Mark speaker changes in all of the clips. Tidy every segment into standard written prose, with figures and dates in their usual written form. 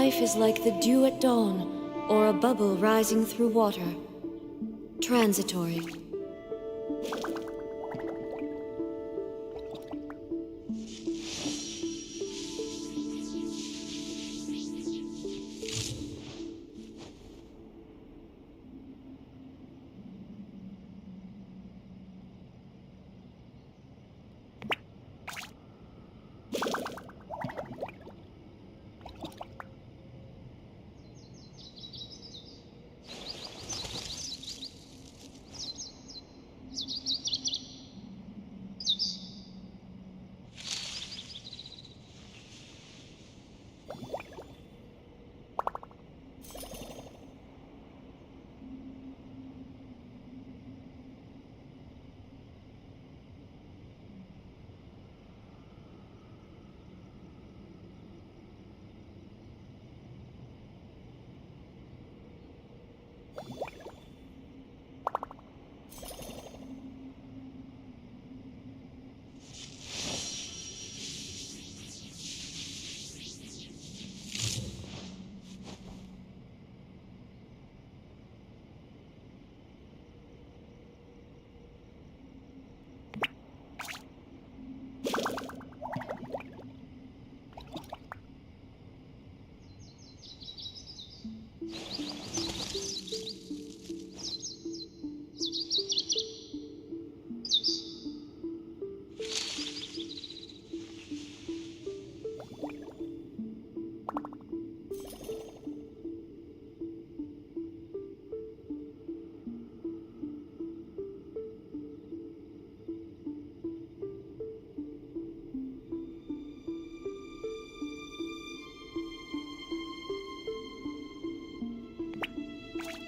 Speaker 1: Life is like the dew at dawn, or a bubble rising through water. Transitory.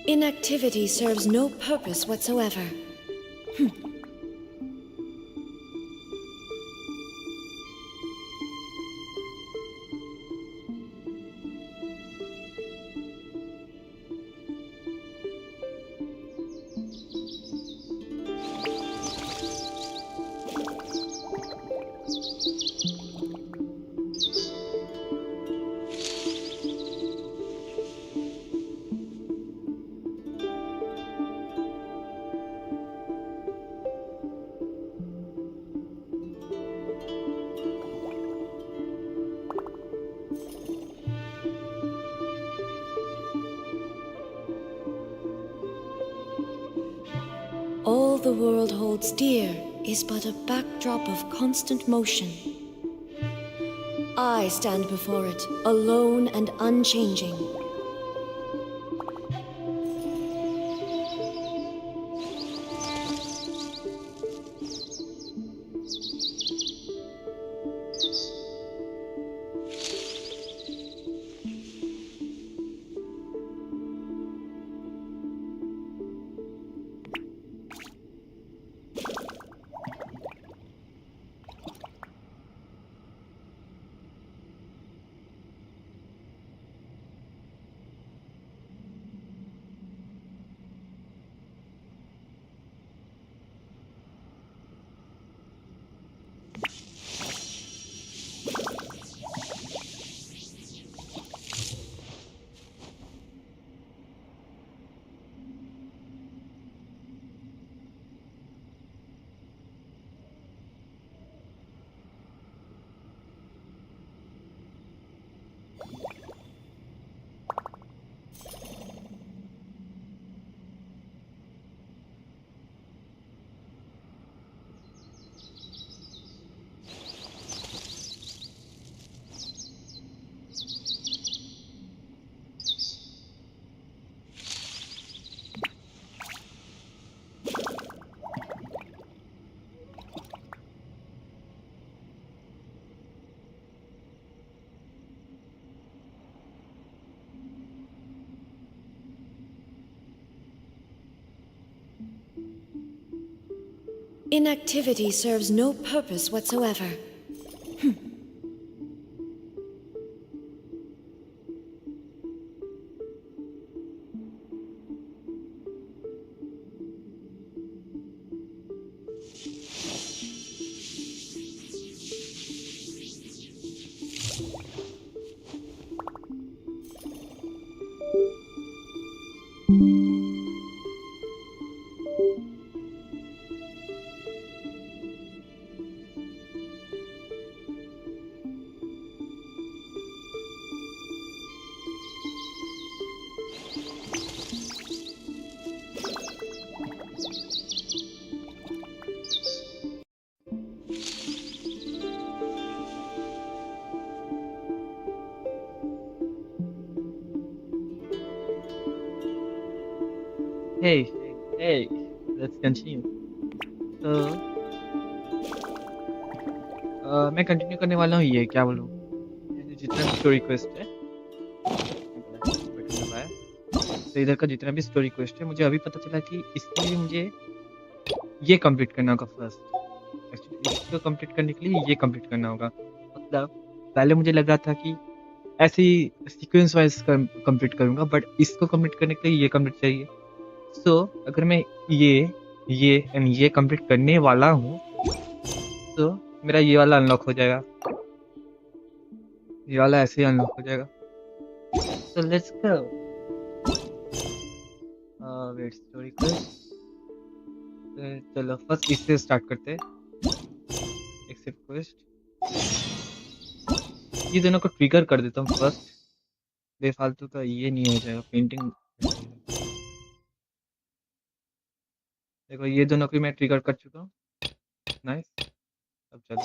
Speaker 1: Inactivity serves no purpose whatsoever. All the world holds dear is but a backdrop of constant motion. I stand before it, alone and unchanging. Inactivity serves no purpose whatsoever.
Speaker 2: Hey, let's continue. तो मैं continue करने वाला हूँ ये क्या बोलूँ ये जितना भी स्टोरी क्वेस्ट है बटन दबाया तो इधर का जितना भी स्टोरी क्वेस्ट है मुझे अभी पता चला कि इसके लिए मुझे ये कंप्लीट करना होगा फर्स्ट एक्चुअली इसको कंप्लीट करने के लिए ये कंप्लीट करना होगा मतलब पहले मुझे लग रहा था कि ऐसे ही सीक्वेंस वाइज कंप्लीट करूंगा बट इसको कंप्लीट करने के लिए ये कंप्लीट चाहिए सो अगर मैं ये एंड ये कंप्लीट करने वाला हूँ तो मेरा ये वाला अनलॉक हो जाएगा ये वाला ऐसे ही अनलॉक हो जाएगा so let's go wait story quest चलो फर्स्ट इससे स्टार्ट करते हैं एक्सेप्ट क्वेस्ट ये दोनों को ट्रिगर कर देता हूँ फर्स्ट बेफालतू का ये नहीं हो जाएगा पेंटिंग देखो ये दोनों को मैं ट्रिगर कर चुका हूँ नाइस अब चलो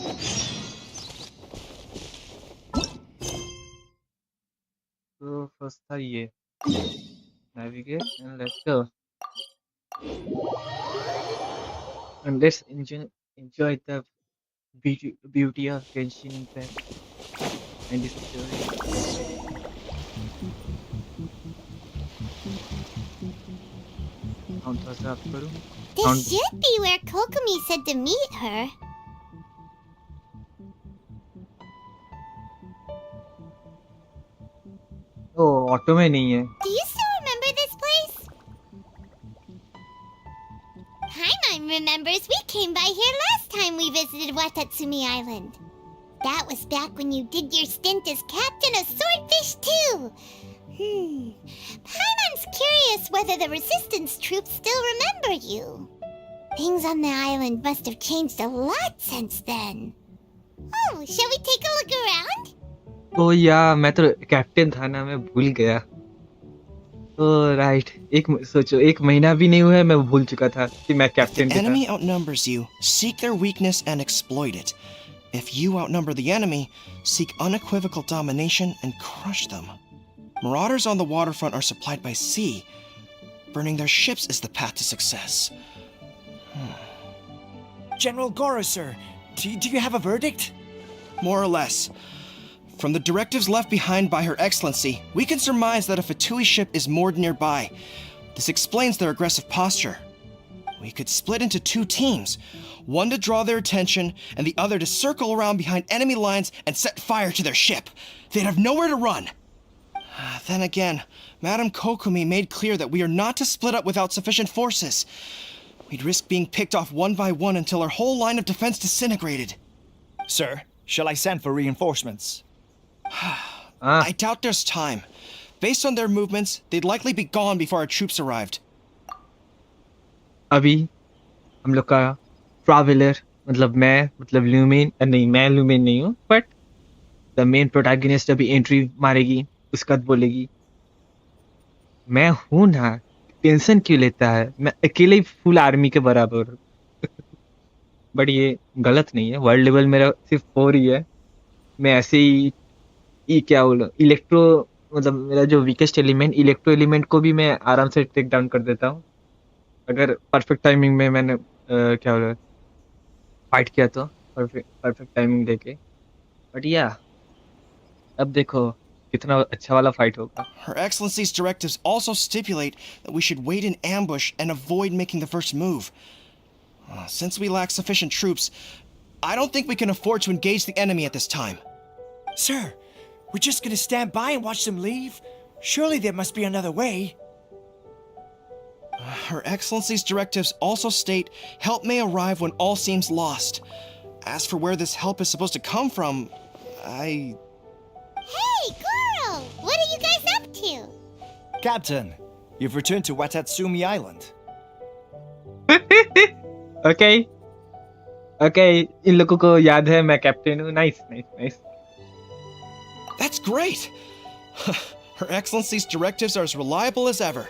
Speaker 2: तो फर्स्ट था ये navigate and let's go and let's enjoy the beauty of Genshin Impact and this story sound थोड़ा सा अप करूँ
Speaker 3: This should be where Kokumi said to meet her.
Speaker 2: Oh auto में नहीं है
Speaker 3: Do you still remember this place? Paimon remembers we came by here last time we visited Watatsumi Island. That was back when you did your stint as captain of Swordfish too. Paimon's curious whether the resistance troops still remember you. Things on the island must have changed a lot since then. Oh, shall we take a look around?
Speaker 2: ओ या मैं तो captain था ना मैं भूल गया ओ right सोचो एक महीना भी नहीं हुआ है मैं भूल चुका था कि मैं
Speaker 4: If
Speaker 2: कैप्टन
Speaker 4: the
Speaker 2: भी था
Speaker 4: enemy outnumbers you, seek their weakness and exploit it. If you outnumber the enemy, seek unequivocal domination and crush them. Marauders on the waterfront are supplied by sea. Burning their ships is the path to success.
Speaker 5: General Goro, sir, do you have a verdict?
Speaker 4: More or less. From the directives left behind by Her Excellency, we can surmise that a Fatui ship is moored nearby. This explains their aggressive posture. We could split into two teams, one to draw their attention and the other to circle around behind enemy lines and set fire to their ship. They'd have nowhere to run. Then again, Madame Kokumi made clear that we are not to split up without sufficient forces. We'd risk being picked off one by one until our whole line of defense disintegrated.
Speaker 5: Sir, shall I send for reinforcements?
Speaker 4: I doubt there's time. Based on their movements, they'd likely be gone before our troops arrived.
Speaker 2: अभी हम लोग का traveller मतलब lumen नहीं मैं lumen नहीं हूँ but the main protagonist अभी एंट्री मारेगी उसका बोलेगी मैं हूँ ना टेंशन क्यों लेता है मैं अकेले ही फुल आर्मी के बराबर बट ये गलत नहीं है वर्ल्ड लेवल मेरा सिर्फ 4 ही है मैं ऐसे ही क्या बोलो इलेक्ट्रो मतलब मेरा जो वीकेस्ट एलिमेंट इलेक्ट्रो एलिमेंट को भी मैं आराम से टेक डाउन कर देता हूँ अगर परफेक्ट टाइमिंग में मैंने क्या बोला फाइट किया तो परफेक्ट टाइमिंग देके बट या अब देखो कितना अच्छा वाला फाइट होगा
Speaker 4: Her Excellency's directives also stipulate that we should wait in ambush and avoid making the first move. Since we lack sufficient troops, I don't think we can afford to engage the enemy at this time.
Speaker 5: Sir, we're just gonna stand by and watch them leave? Surely there must be another way.
Speaker 4: Her Excellency's directives also state help may arrive when all seems lost. As for where this help is supposed to come from,
Speaker 3: Hey, Goro! What are you guys up to?
Speaker 5: Captain, you've returned to Watatsumi Island.
Speaker 2: Okay in लोगों को याद है मैं captain हूँ nice
Speaker 4: That's great! Her Excellency's directives are as reliable as ever.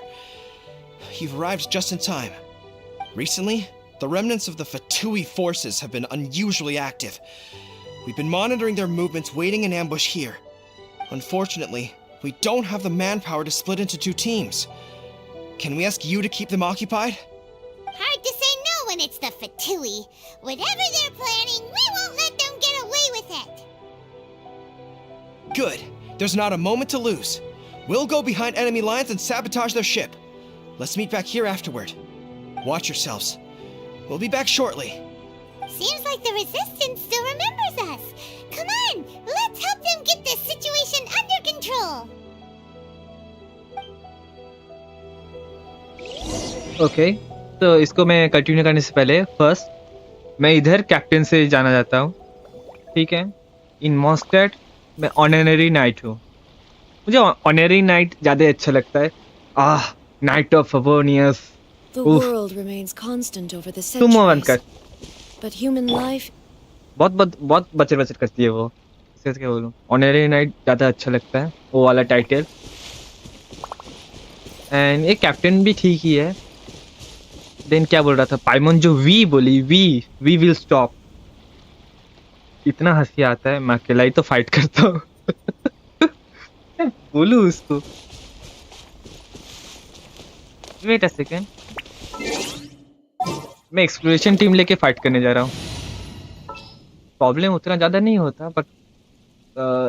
Speaker 4: You've arrived just in time. Recently, the remnants of the Fatui forces have been unusually active. We've been monitoring their movements waiting in ambush here. Unfortunately, we don't have the manpower to split into two teams. Can we ask you to keep them occupied?
Speaker 3: Hard to say no when it's the Fatui. Whatever they're planning, we won't let them get away with it.
Speaker 4: Good. There's not a moment to lose. We'll go behind enemy lines and sabotage their ship. Let's meet back here afterward. Watch yourselves. We'll be back shortly.
Speaker 3: Seems like the Resistance still remembers us. Come on, let's help them get this situation under control.
Speaker 2: Okay तो इसको मैं continue करने से पहले first मैं इधर captain से जाना चाहता हूँ, ठीक है। इन मॉन्स्टेड मैं ऑनररी नाइट हूँ, मुझे ऑनररी नाइट ज़्यादा अच्छा लगता है। Knight of Favonius.
Speaker 1: The world remains constant over the
Speaker 2: तुम वो बंद कर,
Speaker 1: centuries, but human life
Speaker 2: बहुत बचर बचर करती है वो, इससे क्या बोलूँ। ऑनररी नाइट ज़्यादा अच्छा लगता है, वो वाला टाइटल। एंड ये कैप्टन भी ठीक ही है। देन क्या बोल रहा था पाइमन, जो वी बोली, वी विल स्टॉप। इतना हंसी आता है, मैं अकेला ही तो फाइट करता हूँ। बोलू उसको। वेट अ सेकेंड, मैं एक्सप्लोरेशन टीम लेके फाइट करने जा रहा हूँ। प्रॉब्लम उतना ज्यादा नहीं होता, बट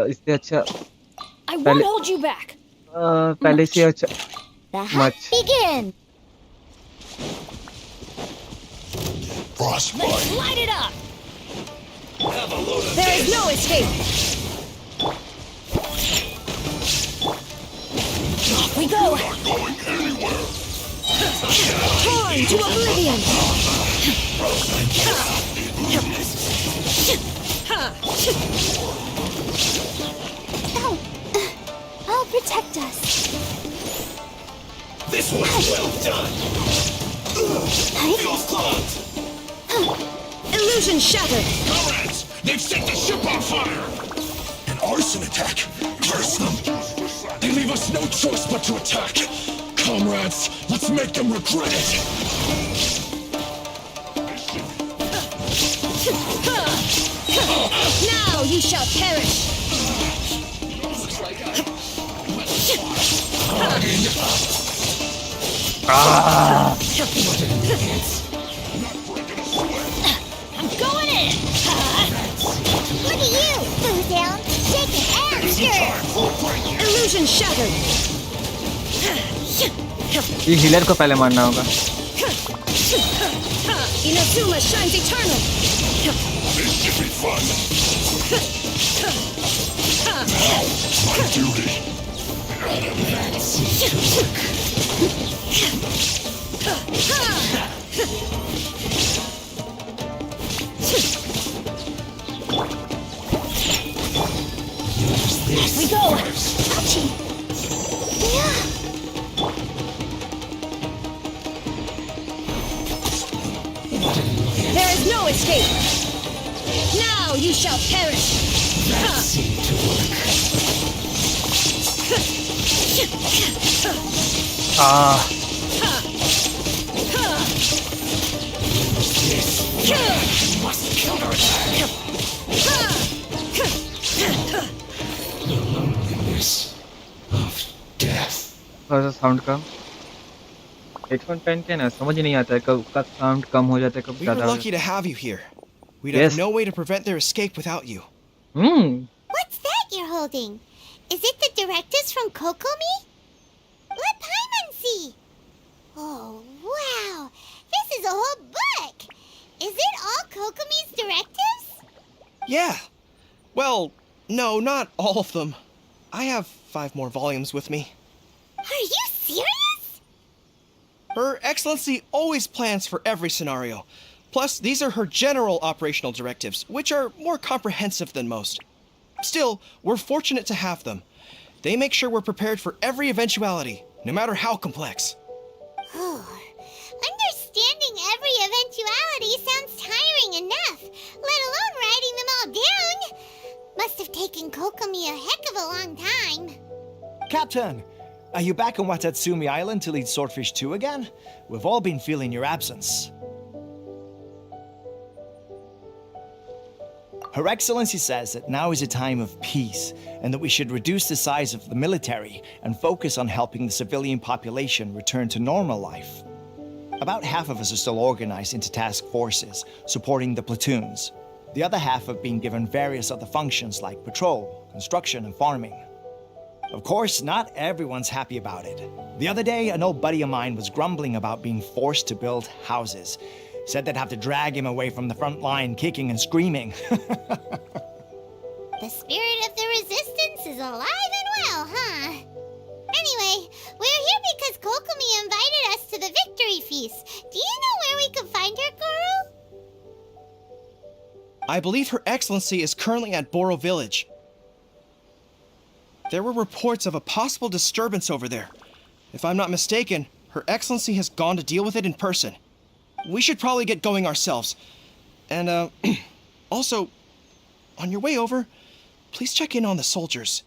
Speaker 2: इससे अच्छा
Speaker 1: I won't hold you back.
Speaker 2: पहले से अच्छा
Speaker 3: The
Speaker 2: Much.
Speaker 3: hunt begin.
Speaker 1: Let's light it up. There is no escape. Off we go. Torn to oblivion.
Speaker 3: Oh, I'll protect us.
Speaker 6: This was well done. Feels clogged.
Speaker 1: Illusion shattered.
Speaker 6: Comrades, they've set the ship on fire. An arson attack. Curse them. They leave us no choice but to attack. Comrades, let's make them regret it.
Speaker 1: Now you shall perish. I'm going in.
Speaker 3: Look at you, move down, shaking and stir.
Speaker 1: Illusion shattered.
Speaker 2: ये healer को पहले मारना होगा।
Speaker 1: Inazuma shines eternal.
Speaker 6: This should be fun. Now, my duty.
Speaker 1: We go.
Speaker 3: Touchy. Yeah.
Speaker 1: There is no escape. Now you shall perish.
Speaker 6: Must counterattack. The loneliness of death.
Speaker 2: थोड़ा सा sound कम। Headphone पहन के ना समझ ही नहीं आता है कब का साउंड कम हो जाता है, कब
Speaker 4: We were
Speaker 2: ज्यादा हो
Speaker 4: lucky to have you here. We'd
Speaker 2: Yes.
Speaker 4: have no way to prevent their escape without you.
Speaker 2: जाता।
Speaker 3: What's that you're holding? Is it the directives from Kokomi? Let Paimon see. Oh, wow. This is a whole book. Is it all Kokomi's directives?
Speaker 4: Yeah. Well, no, not all of them. I have 5 more volumes with me.
Speaker 3: Are you serious?
Speaker 4: Her Excellency always plans for every scenario. Plus, these are her general operational directives, which are more comprehensive than most. Still, we're fortunate to have them. They make sure we're prepared for every eventuality, no matter how complex.
Speaker 3: Understanding every eventuality sounds tiring enough, let alone writing them all down. Must have taken Kokomi a heck of a long time.
Speaker 5: Captain, are you back on Watatsumi Island to lead Swordfish 2 again? We've all been feeling your absence. Her Excellency says that now is a time of peace and that we should reduce the size of the military and focus on helping the civilian population return to normal life. About half of us are still organized into task forces, supporting the platoons. The other half have been given various other functions like patrol, construction, and farming. Of course, not everyone's happy about it. The other day, an old buddy of mine was grumbling about being forced to build houses. Said they'd have to drag him away from the front line, kicking and screaming.
Speaker 3: The spirit of the resistance is alive and well, huh? Anyway, we're here because Kokomi invited us to the victory feast. Do you know where we can find her, Guru?
Speaker 4: I believe Her Excellency is currently at Boro Village. There were reports of a possible disturbance over there. If I'm not mistaken, Her Excellency has gone to deal with it in person. We should probably get going ourselves. And, also, on your way over, please check in on the soldiers.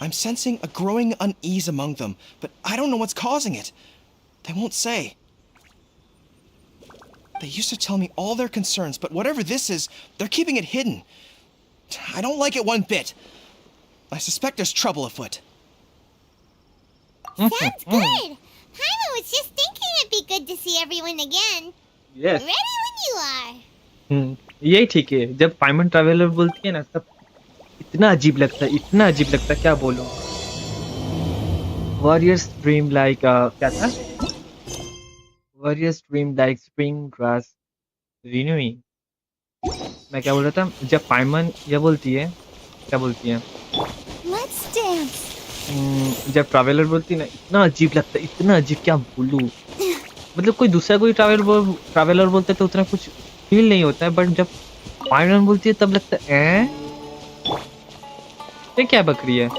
Speaker 4: I'm sensing a growing unease among them, but I don't know what's causing it. They won't say. They used to tell me all their concerns, but whatever this is, they're keeping it hidden. I don't like it one bit. I suspect there's trouble afoot.
Speaker 3: Sounds good. Paimon was just thinking it'd be good to see everyone again.
Speaker 2: Yes.
Speaker 3: Ready when you are.
Speaker 2: यही ठीक है. जब पाइमन traveller बोलती है ना, तब इतना अजीब लगता है, क्या बोलूं. Warriors dream like क्या था? Warriors dream like spring grass renewing. मैं क्या बोल रहा था? जब पाइमन ये बोलती है, क्या बोलती है?
Speaker 3: Let's dance.
Speaker 2: जब ट्रैवलर बोलती है ना, इतना अजीब लगता है, इतना अजीब, क्या बोलूं. मतलब कोई दूसरा कोई ट्रैवलर बोलता है तो उतना कुछ फील नहीं होता है, बट जब पाइमन बोलती है तब लगता है ये क्या बकरी है.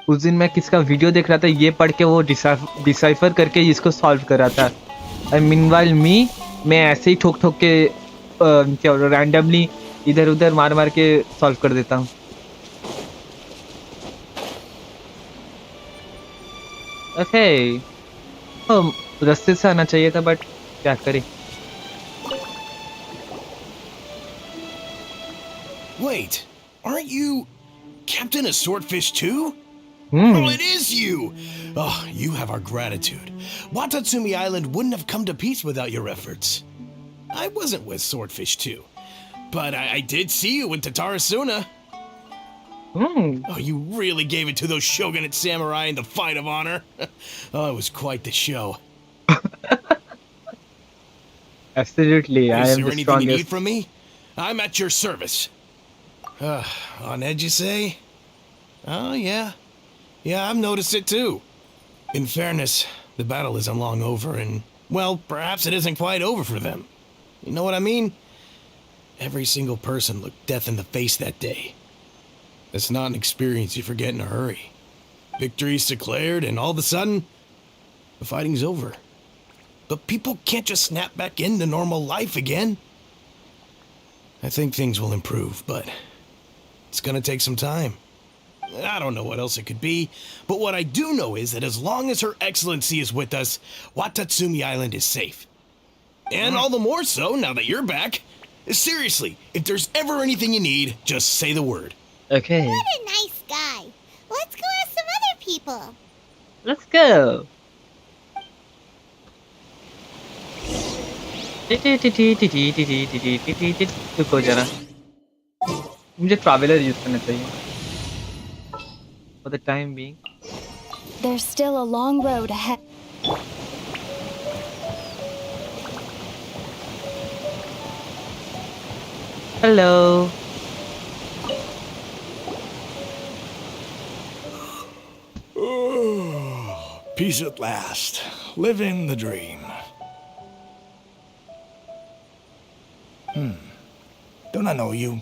Speaker 2: उस दिन मैं किसका वीडियो देख रहा था, ये पढ़ के वो डिसाइफर करके इसको सॉल्व कर रहा था. आई मीनवाइल मैं ऐसे ही ठोक के क्या रैंडमली इधर उधर मार के सॉल्व कर देता हूँ. ओके, रास्ते से आना चाहिए था, बट क्या करें.
Speaker 6: Wait, aren't you Captain of Swordfish too?
Speaker 2: Hmm.
Speaker 6: Oh, it is you! Oh, you have our gratitude. Watatsumi Island wouldn't have come to peace without your efforts. I wasn't with Swordfish too, but I did see you in Tatarasuna. Oh, you really gave it to those shogunate samurai in the fight of honor. Oh, it was quite the show.
Speaker 2: Absolutely, I
Speaker 6: Is
Speaker 2: am
Speaker 6: there
Speaker 2: the
Speaker 6: anything you
Speaker 2: strongest.
Speaker 6: need from me? I'm at your service. On edge, you say? Oh, yeah. Yeah, I've noticed it too. In fairness, the battle isn't long over, and, well, perhaps it isn't quite over for them. You know what I mean? Every single person looked death in the face that day. It's not an experience you forget in a hurry. Victory's declared, and all of a sudden, the fighting's over. But people can't just snap back into normal life again. I think things will improve, but it's gonna take some time. I don't know what else it could be, but what I do know is that as long as Her Excellency is with us, Watatsumi Island is safe. And all the more so now that you're back. Seriously, if there's ever anything you need, just say the word.
Speaker 2: Okay,
Speaker 3: What a nice guy. Let's go ask some other people.
Speaker 2: let's go. रुको जरा, मुझे traveller use करना चाहिए for the time being.
Speaker 7: There's still a long road ahead.
Speaker 2: Hello.
Speaker 6: Peace at last. Living the dream.
Speaker 5: Don't I know you?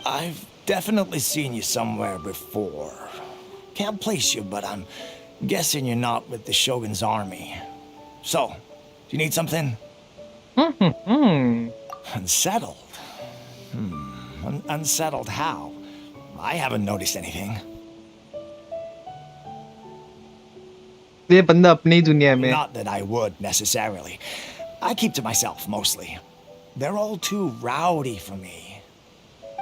Speaker 5: I've definitely seen you somewhere before. Can't place you, but I'm guessing you're not with the Shogun's army. So, do you need something? Unsettled? Unsettled how? I haven't noticed anything.
Speaker 2: ये बंदा अपनी ही दुनिया में.
Speaker 5: Not that I would necessarily. I keep to myself mostly. They're all too rowdy for me.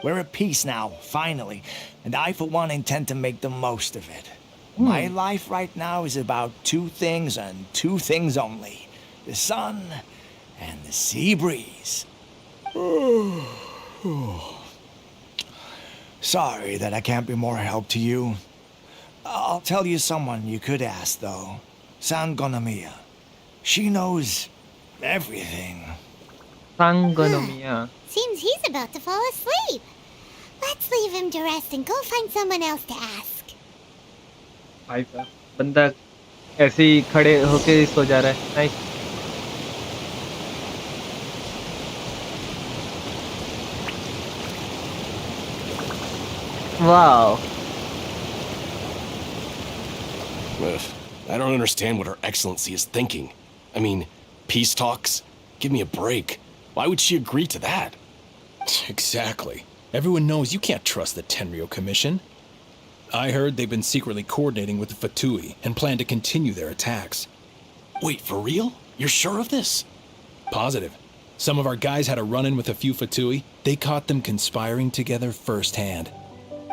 Speaker 5: We're at peace now, finally, and I for one intend to make the most of it. My life right now is about two things and two things only. The sun and the sea breeze. Sorry that I can't be more help to you. I'll tell you someone you could ask, though. Sangonomiya. She knows everything.
Speaker 2: Sangonomiya.
Speaker 3: Seems he's about to fall asleep. Let's leave him to rest and go find someone else to ask.
Speaker 2: भाई साहब बंदा ऐसे ही खड़े होके सो जा रहा है. Nice. Wow.
Speaker 8: Ugh, I don't understand what Her Excellency is thinking. I mean, peace talks? Give me a break. Why would she agree to that?
Speaker 9: Exactly. Everyone knows you can't trust the Tenryo Commission. I heard they've been secretly coordinating with the Fatui and plan to continue their attacks.
Speaker 8: Wait, for real? You're sure of this?
Speaker 9: Positive. Some of our guys had a run-in with a few Fatui. They caught them conspiring together firsthand.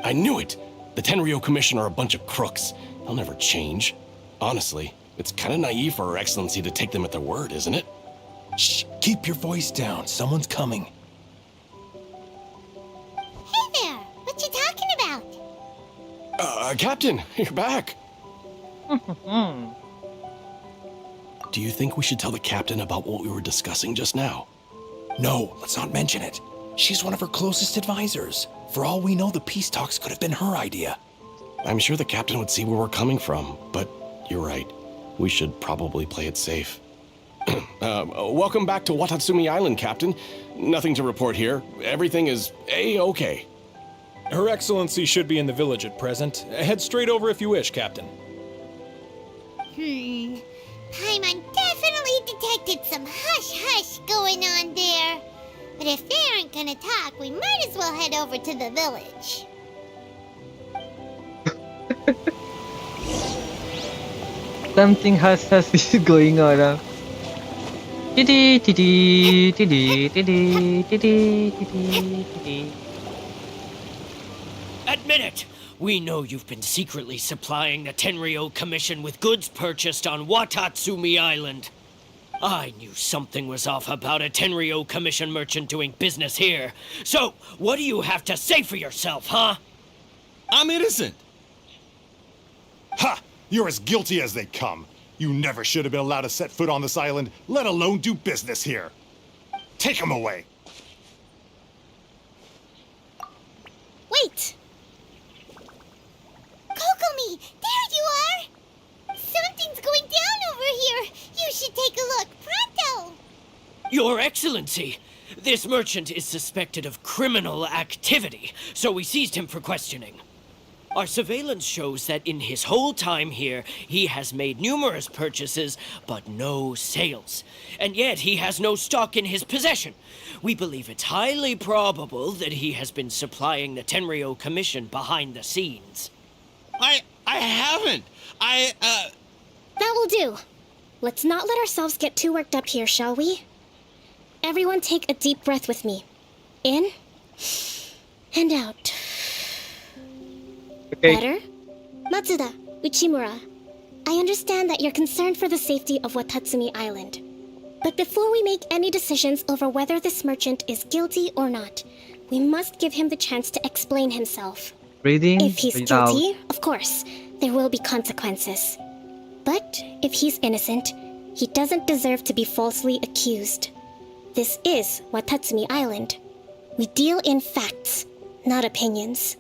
Speaker 8: I knew it! The Tenryo Commission are a bunch of crooks. They'll never change. Honestly, it's kind of naive for Her Excellency to take them at their word, isn't it?
Speaker 9: Shh, keep your voice down. Someone's coming.
Speaker 3: Hey there, what you talking about?
Speaker 8: Captain, you're back. Do you think we should tell the captain about what we were discussing just now?
Speaker 9: No, let's not mention it. She's one of her closest advisors. For all we know, the peace talks could have been her idea.
Speaker 8: I'm sure the captain would see where we're coming from, but you're right. We should probably play it safe. Welcome back to Watatsumi Island, Captain. Nothing to report here. Everything is A-okay.
Speaker 9: Her Excellency should be in the village at present. Head straight over if you wish, Captain.
Speaker 3: Paimon definitely detected some hush-hush going on there. But if they aren't gonna talk, we might as well head over to the village.
Speaker 2: Something hush-hush is going on. Tiddy, tiddy, tiddy, tiddy, tiddy, tiddy, tiddy.
Speaker 10: Admit it! We know you've been secretly supplying the Tenryo Commission with goods purchased on Watatsumi Island. I knew something was off about a Tenryo Commission merchant doing business here. So, what do you have to say for yourself, huh?
Speaker 11: I'm innocent! Ha! You're as guilty as they come. You never should have been allowed to set foot on this island, let alone do business here. Take him away.
Speaker 3: Wait! Kokomi, there you are! Something's going down over here. You should take a look, pronto!
Speaker 10: Your Excellency, this merchant is suspected of criminal activity, so we seized him for questioning. Our surveillance shows that in his whole time here, he has made numerous purchases, but no sales. And yet he has no stock in his possession. We believe it's highly probable that he has been supplying the Tenryo Commission behind the scenes.
Speaker 11: I haven't.
Speaker 7: That will do. Let's not let ourselves get too worked up here, shall we? Everyone take a deep breath with me. In and out.
Speaker 2: Okay.
Speaker 7: Better? Matsuda, Uchimura, I understand that you're concerned for the safety of Watatsumi Island. But before we make any decisions over whether this merchant is guilty or not, we must give him the chance to explain himself.
Speaker 2: Breathing.
Speaker 7: If he's
Speaker 2: breathe out.
Speaker 7: guilty, of course, there will be consequences. But if he's innocent, he doesn't deserve to be falsely accused. This is Watatsumi Island. We deal in facts, not opinions.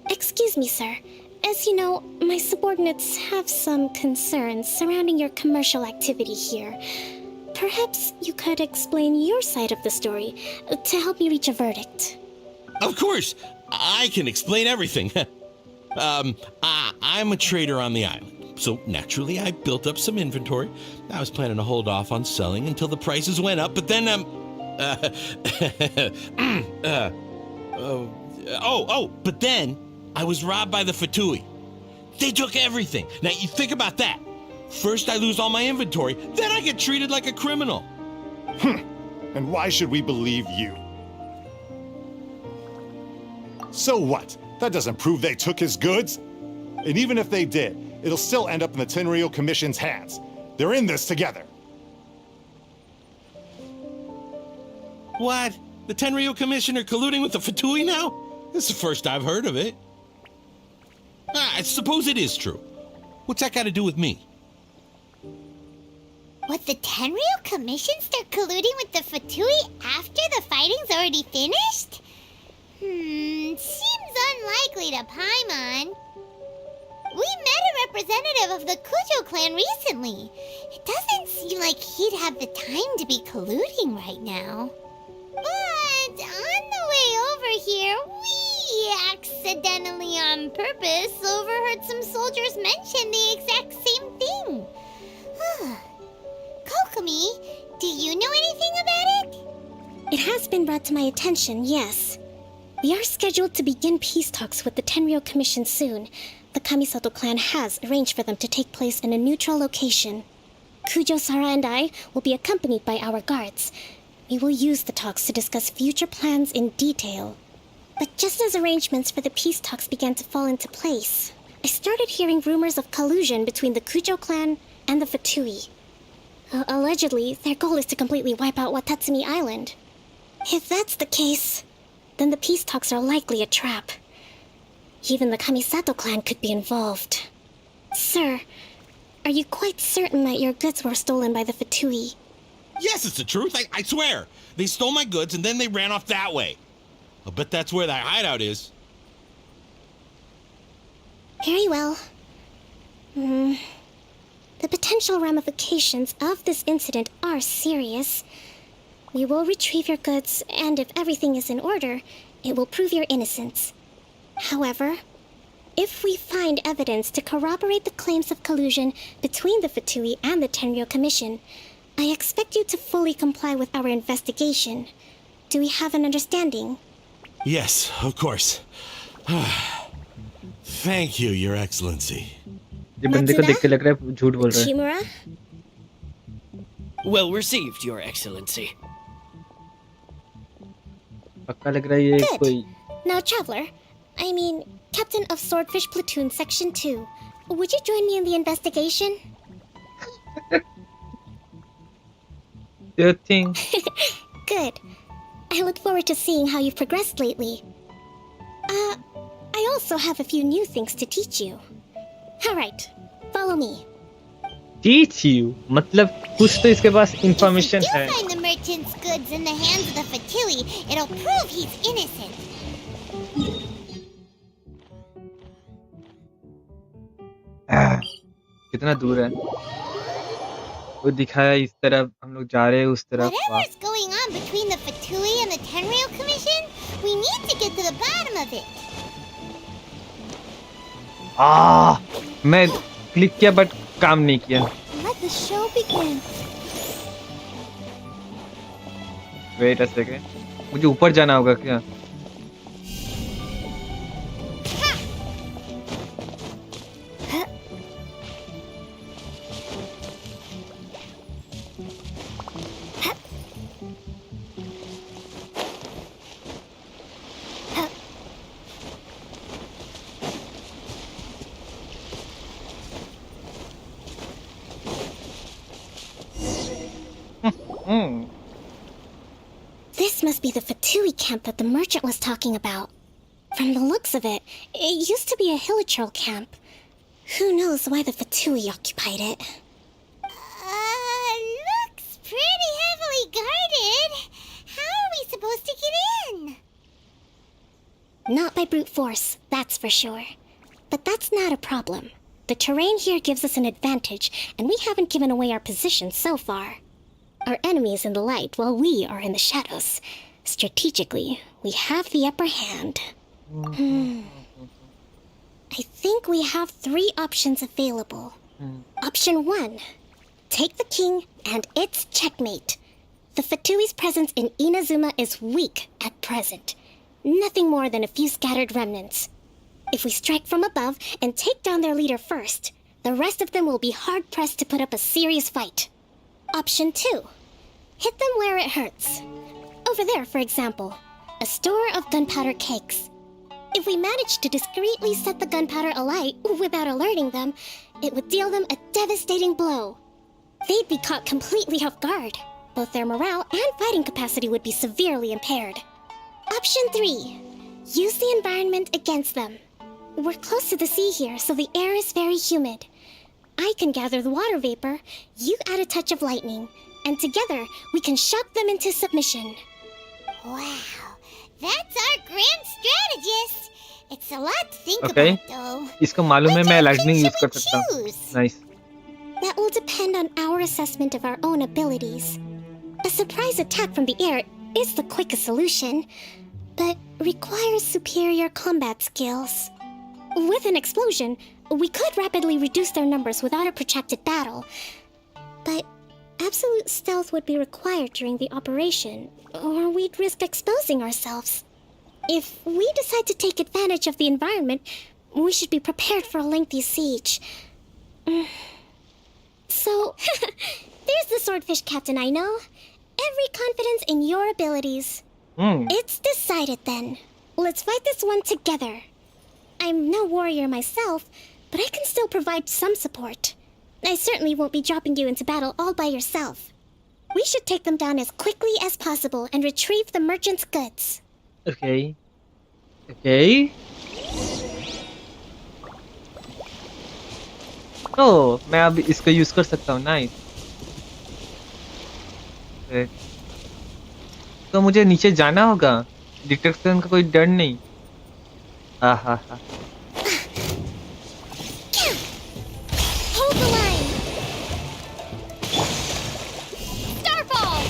Speaker 7: Excuse me, sir. As you know, my subordinates have some concerns surrounding your commercial activity here. Perhaps you could explain your side of the story to help me reach a verdict.
Speaker 12: Of course, I can explain everything. I'm a trader on the island, so naturally I built up some inventory. I was planning to hold off on selling until the prices went up, but then, but then I was robbed by the Fatui. They took everything. Now, you think about that. First I lose all my inventory, then I get treated like a criminal.
Speaker 11: And why should we believe you? So what? That doesn't prove they took his goods. And even if they did, it'll still end up in the Tenryou Commission's hands. They're in this together.
Speaker 12: What? The Tenryou Commission are colluding with the Fatui now? This is the first I've heard of it. I suppose it is true. What's that got to do with me?
Speaker 3: Would the Tenryou Commission start colluding with the Fatui after the fighting's already finished? Seems unlikely to Paimon. We met a representative of the Kujo clan recently. It doesn't seem like he'd have the time to be colluding right now. But on the way over here, we accidentally on purpose overheard some soldiers mention the exact same thing. Kokomi, do you know anything about it?
Speaker 7: It has been brought to my attention, yes. We are scheduled to begin peace talks with the Tenryou Commission soon. The Kamisato clan has arranged for them to take place in a neutral location. Kujo-Sara and I will be accompanied by our guards. We will use the talks to discuss future plans in detail. But just as arrangements for the peace talks began to fall into place, I started hearing rumors of collusion between the Kujo clan and the Fatui. Allegedly, their goal is to completely wipe out Watatsumi Island. If that's the case, then the peace talks are likely a trap. Even the Kamisato clan could be involved. Sir, are you quite certain that your goods were stolen by the Fatui?
Speaker 12: Yes, it's the truth. I swear. They stole my goods and then they ran off that way. I'll bet that's where their hideout is.
Speaker 7: Very well. The potential ramifications of this incident are serious. We will retrieve your goods, and if everything is in order, it will prove your innocence. However, if we find evidence to corroborate the claims of collusion between the Fatui and the Tenryou Commission, I expect you to fully comply with our investigation. Do we have an understanding?
Speaker 12: Yes, of course. Thank you, Your Excellency.
Speaker 2: ये बंदे को देख के लग रहा है झूठ बोल रहा है.
Speaker 7: Shimura?
Speaker 10: Well received, Your Excellency.
Speaker 2: पक्का लग रहा है ये
Speaker 7: Good.
Speaker 2: कोई.
Speaker 7: Now, Traveler, Captain of Swordfish Platoon Section 2, would you join me in the investigation?
Speaker 2: Your thing.
Speaker 7: Good. I look forward to seeing how you've progressed lately. I also have a few new things to teach you. Alright, follow me.
Speaker 2: Teach you? मतलब कुछ तो इसके पास information
Speaker 3: If
Speaker 2: है.
Speaker 3: you find the merchant's goods in the hands of the Fatui, it'll prove he's innocent.
Speaker 2: कितना दूर है? वो दिखाया इस तरफ, हम लोग जा रहे हैं उस तरफ.
Speaker 3: Whatever's going on between the Fatui and the Tenryou Commission, we need to get to the bottom of it.
Speaker 2: मैं क्लिक किया बट काम नहीं किया.
Speaker 3: Let the show begin.
Speaker 2: Wait a second. मुझे ऊपर जाना होगा क्या?
Speaker 7: This must be the Fatui camp that the merchant was talking about. From the looks of it, it used to be a hilichurl camp. Who knows why the Fatui occupied it?
Speaker 3: Looks pretty heavily guarded. How are we supposed to get in?
Speaker 7: Not by brute force, that's for sure. But that's not a problem. The terrain here gives us an advantage, and we haven't given away our position so far. Our enemy is in the light while we are in the shadows. Strategically, we have the upper hand. I think we have 3 options available. Option 1. Take the king and it's checkmate. The Fatui's presence in Inazuma is weak at present. Nothing more than a few scattered remnants. If we strike from above and take down their leader first, the rest of them will be hard-pressed to put up a serious fight. Option 2. Hit them where it hurts. Over there, for example, a store of gunpowder cakes. If we manage to discreetly set the gunpowder alight without alerting them, it would deal them a devastating blow. They'd be caught completely off guard. Both their morale and fighting capacity would be severely impaired. Option 3. Use the environment against them. We're close to the sea here, so the air is very humid. I can gather the water vapor, you add a touch of lightning, and together we can shock them into submission.
Speaker 3: Wow, that's our grand strategist. It's a lot to think
Speaker 2: Okay.
Speaker 3: about, though.
Speaker 2: इसको मालूम है
Speaker 3: Which
Speaker 2: मैं
Speaker 3: option
Speaker 2: lightning use
Speaker 3: should
Speaker 2: कर
Speaker 3: we
Speaker 2: सकता हूँ.
Speaker 3: choose?
Speaker 2: Nice.
Speaker 7: That will depend on our assessment of our own abilities. A surprise attack from the air is the quickest solution, but requires superior combat skills. With an explosion, we could rapidly reduce their numbers without a protracted battle, but absolute stealth would be required during the operation, or we'd risk exposing ourselves. If we decide to take advantage of the environment, we should be prepared for a lengthy siege. So, there's the swordfish captain I know. Every confidence in your abilities. It's decided then. Let's fight this one together. I'm no warrior myself, but I can still provide some support. I certainly won't be dropping you into battle all by yourself. We should take them down as quickly as possible and retrieve the merchant's goods.
Speaker 2: Okay. Okay. Oh, मैं अब इसका use कर सकता हूँ. Nice. तो मुझे नीचे जाना होगा. डिटेक्शन का कोई डर नहीं. हा.
Speaker 3: Hold the line. Starfall.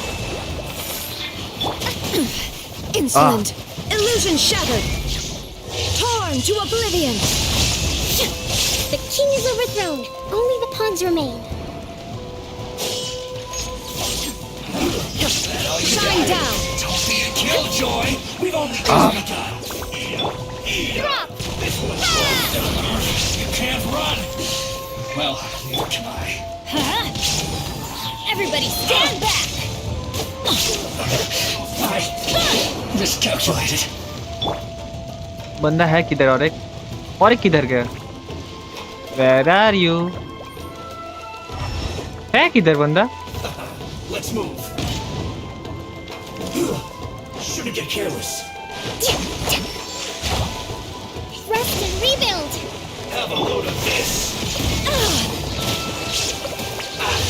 Speaker 1: Insolent! Illusion shattered! Torn to oblivion!
Speaker 7: The king is overthrown. Only the pawns remain.
Speaker 1: Shine down!
Speaker 6: Don't be a killjoy. We've only just begun.
Speaker 3: Drop.
Speaker 6: You can't run. Well, neither can I.
Speaker 3: Everybody stand back.
Speaker 6: I miscalculated.
Speaker 2: बंदा है किधर? और एक किधर गया? Where are you? है किधर बंदा?
Speaker 6: Let's move. Shouldn't get careless.
Speaker 3: Rest and rebuild.
Speaker 6: Have a load of this.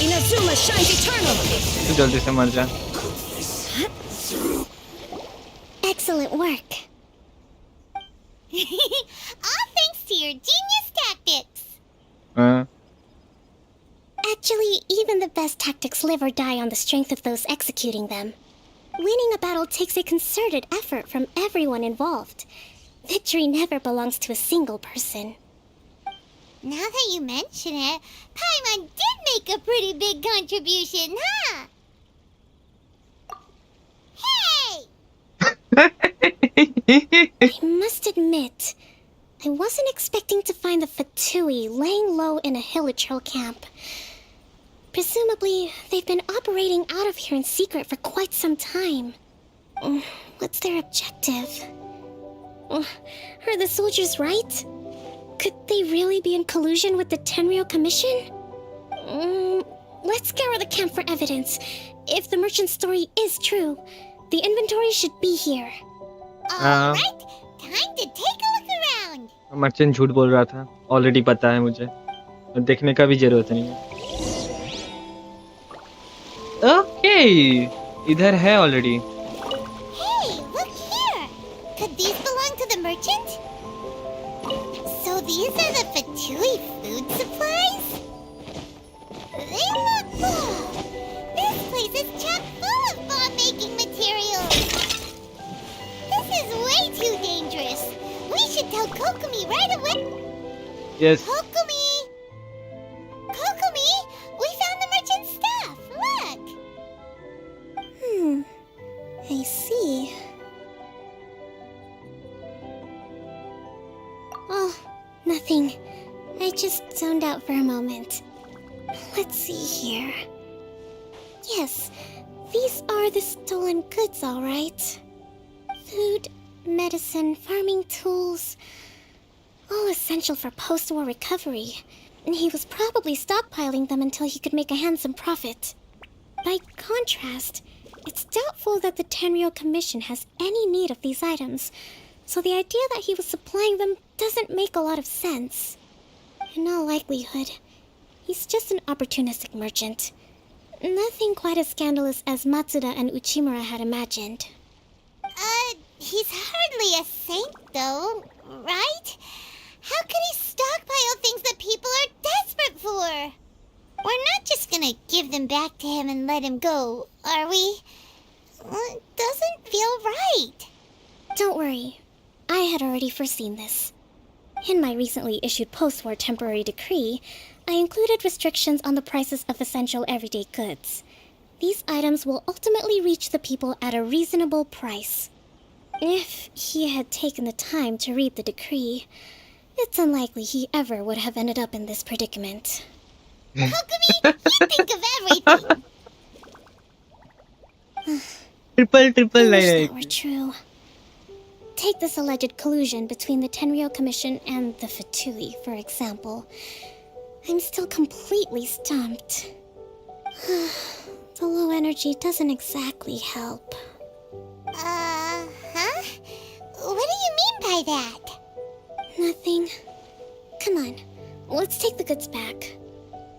Speaker 1: Inazuma shines eternal!
Speaker 2: तू जल्दी से मर जा.
Speaker 7: Excellent work.
Speaker 3: All thanks to your genius tactics.
Speaker 7: Actually, even the best tactics live or die on the strength of those executing them. Winning a battle takes a concerted effort from everyone involved. Victory never belongs to a single person.
Speaker 3: Now that you mention it, Paimon did make a pretty big contribution, huh? Hey!
Speaker 7: I must admit, I wasn't expecting to find the Fatui laying low in a Hilichurl camp. Presumably, they've been operating out of here in secret for quite some time. What's their objective? Are the soldiers right? Could they really be in collusion with the Tenryou Commission? Let's scour the camp for evidence. If the merchant's story is true, the inventory should be here.
Speaker 3: All right, time to take a look around.
Speaker 2: Merchant झूठ बोल रहा था. Already पता है मुझे. और देखने का भी जरूरत नहीं है. ओके, इधर है already.
Speaker 3: Hey, look here. Could these belong to the merchant? So these are the Fatui food supplies? They look cool. This place is chock full of bomb-making materials. This is way too dangerous. We should tell Kokomi right away.
Speaker 2: Yes.
Speaker 3: Kokomi! Kokomi! We found the merchant's stuff. Look!
Speaker 7: I see. Oh, nothing. I just zoned out for a moment. Let's see here. Yes, these are the stolen goods, all right. Food, medicine, farming tools, all essential for post-war recovery. And he was probably stockpiling them until he could make a handsome profit. By contrast, it's doubtful that the Tenryou Commission has any need of these items, so the idea that he was supplying them doesn't make a lot of sense. In all likelihood, he's just an opportunistic merchant. Nothing quite as scandalous as Matsuda and Uchimura had imagined.
Speaker 3: He's hardly a saint, though, right? How could he stockpile things that people are desperate for? We're not just gonna give them back to him and let him go, are we? It doesn't feel right.
Speaker 7: Don't worry, I had already foreseen this. In my recently issued post-war temporary decree, I included restrictions on the prices of essential everyday goods. These items will ultimately reach the people at a reasonable price. If he had taken the time to read the decree, it's unlikely he ever would have ended up in this predicament.
Speaker 3: Kokomi, you think of everything.
Speaker 2: Triple
Speaker 7: I wish
Speaker 2: line.
Speaker 7: that were true. Take this alleged collusion between the Tenryou Commission and the Fatui, for example. I'm still completely stumped. The low energy doesn't exactly help.
Speaker 3: Huh? What do you mean by that?
Speaker 7: Nothing. Come on, let's take the goods back.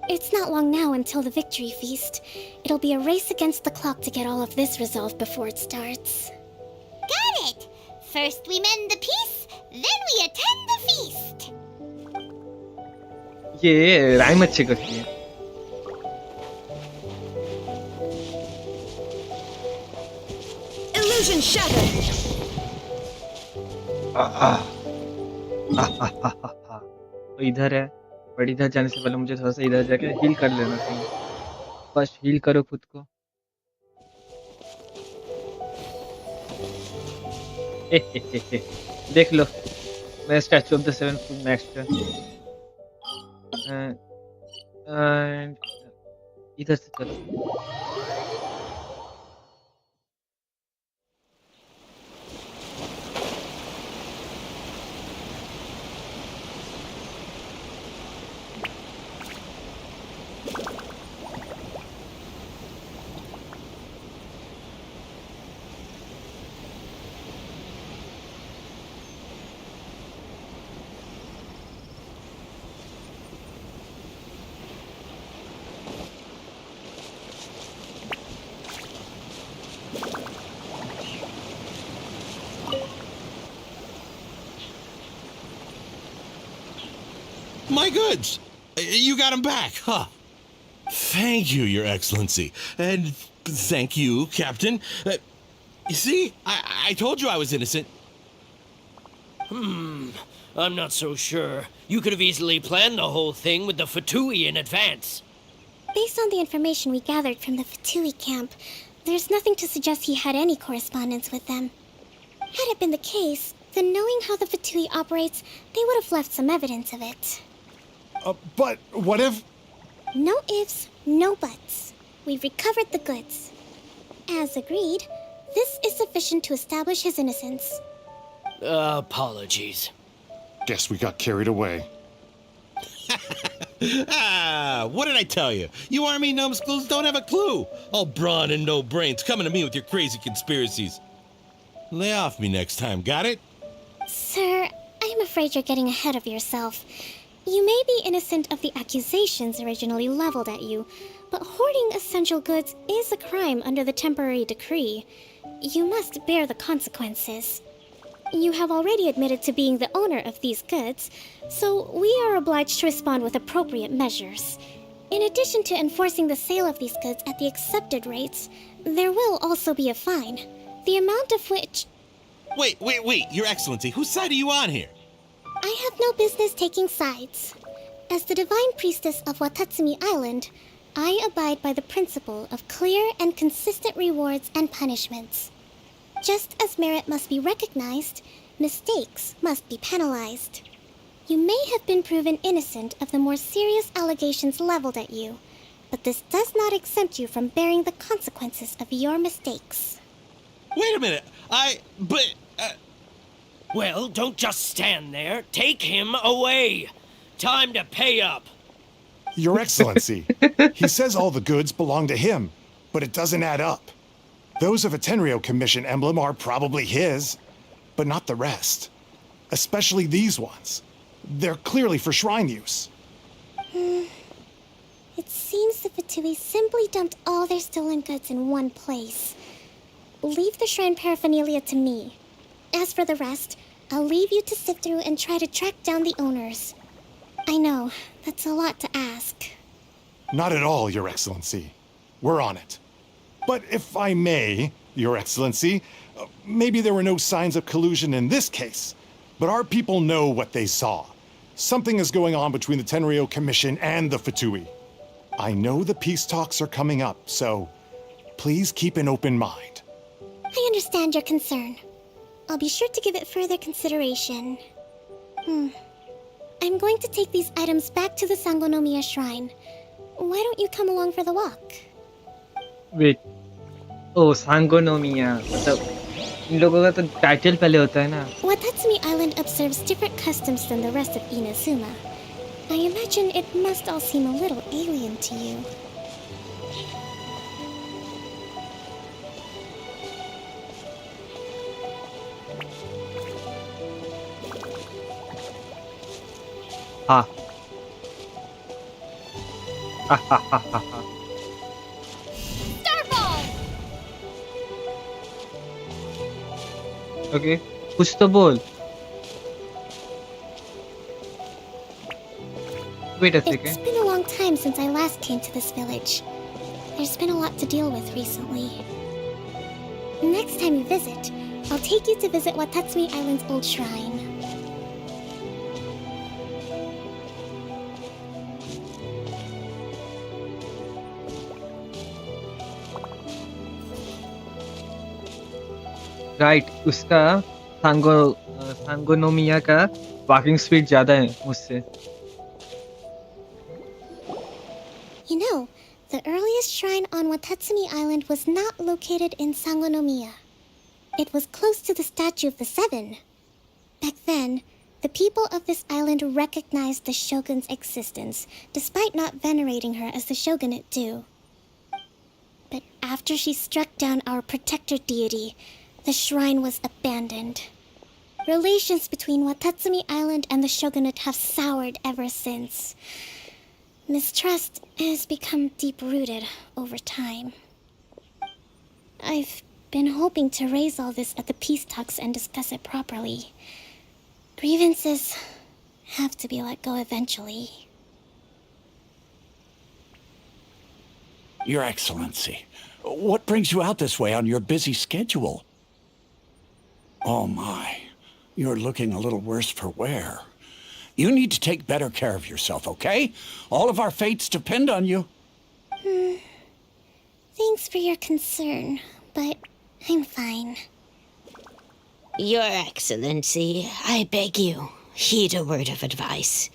Speaker 7: It's not long now until the victory feast. It'll be a race against the clock to get all of this resolved before it starts.
Speaker 3: Got it! First we mend the peace, then we attend the feast.
Speaker 2: ये rhyme अच्छी करती है.
Speaker 1: Illusion shattered.
Speaker 2: तो इधर है, but इधर जाने से पहले मुझे थोड़ा सा इधर जाके हील कर लेना चाहिए. फर्स्ट हील करो खुद को. देख लो, मैं statue of the seven foot next and इधर से चलो.
Speaker 12: My goods! You got them back, huh? Thank you, Your Excellency. And thank you, Captain. You see, I told you I was innocent.
Speaker 10: I'm not so sure. You could have easily planned the whole thing with the Fatui in advance.
Speaker 7: Based on the information we gathered from the Fatui camp, there's nothing to suggest he had any correspondence with them. Had it been the case, then knowing how the Fatui operates, they would have left some evidence of it.
Speaker 11: But what if...
Speaker 7: No ifs, no buts. We've recovered the goods. As agreed, this is sufficient to establish his innocence.
Speaker 10: Apologies.
Speaker 11: Guess we got carried away.
Speaker 12: What did I tell you? You army numbskulls don't have a clue. All brawn and no brains coming to me with your crazy conspiracies. Lay off me next time, got it?
Speaker 7: Sir, I'm afraid you're getting ahead of yourself. You may be innocent of the accusations originally leveled at you, but hoarding essential goods is a crime under the temporary decree. You must bear the consequences. You have already admitted to being the owner of these goods, so we are obliged to respond with appropriate measures. In addition to enforcing the sale of these goods at the accepted rates, there will also be a fine, the amount of which...
Speaker 12: Wait, Your Excellency, whose side are you on here?
Speaker 7: I have no business taking sides. As the Divine Priestess of Watatsumi Island, I abide by the principle of clear and consistent rewards and punishments. Just as merit must be recognized, mistakes must be penalized. You may have been proven innocent of the more serious allegations leveled at you, but this does not exempt you from bearing the consequences of your mistakes.
Speaker 12: Wait a minute. But.
Speaker 10: Well, don't just stand there. Take him away. Time to pay up.
Speaker 11: Your Excellency, he says all the goods belong to him, but it doesn't add up. Those of a Tenryo Commission emblem are probably his, but not the rest. Especially these ones. They're clearly for shrine use.
Speaker 7: It seems the Fatui simply dumped all their stolen goods in one place. Leave the shrine paraphernalia to me. As for the rest, I'll leave you to sift through and try to track down the owners. I know, that's a lot to ask.
Speaker 11: Not at all, Your Excellency. We're on it. But if I may, Your Excellency, maybe there were no signs of collusion in this case, but our people know what they saw. Something is going on between the Tenryo Commission and the Fatui. I know the peace talks are coming up, so please keep an open mind.
Speaker 7: I understand your concern. I'll be sure to give it further consideration. I'm going to take these items back to the Sangonomiya Shrine. Why don't you come along for the walk?
Speaker 2: Wait. Oh, Sangonomiya. मतलब इन लोगों का तो title पहले होता है ना.
Speaker 7: Watatsumi Island observes different customs than the rest of Inazuma. I imagine it must all seem a little alien to you.
Speaker 2: हाँ. हा हा हा हा हा.
Speaker 3: Starfall!
Speaker 2: Okay. कुछ तो बोल. Wait a
Speaker 7: It's
Speaker 2: second.
Speaker 7: been a long time since I last came to this village. There's been a lot to deal with recently. Next time you visit, I'll take you to visit Watatsumi Island's old shrine.
Speaker 2: Right उसका सांगोनोमिया का walking speed ज्यादा है मुझसे.
Speaker 7: You know, the earliest shrine on Watatsumi Island was not located in Sangonomiya. It was close to the statue of the Seven. Back then, the people of this island recognized the shogun's existence, despite not venerating her as the shogunate do. But after she struck down our protector deity, the shrine was abandoned. Relations between Watatsumi Island and the shogunate have soured ever since. Mistrust has become deep-rooted over time. I've been hoping to raise all this at the peace talks and discuss it properly. Grievances have to be let go eventually.
Speaker 13: Your Excellency, what brings you out this way on your busy schedule? Oh my, you're looking a little worse for wear. You need to take better care of yourself, okay? All of our fates depend on you.
Speaker 7: Thanks for your concern, but I'm fine.
Speaker 14: Your Excellency, I beg you, heed a word of advice.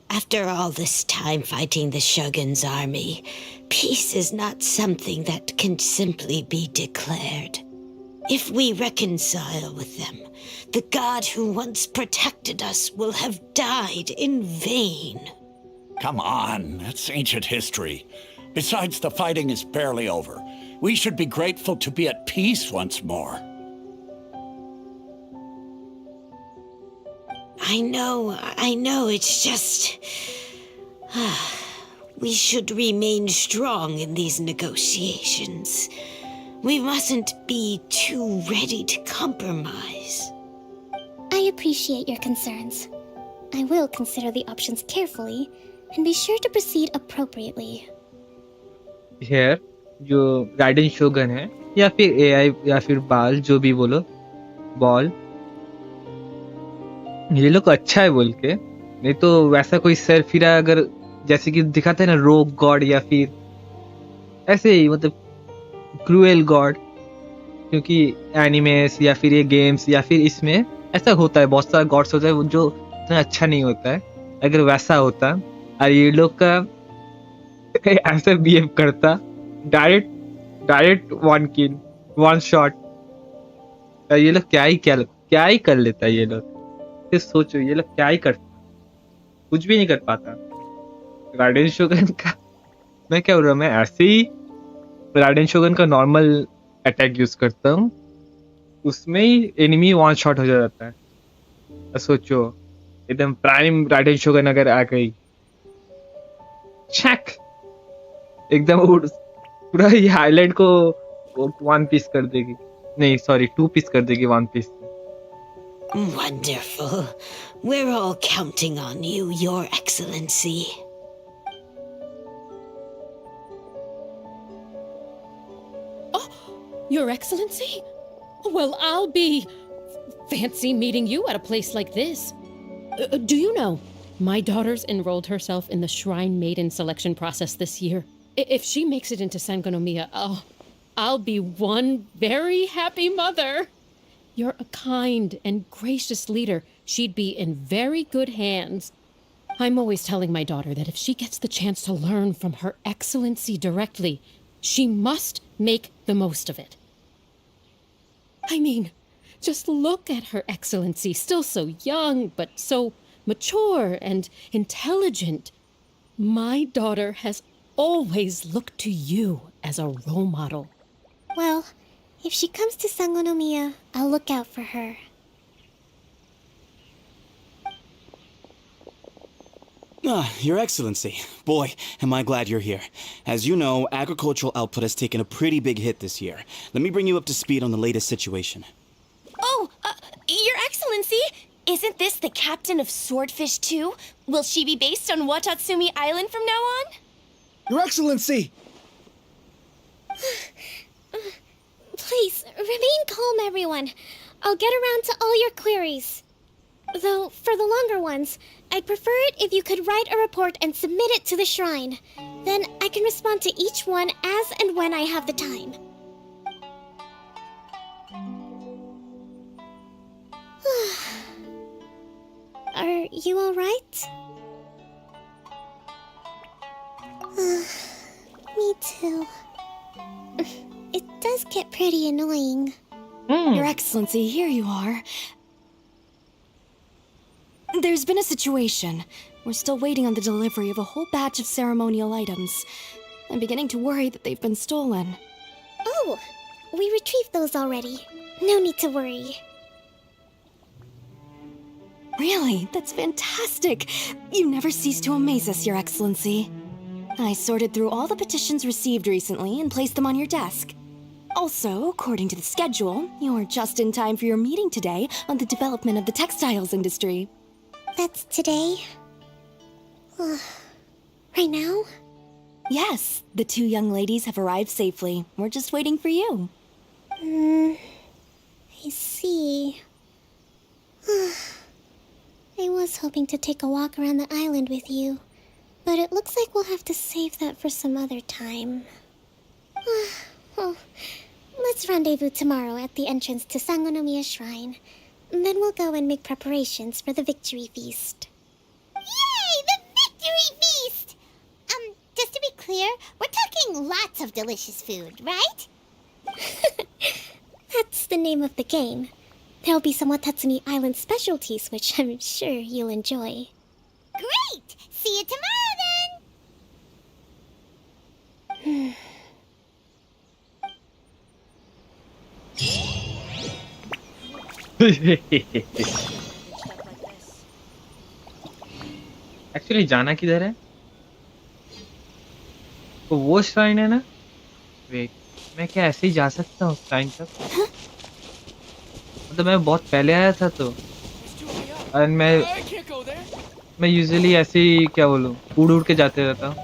Speaker 14: After all this time fighting the Shogun's army, peace is not something that can simply be declared. If we reconcile with them, the god who once protected us will have died in vain.
Speaker 13: Come on, that's ancient history. Besides, the fighting is barely over. We should be grateful to be at peace once more.
Speaker 14: I know, it's just... we should remain strong in these negotiations. We mustn't be too ready to compromise.
Speaker 7: I appreciate your concerns. I will consider the options carefully and be sure to proceed appropriately.
Speaker 2: Here, जो ridden शोगन है या फिर AI या फिर बाल जो भी बोलो बॉल ये लोग अच्छा है बोल के नहीं तो वैसा कोई सर फिरा अगर जैसे कि दिखाते हैं ना रोग गॉड या फिर ऐसे ही मतलब क्रूएल गॉड क्योंकि एनिमेस या फिर ये गेम्स या फिर इसमें ऐसा होता है बहुत सारे गॉड्स होते हैं जो उतना अच्छा नहीं होता है। अगर वैसा होता और ये लोग का ऐसे बिहेव करता, डायरेक्ट वन किल, वन शॉट, ये लोग क्या ही कर लेता ये लोग। फिर सोचो ये लोग क्या ही करता, कुछ भी नहीं कर पाता। राइडेन शोगन का मैं क्या बोल रहा हूँ, मैं ऐसे ही राइडेन शोगन का नॉर्मल अटैक यूज करता हूँ, उसमें ही एनिमी वन शॉट हो जाता है। तो सोचो एकदम प्राइम राइडेन शोगन अगर आ गई, चैक एकदम पूरा ये आइलैंड को वन पीस कर देगी, नहीं सॉरी 2 पीस कर देगी 1 piece.
Speaker 14: Wonderful. We're all counting on you, Your Excellency.
Speaker 15: Your Excellency? Well, I'll be fancy meeting you at a place like this. Do you know, my daughter's enrolled herself in the Shrine Maiden selection process this year. If she makes it into Sangonomiya, I'll be one very happy mother. You're a kind and gracious leader. She'd be in very good hands. I'm always telling my daughter that if she gets the chance to learn from Her Excellency directly, she must make the most of it. I mean, just look at Her Excellency, still so young, but so mature and intelligent. My daughter has always looked to you as a role model.
Speaker 3: Well, if she comes to Sangonomiya, I'll look out for her.
Speaker 16: Your Excellency. Boy, am I glad you're here. As you know, agricultural output has taken a pretty big hit this year. Let me bring you up to speed on the latest situation.
Speaker 17: Oh, Your Excellency, isn't this the captain of Swordfish 2? Will she be based on Watatsumi Island from now on?
Speaker 18: Your Excellency!
Speaker 3: Please, remain calm, everyone. I'll get around to all your queries. Though, for the longer ones, I'd prefer it if you could write a report and submit it to the shrine. Then I can respond to each one as and when I have the time. Are you alright? Me too. It does get pretty annoying.
Speaker 17: Your Excellency, here you are. There's been a situation. We're still waiting on the delivery of a whole batch of ceremonial items. I'm beginning to worry that they've been stolen.
Speaker 3: Oh, we retrieved those already. No need to worry.
Speaker 17: Really? That's fantastic! You never cease to amaze us, Your Excellency. I sorted through all the petitions received recently and placed them on your desk. Also, according to the schedule, you're just in time for your meeting today on the development of the textiles industry.
Speaker 3: That's today? Right now?
Speaker 17: Yes, the 2 young ladies have arrived safely. We're just waiting for you.
Speaker 3: I see. I was hoping to take a walk around the island with you, but it looks like we'll have to save that for some other time. Well, let's rendezvous tomorrow at the entrance to Sangonomiya Shrine. Then we'll go and make preparations for the victory feast.
Speaker 19: Yay! The victory feast! Just to be clear, we're talking lots of delicious food, right?
Speaker 3: That's the name of the game. There'll be some Watatsumi Island specialties, which I'm sure you'll enjoy.
Speaker 19: Great! See you tomorrow, then!
Speaker 2: Actually जाना किधर है? तो वो shrine है ना? Wait, मैं क्या ऐसे ही जा सकता हूँ श्राइन तक? मतलब मैं बहुत पहले आया था तो, और मैं यूजुअली ऐसे ही क्या बोलूँ, उड़ के जाते रहता हूँ,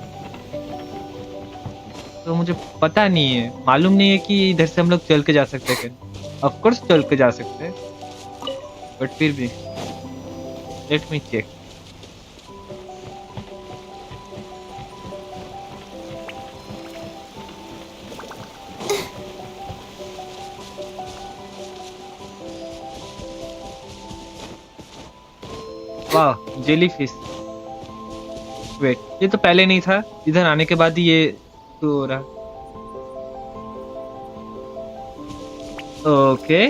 Speaker 2: तो मुझे पता नहीं है, मालूम नहीं है कि इधर से हम लोग चल के जा सकते हैं क्या? ऑफ कोर्स चल के जा सकते हैं, बट फिर भी लेट मी चेक. वाह जेलीफिश। वेट, ये तो पहले नहीं था, इधर आने के बाद ही ये शुरू हो रहा। Okay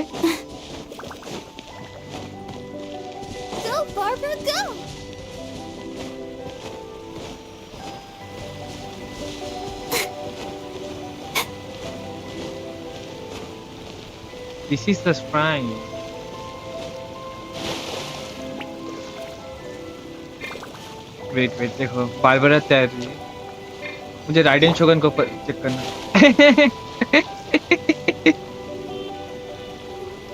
Speaker 3: Go, Barbara, go!
Speaker 2: This is the shrine. Wait wait, देखो बारबरा तैर रही है। मुझे राइडेन शोगन को चेक करना।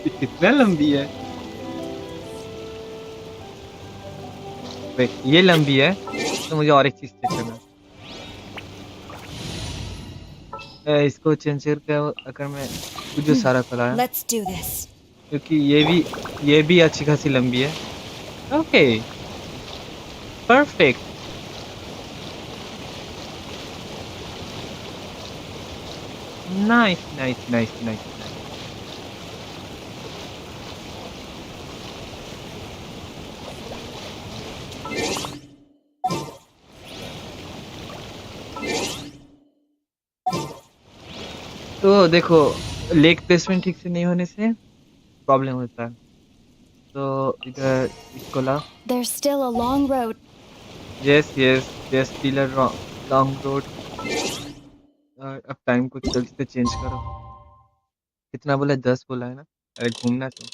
Speaker 2: ये कितना लंबी है। वेट, ये लंबी है तो मुझे और एक चीज चेक करना है। इसको चेंज करके अगर मैं कुछ जो सारा खुला है,
Speaker 17: Let's do this.
Speaker 2: क्योंकि ये भी अच्छी खासी लंबी है। Okay perfect. Nice nice nice nice. तो देखो लेग प्लेसमेंट ठीक से नहीं होने से प्रॉब्लम होता है। तो इधर इसको ला।
Speaker 17: There's still a long road.
Speaker 2: Yes yes yes still a long road. अब टाइम को जल्दी से चेंज करो। कितना बोला, 10 बोला है ना। अरे घूमना तो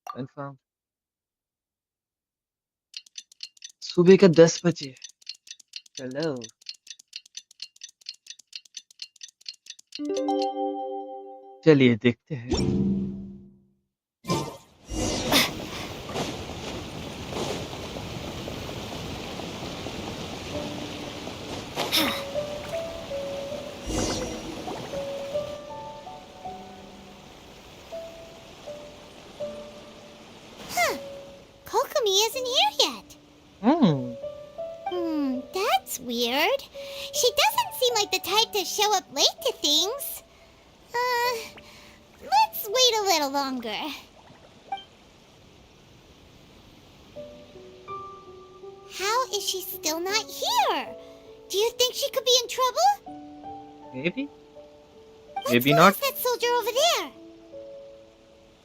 Speaker 2: कंफर्म। सुबह का 10 बजे। चलो चलिए देखते हैं।
Speaker 3: Huh. Kokomi isn't here yet. That's weird. She doesn't seem like the type to show up late to things. Let's wait a little longer. How is she still not here? Do you think she could be in trouble?
Speaker 2: Maybe,
Speaker 3: Let's
Speaker 2: maybe
Speaker 3: go
Speaker 2: not.
Speaker 3: ask that soldier over there.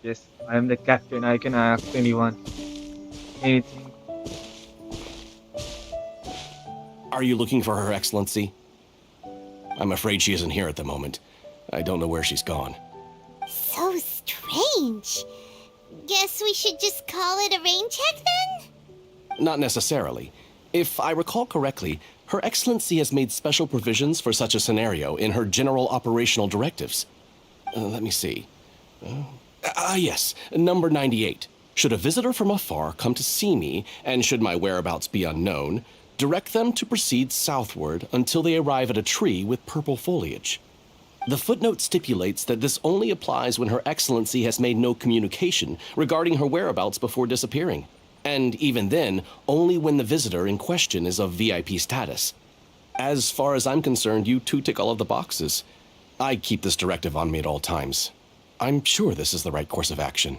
Speaker 2: Yes, I am the captain. I can ask anyone anything.
Speaker 8: Are you looking for Her Excellency? I'm afraid she isn't here at the moment. I don't know where she's gone.
Speaker 3: So strange. Guess we should just call it a rain check then?
Speaker 8: Not necessarily. If I recall correctly, Her Excellency has made special provisions for such a scenario in her general operational directives. Let me see. Yes, number 98. Should a visitor from afar come to see me, and should my whereabouts be unknown, direct them to proceed southward until they arrive at a tree with purple foliage. The footnote stipulates that this only applies when Her Excellency has made no communication regarding her whereabouts before disappearing, and even then, only when the visitor in question is of VIP status. As far as I'm concerned, you two tick all of the boxes. I keep this directive on me at all times. I'm sure this is the right course of action.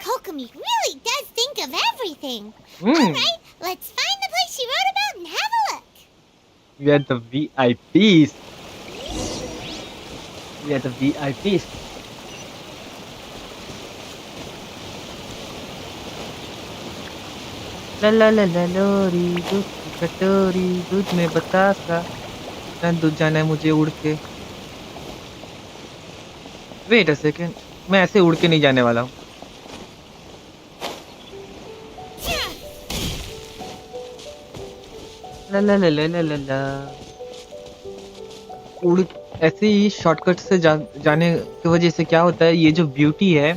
Speaker 3: Kokomi really does think of everything. Alright, let's find the place she wrote about and have a look.
Speaker 2: We are the VIPs. We are the VIPs. ला ला ला ला लोरी दूध की कटोरी दूध में बतासा ना दूध जाना है मुझे उड़ के। वेट अ सेकेंड, मैं ऐसे उड़ के नहीं जाने वाला हूँ। ला ला ला ला ला ला ला उड़ ऐसे ही शॉर्टकट से जाने की वजह से क्या होता है, ये जो ब्यूटी है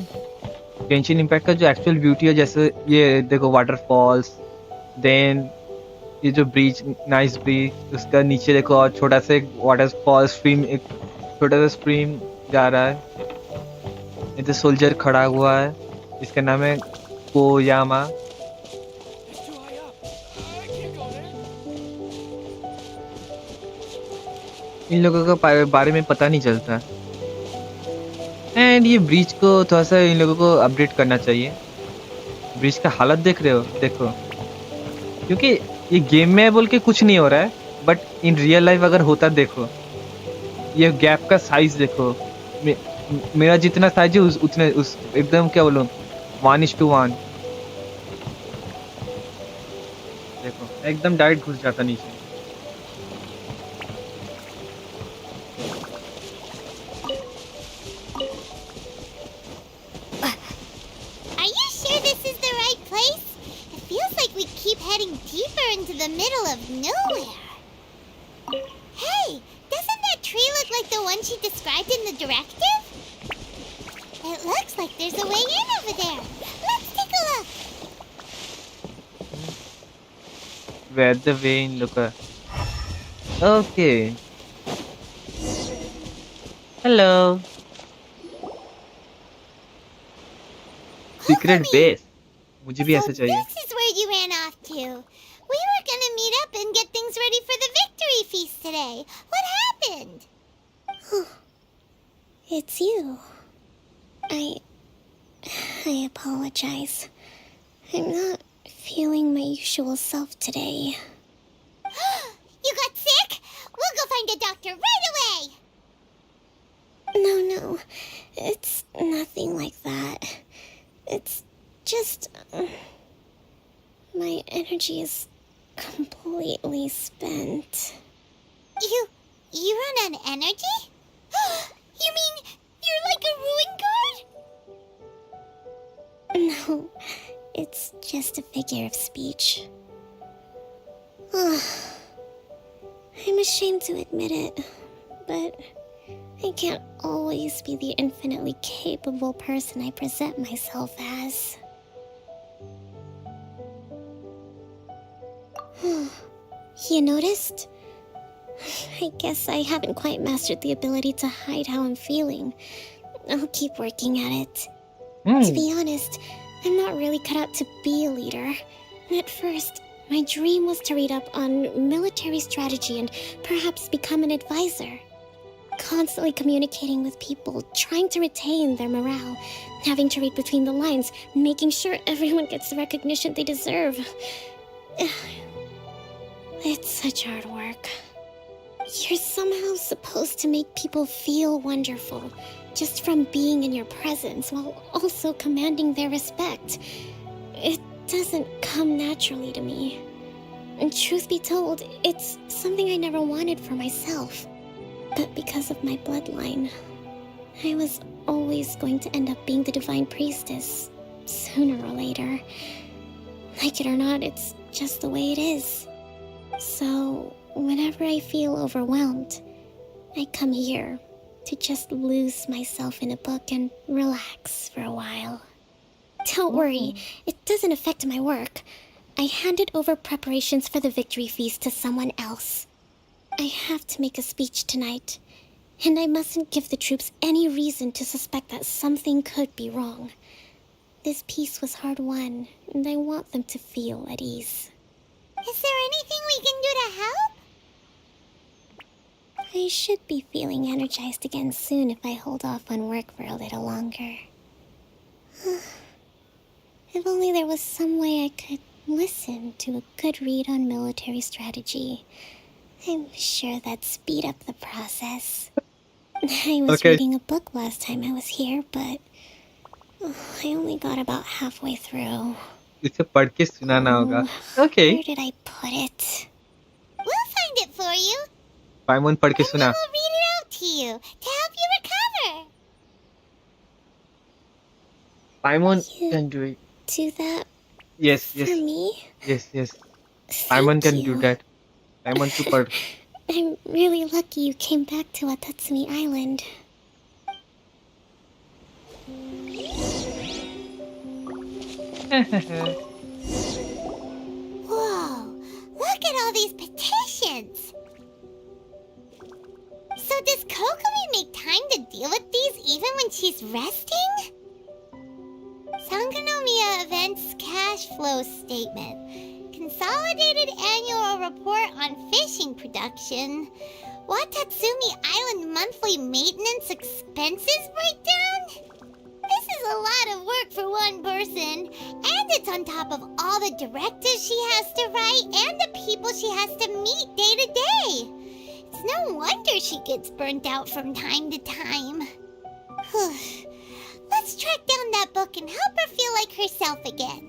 Speaker 2: गेंशिन इम्पैक्ट का, जो एक्चुअल ब्यूटी है, जैसे ये देखो वाटरफॉल्स, देन ये जो ब्रिज, नाइस ब्रिज, उसका नीचे देखो और छोटा सा एक वाटरफॉल स्ट्रीम, एक छोटा सा स्ट्रीम जा रहा है। ये तो सोल्जर खड़ा हुआ है, इसका नाम है कोयामा। इन लोगों का बारे में पता नहीं चलता, एंड ये ब्रिज को थोड़ा सा इन लोगों को अपडेट करना चाहिए। ब्रिज का हालत देख रहे हो? देखो, क्योंकि ये गेम में है बोल के कुछ नहीं हो रहा है, बट इन रियल लाइफ अगर होता देखो, ये गैप का साइज देखो, मेरा जितना साइज है उतने उस एकदम क्या बोलूं 1:1। देखो एकदम डायरेक्ट घुस जाता नीचे।
Speaker 3: Are you sure this is the right place? It feels like we keep heading deeper into the middle of nowhere. Hey, doesn't that tree look like the one she described in the directive? It looks like there's a way in over there. Let's take a look.
Speaker 2: Where the way in Luca? Okay. Hello. Secret base. मुझे भी ऐसा चाहिए।
Speaker 3: This is where you ran off to. We were gonna meet up and get things ready for the victory feast today. What happened?
Speaker 7: It's you. I apologize. I'm not feeling my usual self today.
Speaker 3: You got sick? We'll go find a doctor right away.
Speaker 7: No. It's nothing like that. It's just... my energy is completely spent.
Speaker 3: You run on energy? You mean you're like a ruin guard?
Speaker 7: No, it's just a figure of speech. I'm ashamed to admit it, but I can't always be the infinitely capable person I present myself as. You noticed? I guess I haven't quite mastered the ability to hide how I'm feeling. I'll keep working at it. To be honest, I'm not really cut out to be a leader. At first, my dream was to read up on military strategy and perhaps become an advisor. Constantly communicating with people, trying to retain their morale, having to read between the lines, making sure everyone gets the recognition they deserve. It's such hard work. You're somehow supposed to make people feel wonderful, just from being in your presence, while also commanding their respect. It doesn't come naturally to me. And truth be told, it's something I never wanted for myself. But because of my bloodline, I was always going to end up being the divine priestess, sooner or later. Like it or not, it's just the way it is. So, whenever I feel overwhelmed, I come here to just lose myself in a book and relax for a while. Don't worry, it doesn't affect my work. I handed over preparations for the victory feast to someone else. I have to make a speech tonight, and I mustn't give the troops any reason to suspect that something could be wrong. This peace was hard won, and I want them to feel at ease.
Speaker 3: Is there anything we can do to help?
Speaker 7: I should be feeling energized again soon if I hold off on work for a little longer. If only there was some way I could listen to a good read on military strategy. I'm sure that'd speed up the process. I was reading a book last time I was here, but I only got about halfway through.
Speaker 2: इसे पढ़ के सुनाना होगा। Okay.
Speaker 7: Where did I put it?
Speaker 3: We'll find it for you.
Speaker 2: पाइमोन पढ़ के सुना।
Speaker 3: We'll read it out to you to help you recover.
Speaker 2: Paimon can do it.
Speaker 7: Do that
Speaker 2: Yes.
Speaker 7: for me?
Speaker 2: Yes. Paimon can do that. Paimon तू पढ़।
Speaker 7: I'm really lucky you came back to Watatsumi Island.
Speaker 3: Whoa, look at all these petitions. So does Kokomi make time to deal with these even when she's resting? Sangonomiya Events Cash Flow Statement. Consolidated Annual Report on Fishing Production. Watatsumi Island Monthly Maintenance Expenses Breakdown? This is a lot of work for one person, And it's on top of all the directives she has to write and the people she has to meet day to day. It's no wonder she gets burnt out from time to time. Let's track down that book and help her feel like herself again.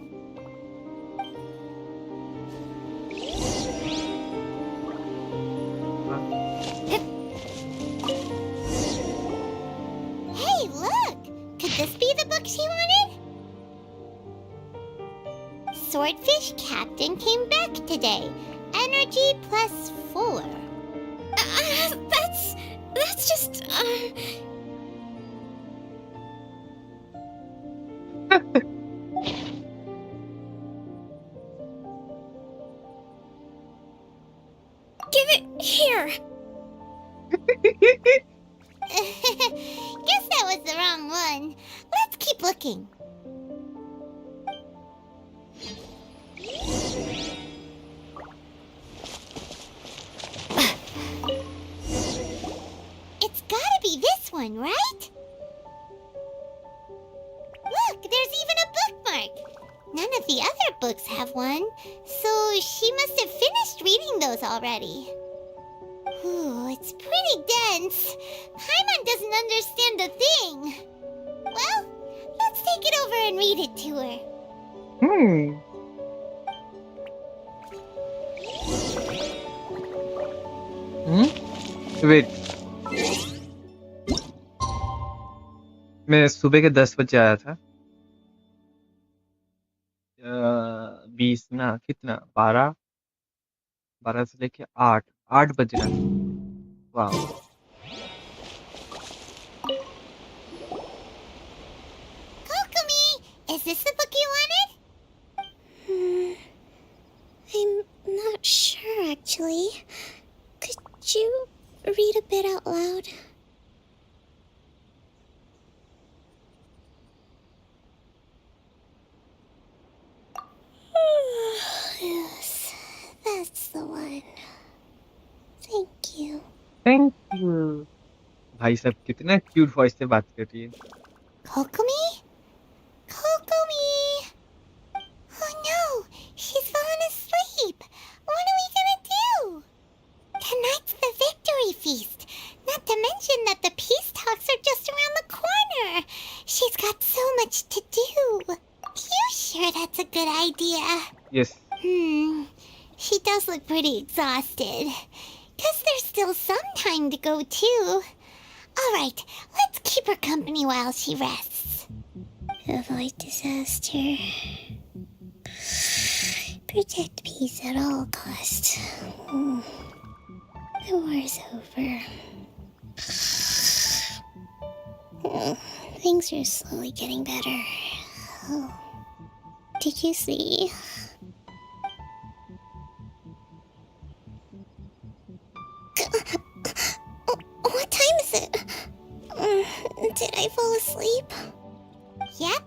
Speaker 3: Hey, look! Could this be the book she wanted? Swordfish Captain came back today. Energy +4.
Speaker 7: That's just, Give it here!
Speaker 3: Guess that was the wrong one. Let's keep looking. It's gotta be this one, right? Look, there's even a bookmark. None of the other books have one, so she must have finished reading those already. Ooh, it's pretty dense. Paimon doesn't understand a thing. Well, let's take it over and read it to her.
Speaker 2: Wait, मैं सुबह के 10 बजे आया था। 20 ना कितना 12 से लेके 8 बज रहा है। वाह।
Speaker 3: Kokumi, is this the book you wanted?
Speaker 7: I'm not sure, actually. Could you read a bit out loud? Yes, that's the one. Thank you.
Speaker 2: Thank you. भाई साहब कितना क्यूट वॉइस से बात कर रही है।
Speaker 3: Kokumi? Kokumi! Oh no, she's fallen asleep. What are we gonna do? Tonight's the victory feast. Not to mention that the peace talks are just around the corner. She's got so much to do. You sure that's a good idea?
Speaker 2: Yes.
Speaker 3: She does look pretty exhausted. Guess there's still some time to go too. Alright, let's keep her company while she rests.
Speaker 7: Avoid disaster. Protect peace at all costs. The war's over. Things are slowly getting better. Oh. Did you see? What time is it? Did I fall asleep?
Speaker 3: Yep,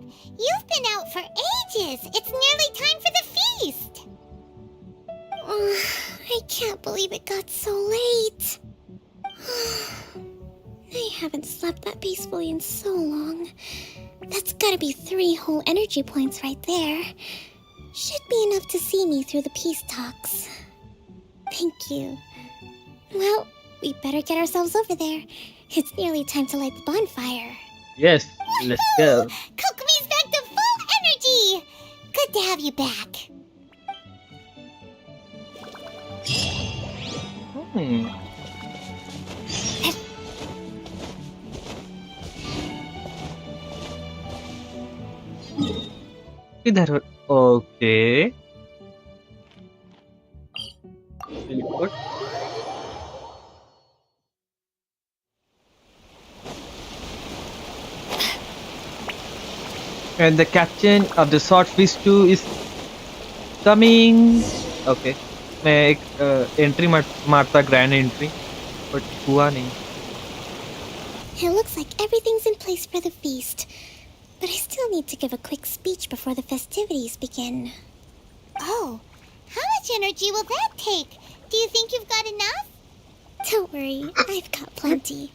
Speaker 3: you've been out for ages. It's nearly time for the feast.
Speaker 7: I can't believe it got so late. I haven't slept that peacefully in so long. That's gotta be 3 whole energy points right there. Should be enough to see me through the peace talks. Thank you. Well, we better get ourselves over there. It's nearly time to light the bonfire.
Speaker 2: Yes, let's go.
Speaker 3: Kokumi's back to full energy. Good to have you back.
Speaker 2: इधर okay Teleport. And the captain of the swordfish 2 is coming. Okay, मैं एक entry मारता grand entry but हुआ नहीं.
Speaker 7: It looks like everything's in place for the feast. But I still need to give a quick speech before the festivities begin.
Speaker 3: Oh, how much energy will that take? Do you think you've got enough?
Speaker 7: Don't worry, I've got plenty.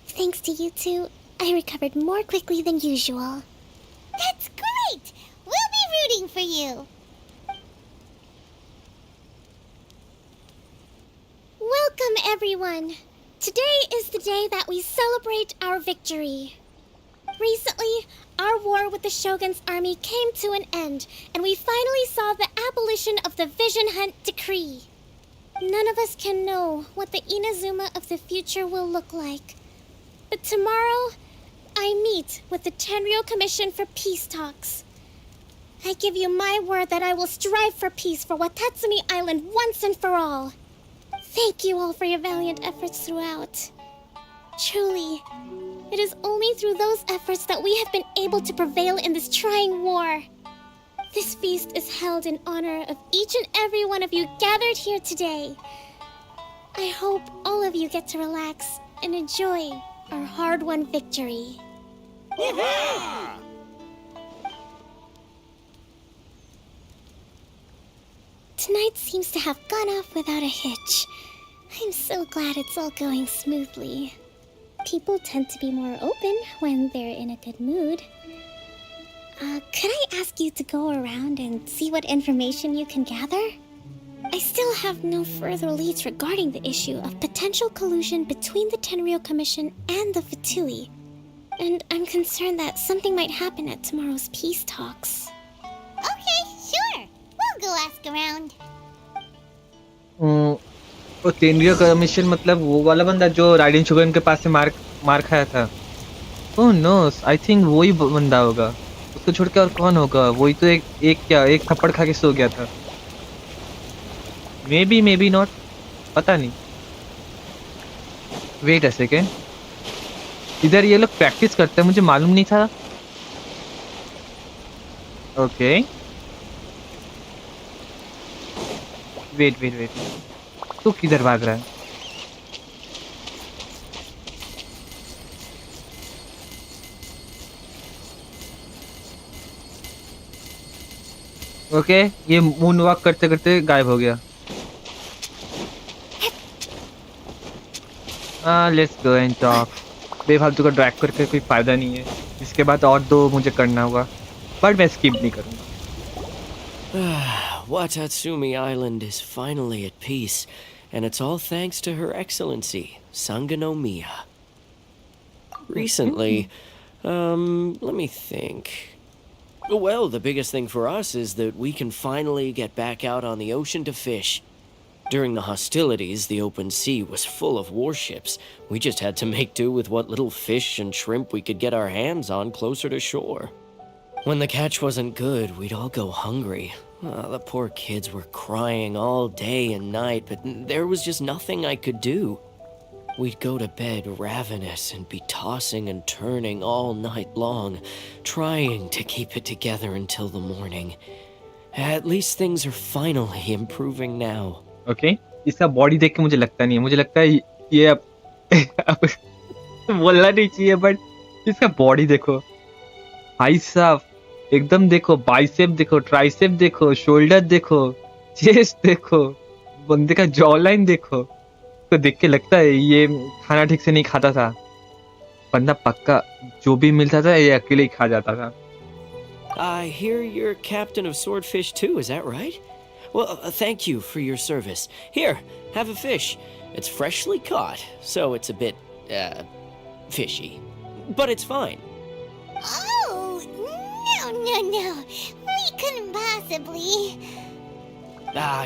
Speaker 7: Thanks to you two, I recovered more quickly than usual.
Speaker 3: That's great! We'll be rooting for you. Welcome, everyone. Today is the day that we celebrate our victory. Recently, our war with the Shogun's army came to an end, and we finally saw the abolition of the Vision Hunt Decree. None of us can know what the Inazuma of the future will look like. But tomorrow, I meet with the Tenryou Commission for peace talks. I give you my word that I will strive for peace for Watatsumi Island once and for all. Thank you all for your valiant efforts throughout. Truly, it is only through those efforts that we have been able to prevail in this trying war. This feast is held in honor of each and every one of you gathered here today. I hope all of you get to relax and enjoy our hard-won victory. Tonight seems to have gone off without a hitch. I'm so glad it's all going smoothly. People tend to be more open when they're in a good mood. Could I ask you to go around and see what information you can gather? I still have no further leads regarding the issue of potential collusion between the Tenryou Commission and the Fatui. And I'm concerned that something might happen at tomorrow's peace talks. Okay, sure. We'll go ask around.
Speaker 2: वो तेनरियो commission मतलब वो वाला बंदा जो Raiden शुगन के पास से मार खाया था. ओह नो, आई थिंक वही बंदा होगा. उसको छोड़ के और कौन होगा? वही तो एक थप्पड़ खा के सो गया था. मे बी नॉट, पता नहीं. वेट अ सेकेंड, इधर ये लोग प्रैक्टिस करते हैं, मुझे मालूम नहीं था. ओके, वेट, तू किधर भाग रहा है? ओके, ये मून वॉक करते करते गायब हो गया. Let's go and talk. बेफालतू का ड्रैग करके कोई फायदा नहीं है. इसके बाद और 2 मुझे करना होगा, बट मैं स्किप नहीं करूंगा.
Speaker 10: Watatsumi Island is finally at peace, and it's all thanks to Her Excellency, Sangonomiya. Recently, let me think. Well, the biggest thing for us is that we can finally get back out on the ocean to fish. During the hostilities, the open sea was full of warships. We just had to make do with what little fish and shrimp we could get our hands on closer to shore. When the catch wasn't good, we'd all go hungry. The poor kids were crying all day and night, but there was just nothing I could do. We'd go to bed ravenous and be tossing and turning all night long, trying to keep it together until the morning. At least things are finally improving now.
Speaker 2: Okay, इसका body देख के मुझे लगता नहीं है. मुझे लगता है ये अब बोलना नहीं चाहिए, बट इसका बॉडी देखो भाई साहब. एकदम देखो, बाइसेप देखो, ट्राइसेप देखो, शोल्डर देखो, चेस्ट देखो, बंदे का जॉ लाइन देखो. तो देख के लगता है ये खाना ठीक से नहीं खाता था. बंदा पक्का जो भी मिलता था ये अकेले ही खा जाता था.
Speaker 10: I hear you're captain of Swordfish too, is that right? Well, thank you for your service. Here, have a fish. It's freshly caught, so it's a bit, fishy. But it's fine.
Speaker 3: Oh, no. We couldn't possibly.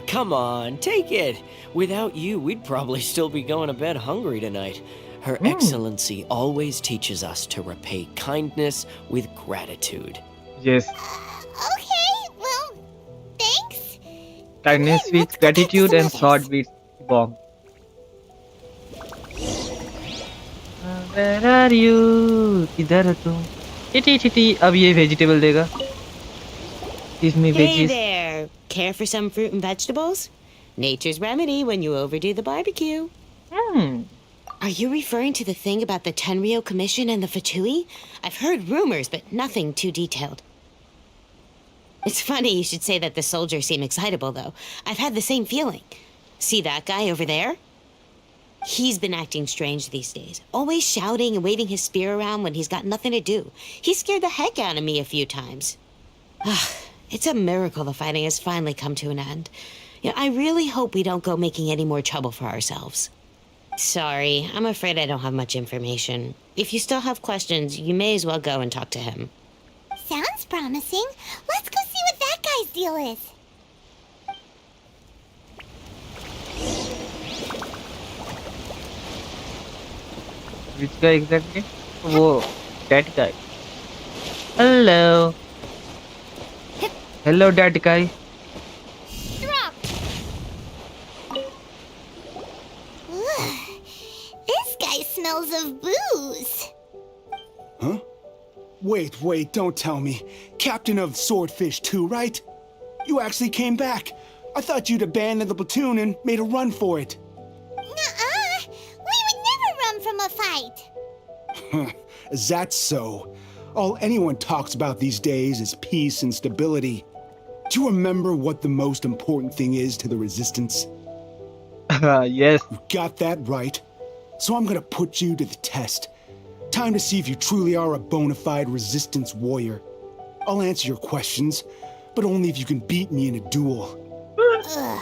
Speaker 10: Come on, take it. Without you, we'd probably still be going to bed hungry tonight. Her Excellency always teaches us to repay kindness with gratitude.
Speaker 2: Yes.
Speaker 3: Okay, well, thanks.
Speaker 2: Kindness with gratitude and sword with bomb. Where are you? किधर हो तुम? चिटी अब ये vegetable देगा. Give me
Speaker 14: Hey
Speaker 2: veggies.
Speaker 14: there! Care for some fruit and vegetables? Nature's remedy when you overdo the barbecue. Are you referring to the thing about the Tenryou Commission and the Fatui? I've heard rumors, but nothing too detailed. It's funny you should say that the soldiers seem excitable, though. I've had the same feeling. See that guy over there? He's been acting strange these days, always shouting and waving his spear around when he's got nothing to do. He scared the heck out of me a few times. It's a miracle the fighting has finally come to an end. I really hope we don't go making any more trouble for ourselves. Sorry, I'm afraid I don't have much information. If you still have questions, you may as well go and talk to him.
Speaker 3: Sounds promising. Let's go see what that guy's deal is.
Speaker 2: Which guy exactly? Whoa, that guy. Hello. Hello, that guy.
Speaker 3: Drop. Ugh, this guy smells of booze.
Speaker 18: Huh? Wait, don't tell me. Captain of Swordfish 2, right? You actually came back. I thought you'd abandoned the platoon and made a run for it.
Speaker 3: Nuh-uh. We would never run from a fight.
Speaker 18: Is that so? All anyone talks about these days is peace and stability. Do you remember what the most important thing is to the Resistance?
Speaker 2: Yes.
Speaker 18: You got that right. So I'm gonna put you to the test. Time to see if you truly are a bona fide Resistance warrior. I'll answer your questions, but only if you can beat me in a duel.
Speaker 3: Ugh,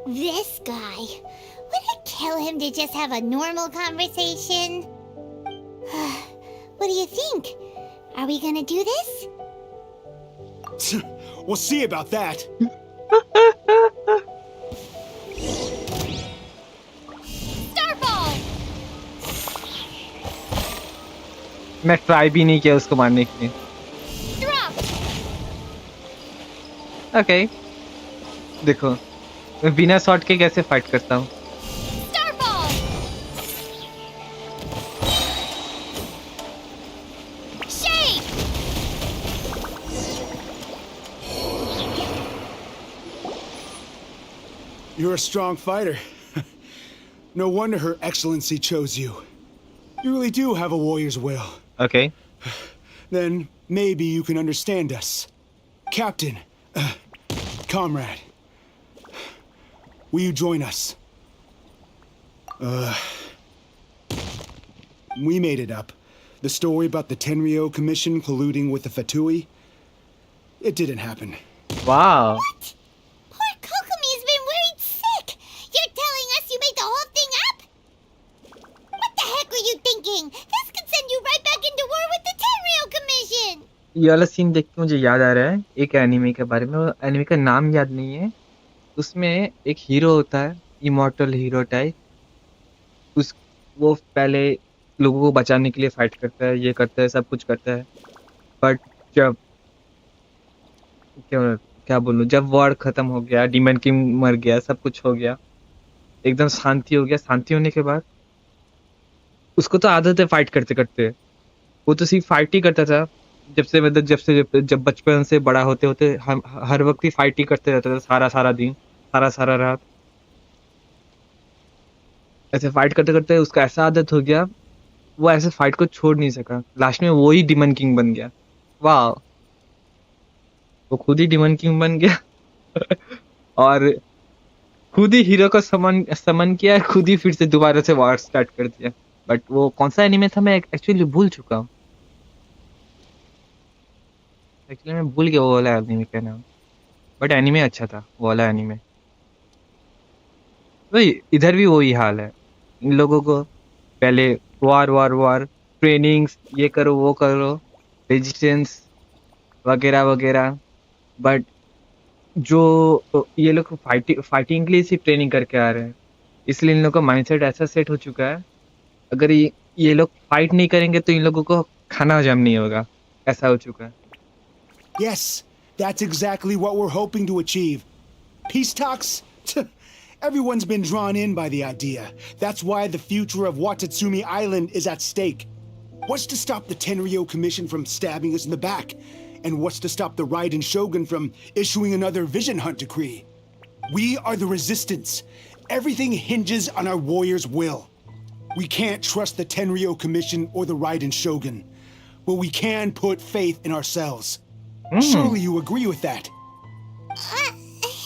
Speaker 3: this guy. Would it kill him to just have a normal conversation? What do you think? Are we gonna do this?
Speaker 18: We'll see about that.
Speaker 3: Starball!
Speaker 2: मैं try भी नहीं किया उसको मारने के लिए.
Speaker 3: Drop!
Speaker 2: Okay. देखो, मैं बिना शॉट के कैसे फाइट करता हूँ.
Speaker 3: Starball! Shake!
Speaker 18: You're a strong fighter. No wonder Her Excellency chose you. You really do have a warrior's will.
Speaker 2: Okay.
Speaker 18: Then maybe you can understand us. Captain, comrade, will you join us? We made it up. The story about the Tenryo Commission colluding with the Fatui, it didn't happen.
Speaker 2: Wow.
Speaker 3: What? Poor Kokomi's been worried sick. You're telling us you made the whole thing up? What the heck were you thinking? This could send you right back into war with the Tenryo Commission.
Speaker 2: ये वाला scene देख के मुझे याद आ रहा है एक anime के बारे में. एनिमे का नाम याद नहीं है. उसमें एक हीरो होता है, इमॉर्टल हीरो टाइप. वो पहले लोगों को बचाने के लिए फाइट करता है, ये करता है, सब कुछ करता है. बट जब क्या बोलूं, जब वॉर खत्म हो गया, डीमन किंग मर गया, सब कुछ हो गया, एकदम शांति हो गया. शांति होने के बाद उसको तो आदत है फाइट करते करते. वो तो सिर्फ फाइट ही करता था जब बचपन से बड़ा होते होते हर वक्त ही फाइट ही करते रहता था. सारा दिन, सारा रात ऐसे फाइट करते करते उसका ऐसा आदत हो गया, वो ऐसे फाइट को छोड़ नहीं सका. लास्ट में वो ही डिमन किंग बन गया. वाह, वो खुद ही डिमन किंग बन गया और खुद ही हीरो को समन किया, खुद ही फिर से दोबारा से वॉर स्टार्ट कर दिया. बट वो कौन सा एनिमे था मैं एक्चुअली भूल चुका हूँ. एक्चुअली मैं भूल गया वो वाला एनिमे का नाम. बट एनिमे अच्छा था वो वाला एनिमे. भाई इधर भी वही हाल है. इन लोगों को पहले वार ट्रेनिंग्स, ये करो वो करो, रेजिस्टेंस वगैरह वगैरह. बट जो ये लोग फाइटिंग के लिए सिर्फ ट्रेनिंग करके आ रहे हैं, इसलिए इन लोगों का माइंडसेट ऐसा सेट हो चुका है, अगर ये लोग फाइट नहीं करेंगे तो इन लोगों को खाना हजम नहीं होगा. ऐसा हो चुका है.
Speaker 18: Yes, that's exactly what we're hoping to achieve. Peace talks? Everyone's been drawn in by the idea. That's why the future of Watatsumi Island is at stake. What's to stop the Tenryo Commission from stabbing us in the back? And what's to stop the Raiden Shogun from issuing another Vision Hunt decree? We are the Resistance. Everything hinges on our warriors' will. We can't trust the Tenryo Commission or the Raiden Shogun, but we can put faith in ourselves. Surely you agree with that?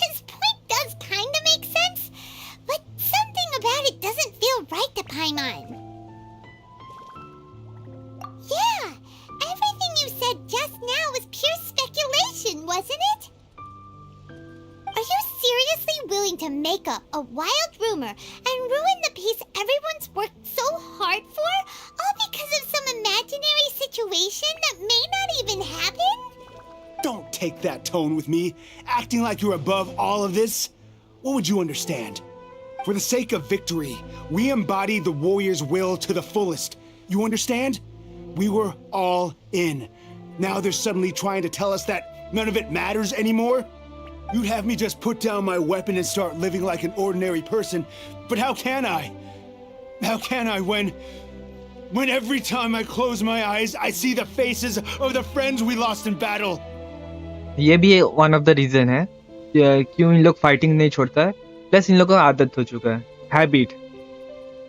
Speaker 3: His point does kinda make sense, but something about it doesn't feel right to Paimon. Yeah, everything you said just now was pure speculation, wasn't it? to make up a wild rumor and ruin the peace everyone's worked so hard for, all because of some imaginary situation that may not even happen?
Speaker 18: Don't take that tone with me, acting like you're above all of this. What would you understand? For the sake of victory, we embody the warrior's will to the fullest. You understand? We were all in. Now they're suddenly trying to tell us that none of it matters anymore? You'd have me just put down my weapon and start living like an ordinary person, but how can I? How can I when every time I close my eyes, I see the faces of the friends we lost in battle?
Speaker 2: ये भी one of the reason है क्यों इन लोग fighting नहीं छोड़ता है। Plus इन लोगों का आदत हो चुका है, हैबिट,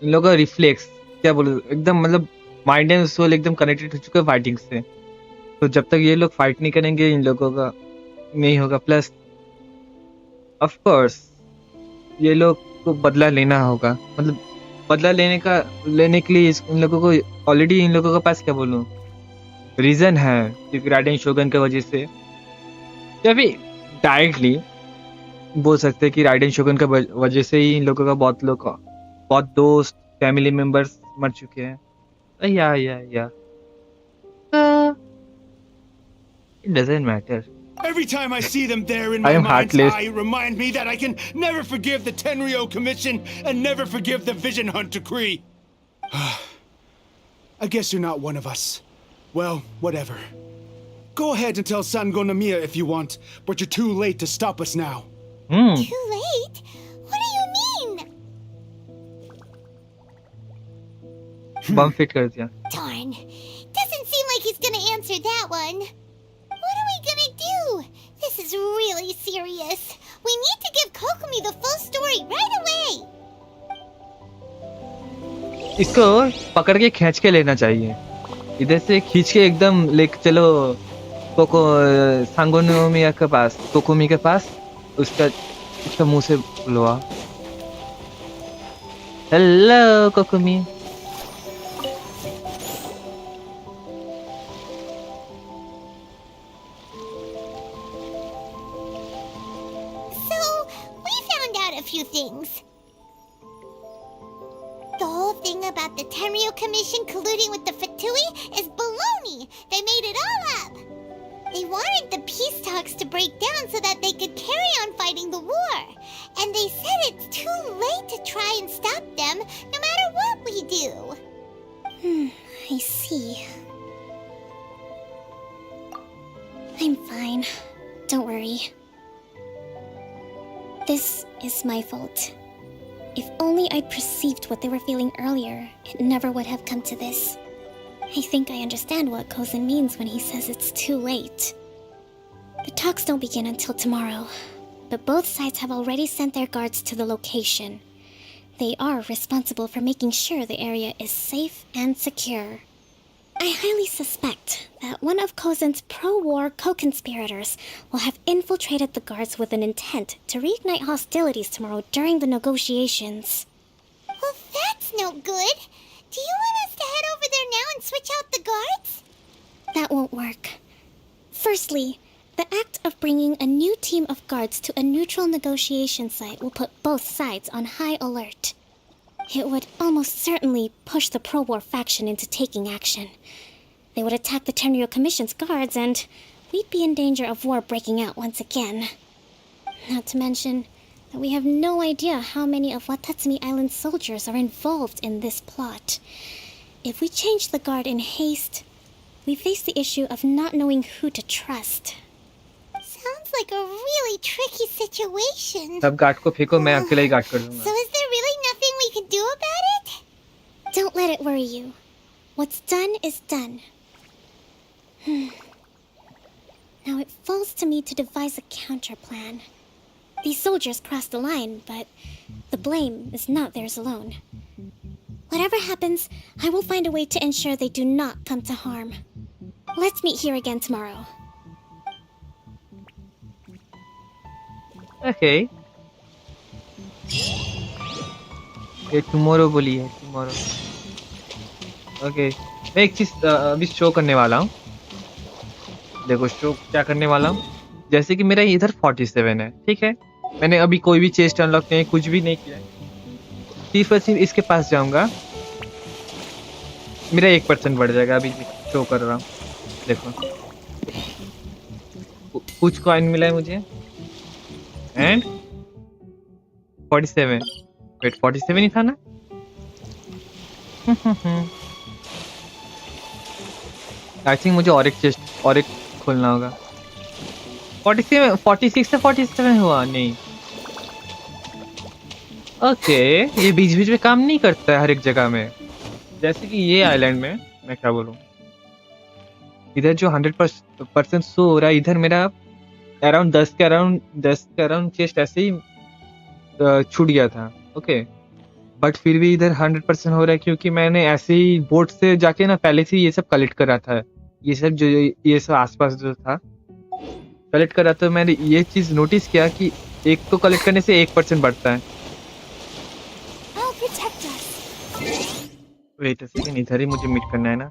Speaker 2: इन लोगों का रिफ्लेक्स, क्या बोलो, एकदम मतलब माइंड एंड सोल एकदम कनेक्टेड हो चुका है फाइटिंग से। तो जब तक ये लोग फाइट नहीं करेंगे इन लोगों का नहीं होगा। प्लस ऑफ कोर्स ये लोग को बदला लेना होगा, मतलब बदला लेने के लिए इन लोगों को ऑलरेडी इन लोगों के पास क्या बोलूं रीजन है, क्योंकि राइडेन शोगन की वजह से, या फिर डायरेक्टली बोल सकते हैं कि राइडेन शोगन की वजह से ही इन लोगों का बहुत दोस्त फैमिली मेंबर्स मर चुके हैं। या it doesn't matter.
Speaker 18: Every time I see them there in
Speaker 2: I
Speaker 18: my
Speaker 2: am
Speaker 18: mind's
Speaker 2: heartless.
Speaker 18: eye, remind me that I can never forgive the Tenryo Commission and never forgive the Vision Hunt Decree. I guess you're not one of us. Well, whatever. Go ahead and tell Sango Namiya if you want, but you're too late to stop us now.
Speaker 3: Too late? What do you mean?
Speaker 2: Bomb fit कर दिया।
Speaker 3: Darn. Doesn't seem like he's gonna answer that one. What are we gonna do? This is really serious. We need to give Kokomi the full story right away.
Speaker 2: इसको पकड़ के खींच के लेना चाहिए, इधर से खींच के एकदम लेके चलो सांगोनोमिया के पास, कोकोमी के पास, उसका मुंह से बुलवा, hello कोकोमी।
Speaker 3: Few things. The whole thing about the Tenryo Commission colluding with the Fatui is baloney. They made it all up. They wanted the peace talks to break down so that they could carry on fighting the war. And they said it's too late to try and stop them, no matter what we do.
Speaker 7: I see. I'm fine. Don't worry. This is my fault. If only I'd perceived what they were feeling earlier, it never would have come to this. I think I understand what Kozin means when he says it's too late. The talks don't begin until tomorrow, but both sides have already sent their guards to the location. They are responsible for making sure the area is safe and secure. I highly suspect that one of Kozin's pro-war co-conspirators will have infiltrated the guards with an intent to reignite hostilities tomorrow during the negotiations.
Speaker 3: Well, that's no good. Do you want us to head over there now and switch out the guards?
Speaker 7: That won't work. Firstly, the act of bringing a new team of guards to a neutral negotiation site will put both sides on high alert. It would almost certainly push the pro-war faction into taking action. They would attack the Tenryo Commission's guards, and we'd be in danger of war breaking out once again. Not to mention that we have no idea how many of Watatsumi Island's soldiers are involved in this plot. If we change the guard in haste, we face the issue of not knowing who to trust.
Speaker 3: Sounds like a really tricky situation.
Speaker 2: सब guard को फेंको, मैं अकेला ही guard कर दूंगा।
Speaker 3: So is there really nothing we can do about it?
Speaker 7: Don't let it worry you. What's done is done. Now it falls to me to devise a counter plan. These soldiers crossed the line, but the blame is not theirs alone. Whatever happens, I will find a way to ensure they do not come to harm. Let's meet here again tomorrow.
Speaker 2: Okay. ये tomorrow बोली है, tomorrow. Okay. मैं एक चीज अभी show करने वाला हूँ। देखो शो क्या करने वाला हूँ। जैसे कि मेरा इधर 47 है, ठीक है। मैंने अभी कोई भी चेस्ट अनलॉक नहीं, कुछ भी नहीं किया। सिर्फ और सिर्फ इसके पास जाऊंगा, मेरा 1% बढ़ जाएगा। अभी शो कर रहा हूँ, देखो कुछ कॉइन मिला है मुझे एंड 47। वेट 47 ही था ना? आई थिंक मुझे और एक चेस्ट और एक खोलना होगा। 47 46 से 47 हुआ नहीं। ओके, ये बीच बीच में काम नहीं करता है हर एक जगह में, जैसे कि ये आइलैंड में। मैं क्या बोलूं, इधर जो 100% शो हो रहा है, इधर मेरा अराउंड 10 के अराउंड चेस्ट ऐसे ही छूट गया था। ओके, बट फिर भी इधर 100% हो रहा है क्योंकि मैंने ऐसे ही बोट से जाके ना पहले से ये सब कलेक्ट करा था। ये सब जो ये सब आसपास जो था कलेक्ट करा, तो मैंने ये चीज नोटिस किया कि एक को कलेक्ट करने से 1% बढ़ता है। वेट अ सेकंड, इधर ही मुझे मीट करना है ना।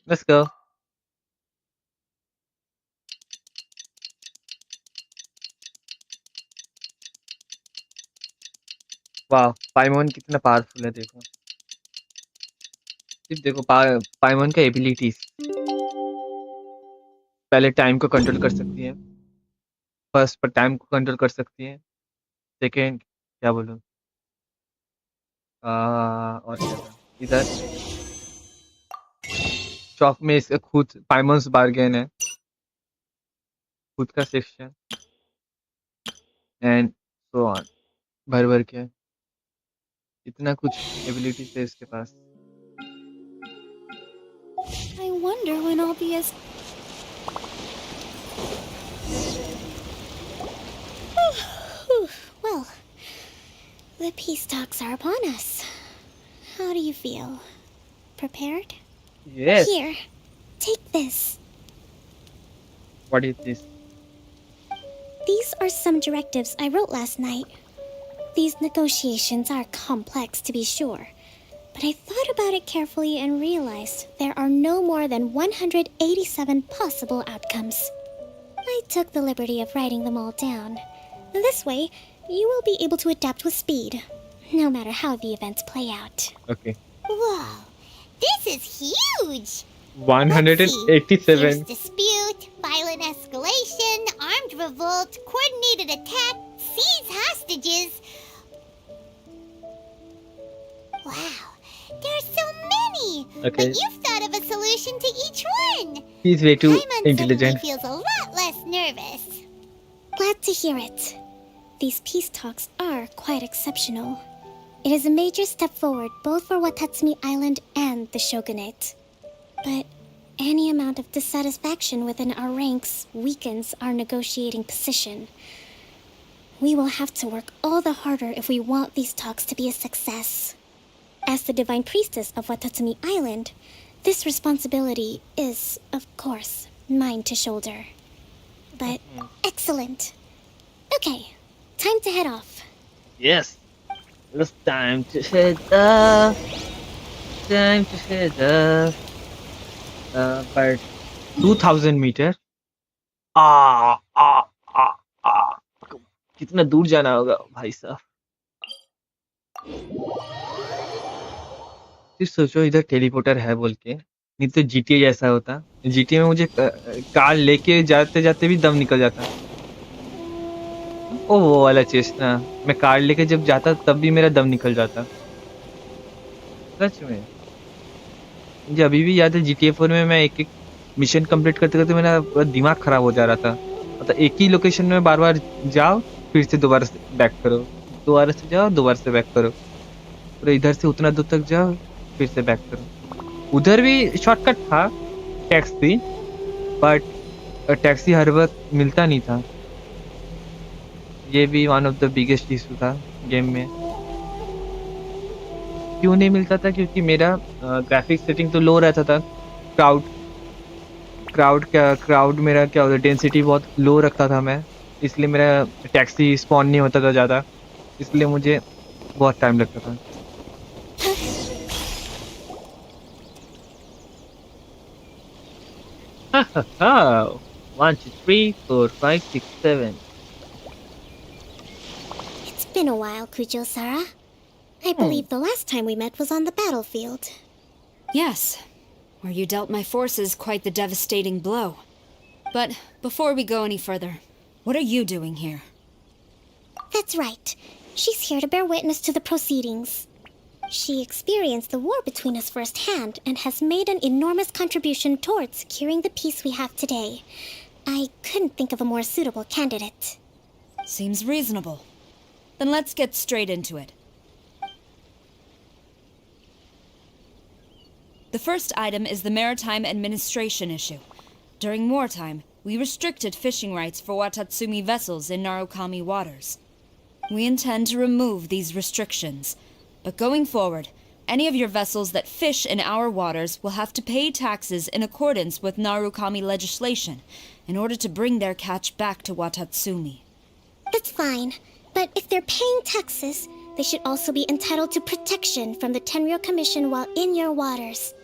Speaker 2: Let's go. वाह, पाइमोन कितना पावरफुल है, देखो सिर्फ देखो पाइमोन का एबिलिटीज। पहले टाइम को कंट्रोल कर सकती है, फर्स्ट पर टाइम को कंट्रोल कर सकती है, सेकंड क्या बोलूं, और क्या था इधर शॉप में, इसका खुद पाइमोन्स बार्गेन है, खुद का सेक्शन एंड सो ऑन, भर भर के इतना कुछ एबिलिटीज है इसके पास।
Speaker 17: I wonder when I'll be as...
Speaker 3: Well, the peace talks are upon us. How do you feel? Prepared?
Speaker 2: Yes.
Speaker 3: Here, take this.
Speaker 2: What is this?
Speaker 7: These are some directives I wrote last night. These negotiations are complex, to be sure, but I thought about it carefully and realized there are no more than 187 possible outcomes. I took the liberty of writing them all down. This way, you will be able to adapt with speed, no matter how the events play out.
Speaker 2: Okay.
Speaker 3: Whoa, this is huge!
Speaker 2: 187.
Speaker 3: Fierce dispute, violent escalation, armed revolt, coordinated attack, seize hostages. Wow, there are so many!
Speaker 2: Okay.
Speaker 3: But you've thought of a solution to each one!
Speaker 2: He's way too
Speaker 3: Paimon
Speaker 2: intelligent.
Speaker 3: suddenly feels a lot less nervous.
Speaker 7: Glad to hear it. These peace talks are quite exceptional. It is a major step forward both for Watatsumi Island and the Shogunate. But any amount of dissatisfaction within our ranks weakens our negotiating position. We will have to work all the harder if we want these talks to be a success. As the Divine Priestess of Watatsumi Island, this responsibility is, of course, mine to shoulder. But excellent. Okay, time to head off.
Speaker 2: Yes. It's time to head off. Time to head off. But 2000 meter. आ आ आ आ कितना दूर जाना होगा भाई साहब। सिर्फ सोचो इधर teleporter है बोल के, नहीं तो जीटीए जैसा होता। जीटीए में मुझे कार लेके जाते जाते भी दम निकल जाता। ओ वो वाला चेस्ट ना, मैं कार लेके जब जाता तब भी मेरा दम निकल जाता, सच में। मुझे अभी भी याद है जीटीए 4 में मैं एक एक मिशन कंप्लीट करते करते मेरा पूरा दिमाग खराब हो जा रहा था। मतलब एक ही लोकेशन में बार बार जाओ, फिर से दोबारा से बैक करो, दोबारा से जाओ, दोबारा से बैक करो, पूरा इधर से उतना दूर तक जाओ, फिर से बैक करो। उधर भी शॉर्टकट था टैक्सी, बट टैक्सी हर वक्त मिलता नहीं था। ये भी one of the biggest issue था गेम में। क्यों नहीं मिलता था? क्योंकि मेरा ग्राफिक्स सेटिंग तो लो रहता था। क्राउड मेरा क्या होता है, डेंसिटी बहुत लो रखता था मैं, इसलिए मेरा टैक्सी स्पॉन नहीं होता था ज़्यादा, इसलिए मुझे बहुत टाइम लगता था। One two three four five six seven
Speaker 7: been a while, Kujo-Sara. I believe the last time we met was on the battlefield.
Speaker 17: Yes, where you dealt my forces quite the devastating blow. But before we go any further, what are you doing here?
Speaker 7: That's right. She's here to bear witness to the proceedings. She experienced the war between us firsthand and has made an enormous contribution towards securing the peace we have today. I couldn't think of a more suitable candidate.
Speaker 17: Seems reasonable. Then let's get straight into it. The first item is the Maritime Administration issue. During wartime, we restricted fishing rights for Watatsumi vessels in Narukami waters. We intend to remove these restrictions, but going forward, any of your vessels that fish in our waters will have to pay taxes in accordance with Narukami legislation in order to bring their catch back to Watatsumi.
Speaker 7: That's fine, but if they're paying taxes, they should also be entitled to protection from the Tenryou Commission while in your waters.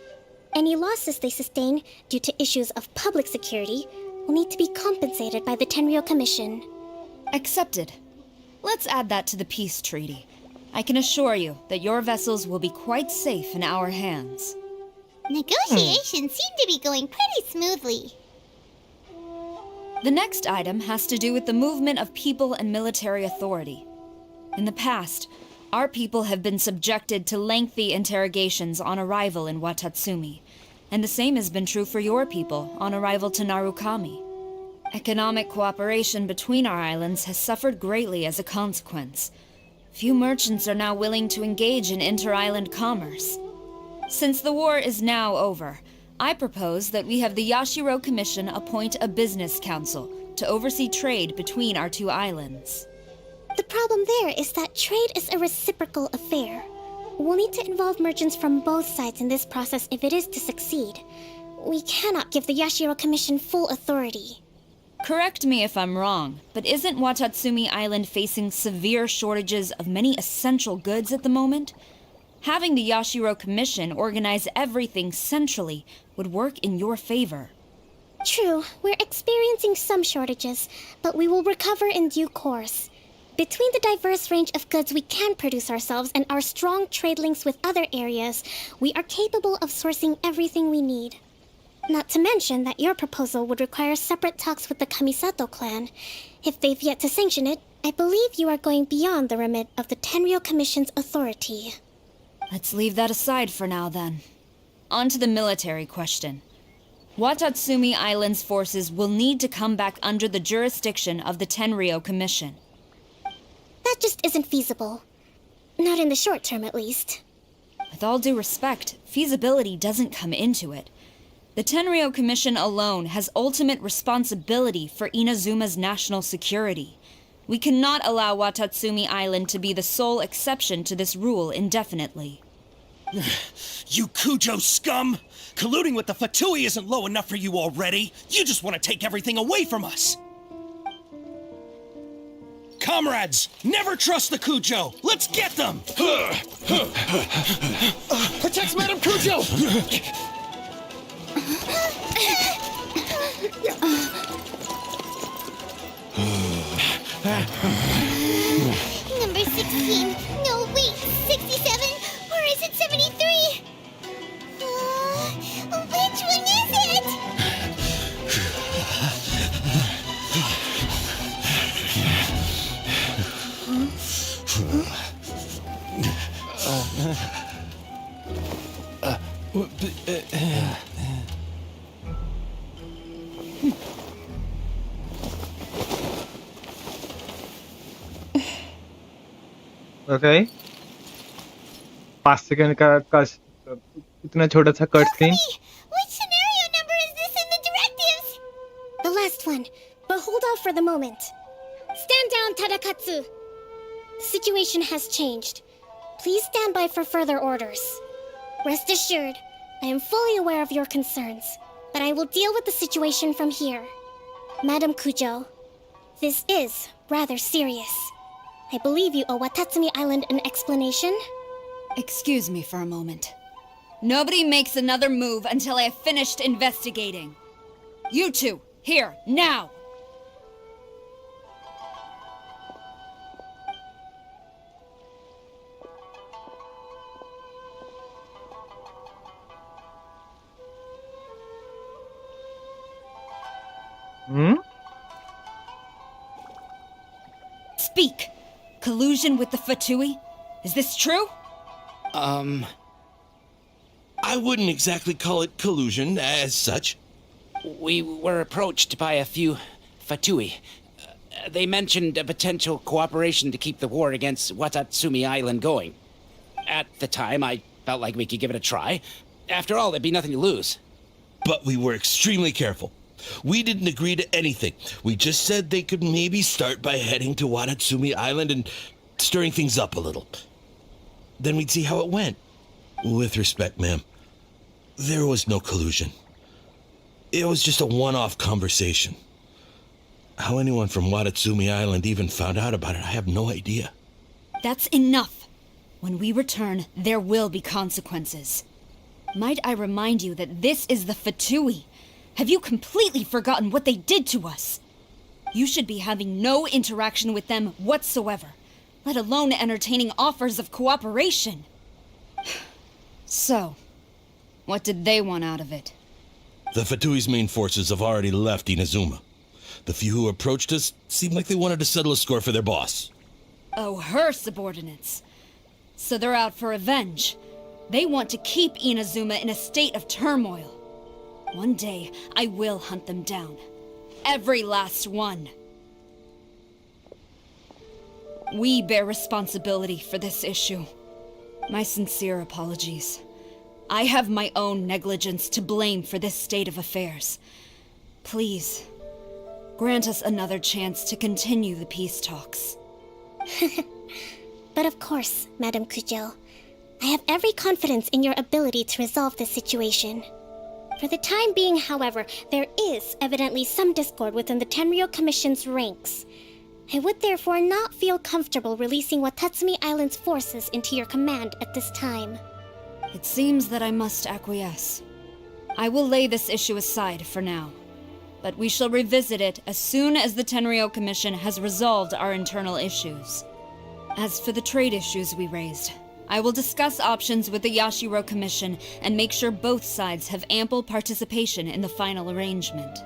Speaker 7: Any losses they sustain due to issues of public security will need to be compensated by the Tenryou Commission.
Speaker 17: Accepted. Let's add that to the peace treaty. I can assure you that your vessels will be quite safe in our hands.
Speaker 3: Negotiations seem to be going pretty smoothly.
Speaker 17: The next item has to do with the movement of people and military authority. In the past, our people have been subjected to lengthy interrogations on arrival in Watatsumi, and the same has been true for your people on arrival to Narukami. Economic cooperation between our islands has suffered greatly as a consequence. Few merchants are now willing to engage in inter-island commerce. Since the war is now over, I propose that we have the Yashiro Commission appoint a business council to oversee trade between our two islands.
Speaker 7: The problem there is that trade is a reciprocal affair. We'll need to involve merchants from both sides in this process if it is to succeed. We cannot give the Yashiro Commission full authority.
Speaker 17: Correct me if I'm wrong, but isn't Watatsumi Island facing severe shortages of many essential goods at the moment? Having the Yashiro Commission organize everything centrally would work in your favor.
Speaker 7: True, we're experiencing some shortages, but we will recover in due course. Between the diverse range of goods we can produce ourselves and our strong trade links with other areas, we are capable of sourcing everything we need. Not to mention that your proposal would require separate talks with the Kamisato clan. If they've yet to sanction it, I believe you are going beyond the remit of the Tenryou Commission's authority.
Speaker 17: Let's leave that aside for now, then. On to the military question. Watatsumi Island's forces will need to come back under the jurisdiction of the Tenryou Commission.
Speaker 7: That just isn't feasible. Not in the short term, at least.
Speaker 17: With all due respect, feasibility doesn't come into it. The Tenryou Commission alone has ultimate responsibility for Inazuma's national security. We cannot allow Watatsumi Island to be the sole exception to this rule indefinitely.
Speaker 4: You Kujo scum! Colluding with the Fatui isn't low enough for you already. You just want to take everything away from us. Comrades, never trust the Kujo. Let's get them!
Speaker 6: Protect Madame Kujo!
Speaker 3: Number 16. No, wait, 67? Or is it 73? Which one is it?
Speaker 2: Okay. 5 second का इतना छोटा सा cut scene.
Speaker 3: Which scenario number is this in the directives?
Speaker 7: The last one, but hold off for the moment. Stand down, Tadakatsu. The situation has changed. Please stand by for further orders. Rest assured, I am fully aware of your concerns, but I will deal with the situation from here. Madam Kujo, this is rather serious. I believe you owe Watatsumi Island an explanation.
Speaker 17: Excuse me for a moment. Nobody makes another move until I have finished investigating. You two, here, now!
Speaker 2: Hmm?
Speaker 20: Speak! Collusion with the Fatui? Is this true?
Speaker 12: I wouldn't exactly call it collusion as such.
Speaker 21: We were approached by a few Fatui. They mentioned a potential cooperation to keep the war against Watatsumi Island going. At the time, I felt like we could give it a try. After all, there'd be nothing to lose.
Speaker 12: But we were extremely careful. We didn't agree to anything. We just said they could maybe start by heading to Watatsumi Island and stirring things up a little. Then we'd see how it went. With respect, ma'am, there was no collusion. It was just a one-off conversation. How anyone from Watatsumi Island even found out about it, I have no idea.
Speaker 20: That's enough. When we return, there will be consequences. Might I remind you that this is the Fatui? Have you completely forgotten what they did to us? You should be having no interaction with them whatsoever, let alone entertaining offers of cooperation. So, what did they want out of it?
Speaker 12: The Fatui's main forces have already left Inazuma. The few who approached us seemed like they wanted to settle a score for their boss.
Speaker 20: Oh, her subordinates. So they're out for revenge. They want to keep Inazuma in a state of turmoil. One day, I will hunt them down. Every last one. We bear responsibility for this issue. My sincere apologies. I have my own negligence to blame for this state of affairs. Please, grant us another chance to continue the peace talks.
Speaker 7: But of course, Madame Kujo. I have every confidence in your ability to resolve this situation. For the time being, however, there is evidently some discord within the Tenryou Commission's ranks. I would therefore not feel comfortable releasing Watatsumi Island's forces into your command at this time.
Speaker 20: It seems that I must acquiesce. I will lay this issue aside for now, but we shall revisit it as soon as the Tenryou Commission has resolved our internal issues. As for the trade issues we raised, I will discuss options with the Yashiro Commission and make sure both sides have ample participation in the final arrangement.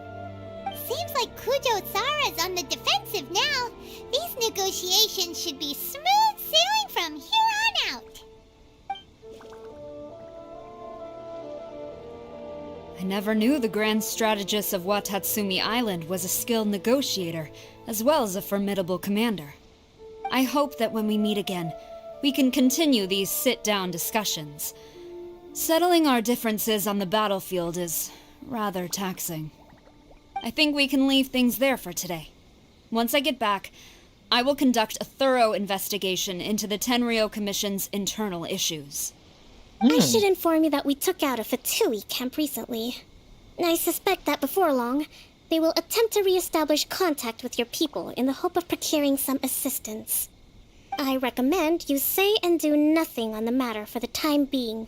Speaker 3: Seems like Kujo-Sara's on the defensive now. These negotiations should be smooth sailing from here on out.
Speaker 20: I never knew the grand strategist of Watatsumi Island was a skilled negotiator, as well as a formidable commander. I hope that when we meet again, we can continue these sit-down discussions. Settling our differences on the battlefield is rather taxing. I think we can leave things there for today. Once I get back, I will conduct a thorough investigation into the Tenryou Commission's internal issues.
Speaker 7: I should inform you that we took out a Fatui camp recently. I suspect that before long, they will attempt to re-establish contact with your people in the hope of procuring some assistance. I recommend you say and do nothing on the matter for the time being,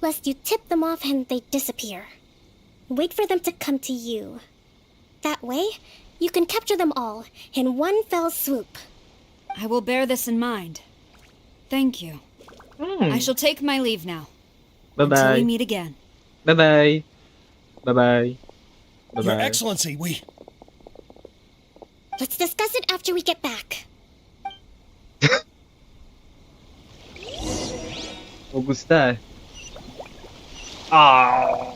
Speaker 7: lest you tip them off and they disappear. Wait for them to come to you. That way, you can capture them all in one fell swoop.
Speaker 20: I will bear this in mind. Thank you. I shall take my leave now.
Speaker 2: Bye-bye.
Speaker 20: Until we meet again.
Speaker 2: Bye-bye. Bye-bye. Bye-bye.
Speaker 4: Your Excellency, we...
Speaker 7: Let's discuss it after we get back.
Speaker 2: O gustar. Ah.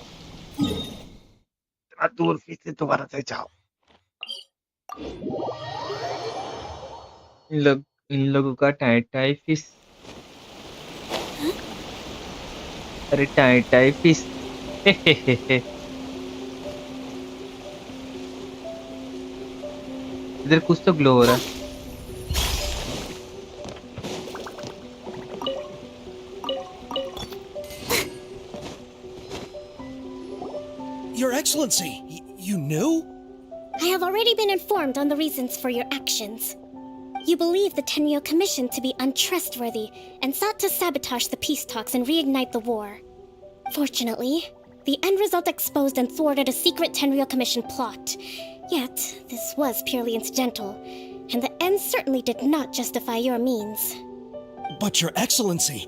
Speaker 2: Atur फिर दोबारा से जाओ. इन लोगों का tie fish. अरे tie fish. इधर कुछ तो ग्लो हो रहा है.
Speaker 4: Your Excellency, you knew?
Speaker 7: I have already been informed on the reasons for your actions. You believe the Tenryou Commission to be untrustworthy and sought to sabotage the peace talks and reignite the war. Fortunately, the end result exposed and thwarted a secret Tenryou Commission plot. Yet, this was purely incidental, and the end certainly did not justify your means.
Speaker 4: But Your Excellency,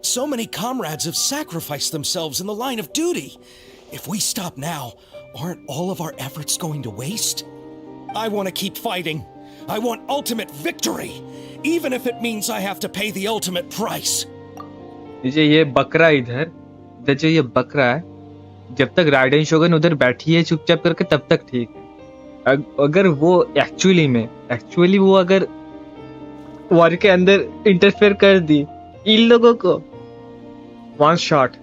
Speaker 4: so many comrades have sacrificed themselves in the line of duty. If we stop now, aren't all of our efforts going to waste?
Speaker 5: I want to keep fighting. I want ultimate victory, even if it means I have to pay the ultimate price.
Speaker 2: ये बकरा इधर जो ये बकरा है, जब तक Raiden शोगन उधर बैठी है चुपचाप करके तब तक ठीक है। अगर वो एक्चुअली वो अगर वॉर के अंदर इंटरफेयर कर दी, इन लोगों को वन शॉट,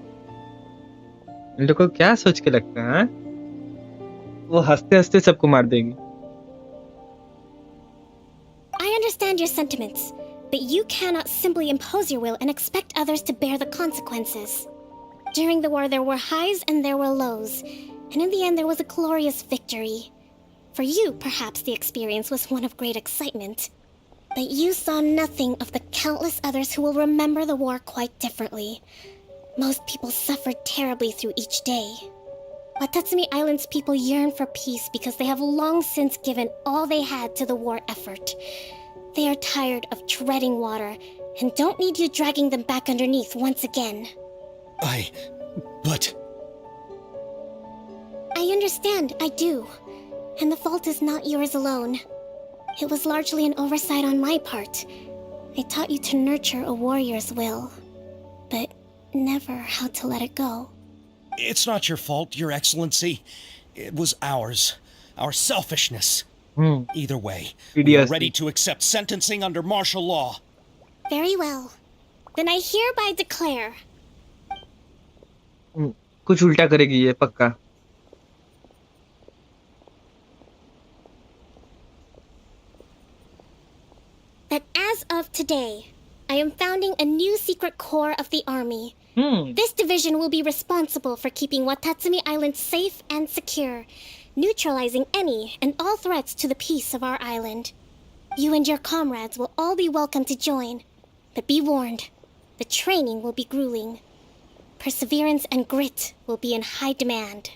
Speaker 2: इन लोगों को क्या सोच के लगता है? वो हंसते हंसते सबको मार देगी।
Speaker 7: I understand your sentiments, but you cannot simply impose your will and expect others to bear the consequences. During the war, there were highs and there were lows, and in the end, there was a glorious victory. For you, perhaps the experience was one of great excitement, but you saw nothing of the countless others who will remember the war quite differently. Most people suffered terribly through each day. Watatsumi Island's people yearn for peace because they have long since given all they had to the war effort. They are tired of treading water and don't need you dragging them back underneath once again.
Speaker 5: But...
Speaker 7: I understand, I do. And the fault is not yours alone. It was largely an oversight on my part. I taught you to nurture a warrior's will, but never how to let it go.
Speaker 5: It's not your fault, Your Excellency. It was ours. Our selfishness. Either way, we are ready to accept sentencing under martial law.
Speaker 7: Very well. Then I hereby declare...
Speaker 2: कुछ उल्टा करेगी ये पक्का।
Speaker 7: that as of today, I am founding a new secret corps of the army. This division will be responsible for keeping Watatsumi Island safe and secure, neutralizing any and all threats to the peace of our island. You and your comrades will all be welcome to join, but be warned, the training will be grueling. Perseverance and grit will be in high demand.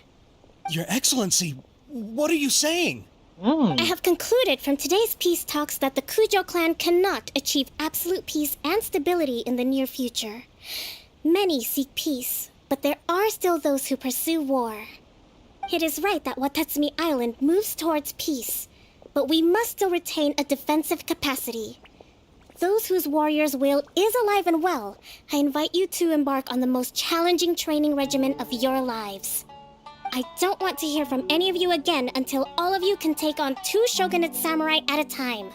Speaker 5: Your Excellency, what are you saying?
Speaker 7: I have concluded from today's peace talks that the Kujo clan cannot achieve absolute peace and stability in the near future. Many seek peace, but there are still those who pursue war. It is right that Watatsumi Island moves towards peace, but we must still retain a defensive capacity. Those whose warrior's will is alive and well, I invite you to embark on the most challenging training regimen of your lives. I don't want to hear from any of you again until all of you can take on 2 shogunate samurai at a time.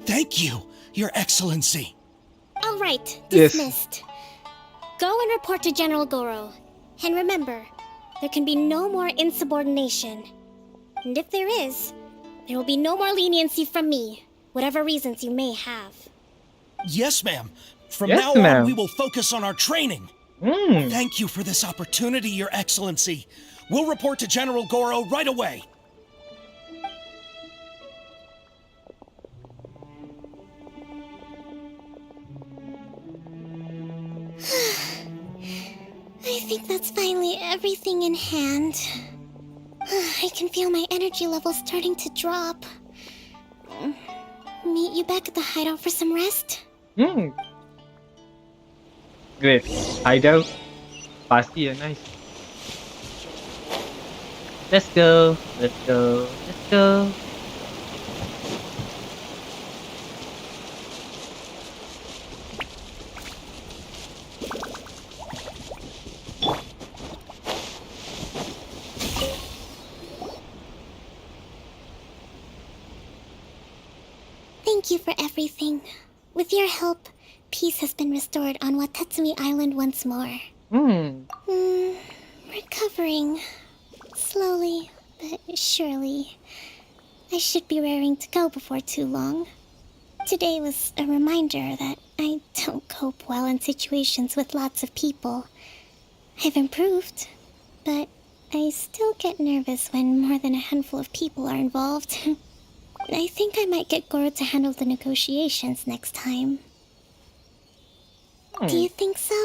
Speaker 5: Thank you, Your Excellency.
Speaker 7: All right, dismissed. Go and report to General Goro. And remember, there can be no more insubordination. And if there is, there will be no more leniency from me, whatever reasons you may have.
Speaker 5: Yes, ma'am. From
Speaker 2: Yes,
Speaker 5: now
Speaker 2: ma'am.
Speaker 5: on, we will focus on our training. Thank you for this opportunity, Your Excellency. We'll report to General Goro right away.
Speaker 7: I think that's finally everything in hand. I can feel my energy levels starting to drop. Meet you back at the hideout for some rest?
Speaker 2: Great. Hideout. Pasti है, nice. Let's go. Let's go. Let's go.
Speaker 7: Thank you for everything. With your help, peace has been restored on Watatsumi Island once more. Recovering. Slowly, but surely. I should be raring to go before too long. Today was a reminder that I don't cope well in situations with lots of people. I've improved, but I still get nervous when more than a handful of people are involved. I think I might get Goro to handle the negotiations next time. Do you think so?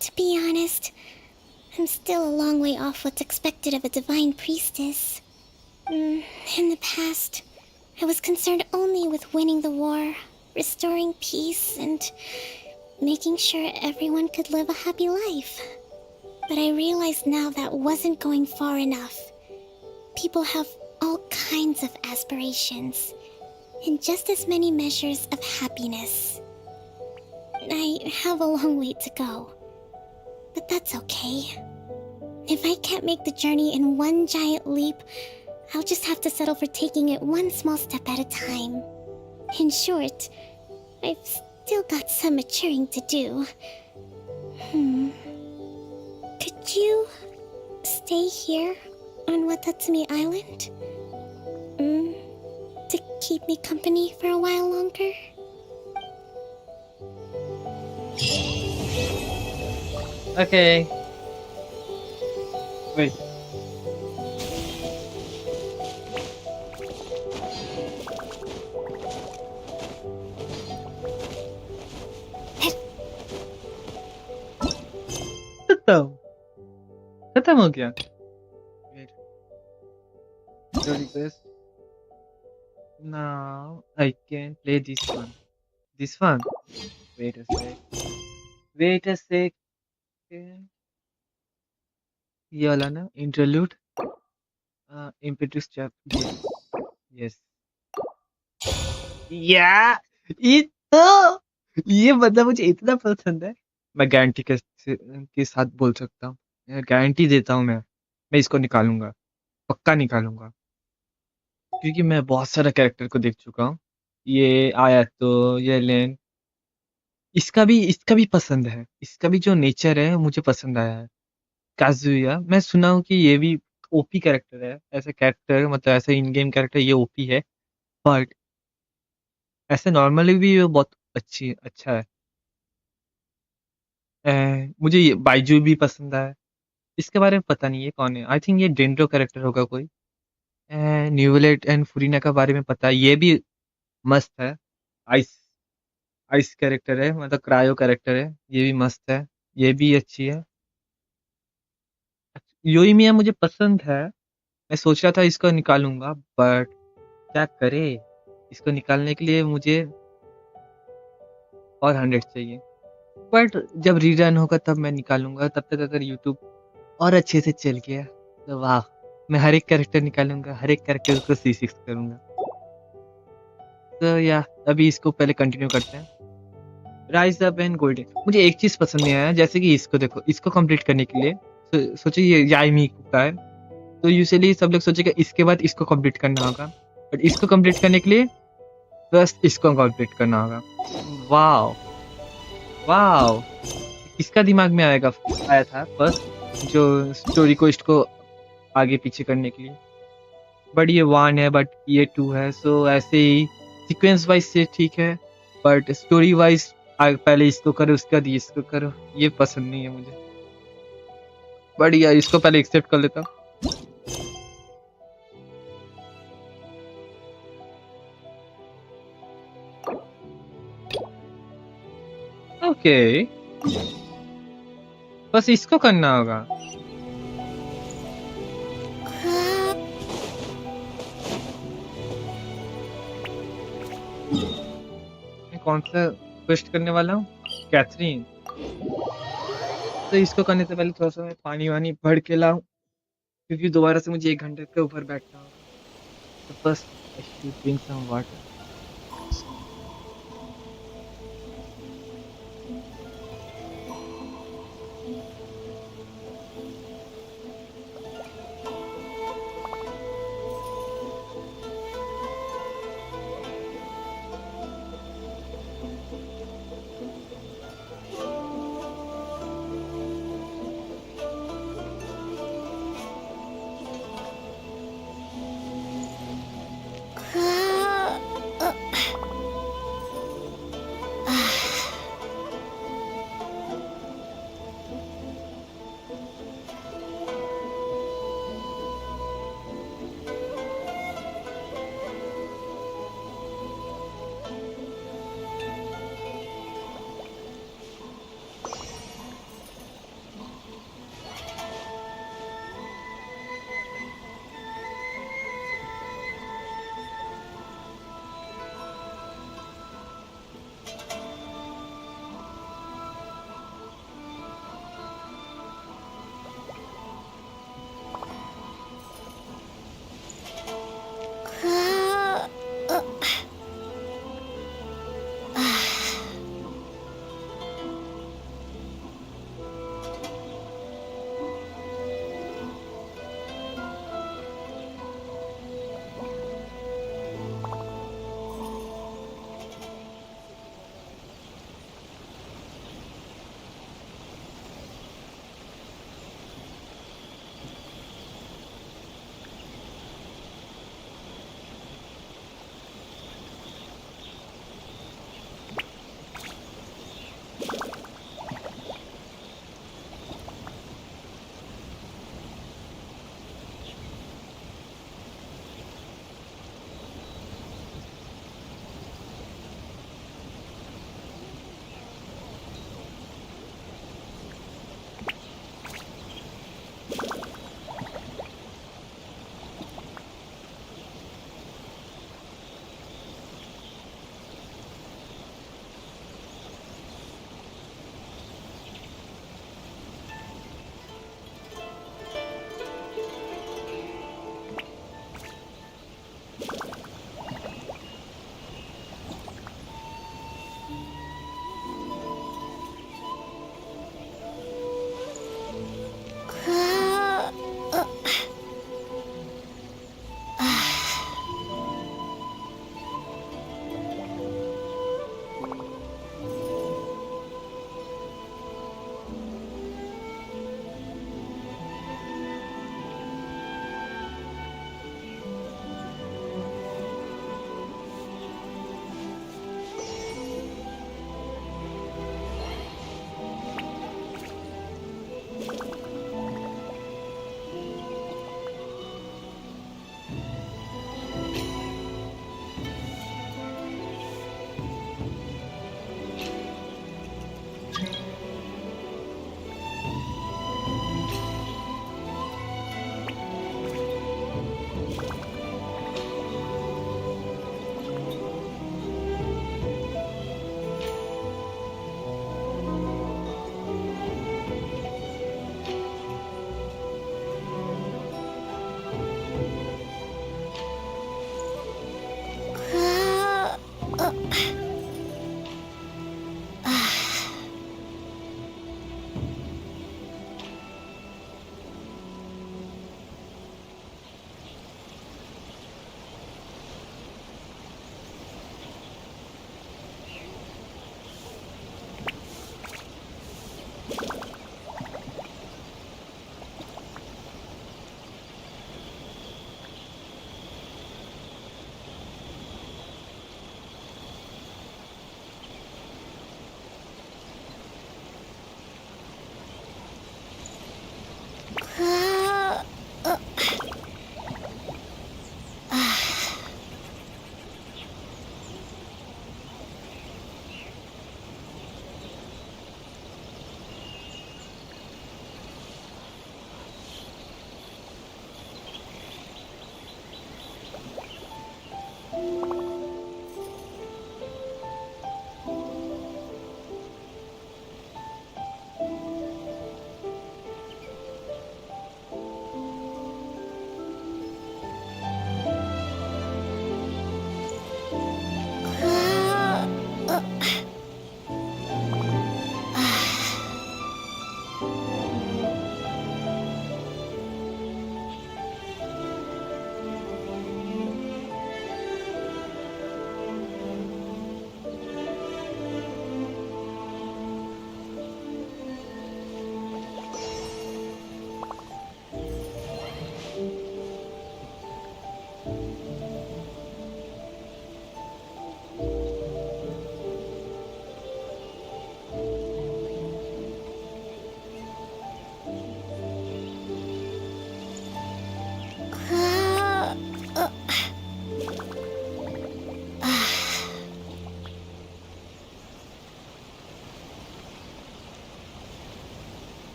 Speaker 7: To be honest, I'm still a long way off what's expected of a divine priestess. In the past, I was concerned only with winning the war, restoring peace, and making sure everyone could live a happy life. But But I realize now that wasn't going far enough. People have all kinds of aspirations, and just as many measures of happiness. I have a long way to go, but that's okay. If I can't make the journey in one giant leap, I'll just have to settle for taking it one small step at a time. In short, I've still got some maturing to do. Could you stay here on Watatsumi Island? To keep me company for a while longer?
Speaker 2: Okay. Wait. खत्म हो गया. Wait. Your request. Now I can play this one. This one. Wait a sec. Wait a sec. ये वाला ना interlude. Impetus chapter. Yes. Yeah. इतना ये मतलब मुझे इतना पसंद है. मैं गारंटी के साथ बोल सकता हूँ. गारंटी देता हूँ मैं इसको निकालूंगा. पक्का निकालूंगा. क्योंकि मैं बहुत सारा कैरेक्टर को देख चुका हूँ. ये आया तो ये लेन इसका भी पसंद है. इसका भी जो नेचर है मुझे पसंद आया है. काजुया मैं सुना हूँ कि ये भी ओपी कैरेक्टर है. ऐसे कैरेक्टर मतलब ऐसे इन गेम कैरेक्टर ये ओपी है. बट ऐसे नॉर्मली भी ये बहुत अच्छा है. मुझे ये बाइजू भी पसंद आया. इसके बारे में पता नहीं है कौन है. आई थिंक ये डेंड्रो कैरेक्टर होगा कोई. न्यूवलेट एंड फुरीना का बारे में पता है. ये भी मस्त है. आइस आइस कैरेक्टर है मतलब क्रायो कैरेक्टर है. ये भी मस्त है. ये भी अच्छी है. योइमिया मुझे पसंद है. मैं सोच रहा था इसको निकालूंगा बट क्या करे. इसको निकालने के लिए मुझे और 100 चाहिए. बट जब रीरन होगा तब मैं निकालूंगा. तब तक अगर यूट्यूब और अच्छे से चल गया तो वाह. मैं हर एक कैरेक्टर निकालूंगा. हर एक कैरेक्टर को C6 करूंगा. तो या अभी इसको पहले कंटिन्यू करते हैं. Rise up and golden. मुझे एक चीज पसंद नहीं आया. जैसे कि इसको देखो. इसको कंप्लीट करने के लिए सोचिए ये याइमी का है तो यूजुअली सब लोग सोचेगा इसके बाद इसको कंप्लीट करना होगा. बट इसको कंप्लीट करने के लिए बस इसको कंप्लीट करना होगा. Wow wow. इसका दिमाग में आया था फर्स्ट जो स्टोरी को इसको आगे पीछे करने के लिए. बट ये 1 है बट ये 2 है. सो ऐसे ही सीक्वेंस वाइज से ठीक है. बट स्टोरी वाइज पहले इसको करो उसके बाद इसको करो. ये पसंद नहीं है मुझे. बट यार इसको पहले एक्सेप्ट कर लेता हूँ. ओके. बस इसको करना होगा. मैं कौन सा क्वेस्ट करने वाला हूँ. कैथरीन. तो इसको करने से पहले थोड़ा सा मैं पानी वानी भर के लाऊं क्योंकि दोबारा से मुझे 1 घंटे के ऊपर बैठना होगा. तो बस I should drink some water.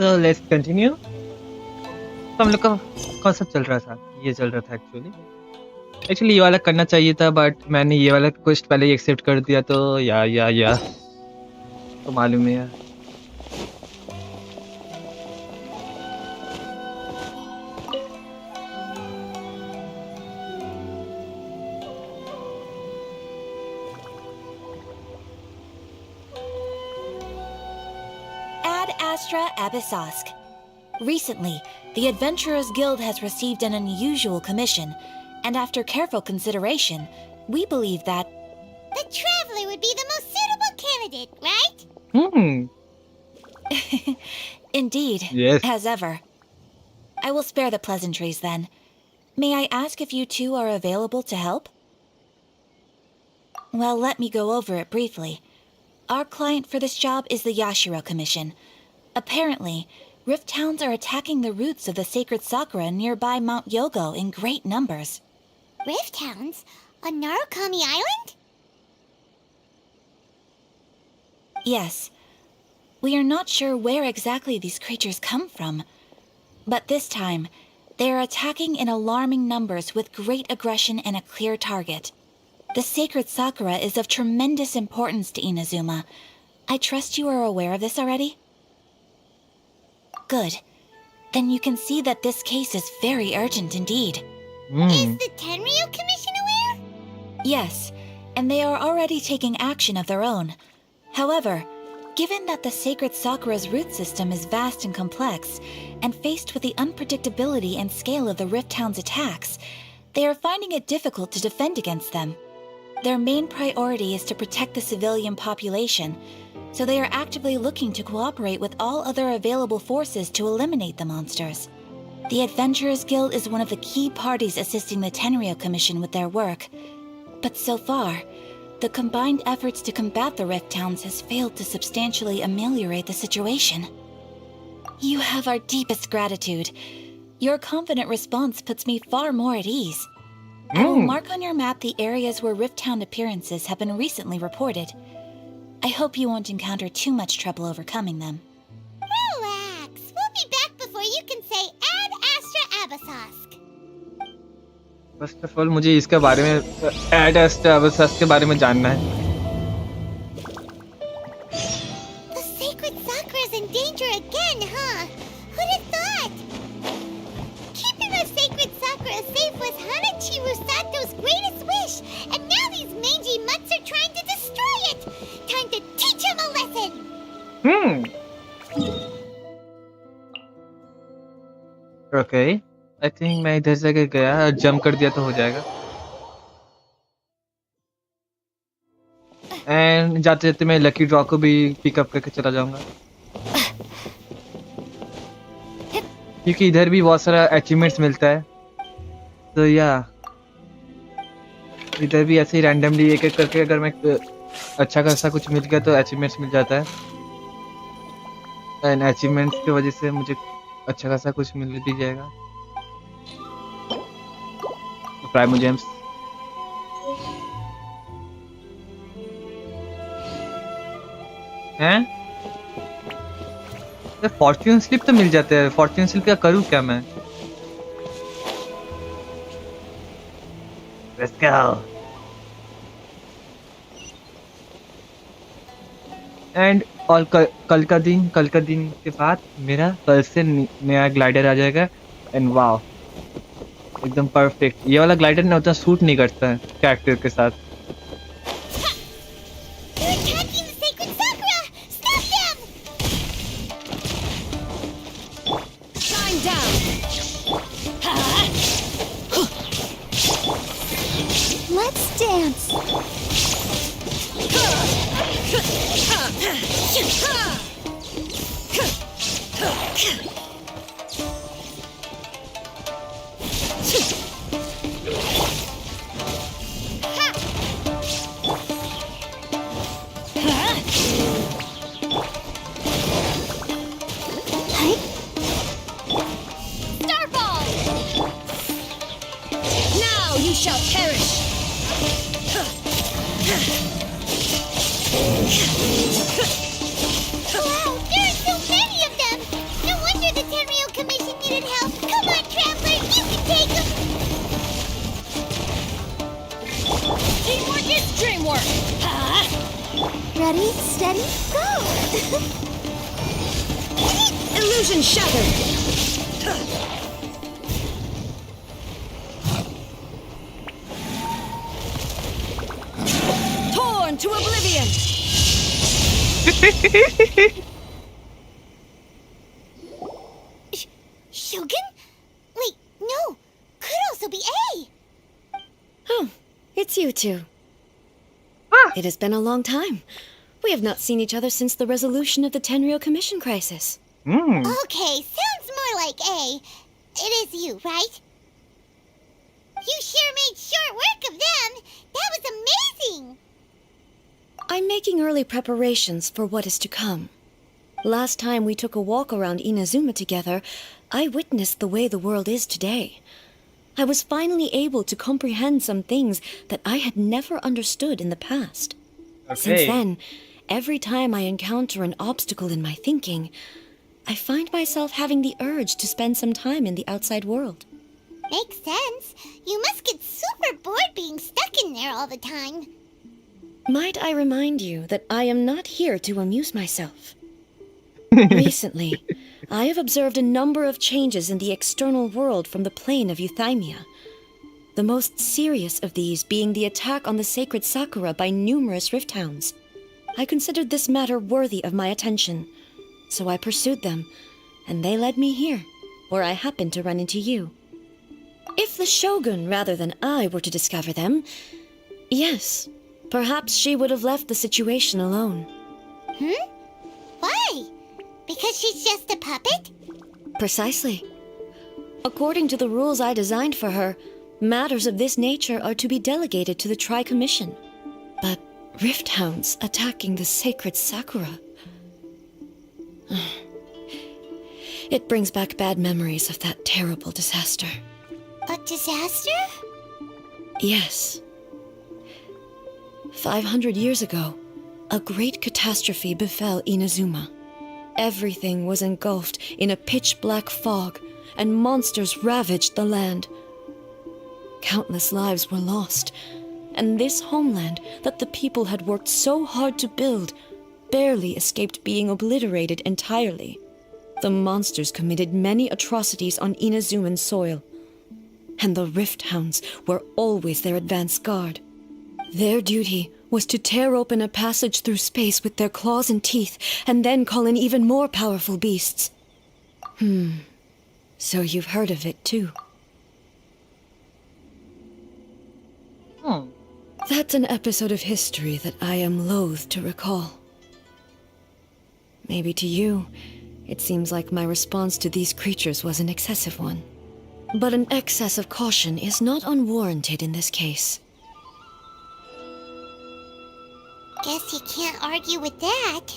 Speaker 2: So let's continue. तो हम लोग का कौन सा चल रहा था? ये चल रहा था एक्चुअली ये वाला करना चाहिए था, बट मैंने ये वाला क्वेस्ट पहले ही एक्सेप्ट कर दिया, तो या तो मालूम है यार.
Speaker 9: Ad Astra Abyssosk. Recently, the Adventurers Guild has received an unusual commission, and after careful consideration, we believe that
Speaker 3: The Traveler would be the most suitable candidate, right?
Speaker 9: Indeed,
Speaker 2: Yes.
Speaker 9: as ever. I will spare the pleasantries then. May I ask if you two are available to help? Well, let me go over it briefly. Our client for this job is the Yashiro Commission. Apparently, Rift Towns are attacking the roots of the sacred sakura nearby Mount Yogo in great numbers.
Speaker 3: Rift Towns? On Narukami Island?
Speaker 9: Yes. We are not sure where exactly these creatures come from. But this time, they are attacking in alarming numbers with great aggression and a clear target. The sacred sakura is of tremendous importance to Inazuma. I trust you are aware of this already? Good. Then you can see that this case is very urgent indeed.
Speaker 3: Is the Tenryu Commission aware?
Speaker 9: Yes, and they are already taking action of their own. However, given that the sacred sakura's root system is vast and complex, and faced with the unpredictability and scale of the Rift Town's attacks, they are finding it difficult to defend against them. Their main priority is to protect the civilian population, so they are actively looking to cooperate with all other available forces to eliminate the monsters. The Adventurers Guild is one of the key parties assisting the Tenryu Commission with their work. But so far, the combined efforts to combat the Rift Towns has failed to substantially ameliorate the situation. You have our deepest gratitude. Your confident response puts me far more at ease. I will mark on your map the areas where Rift Town appearances have been recently reported. I hope you won't encounter too much trouble overcoming them.
Speaker 3: Relax. We'll be back before you can say Ad Astra Abyssosk.
Speaker 2: First of all मुझे इसके बारे में add एस्ट्रावसस के बारे में जानना है.
Speaker 3: The sacred sakura's in danger again, huh? Who'd have thought? Keeping the sacred sakura safe was Hanachiru Sato's greatest wish, and now these mangy mutts are trying to destroy it! Time to teach him a lesson!
Speaker 2: Okay, I think मैं इधर से गया, jump कर दिया तो हो जाएगा. And जाते जाते मैं लकी ड्रॉ को भी पिकअप करके चला जाऊंगा, क्योंकि इधर भी बहुत सारा अचीवमेंट्स मिलता है. तो या इधर भी ऐसे ही रैंडमली एक एक करके अगर मैं अच्छा खासा कुछ मिल गया तो अचीवमेंट्स मिल जाता है. एंड अचीवमेंट्स की वजह से मुझे अच्छा खासा कुछ मिल भी जाएगा. प्राइमो जेम्स हैं, फॉर्च्यून स्लिप तो मिल जाते हैं. फॉर्च्यून स्लिप क्या करूं क्या मैं? Let's go. एंड और कल का दिन के बाद मेरा कल से नया ग्लाइडर आ जाएगा. एंड वाओ, एकदम परफेक्ट. ये वाला ग्लाइडर ना उतना सूट नहीं करता है कैरेक्टर के साथ.
Speaker 17: Let's dance.
Speaker 3: Starball! Now you shall perish! Wow, there are so many of them! No
Speaker 19: should help. Come on, Traveler, you can take him.
Speaker 15: Teamwork is dreamwork!
Speaker 17: Ready, steady, go!
Speaker 20: Illusion shattered! Torn to oblivion!
Speaker 19: Shogun? Wait, no. Could also be A.
Speaker 17: Oh, it's you two. It has been a long time. We have not seen each other since the resolution of the Tenryou Commission crisis.
Speaker 19: Okay, sounds more like A. It is you, right? You sure made short work of them. That was amazing.
Speaker 17: I'm making early preparations for what is to come. Last time we took a walk around Inazuma together, I witnessed the way the world is today. I was finally able to comprehend some things that I had never understood in the past. Since then, every time I encounter an obstacle in my thinking, I find myself having the urge to spend some time in the outside world.
Speaker 19: Makes sense. You must get super bored being stuck in there all the time.
Speaker 17: Might I remind you that I am not here to amuse myself? Recently, I have observed a number of changes in the external world from the plane of Euthymia. The most serious of these being the attack on the sacred Sakura by numerous rift hounds. I considered this matter worthy of my attention, so I pursued them, and they led me here, where I happened to run into you. If the Shogun rather than I were to discover them, yes, perhaps she would have left the situation alone.
Speaker 19: Why? Because she's just a puppet?
Speaker 17: Precisely. According to the rules I designed for her, matters of this nature are to be delegated to the Tri-Commission. But rift hounds attacking the sacred Sakura... It brings back bad memories of that terrible disaster.
Speaker 19: A disaster?
Speaker 17: Yes. 500 years ago, a great catastrophe befell Inazuma. Everything was engulfed in a pitch-black fog, and monsters ravaged the land. Countless lives were lost, and this homeland that the people had worked so hard to build barely escaped being obliterated entirely. The monsters committed many atrocities on Inazuman soil, and the Rift Hounds were always their advance guard. Their duty was to tear open a passage through space with their claws and teeth, and then call in even more powerful beasts. So you've heard of it too. That's an episode of history that I am loath to recall. Maybe to you, it seems like my response to these creatures was an excessive one. But an excess of caution is not unwarranted in this case.
Speaker 19: Guess you can't argue with that.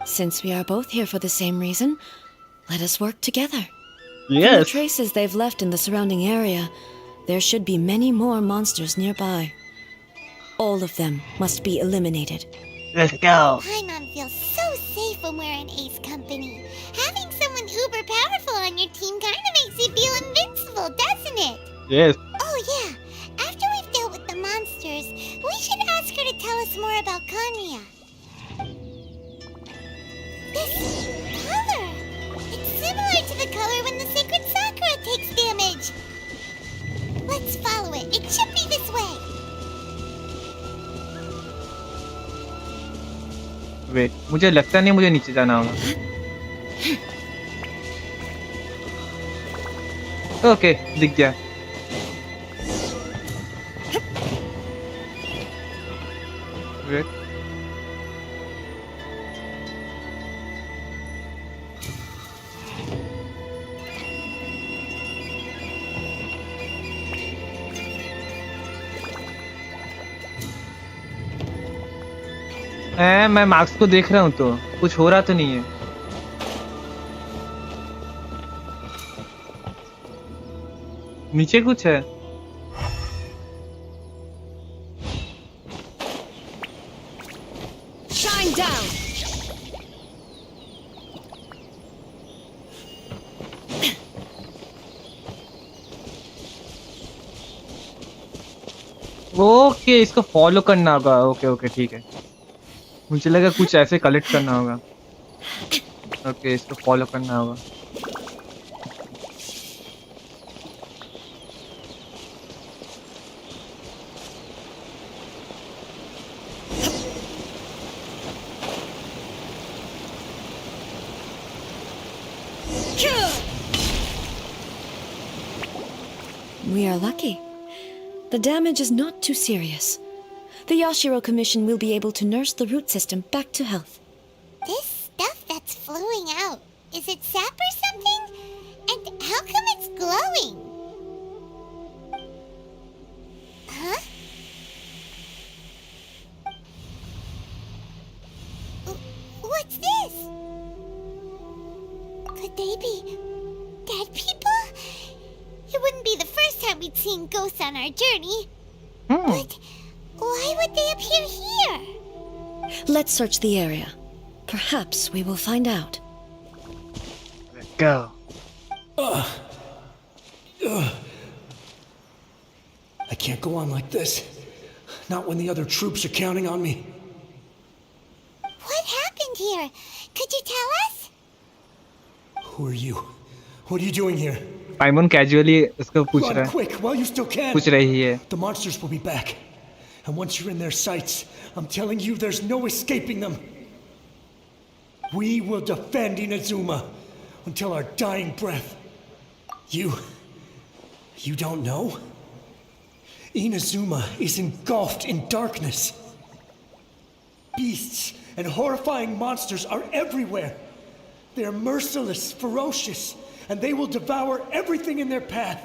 Speaker 17: Since we are both here for the same reason, let us work together.
Speaker 2: Yes.
Speaker 17: From the traces they've left in the surrounding area, there should be many more monsters nearby. All of them must be eliminated.
Speaker 2: Let's go.
Speaker 19: Paimon feels so safe when we're in Ace Company. Having someone uber powerful on your team kind of makes you feel invincible, doesn't it?
Speaker 2: Yes.
Speaker 19: Oh yeah, after we've dealt with the monsters, we should ask her to tell us more about Kanya. This color! It's similar to the color when the sacred Sakura takes damage. Let's follow it. It should be this way.
Speaker 2: Wait मुझे लगता नहीं मुझे नीचे जाना होगा okay दिख गया wait मैं मार्क्स को देख रहा हूँ तो कुछ हो रहा तो नहीं है नीचे कुछ है
Speaker 20: Shine down.
Speaker 2: ओके, इसको फॉलो करना होगा। ओके ओके, ठीक है। मुझे लगा कुछ ऐसे कलेक्ट करना होगा। ओके, इसको फॉलो करना होगा।
Speaker 17: We are lucky. The damage is not too serious. The Yashiro Commission will be able to nurse the root system back to health.
Speaker 19: This stuff that's flowing out, is it sap or something? And how come it's glowing? Huh? What's this? Could they be dead people? It wouldn't be the first time we'd seen ghosts on our journey. But why would they appear here?
Speaker 17: Let's search the area. Perhaps we will find out.
Speaker 2: Let's go.
Speaker 6: I can't go on like this. Not when the other troops are counting on me.
Speaker 19: What happened here? Could you tell us?
Speaker 6: Who are you? What are you doing here?
Speaker 2: Paimon casually इसको पूछ
Speaker 6: Run
Speaker 2: रहा है।
Speaker 6: quick while you still can.
Speaker 2: पूछ रही है।
Speaker 6: The monsters will be back. And once you're in their sights, I'm telling you there's no escaping them. We will defend Inazuma until our dying breath. You don't know? Inazuma is engulfed in darkness. Beasts and horrifying monsters are everywhere. They are merciless, ferocious, and they will devour everything in their path.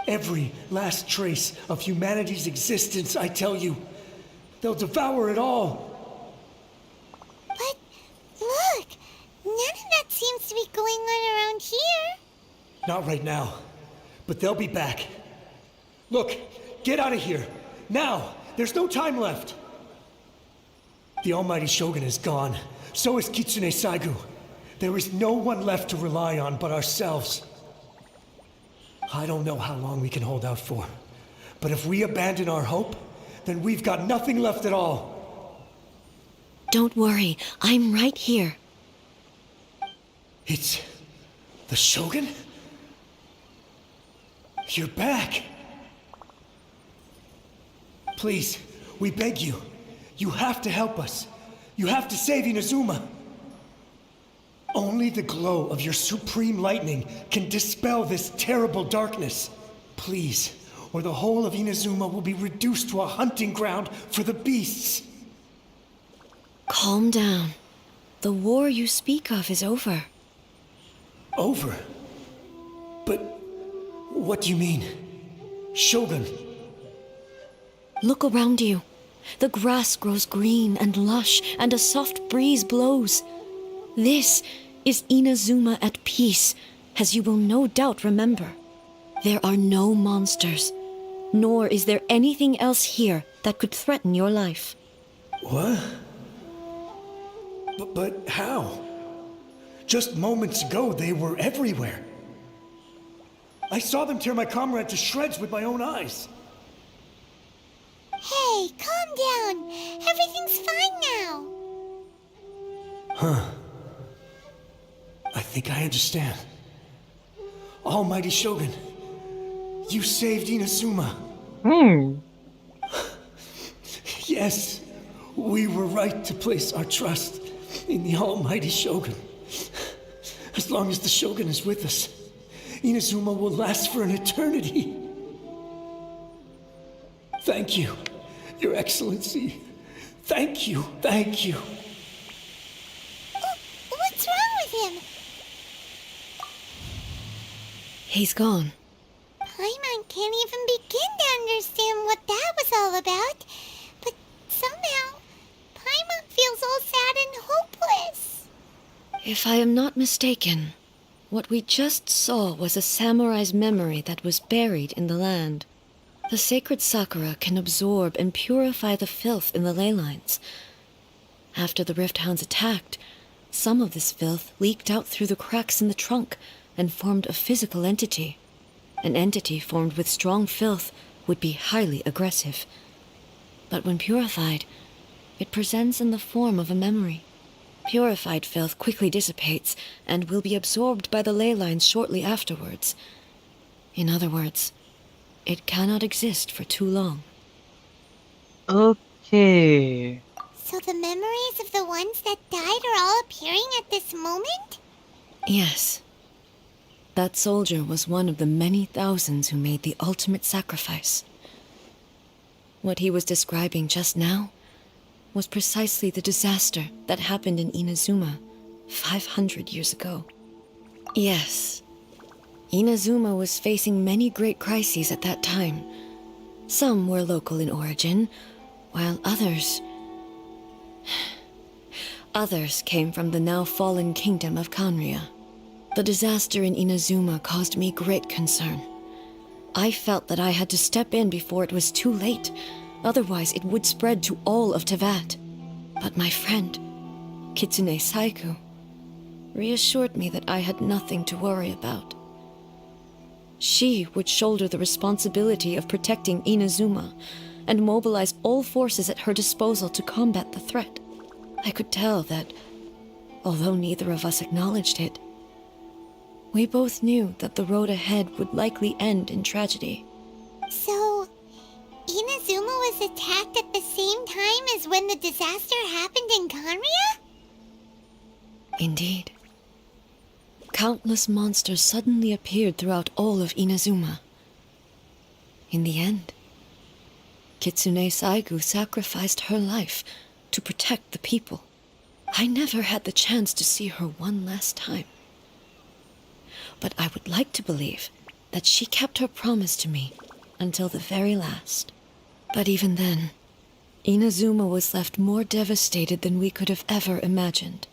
Speaker 6: Every last trace of humanity's existence, I tell you. They'll devour it all.
Speaker 19: But look, none of that seems to be going on around here.
Speaker 6: Not right now, but they'll be back. Look, get out of here. Now! There's no time left! The Almighty Shogun is gone. So is Kitsune Saigu. There is no one left to rely on but ourselves. I don't know how long we can hold out for. But if we abandon our hope, then we've got nothing left at all.
Speaker 17: Don't worry, I'm right here.
Speaker 6: It's... the Shogun? You're back! Please, we beg you. You have to help us. You have to save Inazuma. Only the glow of your supreme lightning can dispel this terrible darkness. Please, or the whole of Inazuma will be reduced to a hunting ground for the beasts.
Speaker 17: Calm down. The war you speak of is over.
Speaker 6: Over? But what do you mean? Shogun?
Speaker 17: Look around you. The grass grows green and lush, and a soft breeze blows. This is Inazuma at peace, as you will no doubt remember. There are no monsters, nor is there anything else here that could threaten your life.
Speaker 6: What? But how? Just moments ago, they were everywhere. I saw them tear my comrade to shreds with my own eyes.
Speaker 19: Hey, calm down. Everything's fine now.
Speaker 6: Huh. I think I understand. Almighty Shogun, you saved Inazuma. Yes, we were right to place our trust in the Almighty Shogun. As long as the Shogun is with us, Inazuma will last for an eternity. Thank you, Your Excellency. Thank you, thank you.
Speaker 19: What's wrong with him?
Speaker 17: He's gone.
Speaker 19: Paimon can't even begin to understand what that was all about. But somehow, Paimon feels all sad and hopeless.
Speaker 17: If I am not mistaken, what we just saw was a samurai's memory that was buried in the land. The sacred sakura can absorb and purify the filth in the ley lines. After the Rift Hounds attacked, some of this filth leaked out through the cracks in the trunk and formed a physical entity. An entity formed with strong filth would be highly aggressive. But when purified, it presents in the form of a memory. Purified filth quickly dissipates and will be absorbed by the ley lines shortly afterwards. In other words, it cannot exist for too long.
Speaker 2: Okay.
Speaker 19: So the memories of the ones that died are all appearing at this moment?
Speaker 17: Yes. That soldier was one of the many thousands who made the ultimate sacrifice. What he was describing just now was precisely the disaster that happened in Inazuma 500 years ago. Yes, Inazuma was facing many great crises at that time. Some were local in origin, while others came from the now fallen kingdom of Kanria. The disaster in Inazuma caused me great concern. I felt that I had to step in before it was too late, otherwise it would spread to all of Tevat. But my friend, Kitsune Saiku, reassured me that I had nothing to worry about. She would shoulder the responsibility of protecting Inazuma and mobilize all forces at her disposal to combat the threat. I could tell that, although neither of us acknowledged it, we both knew that the road ahead would likely end in tragedy.
Speaker 19: So, Inazuma was attacked at the same time as when the disaster happened in Kanria?
Speaker 17: Indeed. Countless monsters suddenly appeared throughout all of Inazuma. In the end, Kitsune Saigu sacrificed her life to protect the people. I never had the chance to see her one last time. But I would like to believe that she kept her promise to me until the very last. But even then, Inazuma was left more devastated than we could have ever imagined.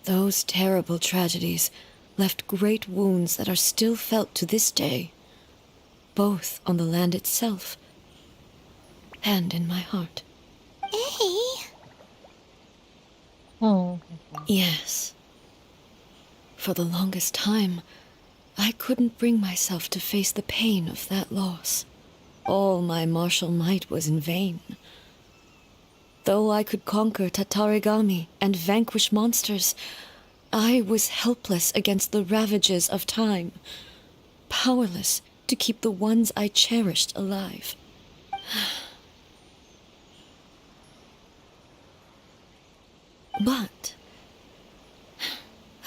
Speaker 17: Those terrible tragedies left great wounds that are still felt to this day, both on the land itself and in my heart.
Speaker 19: Hey!
Speaker 2: Oh.
Speaker 17: Yes. For the longest time, I couldn't bring myself to face the pain of that loss. All my martial might was in vain. Though I could conquer Tatarigami and vanquish monsters, I was helpless against the ravages of time, powerless to keep the ones I cherished alive. But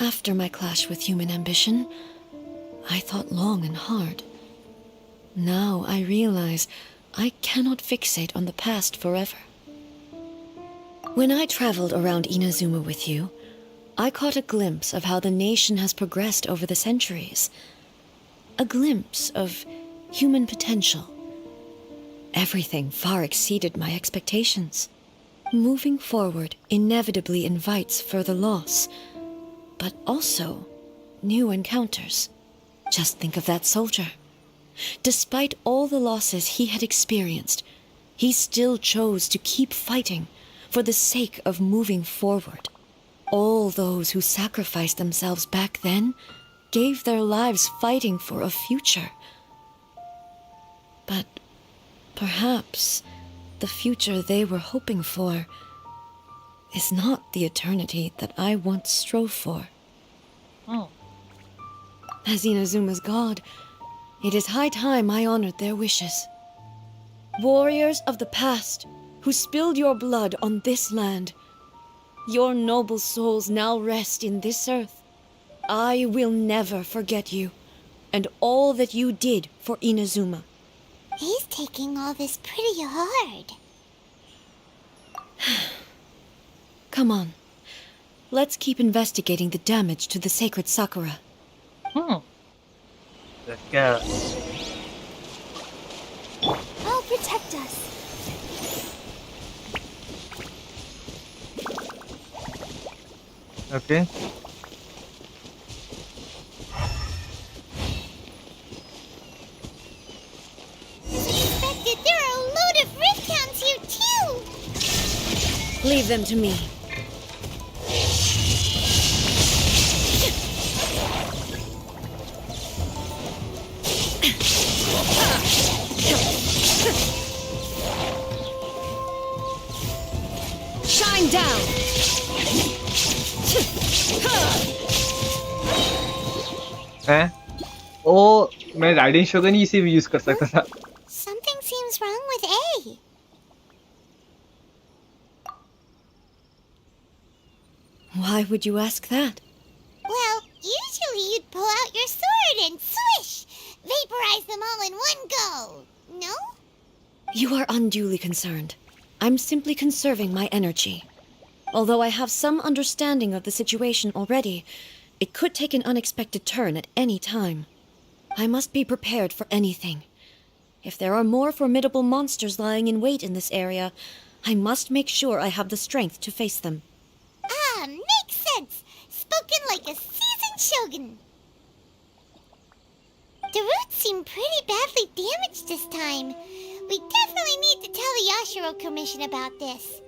Speaker 17: after my clash with human ambition, I thought long and hard. Now I realize I cannot fixate on the past forever. When I traveled around Inazuma with you, I caught a glimpse of how the nation has progressed over the centuries. A glimpse of human potential. Everything far exceeded my expectations. Moving forward inevitably invites further loss, but also new encounters. Just think of that soldier. Despite all the losses he had experienced, he still chose to keep fighting for the sake of moving forward. All those who sacrificed themselves back then gave their lives fighting for a future. But perhaps the future they were hoping for is not the eternity that I once strove for.
Speaker 2: Oh.
Speaker 17: As Inazuma's god, it is high time I honored their wishes. Warriors of the past, who spilled your blood on this land, your noble souls now rest in this earth. I will never forget you, and all that you did for Inazuma.
Speaker 19: He's taking all this pretty hard.
Speaker 17: Come on. Let's keep investigating the damage to the sacred Sakura.
Speaker 2: Let's go.
Speaker 17: I'll protect us.
Speaker 2: Okay.
Speaker 19: Expected, there are a load of rift hounds here too!
Speaker 17: Leave them to me.
Speaker 2: हैं? ओ मैं Raiden शोगन ही इसे भी use कर सकता था.
Speaker 19: Something seems wrong with A.
Speaker 17: Why would you ask that?
Speaker 19: Well, usually you'd pull out your sword and swish! Vaporize them all in one go! No?
Speaker 17: You are unduly concerned. I'm simply conserving my energy. Although I have some understanding of the situation already, it could take an unexpected turn at any time. I must be prepared for anything. If there are more formidable monsters lying in wait in this area, I must make sure I have the strength to face them.
Speaker 19: Ah, makes sense! Spoken like a seasoned shogun! The roots seem pretty badly damaged this time. We definitely need to tell the Yashiro Commission about this.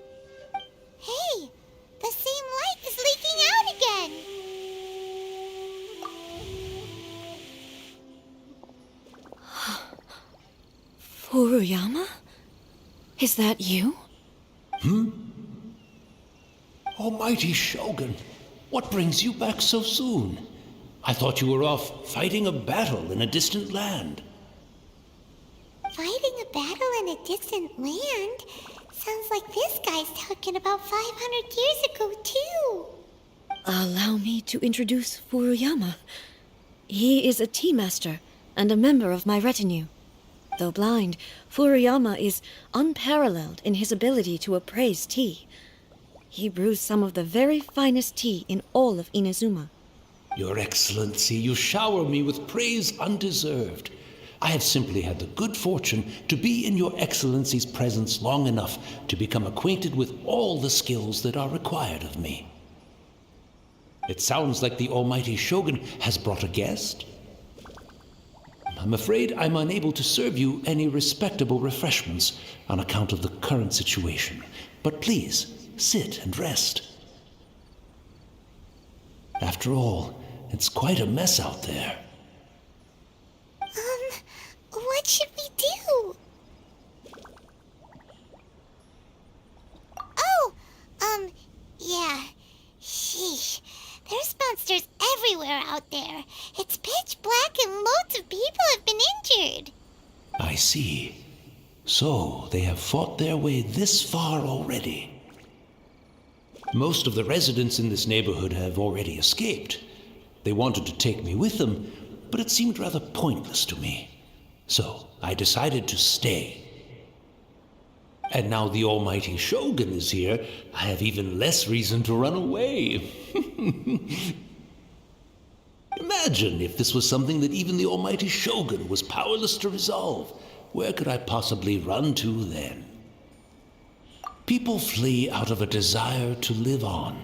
Speaker 19: Hey, the same light is leaking out again!
Speaker 17: Furuyama? Is that you?
Speaker 1: Almighty Shogun, what brings you back so soon? I thought you were off fighting a battle in a distant land.
Speaker 19: Fighting a battle in a distant land? Sounds like this guy's talking about 500 years ago, too.
Speaker 17: Allow me to introduce Furuyama. He is a tea master and a member of my retinue. Though blind, Furuyama is unparalleled in his ability to appraise tea. He brews some of the very finest tea in all of Inazuma.
Speaker 1: Your Excellency, you shower me with praise undeserved. I have simply had the good fortune to be in Your Excellency's presence long enough to become acquainted with all the skills that are required of me. It sounds like the Almighty Shogun has brought a guest. I'm afraid I'm unable to serve you any respectable refreshments on account of the current situation. But please, sit and rest. After all, it's quite a mess out there.
Speaker 19: What should we do? Oh, yeah. Sheesh. There's monsters everywhere out there. It's pitch black and loads of people have been injured.
Speaker 1: I see. So, they have fought their way this far already. Most of the residents in this neighborhood have already escaped. They wanted to take me with them, but it seemed rather pointless to me. So, I decided to stay. And now the Almighty Shogun is here, I have even less reason to run away. Imagine if this was something that even the Almighty Shogun was powerless to resolve. Where could I possibly run to then? People flee out of a desire to live on,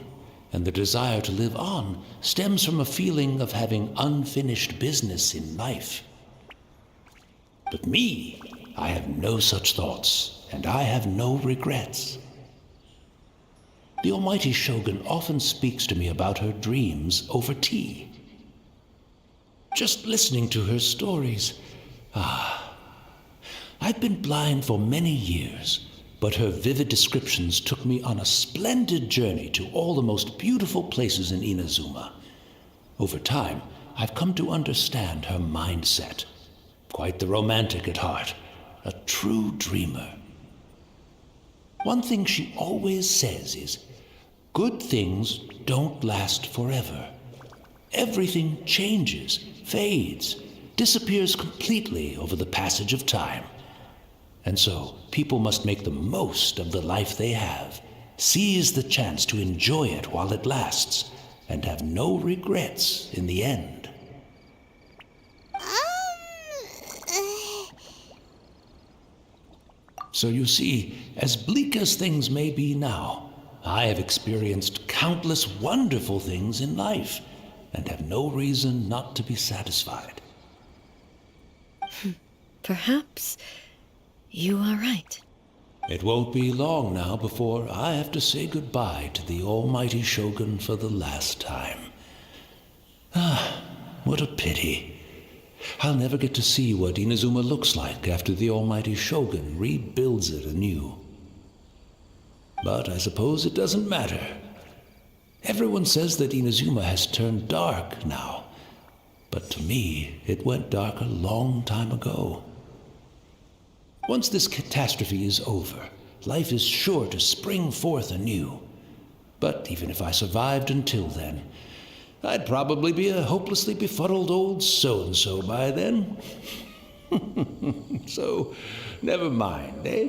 Speaker 1: and the desire to live on stems from a feeling of having unfinished business in life. But me, I have no such thoughts, and I have no regrets. The Almighty Shogun often speaks to me about her dreams over tea. Just listening to her stories, I've been blind for many years, but her vivid descriptions took me on a splendid journey to all the most beautiful places in Inazuma. Over time, I've come to understand her mindset. Quite the romantic at heart, a true dreamer. One thing she always says is, good things don't last forever. Everything changes, fades, disappears completely over the passage of time. And so, people must make the most of the life they have, seize the chance to enjoy it while it lasts, and have no regrets in the end. So you see, as bleak as things may be now, I have experienced countless wonderful things in life, and have no reason not to be satisfied.
Speaker 17: Perhaps you are right.
Speaker 1: It won't be long now before I have to say goodbye to the Almighty Shogun for the last time. What a pity. I'll never get to see what Inazuma looks like after the Almighty Shogun rebuilds it anew. But I suppose it doesn't matter. Everyone says that Inazuma has turned dark now. But to me, it went dark a long time ago. Once this catastrophe is over, life is sure to spring forth anew. But even if I survived until then, I'd probably be a hopelessly befuddled old so-and-so by then. So, never mind, eh?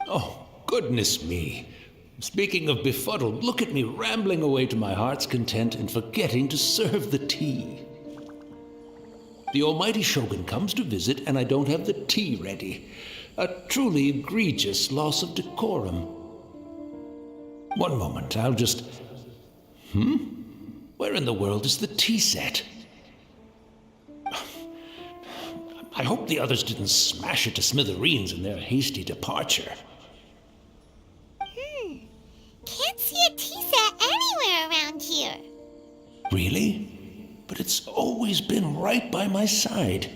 Speaker 1: Oh, goodness me. Speaking of befuddled, look at me rambling away to my heart's content and forgetting to serve the tea. The almighty Shogun comes to visit and I don't have the tea ready. A truly egregious loss of decorum. One moment, I'll just... Where in the world is the tea set? I hope the others didn't smash it to smithereens in their hasty departure.
Speaker 3: Can't see a tea set anywhere around here.
Speaker 1: Really? But it's always been right by my side.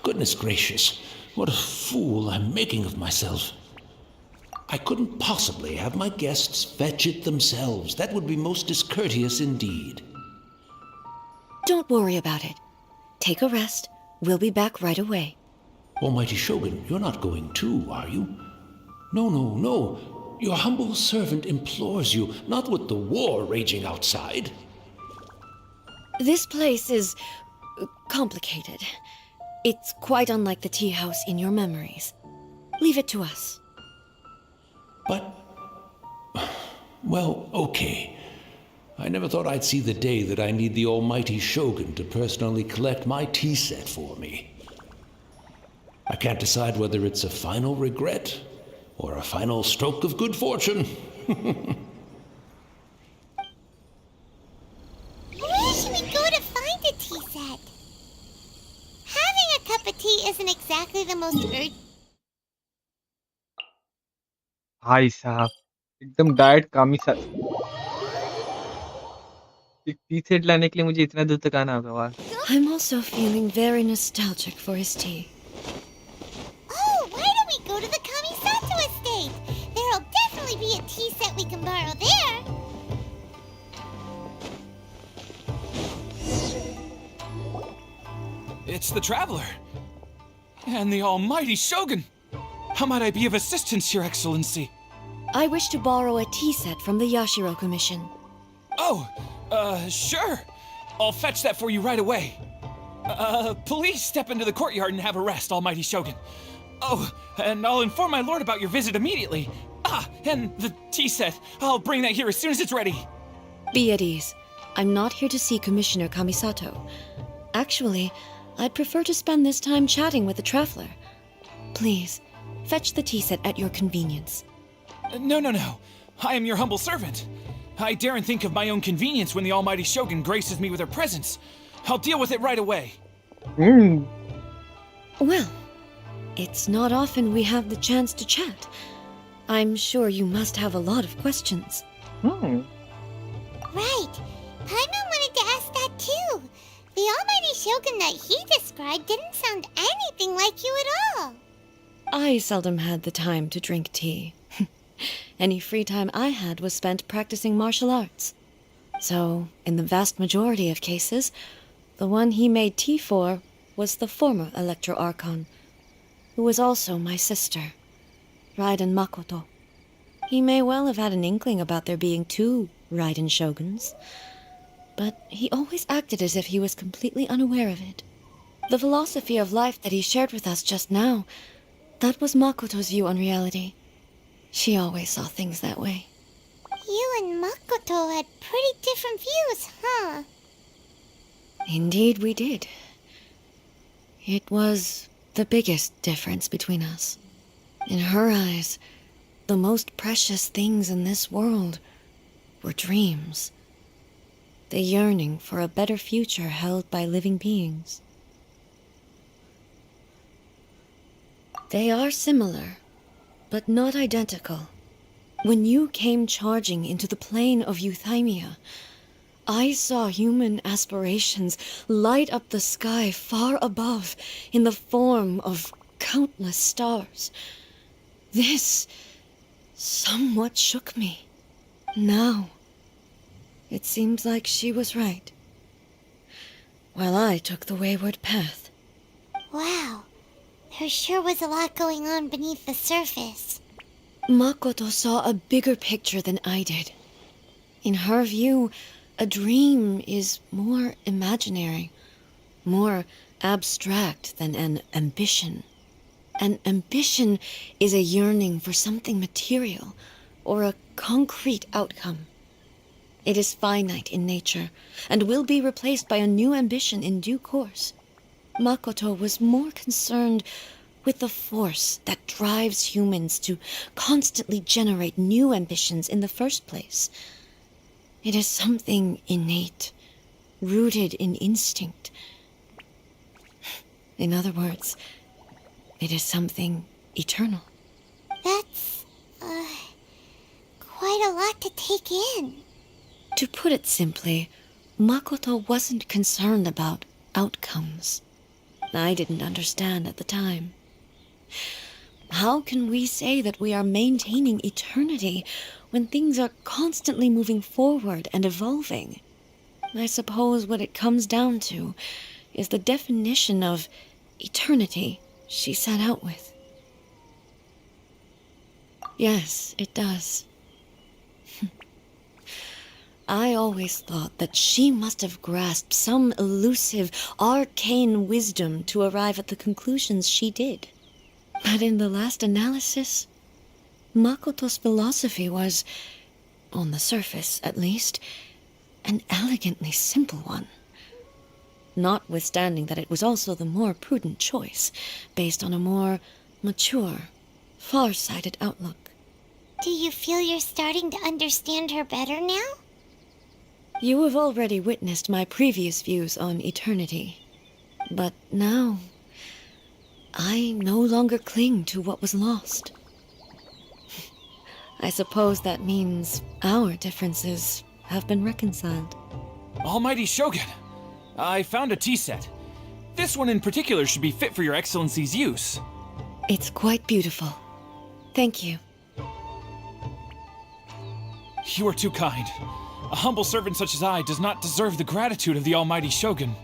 Speaker 1: Goodness gracious, what a fool I'm making of myself. I couldn't possibly have my guests fetch it themselves. That would be most discourteous indeed.
Speaker 17: Don't worry about it. Take a rest. We'll be back right away.
Speaker 1: Almighty Shogun, you're not going too, are you? No. Your humble servant implores you, not with the war raging outside.
Speaker 17: This place is complicated. It's quite unlike the tea house in your memories. Leave it to us.
Speaker 1: But, well, okay. I never thought I'd see the day that I need the almighty Shogun to personally collect my tea set for me. I can't decide whether it's a final regret or a final stroke of good fortune.
Speaker 3: Where should we go to find a tea set? Having a cup of tea isn't exactly the most urgent.
Speaker 2: भाई साहब एकदम diet कामी सा एक T set लाने के लिए मुझे इतना दूर तक आना होगा वाह
Speaker 17: I'm also feeling very nostalgic for his tea.
Speaker 3: Oh, why don't we go to the Kamisato estate? There'll definitely be a tea set we can borrow there.
Speaker 11: It's the Traveler. And the almighty Shogun. How might I be of assistance, Your Excellency?
Speaker 17: I wish to borrow a tea set from the Yashiro Commission.
Speaker 11: Oh, sure. I'll fetch that for you right away. Please step into the courtyard and have a rest, almighty Shogun. Oh, and I'll inform my lord about your visit immediately. Ah, and the tea set. I'll bring that here as soon as it's ready.
Speaker 17: Be at ease. I'm not here to see Commissioner Kamisato. Actually, I'd prefer to spend this time chatting with the Traveler. Please, fetch the tea set at your convenience.
Speaker 11: No. I am your humble servant. I daren't think of my own convenience when the almighty Shogun graces me with her presence. I'll deal with it right away.
Speaker 17: Well, it's not often we have the chance to chat. I'm sure you must have a lot of questions.
Speaker 3: Right. Paimon wanted to ask that too. The almighty Shogun that he described didn't sound anything like you at all.
Speaker 17: I seldom had the time to drink tea. Any free time I had was spent practicing martial arts. So, in the vast majority of cases, the one he made tea for was the former Electro Archon, who was also my sister, Raiden Makoto. He may well have had an inkling about there being two Raiden Shoguns, but he always acted as if he was completely unaware of it. The philosophy of life that he shared with us just now, that was Makoto's view on reality. She always saw things that way.
Speaker 3: You and Makoto had pretty different views, huh?
Speaker 17: Indeed we did. It was the biggest difference between us. In her eyes, the most precious things in this world were dreams. The yearning for a better future held by living beings. They are similar, but not identical. When you came charging into the plane of Euthymia, I saw human aspirations light up the sky far above in the form of countless stars. This somewhat shook me. Now, it seems like she was right, while I took the wayward path.
Speaker 3: Wow, there sure was a lot going on beneath the surface.
Speaker 17: Makoto saw a bigger picture than I did. In her view, a dream is more imaginary, more abstract than an ambition. An ambition is a yearning for something material or a concrete outcome. It is finite in nature and will be replaced by a new ambition in due course. Makoto was more concerned with the force that drives humans to constantly generate new ambitions in the first place. It is something innate, rooted in instinct. In other words, it is something eternal.
Speaker 3: That's, quite a lot to take in.
Speaker 17: To put it simply, Makoto wasn't concerned about outcomes. I didn't understand at the time. How can we say that we are maintaining eternity when things are constantly moving forward and evolving? I suppose what it comes down to is the definition of eternity she set out with. Yes, it does. I always thought that she must have grasped some elusive, arcane wisdom to arrive at the conclusions she did. But in the last analysis, Makoto's philosophy was, on the surface at least, an elegantly simple one. Notwithstanding that it was also the more prudent choice, based on a more mature, far-sighted outlook.
Speaker 3: Do you feel you're starting to understand her better now?
Speaker 17: You have already witnessed my previous views on eternity. But now, I no longer cling to what was lost. I suppose that means our differences have been reconciled.
Speaker 11: Almighty Shogun, I found a tea set. This one in particular should be fit for your Excellency's use.
Speaker 17: It's quite beautiful. Thank you.
Speaker 11: You are too kind. A humble servant such as I does not deserve the gratitude of the Almighty Shogun.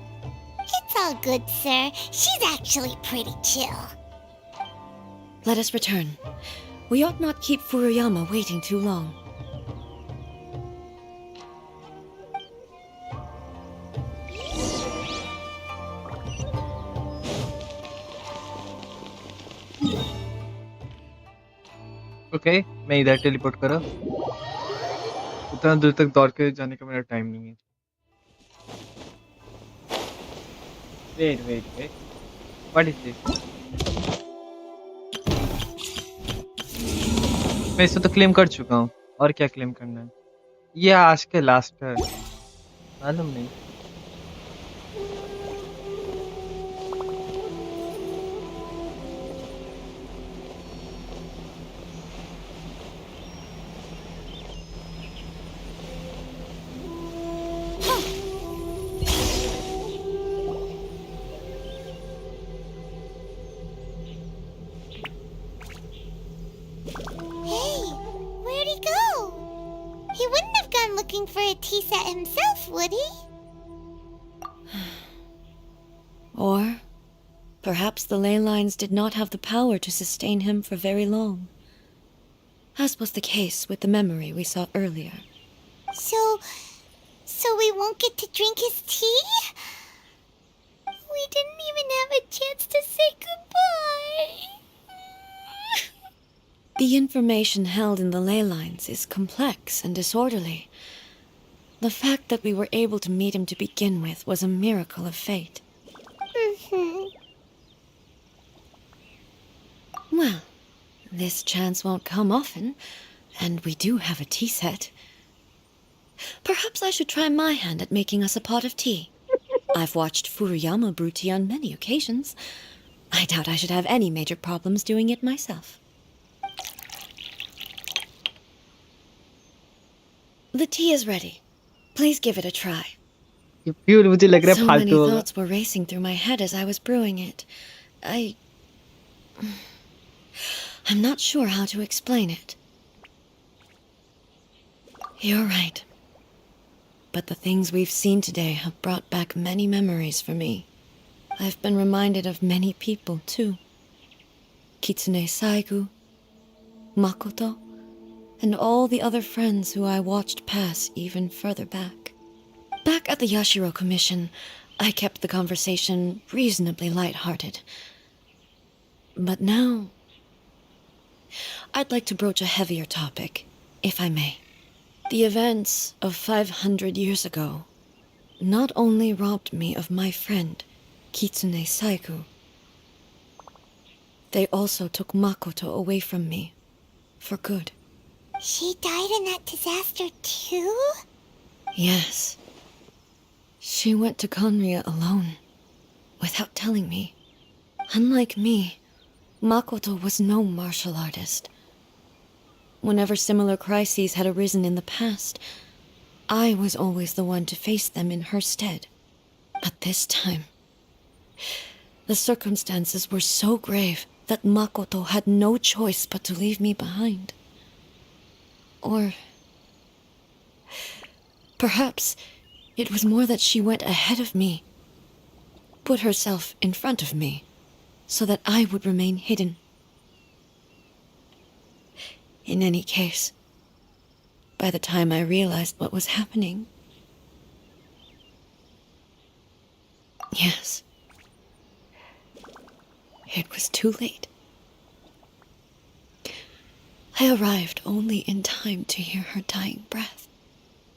Speaker 3: It's all good, sir. She's actually pretty chill.
Speaker 17: Let us return. We ought not keep Furuyama waiting too long.
Speaker 2: Okay मैं इधर teleport करा उतना दूर तक दौड़ के जाने का मेरा टाइम नहीं है वेट व्हाट इज दिस मैं इसे तो क्लेम कर चुका हूँ और क्या क्लेम करना है ये आज के लास्ट है मालूम नहीं
Speaker 3: For a tea set himself, would he?
Speaker 17: Or perhaps the ley lines did not have the power to sustain him for very long, as was the case with the memory we saw earlier.
Speaker 3: So we won't get to drink his tea? We didn't even have a chance to say goodbye.
Speaker 17: The information held in the ley lines is complex and disorderly. The fact that we were able to meet him to begin with was a miracle of fate. Well, this chance won't come often, and we do have a tea set. Perhaps I should try my hand at making us a pot of tea. I've watched Furuyama brew tea on many occasions. I doubt I should have any major problems doing it myself. The tea is ready. Please give it a try.
Speaker 2: मुझे लग रहा है
Speaker 17: So
Speaker 2: फालतू
Speaker 17: many
Speaker 2: होगा
Speaker 17: thoughts were racing through my head as I was brewing it. I'm not sure how to explain it. You're right. But the things we've seen today have brought back many memories for me. I've been reminded of many people, too. Kitsune Saigu, Makoto, and all the other friends who I watched pass even further back. Back at the Yashiro Commission, I kept the conversation reasonably lighthearted. But now, I'd like to broach a heavier topic, if I may. The events of 500 years ago not only robbed me of my friend, Kitsune Saigu, they also took Makoto away from me, for good.
Speaker 3: She died in that disaster too?
Speaker 17: Yes. She went to Conria alone, without telling me. Unlike me, Makoto was no martial artist. Whenever similar crises had arisen in the past, I was always the one to face them in her stead. But this time, the circumstances were so grave that Makoto had no choice but to leave me behind. Or perhaps it was more that she went ahead of me, put herself in front of me, so that I would remain hidden. In any case, by the time I realized what was happening, yes, it was too late. I arrived only in time to hear her dying breath.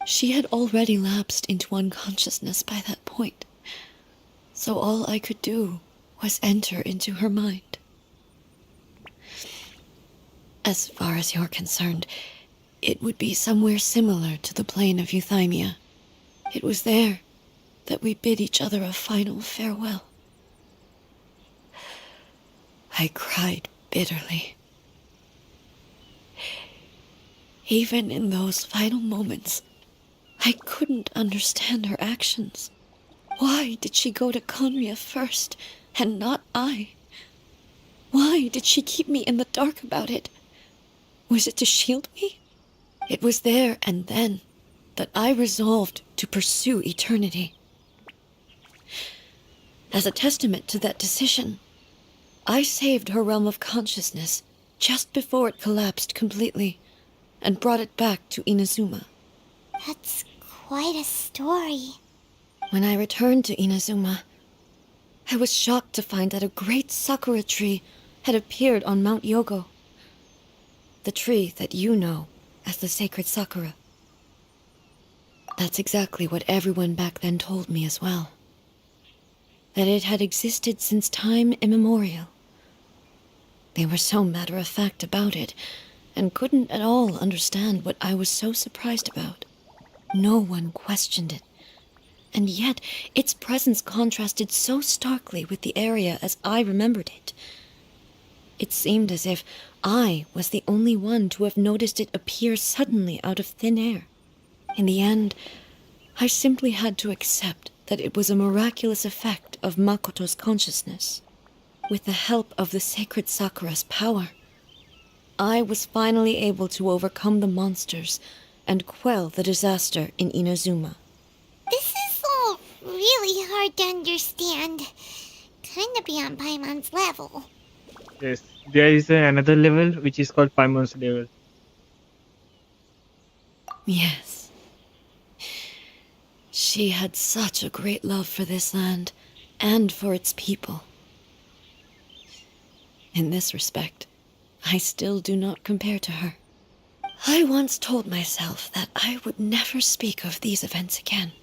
Speaker 17: She had already lapsed into unconsciousness by that point, so all I could do was enter into her mind. As far as you're concerned, it would be somewhere similar to the plain of Euthymia. It was there that we bid each other a final farewell. I cried bitterly. Even in those final moments, I couldn't understand her actions. Why did she go to Conria first, and not I? Why did she keep me in the dark about it? Was it to shield me? It was there and then that I resolved to pursue eternity. As a testament to that decision, I saved her realm of consciousness just before it collapsed completely and brought it back to Inazuma.
Speaker 3: That's quite a story.
Speaker 17: When I returned to Inazuma, I was shocked to find that a great sakura tree had appeared on Mount Yogo. The tree that you know as the sacred sakura. That's exactly what everyone back then told me as well. That it had existed since time immemorial. They were so matter-of-fact about it, and couldn't at all understand what I was so surprised about. No one questioned it, and yet its presence contrasted so starkly with the area as I remembered it. It seemed as if I was the only one to have noticed it appear suddenly out of thin air. In the end, I simply had to accept that it was a miraculous effect of Makoto's consciousness. With the help of the sacred Sakura's power, I was finally able to overcome the monsters and quell the disaster in Inazuma.
Speaker 3: This is all really hard to understand. Kinda beyond Paimon's level.
Speaker 2: Yes, there is another level which is called Paimon's level.
Speaker 17: Yes. She had such a great love for this land and for its people. In this respect, I still do not compare to her. I once told myself that I would never speak of these events again.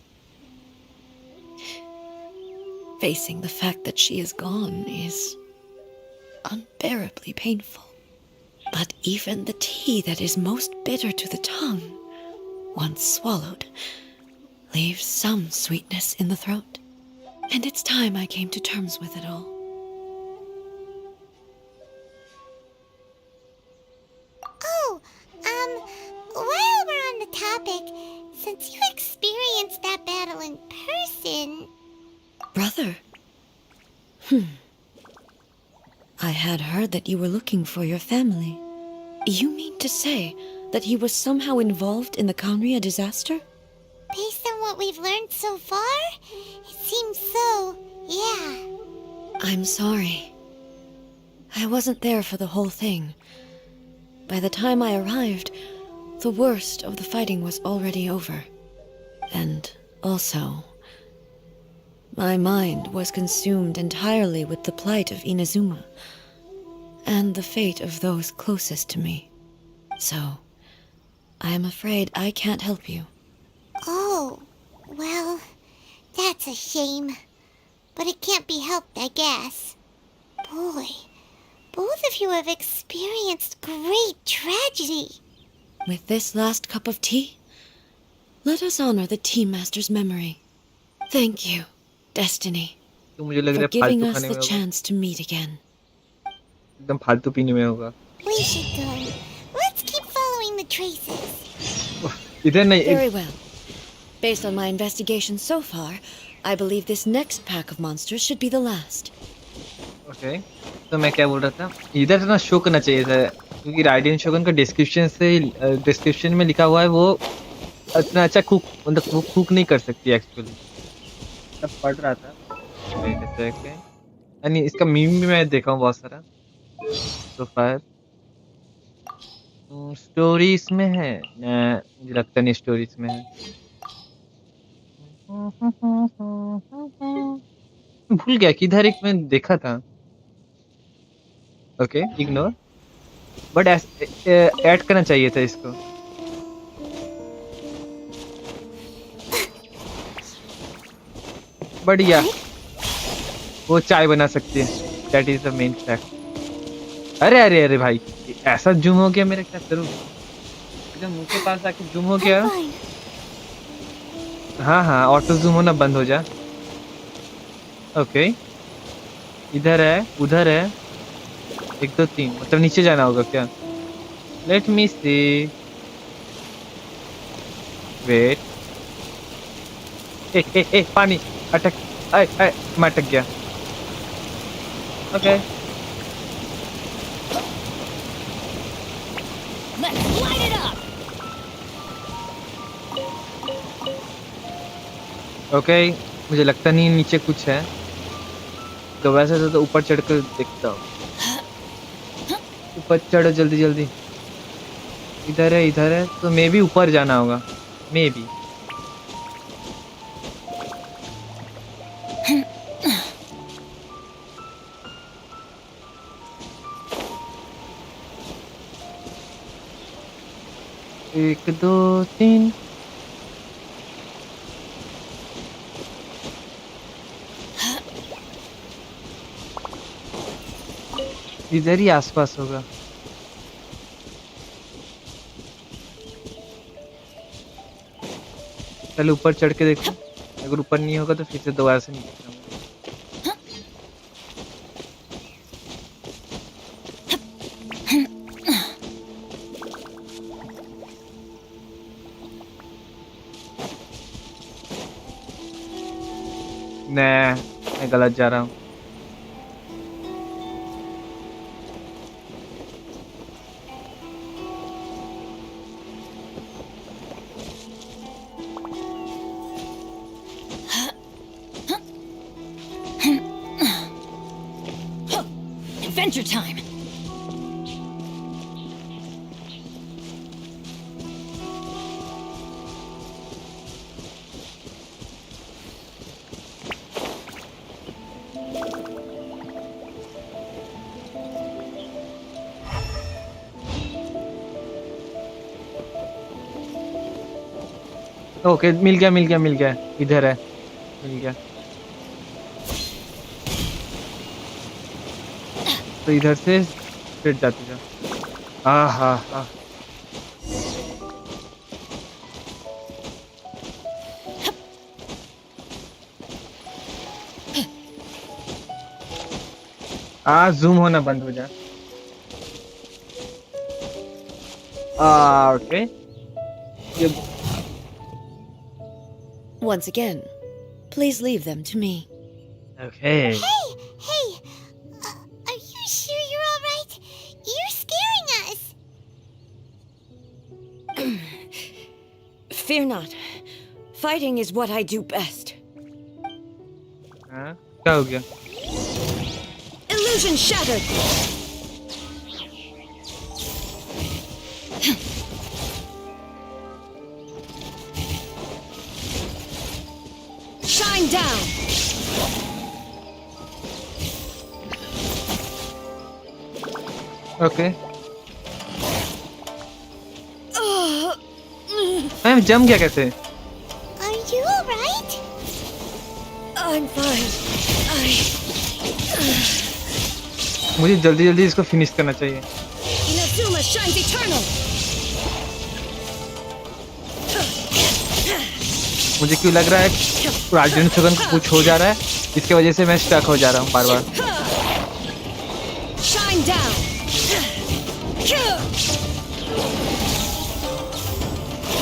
Speaker 17: Facing the fact that she is gone is unbearably painful. But even the tea that is most bitter to the tongue, once swallowed, leaves some sweetness in the throat. And it's time I came to terms with it all.
Speaker 3: Oh, while we're on the topic, since you experienced that battle in person...
Speaker 17: Brother? I had heard that you were looking for your family. You mean to say That he was somehow involved in the Kanria disaster?
Speaker 3: Based on what we've learned so far, it seems so, yeah.
Speaker 17: I'm sorry. I wasn't there for the whole thing. By the time I arrived, the worst of the fighting was already over. And also, my mind was consumed entirely with the plight of Inazuma and the fate of those closest to me. So, I am afraid I can't help you.
Speaker 3: Oh, well, that's a shame. But it can't be helped, I guess. Boy, both of you have experienced great tragedy.
Speaker 17: With this last cup of tea, let us honor the Tea Master's memory. Thank you, Destiny,
Speaker 2: तो मुझे लग रहा
Speaker 17: for
Speaker 2: है
Speaker 17: giving
Speaker 2: फालतू
Speaker 17: us
Speaker 2: खाने
Speaker 17: the
Speaker 2: में होगा,
Speaker 17: chance to meet again.
Speaker 2: एकदम फालतू पीने में होगा.
Speaker 3: We should go. Let's keep following the traces.
Speaker 2: इधर नहीं.
Speaker 17: Very well. Based on my investigation so far, I believe this next pack of monsters should be the last.
Speaker 2: Okay, तो मैं क्या बोल रहा था, इधर से ना शो करना चाहिए था, क्योंकि राइडेन शोगन का डिस्क्रिप्शन में लिखा हुआ है वो इतना अच्छा कुक, मतलब वो कुक नहीं कर सकती एक्चुअली. तब पढ़ रहा था. Wait a second. यानी इसका मीम भी मैं देखा हूँ बहुत सारा. तो फायर स्टोरीज में है ना, मुझे लगता नहीं स्टोरीज में है. भूल गया किधर एक मैं देखा था. Okay, ignore. बट ऐड करना चाहिए था इसको. बढ़िया, वो चाय बना सकती है. That is the main fact. अरे अरे अरे भाई, ऐसा जूम हो गया मेरा, क्या करूं? एकदम मुंह के पास आके जूम हो गया. हाँ हाँ, ऑटो जूम होना बंद हो जा. ओके, इधर है, उधर है. 1 2 3, मतलब नीचे जाना होगा क्या? लेट मी सी. वेट. ए पानी अटक. मैं अटक गया. Okay.
Speaker 15: Let's light it up.
Speaker 2: Okay, मुझे लगता नहीं नीचे कुछ है, तो वैसे तो ऊपर चढ़कर देखता हूँ. ऊपर चढ़ो जल्दी जल्दी. इधर है, तो मे बी ऊपर जाना होगा, मे बी. एक दो तीन. इधर ही आसपास होगा. चलो ऊपर चढ़ के देखो. अगर ऊपर नहीं होगा तो फिर से दोबारा से नीचे जाऊंगा. मैं गलत जा रहा हूँ.
Speaker 15: Adventure time.
Speaker 2: ओके, मिल गया. इधर है, मिल गया. तो इधर से स्ट्रेट जाते जा. हाँ. जूम होना बंद हो जा. Okay.
Speaker 17: Once again, please leave them to me.
Speaker 2: Okay.
Speaker 3: Hey, are you sure you're all right? You're scaring us.
Speaker 13: Fear not. Fighting is what I do best.
Speaker 2: हाँ क्या हो गया?
Speaker 13: Illusion shattered. Shine down.
Speaker 2: Okay. Ma'am जम गया कैसे?
Speaker 3: Are you alright?
Speaker 13: I'm fine.
Speaker 2: मुझे जल्दी जल्दी इसको फिनिश करना चाहिए.
Speaker 13: Inazuma shines eternal.
Speaker 2: मुझे क्यों लग रहा है राजन छगन को कुछ हो जा रहा है, इसकी वजह से मैं स्टक हो जा रहा हूँ बार बार.
Speaker 13: Shine down.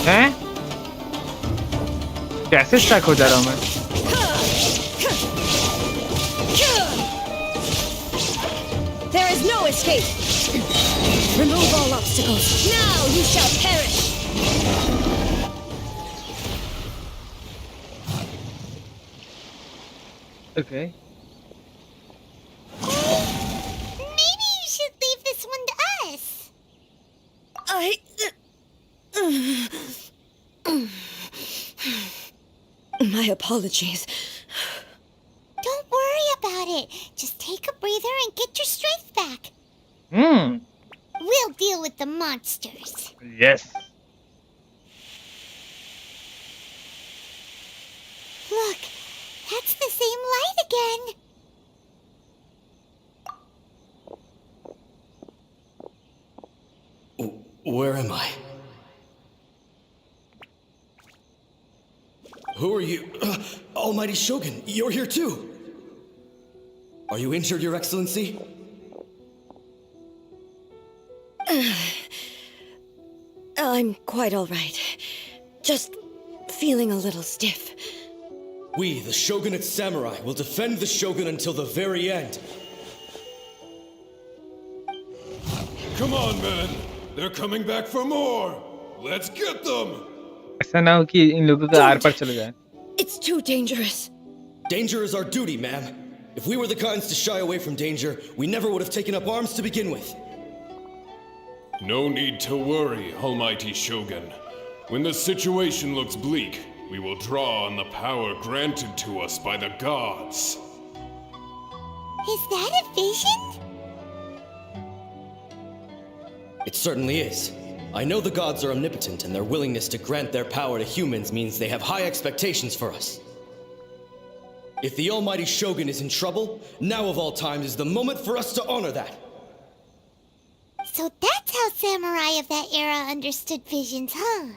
Speaker 2: हैं? कैसे स्टक हो जा रहा हूँ मैं?
Speaker 13: There is no escape. Remove all obstacles. Now you shall perish.
Speaker 2: Okay.
Speaker 3: Maybe you should leave this one to us.
Speaker 13: My apologies.
Speaker 3: Don't worry about it. Just take a breather and get your strength back. We'll deal with the monsters.
Speaker 2: Yes.
Speaker 3: Look, that's the same light again.
Speaker 8: Where am I? Who are you? Almighty Shogun, you're here too. Are you injured, Your Excellency?
Speaker 13: I'm quite all right. Just feeling a little stiff.
Speaker 8: We, the Shogunate Samurai, will defend the Shogun until the very end.
Speaker 22: Come on, men. They're coming back for more. Let's get them.
Speaker 2: ऐसा ना हो कि इन लोगों का are पर चले जाए.
Speaker 13: It's too dangerous.
Speaker 8: Danger is our duty, ma'am. If we were the kinds to shy away from danger, we never would have taken up arms to begin with.
Speaker 22: No need to worry, Almighty Shogun. When the situation looks bleak, we will draw on the power granted to us by the gods.
Speaker 3: Is that a vision?
Speaker 8: It certainly is. I know the gods are omnipotent, and their willingness to grant their power to humans means they have high expectations for us. If the Almighty Shogun is in trouble, now of all times is the moment for us to honor that.
Speaker 3: So that's how samurai of that era understood visions, huh?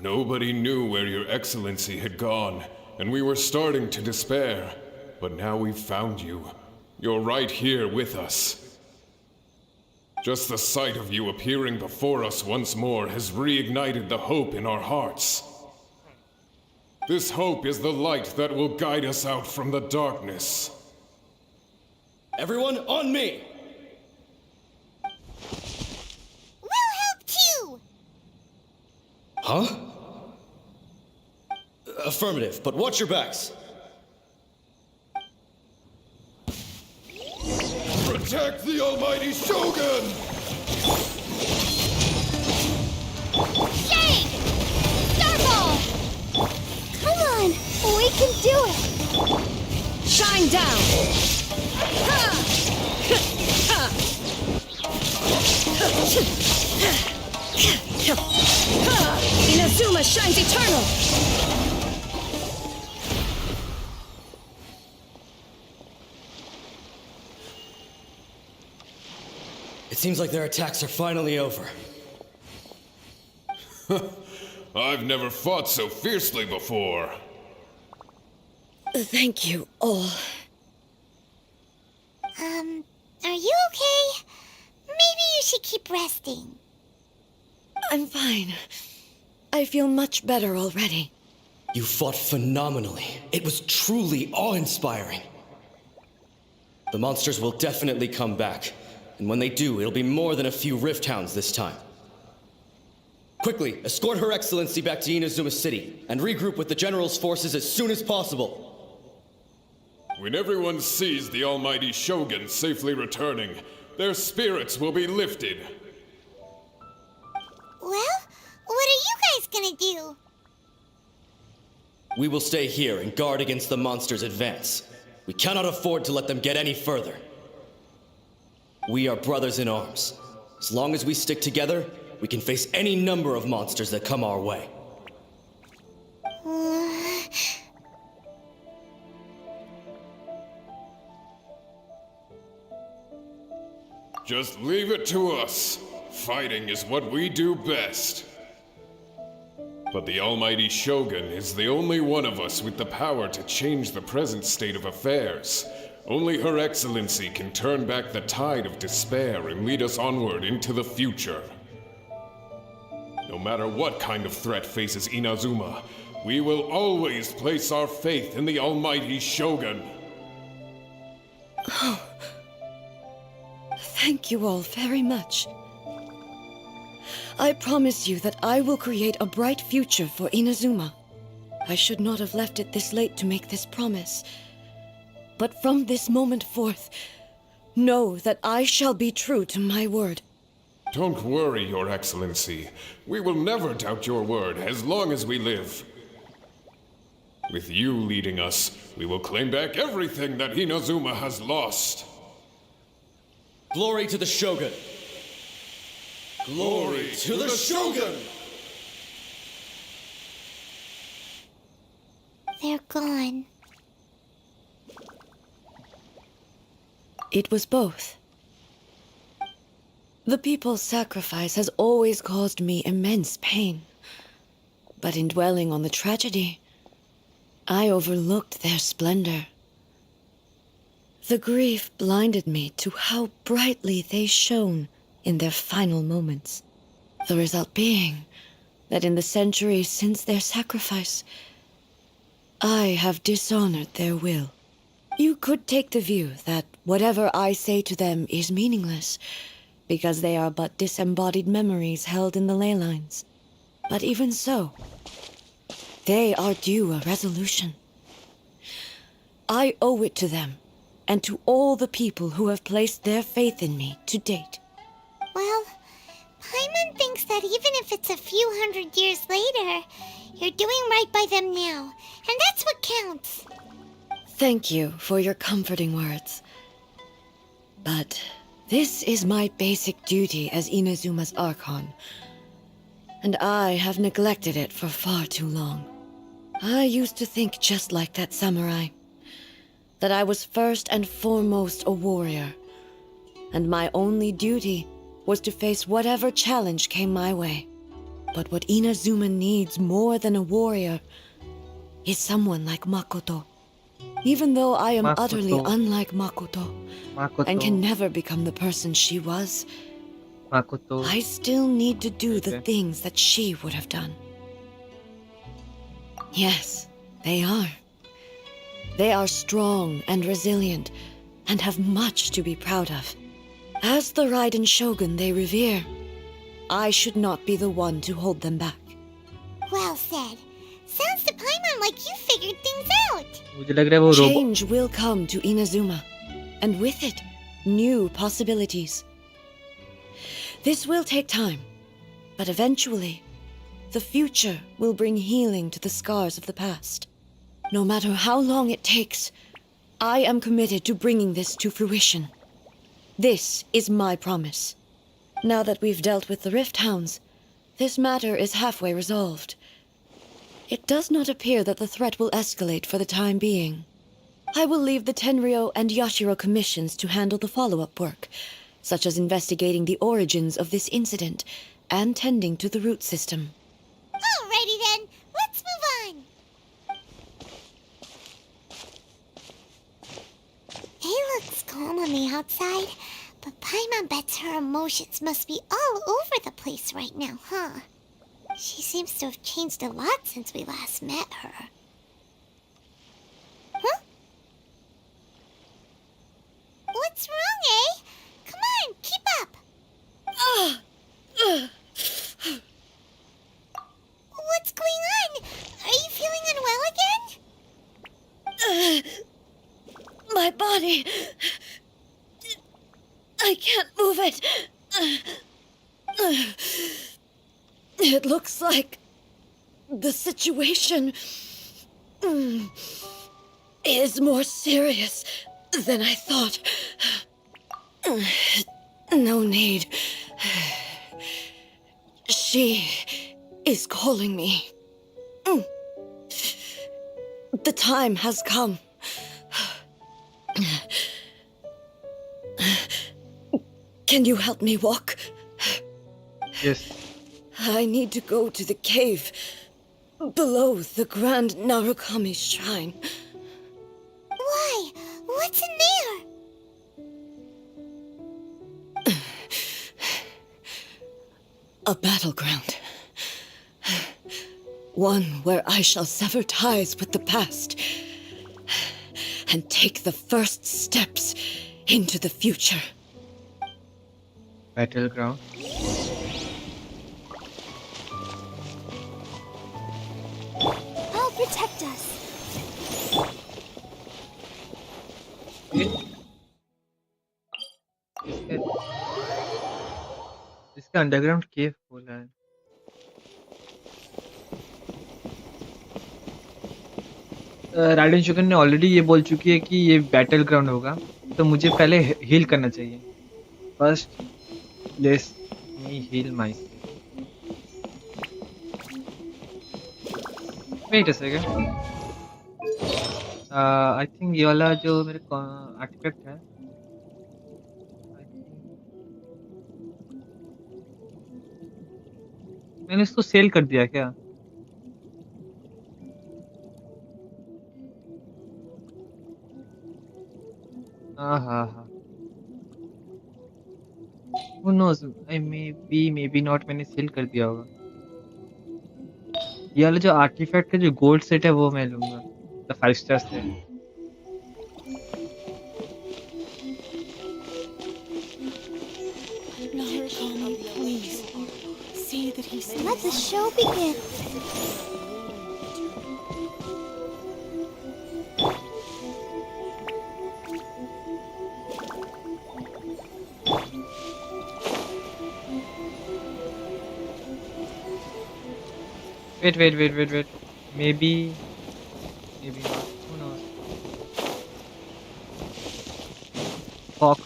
Speaker 22: Nobody knew where Your Excellency had gone, and we were starting to despair. But now we've found you. You're right here with us. Just the sight of you appearing before us once more has reignited the hope in our hearts. This hope is the light that will guide us out from the darkness.
Speaker 8: Everyone, on me!
Speaker 3: We'll help too!
Speaker 8: Huh? Affirmative, but watch your backs.
Speaker 22: Protect the Almighty Shogun!
Speaker 3: Shade! Starball! Come on! We can do it!
Speaker 13: Shine down! Inazuma shines eternal!
Speaker 8: It seems like their attacks are finally over.
Speaker 22: I've never fought so fiercely before.
Speaker 13: Thank you all.
Speaker 3: Are you okay? Maybe you should keep resting.
Speaker 13: I'm fine. I feel much better already.
Speaker 8: You fought phenomenally. It was truly awe-inspiring. The monsters will definitely come back.
Speaker 10: And when they do, it'll be more than a few Rift Hounds this time. Quickly, escort Her Excellency back to Inazuma City, and regroup with the General's forces as soon as possible.
Speaker 22: When everyone sees the almighty Shogun safely returning, their spirits will be lifted.
Speaker 3: Well, what are you guys gonna do?
Speaker 10: We will stay here and guard against the monster's advance. We cannot afford to let them get any further. We are brothers in arms. As long as we stick together, we can face any number of monsters that come our way.
Speaker 22: Just leave it to us. Fighting is what we do best. But the almighty Shogun is the only one of us with the power to change the present state of affairs. Only Her Excellency can turn back the tide of despair and lead us onward into the future. No matter what kind of threat faces Inazuma, we will always place our faith in the almighty Shogun.
Speaker 13: Oh. Thank you all very much. I promise you that I will create a bright future for Inazuma. I should not have left it this late to make this promise. But from this moment forth, know that I shall be true to my word.
Speaker 22: Don't worry, Your Excellency. We will never doubt your word as long as we live. With you leading us, we will claim back everything that Inazuma has lost.
Speaker 10: Glory to the Shogun! Glory to the Shogun!
Speaker 3: They're gone.
Speaker 13: It was both. The people's sacrifice has always caused me immense pain. But in dwelling on the tragedy, I overlooked their splendor. The grief blinded me to how brightly they shone in their final moments. The result being that in the centuries since their sacrifice, I have dishonored their will. You could take the view that whatever I say to them is meaningless, because they are but disembodied memories held in the ley lines. But even so, they are due a resolution. I owe it to them, and to all the people who have placed their faith in me to date.
Speaker 3: Well, Paimon thinks that even if it's a few hundred years later, you're doing right by them now, and that's what counts.
Speaker 13: Thank you for your comforting words. But this is my basic duty as Inazuma's Archon, and I have neglected it for far too long. I used to think just like that samurai, that I was first and foremost a warrior, and my only duty was to face whatever challenge came my way. But what Inazuma needs more than a warrior is someone like Makoto. Even though I am utterly unlike Makoto, and can never become the person she was, I still need to do the things that she would have done. Yes, they are. They are strong and resilient, and have much to be proud of. As the Raiden Shogun they revere, I should not be the one to hold them back.
Speaker 3: Well said. Sounds to Paimon like you figured things out.
Speaker 13: Change will come to Inazuma, and with it, new possibilities. This will take time, but eventually, the future will bring healing to the scars of the past. No matter how long it takes, I am committed to bringing this to fruition. This is my promise. Now that we've dealt with the Rift Hounds, this matter is halfway resolved. It does not appear that the threat will escalate for the time being. I will leave the Tenryo and Yashiro commissions to handle the follow-up work, such as investigating the origins of this incident and tending to the root system.
Speaker 3: Alrighty then, let's move on. It looks calm on the outside, but Paimon bets her emotions must be all over the place right now, huh? She seems to have changed a lot since we last met her. Huh? What's wrong, eh? Come on, keep
Speaker 13: It looks like the situation is more serious than I thought. No need. She is calling me. The time has come. Can you help me walk?
Speaker 2: Yes.
Speaker 13: I need to go to the cave below the Grand Narukami Shrine.
Speaker 3: Why? What's in there?
Speaker 13: A battleground. One where I shall sever ties with the past and take the first steps into the future.
Speaker 2: Battleground.
Speaker 17: I'll protect us.
Speaker 2: इसका underground केव बोला है। Ridden शुगन ने already ये बोल चुकी है कि ये बैटल ग्राउंड होगा, तो मुझे पहले हील करना चाहिए। First let's me heal myself. Wait a second. I think ये वाला जो मेरे आर्टिफैक्ट है, मैंने इसको सेल कर दिया क्या? हाँ हाँ हाँ। Who knows? I maybe not, मैंने सेल कर दिया होगा। ये वाला जो आर्टिफैक्ट का जो गोल्ड सेट है वो मैं लूंगा, द 5 स्टार से।
Speaker 17: Narukami, please. See that he stays.
Speaker 3: Let the show begin.
Speaker 2: Wait. Maybe not. Who knows? Fox.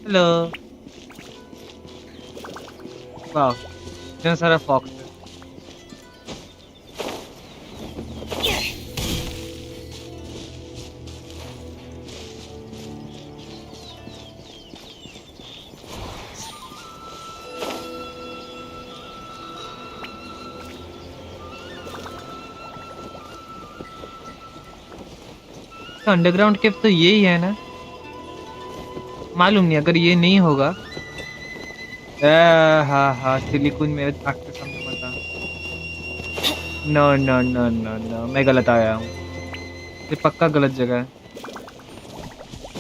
Speaker 2: Hello. Wow. इतना सारा फॉक्स है। अंडरग्राउंड केव तो यही है ना? मालूम नहीं, अगर ये नहीं होगा। हाँ सिलिकॉन मेरे आँख के सामने मत आ। नो, मैं गलत आया हूँ। ये पक्का गलत जगह है।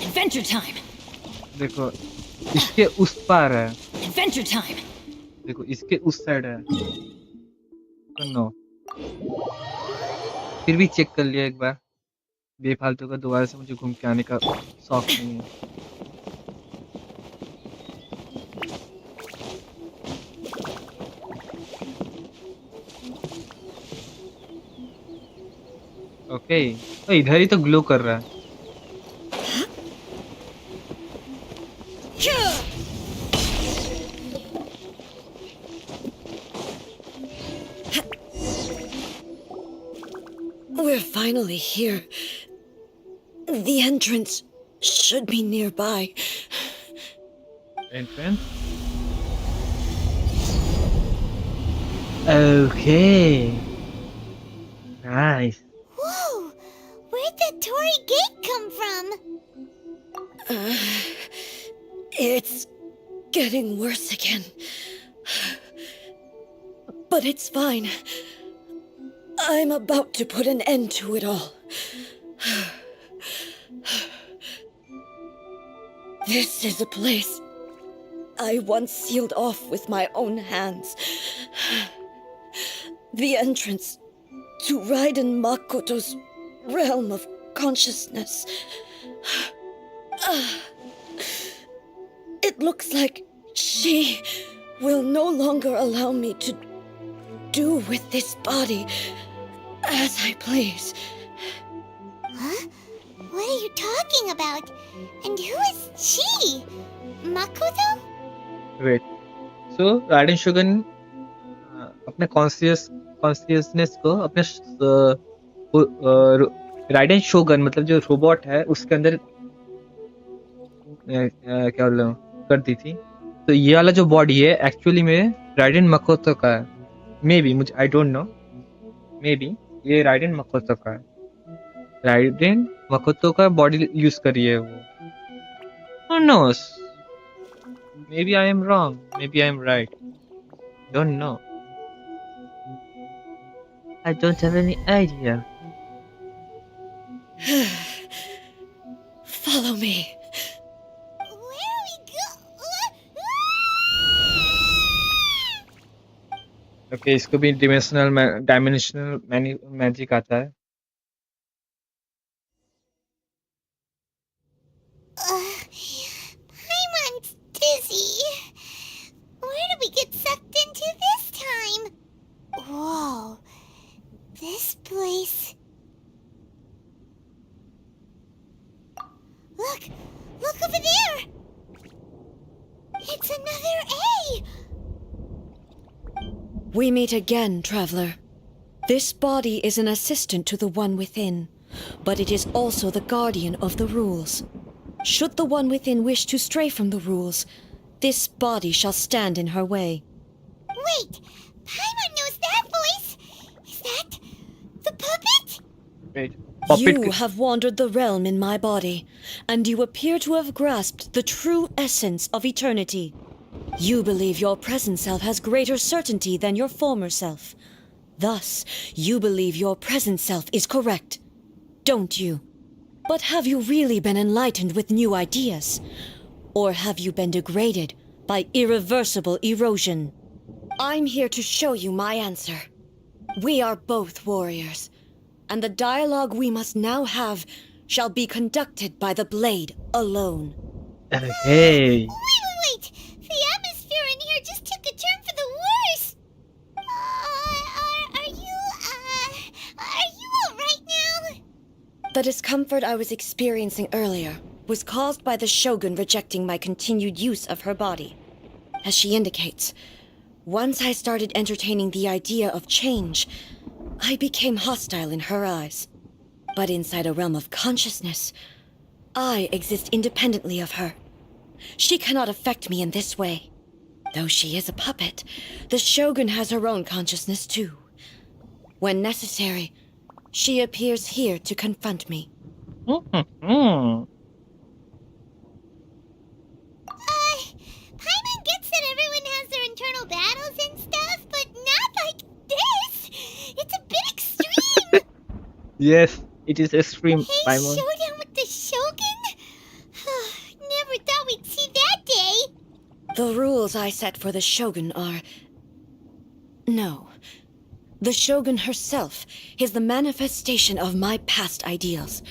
Speaker 15: Adventure time.
Speaker 2: देखो इसके उस पार है।
Speaker 15: Adventure time.
Speaker 2: देखो इसके उस साइड है। तो नो, फिर भी चेक कर लिया एक बार। बेफालतू का दोबारा से मुझे घूम के आने का शौक नहीं है। ओके, तो इधर ही तो ग्लो कर रहा है।
Speaker 13: We're finally here. The entrance should be nearby.
Speaker 2: Entrance? Okay. Nice.
Speaker 3: Whoa! Where'd that Torii gate come from?
Speaker 13: It's getting worse again. But it's fine. I'm about to put an end to it all. This is a place I once sealed off with my own hands. The entrance to Raiden Makoto's realm of consciousness. It looks like she will no longer allow me to do with this body as I please.
Speaker 3: Huh? What are you talking about? And who is she? Makoto?
Speaker 2: Wait. So Raiden Shogun अपने consciousness को अपने ridden शोगन मतलब जो robot है उसके अंदर क्या बोल कर दी थी। तो ये वाला जो बॉडी है एक्चुअली में राइडन मकोतो का है। मे बी मुझे I don't know, may be ये राइडन मकोतो का है। राइडन मकोतो का बॉडी यूज करी है वो। Who knows? Maybe I am wrong. Maybe I am right. Don't know. I don't have any idea.
Speaker 13: Follow me.
Speaker 3: Where are we
Speaker 2: Okay, इसको भी dimensional magic आता है।
Speaker 3: Paimon's dizzy. Where did we get sucked into this time? Whoa. This place... Look over there! It's another A!
Speaker 13: We meet again, traveler. This body is an assistant to the one within, but it is also the guardian of the rules. Should the one within wish to stray from the rules, this body shall stand in her way.
Speaker 3: Wait! Paimon knows that voice! Is that... the puppet?
Speaker 2: Wait.
Speaker 13: You have wandered the realm in my body, and you appear to have grasped the true essence of eternity. You believe your present self has greater certainty than your former self. Thus, you believe your present self is correct, don't you? But have you really been enlightened with new ideas? Or have you been degraded by irreversible erosion? I'm here to show you my answer. We are both warriors, and the dialogue we must now have shall be conducted by the blade alone.
Speaker 2: Hey.
Speaker 3: Wait! The atmosphere in here just took a turn for the worse! Are you alright now?
Speaker 13: The discomfort I was experiencing earlier was caused by the Shogun rejecting my continued use of her body. As she indicates, once I started entertaining the idea of change, I became hostile in her eyes. But inside a realm of consciousness, I exist independently of her. She cannot affect me in this way. Though she is a puppet, the Shogun has her own consciousness too. When necessary, she appears here to confront me.
Speaker 3: Paimon gets that everyone has their internal battles and stuff, but not like this! It's a bit extreme!
Speaker 2: Yes, it is extreme,
Speaker 3: Hey,
Speaker 2: Paimon.
Speaker 3: showdown with the Shogun? Never thought we'd see that day!
Speaker 13: The rules I set for the Shogun are... No. The Shogun herself is the manifestation of my past ideals.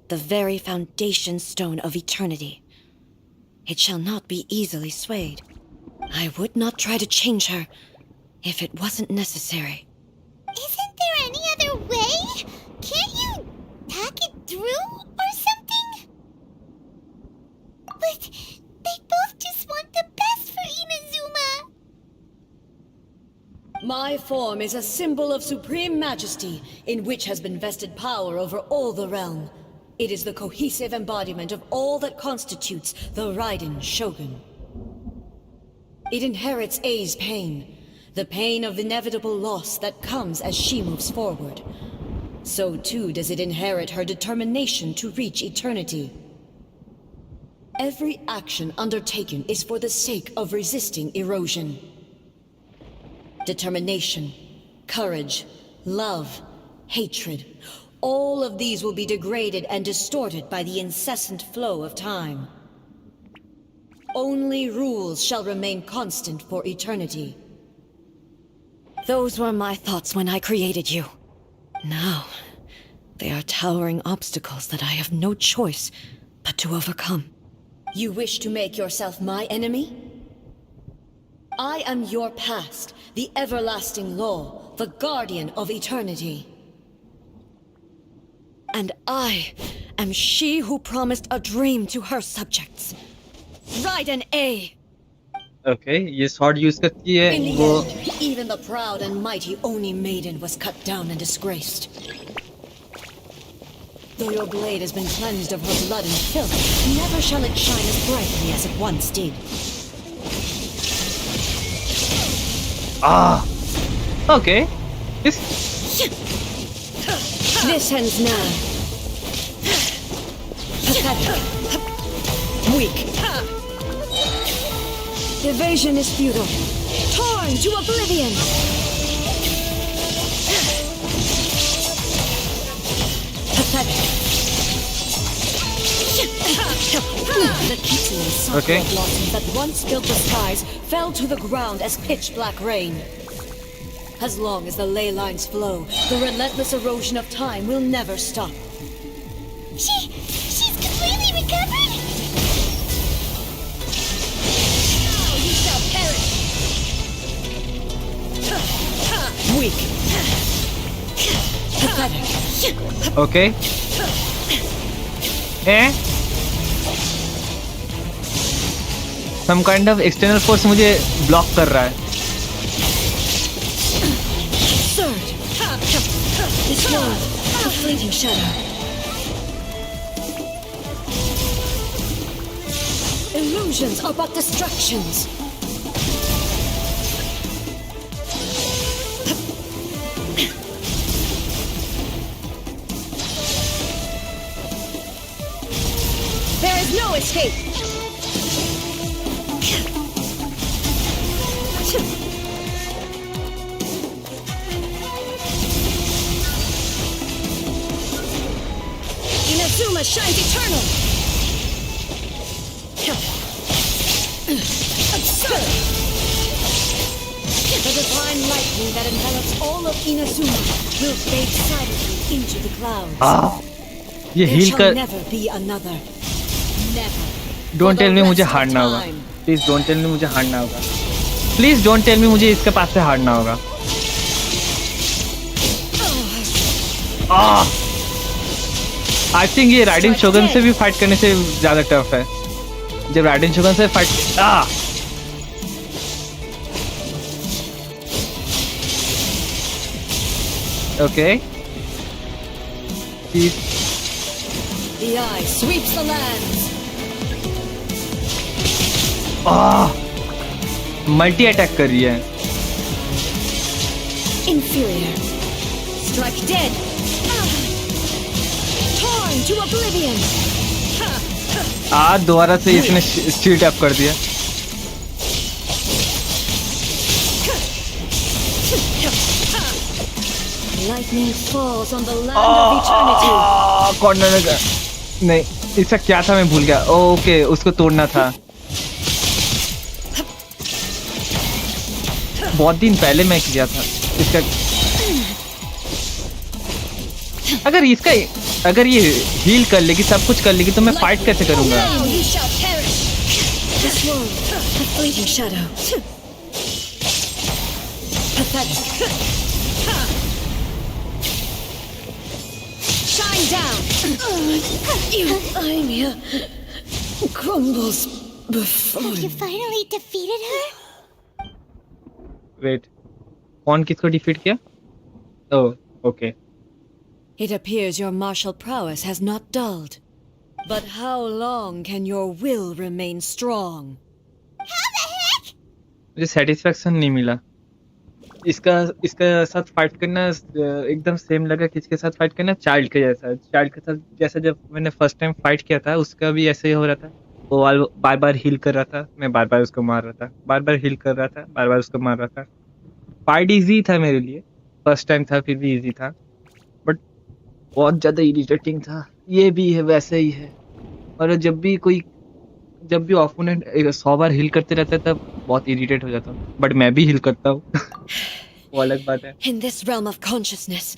Speaker 13: The very foundation stone of eternity. It shall not be easily swayed. I would not try to change her if it wasn't necessary.
Speaker 3: Isn't there any other way? Can't you talk it through or something? But they both just want the best for Inazuma.
Speaker 13: My form is a symbol of supreme majesty, in which has been vested power over all the realm. It is the cohesive embodiment of all that constitutes the Raiden Shogun. It inherits A's pain, the pain of inevitable loss that comes as she moves forward. So too does it inherit her determination to reach eternity. Every action undertaken is for the sake of resisting erosion. Determination, courage, love, hatred, all of these will be degraded and distorted by the incessant flow of time. Only rules shall remain constant for eternity. Those were my thoughts when I created you. Now, they are towering obstacles that I have no choice but to overcome. You wish to make yourself my enemy? I am your past, the everlasting law, the guardian of eternity. And I am she who promised a dream to her subjects. Raiden A.
Speaker 2: Okay, ये sword use करती है
Speaker 13: In the
Speaker 2: वो
Speaker 13: end, even the proud and mighty Oni maiden was cut down and disgraced. Though your blade has been cleansed of her blood and filth, never shall it shine as brightly as it once did.
Speaker 2: Okay. This
Speaker 13: ends now. Pathetic. Weak. Evasion is futile. Torn to oblivion. Pathetic. The kitsune sakura blossoms that once filled the skies fell to the ground as pitch black rain. As long as the ley lines flow, the relentless erosion of time will never stop.
Speaker 3: She's completely recovered?
Speaker 13: Now you shall perish! Weak. Pathetic.
Speaker 2: Okay. Some kind of external force मुझे block कर रहा है.
Speaker 13: Third. This world, a fleeting shadow. Illusions are but distractions. There is no escape. Inazuma shines eternal. Absurd. The divine lightning that envelops all of Inazuma will fade silently into the clouds.
Speaker 2: ये
Speaker 13: There
Speaker 2: heal
Speaker 13: shall
Speaker 2: कर.
Speaker 13: never be another. Never.
Speaker 2: Don't tell me
Speaker 13: For the
Speaker 2: मुझे
Speaker 13: rest of
Speaker 2: हारना होगा.
Speaker 13: time.
Speaker 2: Please don't tell me मुझे हारना होगा. Please don't tell me मुझे इसके पास से हारना होगा. I think ये राइडिंग शोगन से भी फाइट करने से ज्यादा टफ है. जब राइडिंग शोगन से fight Okay. Please.
Speaker 13: The eye sweeps the lands.
Speaker 2: Multi attack कर रही है.
Speaker 13: Inferior. Strike dead. Torn to oblivion.
Speaker 2: दोबारा से इसने स्टील टैप कर दिया.
Speaker 13: Lightning falls on the land of eternity.
Speaker 2: Corner में नहीं, इसका क्या था मैं भूल गया. ओके, उसको तोड़ना था. बहुत दिन पहले मैं किया था इसका. अगर ये हील कर लेगी, सब कुछ कर लेगी, तो मैं फाइट कैसे करूंगा?
Speaker 13: Now you shall perish. This world, a fleeting shadow. Pathetic. Shine down. Euphemia crumbles before
Speaker 3: You finally defeated her?
Speaker 2: Wait, कौन किसको डिफीट किया? Oh, okay.
Speaker 13: It appears your martial prowess has not dulled. But how long can your will remain strong?
Speaker 2: मुझे satisfaction नहीं मिला. इसका साथ fight करना एकदम सेम लगा कि इसके साथ फाइट करना चाइल्ड के साथ जैसा जब मैंने फर्स्ट टाइम फाइट किया था, उसका भी ऐसे ही हो रहा था. वो बार बार हील कर रहा था, मैं बार बार उसको मार रहा था, बार बार हील कर रहा था, बार बार उसको मार रहा था. फाइट इजी था मेरे लिए, फर्स्ट टाइम था, फिर भी इजी था, बट बहुत ज़्यादा इरिटेटिंग था. ये भी है, वैसे ही है. और जब भी ओपोनेंट 100 बार हील करते रहता है तब बहुत इरिटेट हो जाता हूँ. बट मैं भी हील करता हूँ. वो अलग बात है.
Speaker 13: In this realm of consciousness,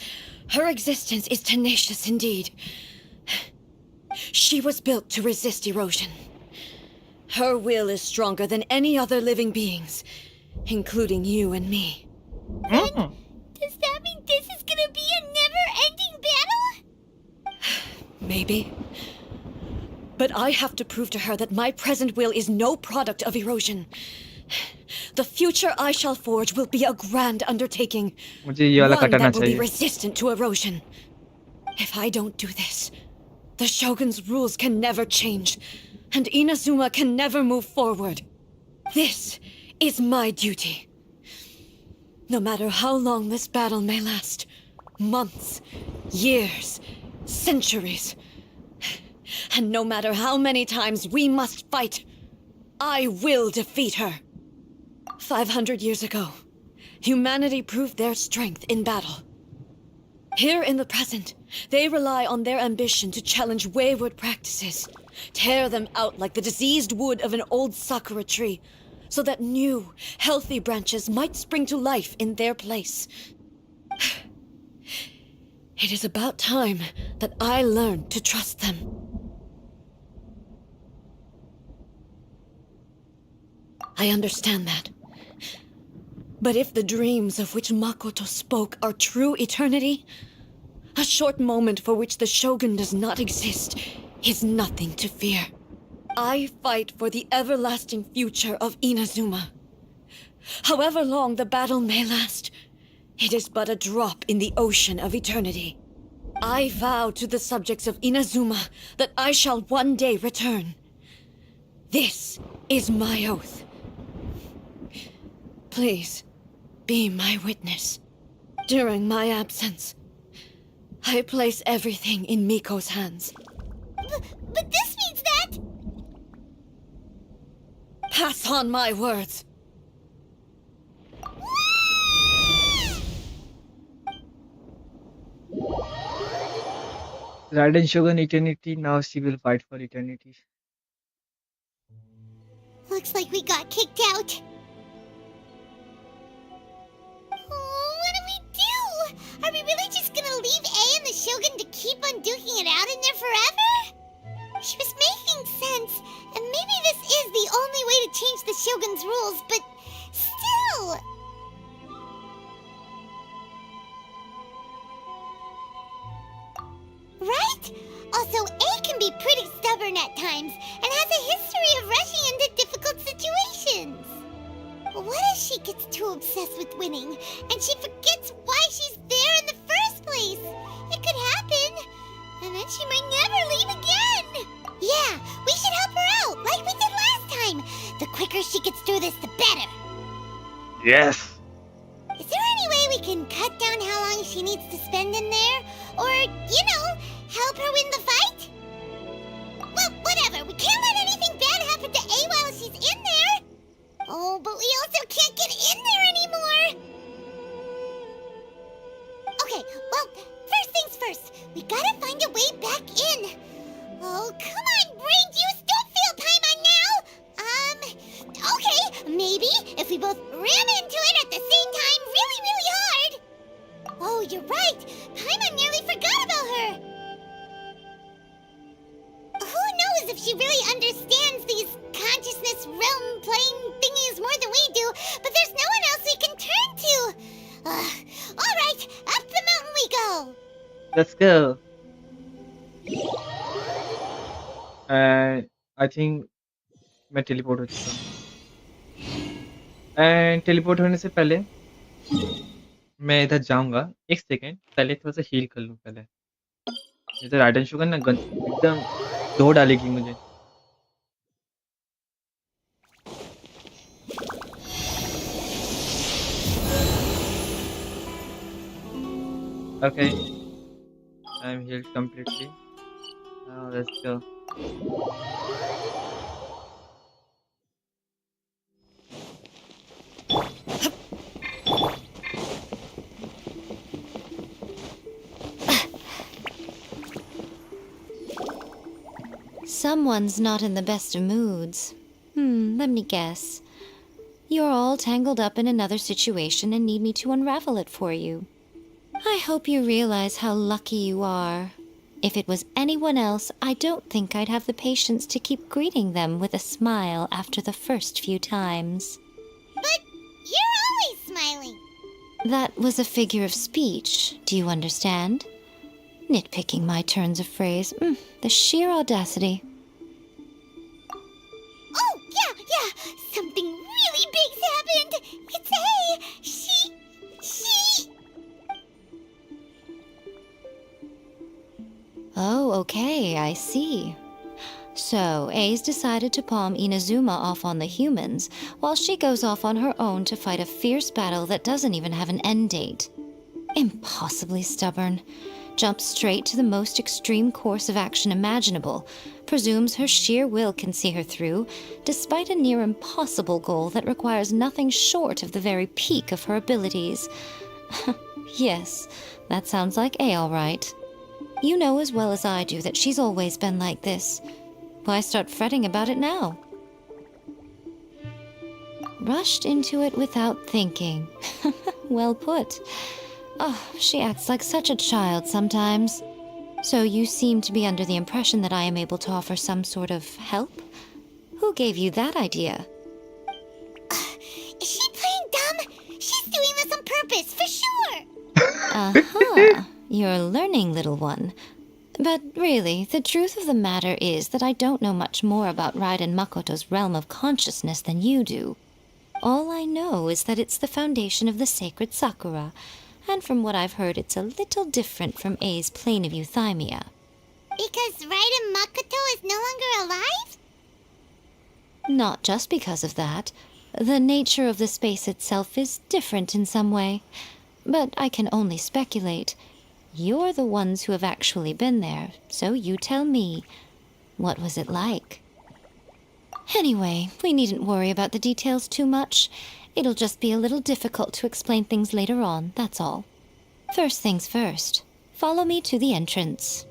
Speaker 13: her existence is tenacious indeed. She was built to resist erosion. Her will is stronger than any other living being's, including you and me.
Speaker 3: Does that mean this is gonna be a never-ending battle?
Speaker 13: Maybe. But I have to prove to her that my present will is no product of erosion. The future I shall forge will be a grand undertaking.
Speaker 2: मुझे ये वाला
Speaker 13: One
Speaker 2: कटाना
Speaker 13: that will be
Speaker 2: चाहिए.
Speaker 13: resistant to erosion. If I don't do this, the Shogun's rules can never change, and Inazuma can never move forward. This is my duty. No matter how long this battle may last, months, years, centuries, and no matter how many times we must fight, I will defeat her. 500 years ago, humanity proved their strength in battle. Here in the present, they rely on their ambition to challenge wayward practices, tear them out like the diseased wood of an old sakura tree, so that new, healthy branches might spring to life in their place. It is about time that I learned to trust them. I understand that. But if the dreams of which Makoto spoke are true eternity, a short moment for which the Shogun does not exist is nothing to fear. I fight for the everlasting future of Inazuma. However long the battle may last, it is but a drop in the ocean of eternity. I vow to the subjects of Inazuma that I shall one day return. This is my oath. Please, be my witness. During my absence, I place everything in Miko's hands.
Speaker 3: But this means that...
Speaker 13: Pass on my words.
Speaker 2: Raiden Shogun eternity. Now she will fight for eternity.
Speaker 3: Looks like we got kicked out. Oh, what do we do? Are we really just gonna leave A and the Shogun to keep on duking it out in there forever? She was making sense, and maybe this is the only way to change the Shogun's rules, but still... Right? Also, A can be pretty stubborn at times, and has a history of rushing into difficult situations. What if she gets too obsessed with winning, and she forgets why she's there in the first place? It could happen, and then she might never leave again. Yeah, we should help her out, like we did last time. The quicker she gets through this, the better.
Speaker 2: Yes.
Speaker 3: Is there any way we can cut down how long she needs to spend in there? Or, help her win the fight? Well, whatever. We can't let anything bad happen to A while she's in there. Oh, but we also can't get in there anymore. Okay, well, first things first. We gotta find a way back in. Oh, come on, brain juice. Don't fail Paimon now. Okay, maybe if we both ram into it at the same time really, really hard. Oh, you're right. Paimon nearly forgot about her. Who knows if she really understands these consciousness realm playing thingies more than we do, but there's no one else we can turn to. All right, up the mountain we go.
Speaker 2: Let's go. And I think मैं teleport हो चुका हूँ. And teleport होने से पहले मैं इधर जाऊंगा. एक सेकेंड पहले थोड़ा सा हील कर लूँ पहले. इधर राइडन शुगर ना गन एकदम धो डालेगी मुझे. Okay, I'm healed completely. Now let's go.
Speaker 14: Someone's not in the best of moods. Let me guess. You're all tangled up in another situation and need me to unravel it for you. I hope you realize how lucky you are. If it was anyone else, I don't think I'd have the patience to keep greeting them with a smile after the first few times.
Speaker 3: But You're always smiling.
Speaker 14: That was a figure of speech, do you understand? Nitpicking my turns of phrase. The sheer audacity.
Speaker 3: Oh, yeah. Something really big's happened. It's A. She...
Speaker 14: Oh, okay, I see. So, A's decided to palm Inazuma off on the humans, while she goes off on her own to fight a fierce battle that doesn't even have an end date. Impossibly stubborn. Jumps straight to the most extreme course of action imaginable, presumes her sheer will can see her through, despite a near impossible goal that requires nothing short of the very peak of her abilities. Yes, that sounds like A all right. You know as well as I do that she's always been like this. Why start fretting about it now? Rushed into it without thinking. Well put. Oh, she acts like such a child sometimes. So you seem to be under the impression that I am able to offer some sort of help? Who gave you that idea?
Speaker 3: Is she playing dumb? She's doing this on purpose, for sure.
Speaker 14: Aha, you're learning, little one. But really, the truth of the matter is that I don't know much more about Raiden Makoto's realm of consciousness than you do. All I know is that it's the foundation of the sacred Sakura, and from what I've heard, it's a little different from A's plane of euthymia.
Speaker 3: Because Raiden Makoto is no longer alive?
Speaker 14: Not just because of that. The nature of the space itself is different in some way. But I can only speculate. You're the ones who have actually been there, so you tell me. What was it like? Anyway, we needn't worry about the details too much. It'll just be a little difficult to explain things later on, that's all. First things first. Follow me to the entrance.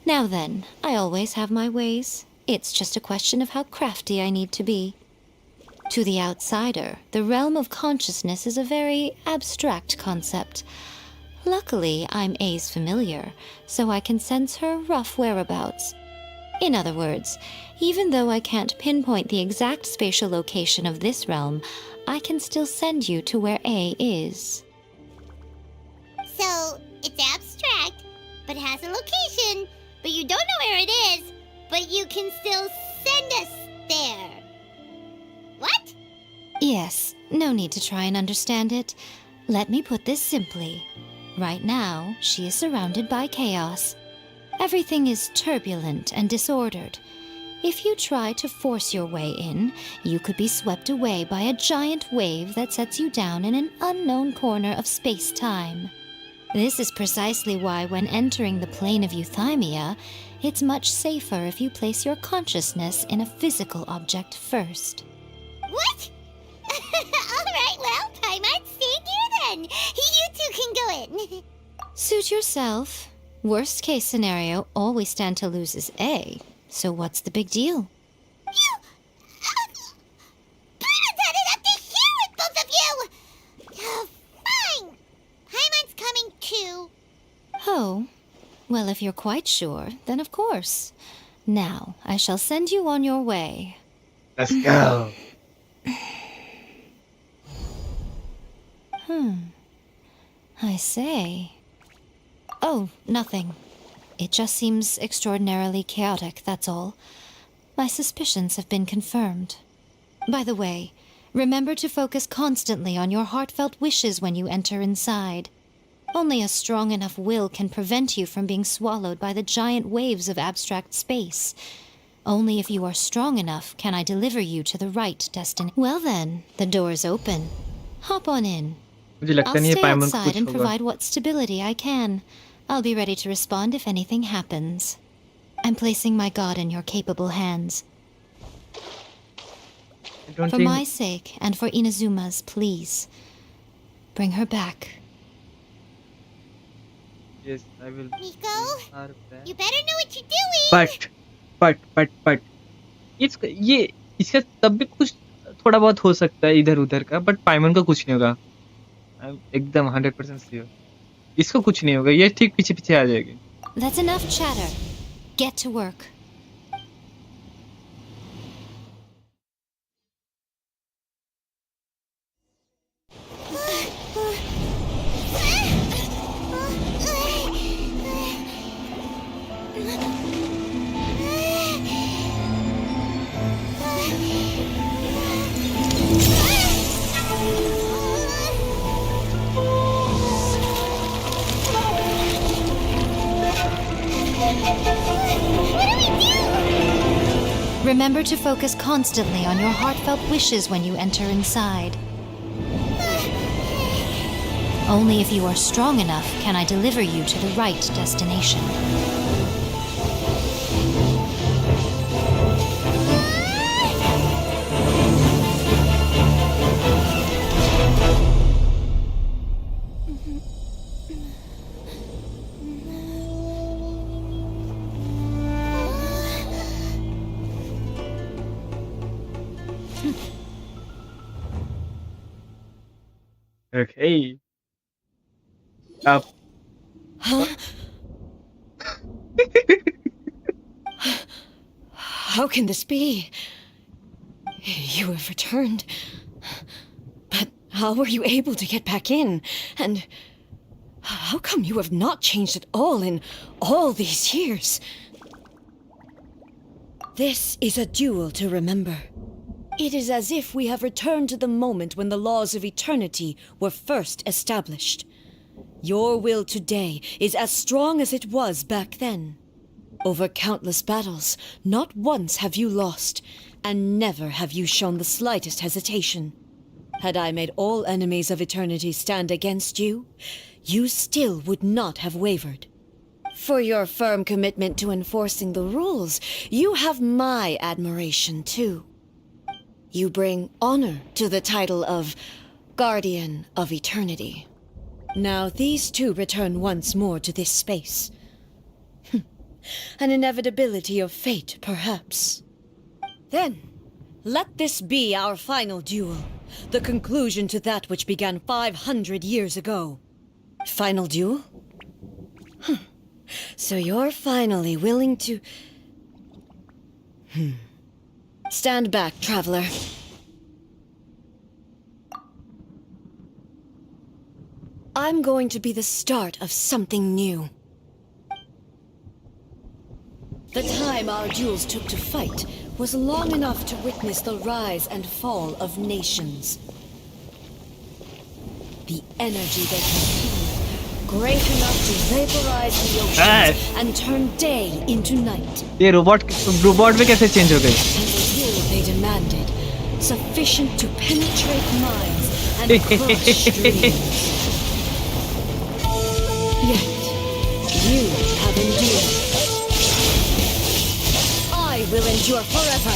Speaker 14: Now then, I always have my ways. It's just a question of how crafty I need to be. To the outsider, the realm of consciousness is a very abstract concept. Luckily, I'm A's familiar, so I can sense her rough whereabouts. In other words, even though I can't pinpoint the exact spatial location of this realm, I can still send you to where A is.
Speaker 3: So, it's abstract, but has a location, but you don't know where it is, but you can still send us there. What?
Speaker 14: Yes, no need to try and understand it. Let me put this simply. Right now, she is surrounded by chaos. Everything is turbulent and disordered. If you try to force your way in, you could be swept away by a giant wave that sets you down in an unknown corner of space-time. This is precisely why when entering the plane of euthymia, it's much safer if you place your consciousness in a physical object first.
Speaker 3: What? Alright, well, Paimon's staying here then. You two can go in.
Speaker 14: Suit yourself. Worst case scenario, all we stand to lose is A. So what's the big deal?
Speaker 3: Paimon's had it up to here with both of you! Fine! Paimon's coming too.
Speaker 14: Oh, well, if you're quite sure, then of course. Now, I shall send you on your way.
Speaker 2: Let's go.
Speaker 14: I say. Oh, nothing. It just seems extraordinarily chaotic, that's all. My suspicions have been confirmed. By the way, remember to focus constantly on your heartfelt wishes when you enter inside. Only a strong enough will can prevent you from being swallowed by the giant waves of abstract space. Only if you are strong enough can I deliver you to the right destiny. Well then, the door is open. Hop on in.
Speaker 2: मुझे लगता
Speaker 14: I'll
Speaker 2: नहीं है
Speaker 14: stay
Speaker 2: पाइमन को
Speaker 14: outside
Speaker 2: कुछ
Speaker 14: and
Speaker 2: होगा.
Speaker 14: provide what stability I can. I'll be ready to respond if anything happens. I'm placing my god in your capable hands.
Speaker 2: I don't
Speaker 14: For
Speaker 2: think
Speaker 14: my sake and for Inazuma's, please. Bring her back.
Speaker 2: yes, I will.
Speaker 3: Nico,
Speaker 2: Are back.
Speaker 3: you better know what you're doing.
Speaker 2: But but ये इसका तब भी कुछ थोड़ा बहुत हो सकता है इधर उधर का, बट पाइमन का कुछ नहीं होगा। एकदम 100% श्योर इसको कुछ नहीं होगा, ये ठीक पीछे पीछे आ जाएगी।
Speaker 14: That's enough chatter. Get to work. Remember to focus constantly on your heartfelt wishes when you enter inside. Only if you are strong enough can I deliver you to the right destination.
Speaker 2: Okay. Up.
Speaker 13: Huh? How can this be? You have returned. But how were you able to get back in? And how come you have not changed at all in all these years? This is a duel to remember. It is as if we have returned to the moment when the laws of eternity were first established. Your will today is as strong as it was back then. Over countless battles, not once have you lost, and never have you shown the slightest hesitation. Had I made all enemies of eternity stand against you, you still would not have wavered. For your firm commitment to enforcing the rules, you have my admiration too. You bring honor to the title of Guardian of Eternity. Now these two return once more to this space. An inevitability of fate, perhaps. Then, let this be our final duel, the conclusion to that which began 500 years ago. Final duel? So you're finally willing to... Stand back, traveler. I'm going to be the start of something new. The time our duels took to fight was long enough to witness the rise and fall of nations. The energy they can feel, great enough to vaporize the oceans and turn day into night.
Speaker 2: ये robot में कैसे change हो गई?
Speaker 13: And the will they demanded, sufficient to penetrate minds and crush dreams. Yet, you have endured. I will endure forever.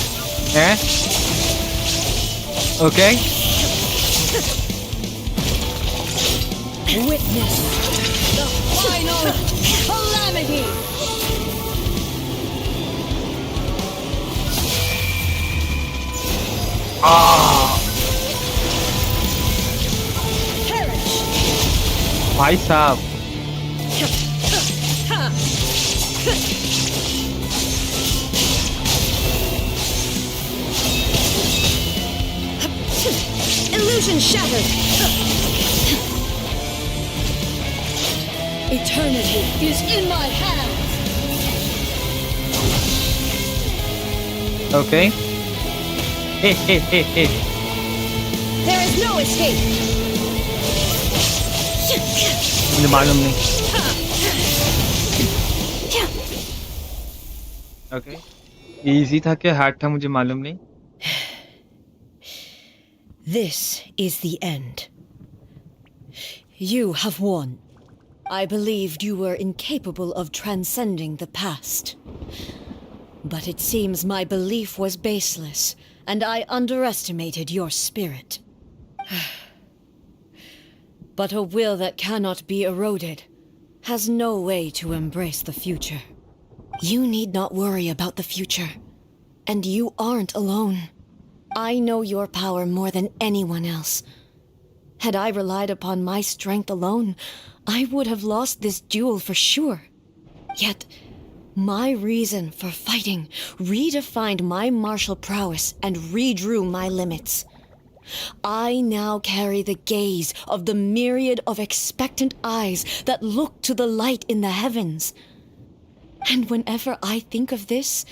Speaker 2: Okay.
Speaker 13: Witness the final calamity. Perish.
Speaker 2: भाई साहब.
Speaker 13: Illusion shattered. Eternity is in my hands.
Speaker 2: Okay.
Speaker 13: There is no escape.
Speaker 2: मुझे मालूम नहीं. Okay. Easy था क्या hard था मुझे मालूम नहीं.
Speaker 13: This is the end. You have won. I believed you were incapable of transcending the past. But it seems my belief was baseless, and I underestimated your spirit. But a will that cannot be eroded has no way to embrace the future. You need not worry about the future. And you aren't alone. I know your power more than anyone else. Had I relied upon my strength alone, I would have lost this duel for sure. Yet, my reason for fighting redefined my martial prowess and redrew my limits. I now carry the gaze of the myriad of expectant eyes that look to the light in the heavens. And whenever I think of this,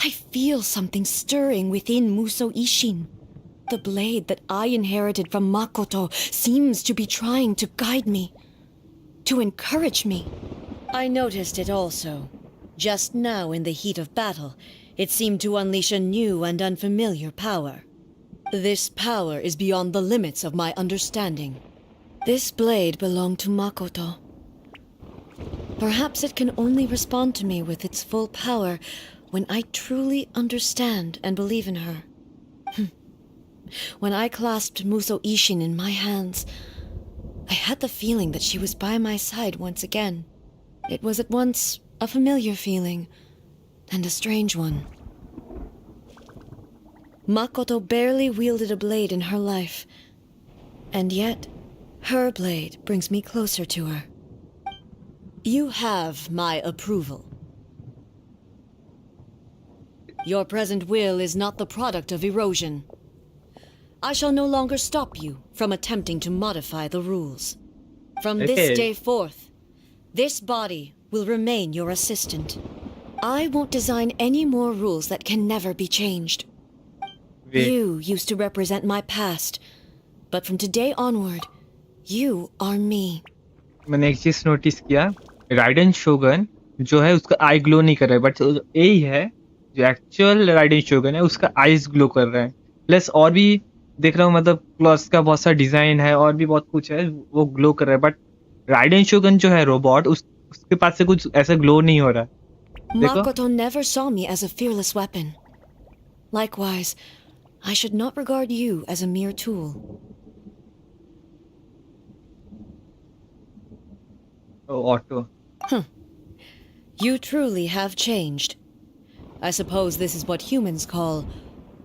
Speaker 13: I feel something stirring within Muso Ishin. The blade that I inherited from Makoto seems to be trying to guide me, to encourage me. I noticed it also. Just now in the heat of battle, it seemed to unleash a new and unfamiliar power. This power is beyond the limits of my understanding. This blade belonged to Makoto. Perhaps it can only respond to me with its full power when I truly understand and believe in her. When I clasped Muso Ishin in my hands, I had the feeling that she was by my side once again. It was at once a familiar feeling and a strange one. Makoto barely wielded a blade in her life, and yet her blade brings me closer to her. You have my approval. Your present will is not the product of erosion. I shall no longer stop you from attempting to modify the rules. From this day forth, this body will remain your assistant. I won't design any more rules that can never be changed. You used to represent my past, but from today onward, you are me.
Speaker 2: मैंने एक चीज notice किया, ridden शोगन जो है उसका आई glow नहीं कर रहा है, बट यही है जो एक्चुअल राइडन शोगन है उसका आईज ग्लो कर रहा है. प्लस और भी देख रहा हूँ, मतलब क्लॉथ्स का बहुत सा डिजाइन है और भी बहुत कुछ है वो ग्लो कर रहा है, बट राइडन शोगन जो है रोबोट उसके पास से कुछ ऐसा ग्लो नहीं हो रहा है.
Speaker 13: Makoto never saw me as a fearless weapon. Likewise, I should not regard you as a mere tool.
Speaker 2: Oh, Otto.
Speaker 13: You truly have changed. I suppose this is what humans call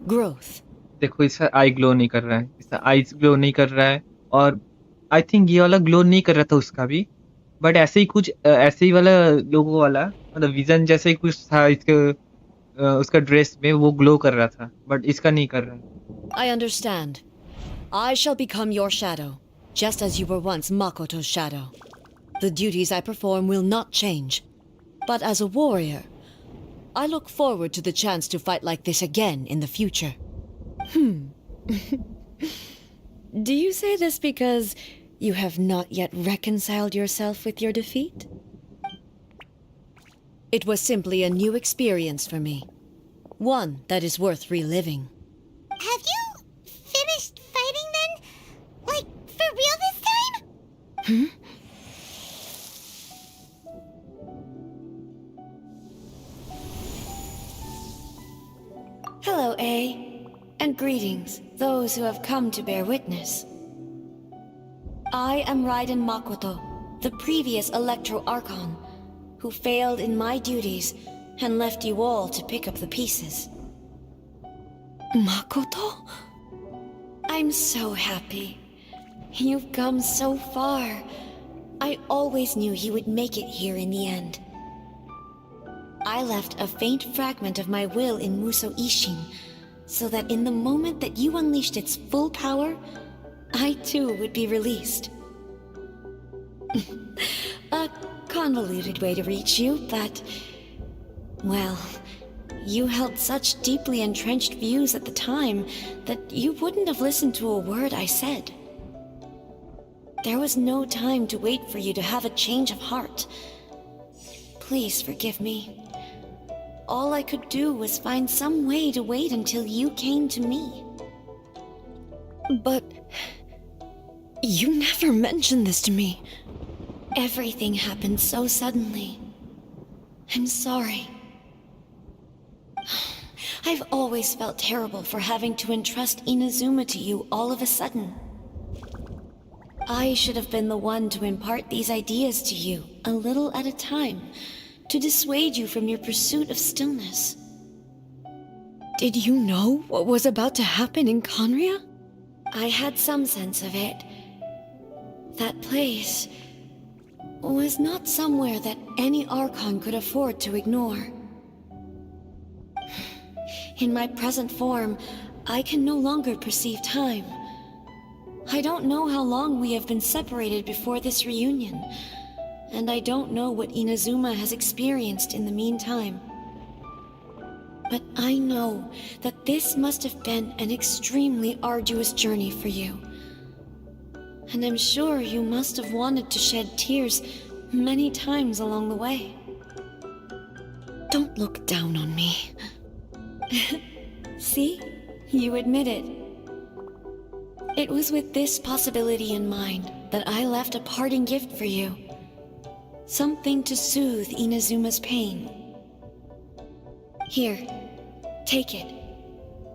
Speaker 13: growth.
Speaker 2: देखो इसका आई glow नहीं कर रहा है, इसका eyes glow नहीं कर रहा है, और आई थिंक ये वाला ग्लो नहीं कर रहा था उसका भी, बट ऐसे ही कुछ ऐसे ही वाला लोगों वाला मतलब विजन जैसे ही कुछ था इसके उसका ड्रेस में वो ग्लो कर रहा था, बट इसका नहीं कर रहा है.
Speaker 13: I understand. I shall become your shadow, just as you were once Makoto's shadow. The duties I perform will not change. But as a warrior, I look forward to the chance to fight like this again in the future. Do you say this because you have not yet reconciled yourself with your defeat? It was simply a new experience for me. One that is worth reliving.
Speaker 3: Have you finished fighting then? Like, for real this time?
Speaker 7: Hello, A. And greetings, those who have come to bear witness. I am Raiden Makoto, the previous Electro Archon, who failed in my duties and left you all to pick up the pieces.
Speaker 13: Makoto?
Speaker 7: I'm so happy. You've come so far. I always knew you would make it here in the end. I left a faint fragment of my will in Muso Ishin, so that in the moment that you unleashed its full power, I too would be released. A convoluted way to reach you, but... well, you held such deeply entrenched views at the time that you wouldn't have listened to a word I said. There was no time to wait for you to have a change of heart. Please forgive me. All I could do was find some way to wait until you came to me.
Speaker 13: But... you never mentioned this to me.
Speaker 7: Everything happened so suddenly. I'm sorry. I've always felt terrible for having to entrust Inazuma to you all of a sudden. I should have been the one to impart these ideas to you, a little at a time,
Speaker 17: to dissuade you from your pursuit of stillness. Did you know what was about to happen in Conria? I had some sense of it. That place was not somewhere that any Archon could afford to ignore. In my present form, I can no longer perceive time. I don't know how long we have been separated before this reunion, and I don't know what Inazuma has experienced in the meantime. But I know that this must have been an extremely arduous journey for you. And I'm sure you must have wanted to shed tears many times along the way. Don't look down on me. See? You admit it. It was with this possibility in mind that I left a parting gift for you. Something to soothe Inazuma's pain. Here, take it,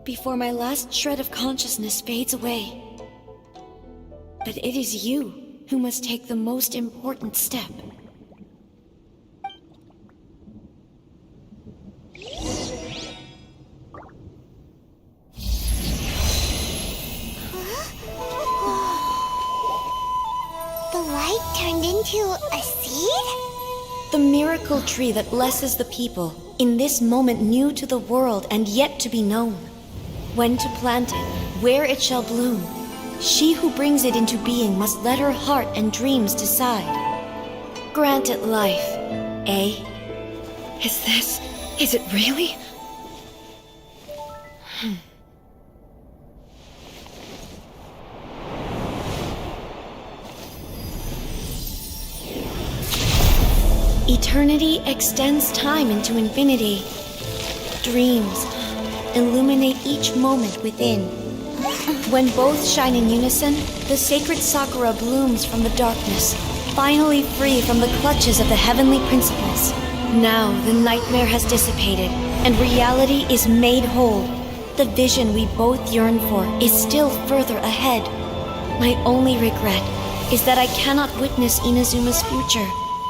Speaker 17: before my last shred of consciousness fades away. But it is you who must take the most important step.
Speaker 3: The light turned into a seed?
Speaker 17: The miracle tree that blesses the people, in this moment new to the world and yet to be known. When to plant it, where it shall bloom, she who brings it into being must let her heart and dreams decide. Grant it life, eh? Is it really? Eternity extends time into infinity. Dreams illuminate each moment within. When both shine in unison, the sacred Sakura blooms from the darkness, finally free from the clutches of the heavenly principles. Now the nightmare has dissipated, and reality is made whole. The vision we both yearn for is still further ahead. My only regret is that I cannot witness Inazuma's future,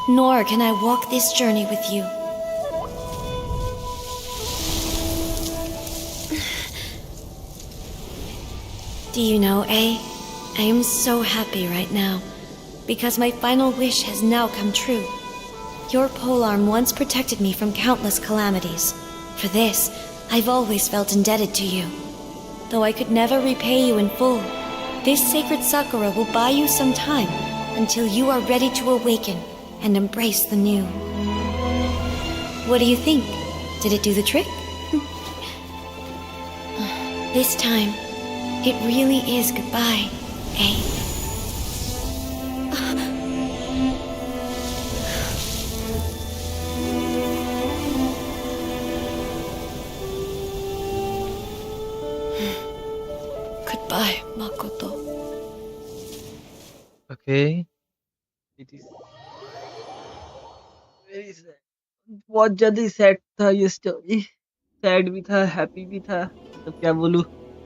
Speaker 17: nor can I walk this journey with you. Do you know, I am so happy right now, because my final wish has now come true. Your polearm once protected me from countless calamities. For this, I've always felt indebted to you. Though I could never repay you in full, this sacred Sakura will buy you some time until you are ready to awaken and embrace the new. What do you think? Did it do the trick? This time, it really is goodbye, eh? Goodbye, Makoto.
Speaker 2: Okay. It is very sad. बहुत जल्दी sad था ये story. Sad भी था, happy भी था. तो क्या बोलूं?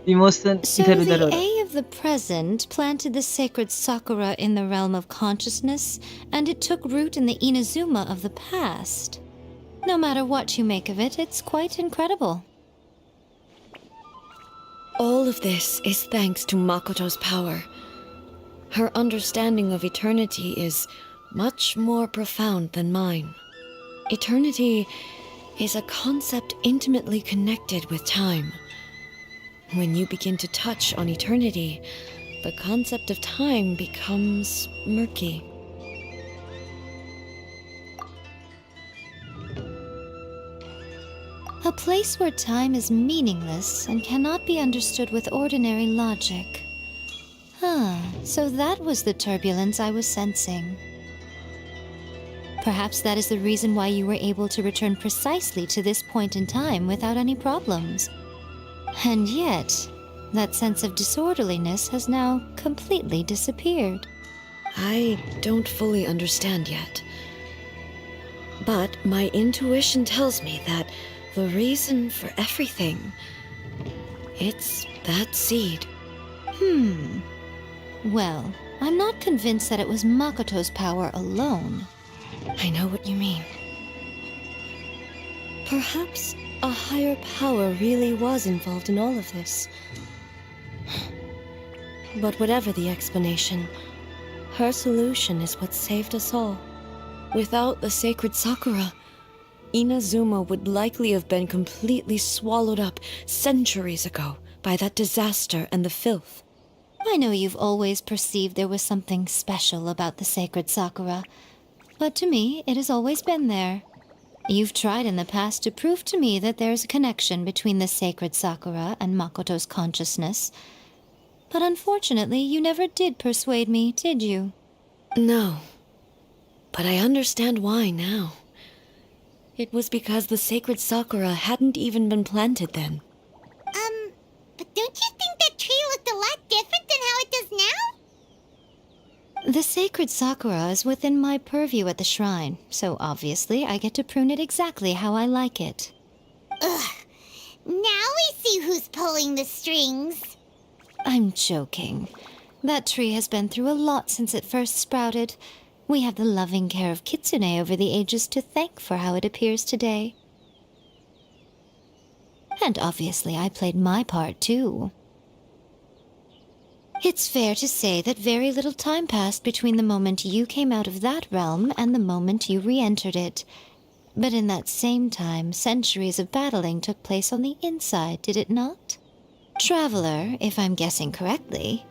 Speaker 2: Emotion
Speaker 14: So
Speaker 2: इधर उधर
Speaker 14: the
Speaker 2: हो रहा.
Speaker 14: A of the present planted the sacred Sakura in the realm of consciousness, and it took root in the Inazuma of the past. No matter what you make of it, it's quite incredible.
Speaker 17: All of this is thanks to Makoto's power. Her understanding of eternity is much more profound than mine. Eternity is a concept intimately connected with time. When you begin to touch on eternity, the concept of time becomes murky.
Speaker 14: A place where time is meaningless and cannot be understood with ordinary logic. So that was the turbulence I was sensing. Perhaps that is the reason why you were able to return precisely to this point in time without any problems. And yet, that sense of disorderliness has now completely disappeared.
Speaker 17: I don't fully understand yet. But my intuition tells me that the reason for everything, it's that seed.
Speaker 14: Well, I'm not convinced that it was Makoto's power alone.
Speaker 17: I know what you mean.
Speaker 13: Perhaps a higher power really was involved in all of this. But whatever the explanation, her solution is what saved us all. Without the sacred Sakura, Inazuma would likely have been completely swallowed up centuries ago by that disaster and the filth.
Speaker 14: I know you've always perceived there was something special about the sacred Sakura, but to me, it has always been there. You've tried in the past to prove to me that there's a connection between the sacred Sakura and Makoto's consciousness, but unfortunately, you never did persuade me, did you?
Speaker 13: No, but I understand why now. It was because the sacred Sakura hadn't even been planted then.
Speaker 3: But don't you think that tree looked a lot different than how it does now?
Speaker 14: The sacred Sakura is within my purview at the shrine, so obviously I get to prune it exactly how I like it.
Speaker 3: Ugh. Now we see who's pulling the strings.
Speaker 14: I'm joking. That tree has been through a lot since it first sprouted. We have the loving care of Kitsune over the ages to thank for how it appears today. And obviously I played my part too. It's fair to say that very little time passed between the moment you came out of that realm and the moment you re-entered it. But in that same time, centuries of battling took place on the inside, did it not? Traveler, if I'm guessing correctly,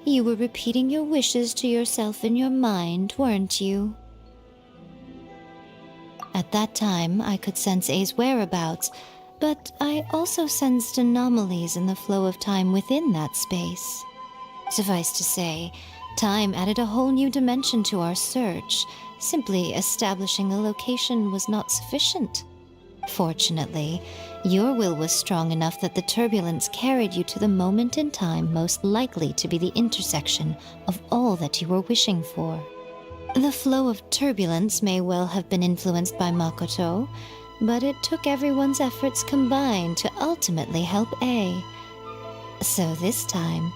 Speaker 14: you were repeating your wishes to yourself in your mind, weren't you? At that time, I could sense A's whereabouts, but I also sensed anomalies in the flow of time within that space. Suffice to say, time added a whole new dimension to our search. Simply establishing a location was not sufficient. Fortunately, your will was strong enough that the turbulence carried you to the moment in time most likely to be the intersection of all that you were wishing for. The flow of turbulence may well have been influenced by Makoto, but it took everyone's efforts combined to ultimately help A. So this time,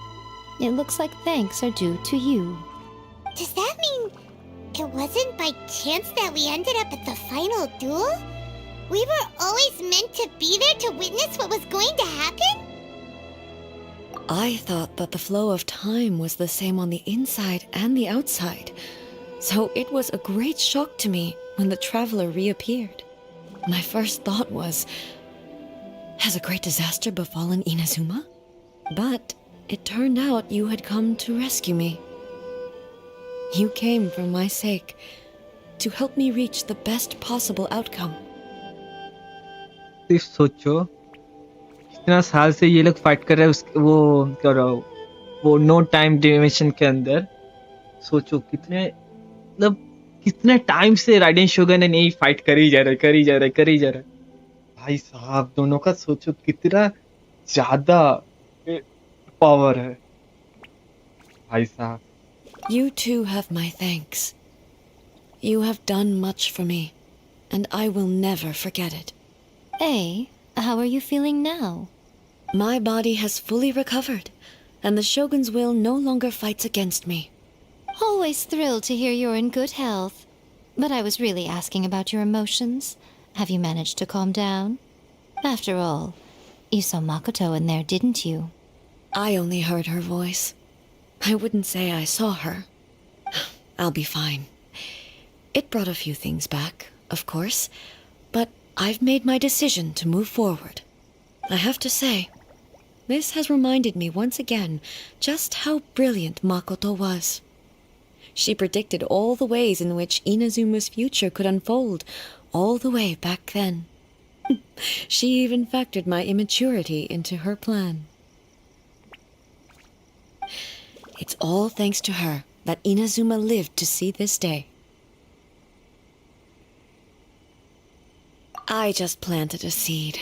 Speaker 14: it looks like thanks are due to you.
Speaker 3: Does that mean it wasn't by chance that we ended up at the final duel? We were always meant to be there to witness what was going to happen?
Speaker 13: I thought that the flow of time was the same on the inside and the outside, so it was a great shock to me when the traveler reappeared. My first thought was, has a great disaster befallen Inazuma? But it turned out you had come to rescue me. You came for my sake, to help me reach the best possible outcome.
Speaker 2: सिर्फ सोचो कितना साल से ये लोग fight कर रहे हैं वो करो वो नो टाइम डिमेंशन के अंदर सोचो कितने टाइम से राइडेन शोगन ने यही फाइट करी जा रहे भाई साहब दोनों का सोचो कितना ज्यादा पावर है भाई साहब.
Speaker 13: You too have my thanks. You have done much for me, and I will never forget it.
Speaker 14: Hey, how are you feeling now?
Speaker 13: My body has fully recovered, and the Shogun's will no longer fights against me.
Speaker 14: Always thrilled to hear you're in good health. But I was really asking about your emotions. Have you managed to calm down? After all, you saw Makoto in there, didn't you?
Speaker 13: I only heard her voice. I wouldn't say I saw her. I'll be fine. It brought a few things back, of course, but I've made my decision to move forward. I have to say, this has reminded me once again just how brilliant Makoto was. She predicted all the ways in which Inazuma's future could unfold, all the way back then. She even factored my immaturity into her plan. It's all thanks to her that Inazuma lived to see this day. I just planted a seed.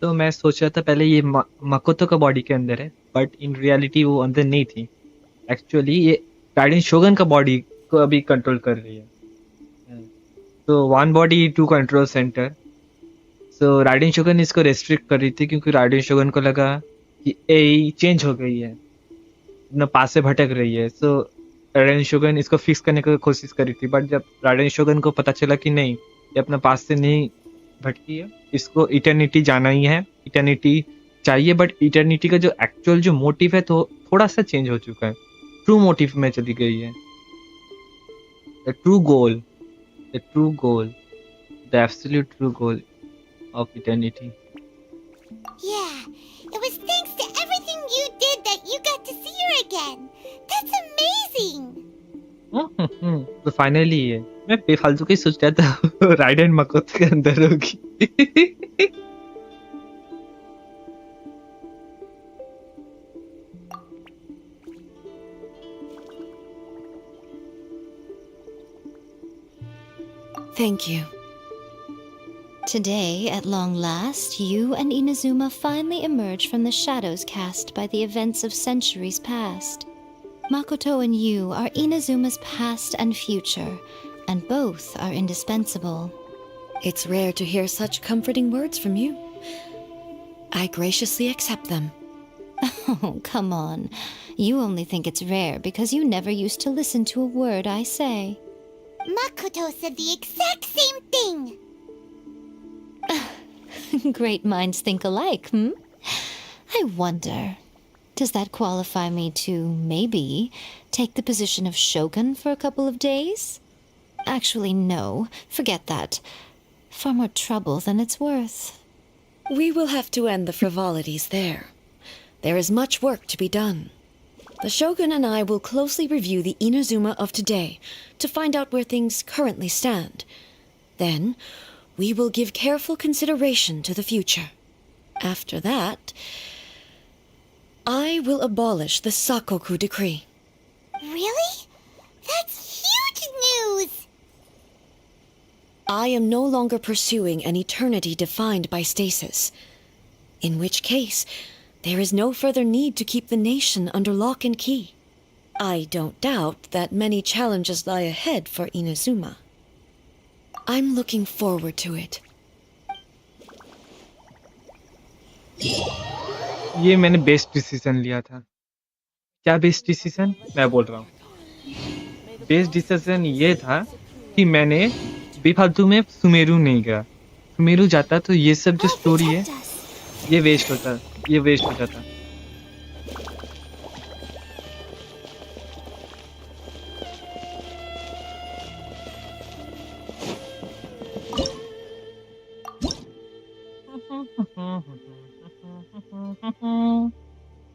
Speaker 2: तो मैं सोच रहा था पहले ये Makoto का body के अंदर है, बट इन रियलिटी वो अंदर नहीं थी. एक्चुअली ये राइडेन शोगन का बॉडी को अभी कंट्रोल कर रही है. तो one body to control centre. So Raiden Shogun इसको रेस्ट्रिक्ट कर रही थी क्योंकि राइडेन शोगन को लगा कि ए चेंज हो गई है, अपना पास से भटक रही है. सो राइडेन शोगन इसको फिक्स करने की कोशिश कर रही थी, बट जब राइडेन शोगन को पता चला कि नहीं ये अपना पास से नहीं भटकी है, इसको इटर्निटी जाना ही है, इटर्निटी चाहिए, बट इटर्निटी का जो एक्चुअल जो मोटिव है तो थोड़ा सा चेंज हो चुका है, ट्रू मोटिव में चली गई है, the true goal, the true goal, the absolute true goal of eternity.
Speaker 3: Yeah, it was thanks to everything you did that you got to see her again. That's amazing.
Speaker 2: तो finally ये मैं बेफालतू के सोच रहा था राइडन मकोतो के अंदर होगी.
Speaker 13: Thank you.
Speaker 14: Today, at long last, you and Inazuma finally emerge from the shadows cast by the events of centuries past. Makoto and you are Inazuma's past and future, and both are indispensable.
Speaker 13: It's rare to hear such comforting words from you. I graciously accept them.
Speaker 14: Oh, come on. You only think it's rare because you never used to listen to a word I say.
Speaker 3: Makoto said the exact same thing.
Speaker 14: Great minds think alike, hmm? I wonder, does that qualify me to, maybe, take the position of shogun for a couple of days? Actually, no. Forget that. Far more trouble than it's worth.
Speaker 13: We will have to end the frivolities there. There is much work to be done. The Shogun and I will closely review the Inazuma of today to find out where things currently stand. Then, we will give careful consideration to the future. After that, I will abolish the Sakoku decree.
Speaker 3: Really? That's huge news!
Speaker 13: I am no longer pursuing an eternity defined by stasis. In which case, there is no further need to keep the nation under lock and key. I don't doubt that many challenges lie ahead for Inazuma. I'm looking forward to it.
Speaker 2: ये मैंने best decision लिया था. क्या best decision? मैं बोल रहा हूँ. Best decision ये था कि मैंने बेफालतू में सुमेरु नहीं गया. सुमेरु जाता तो ये सब जो स्टोरी है ये वेस्ट होता, ये वेस्ट हो जाता.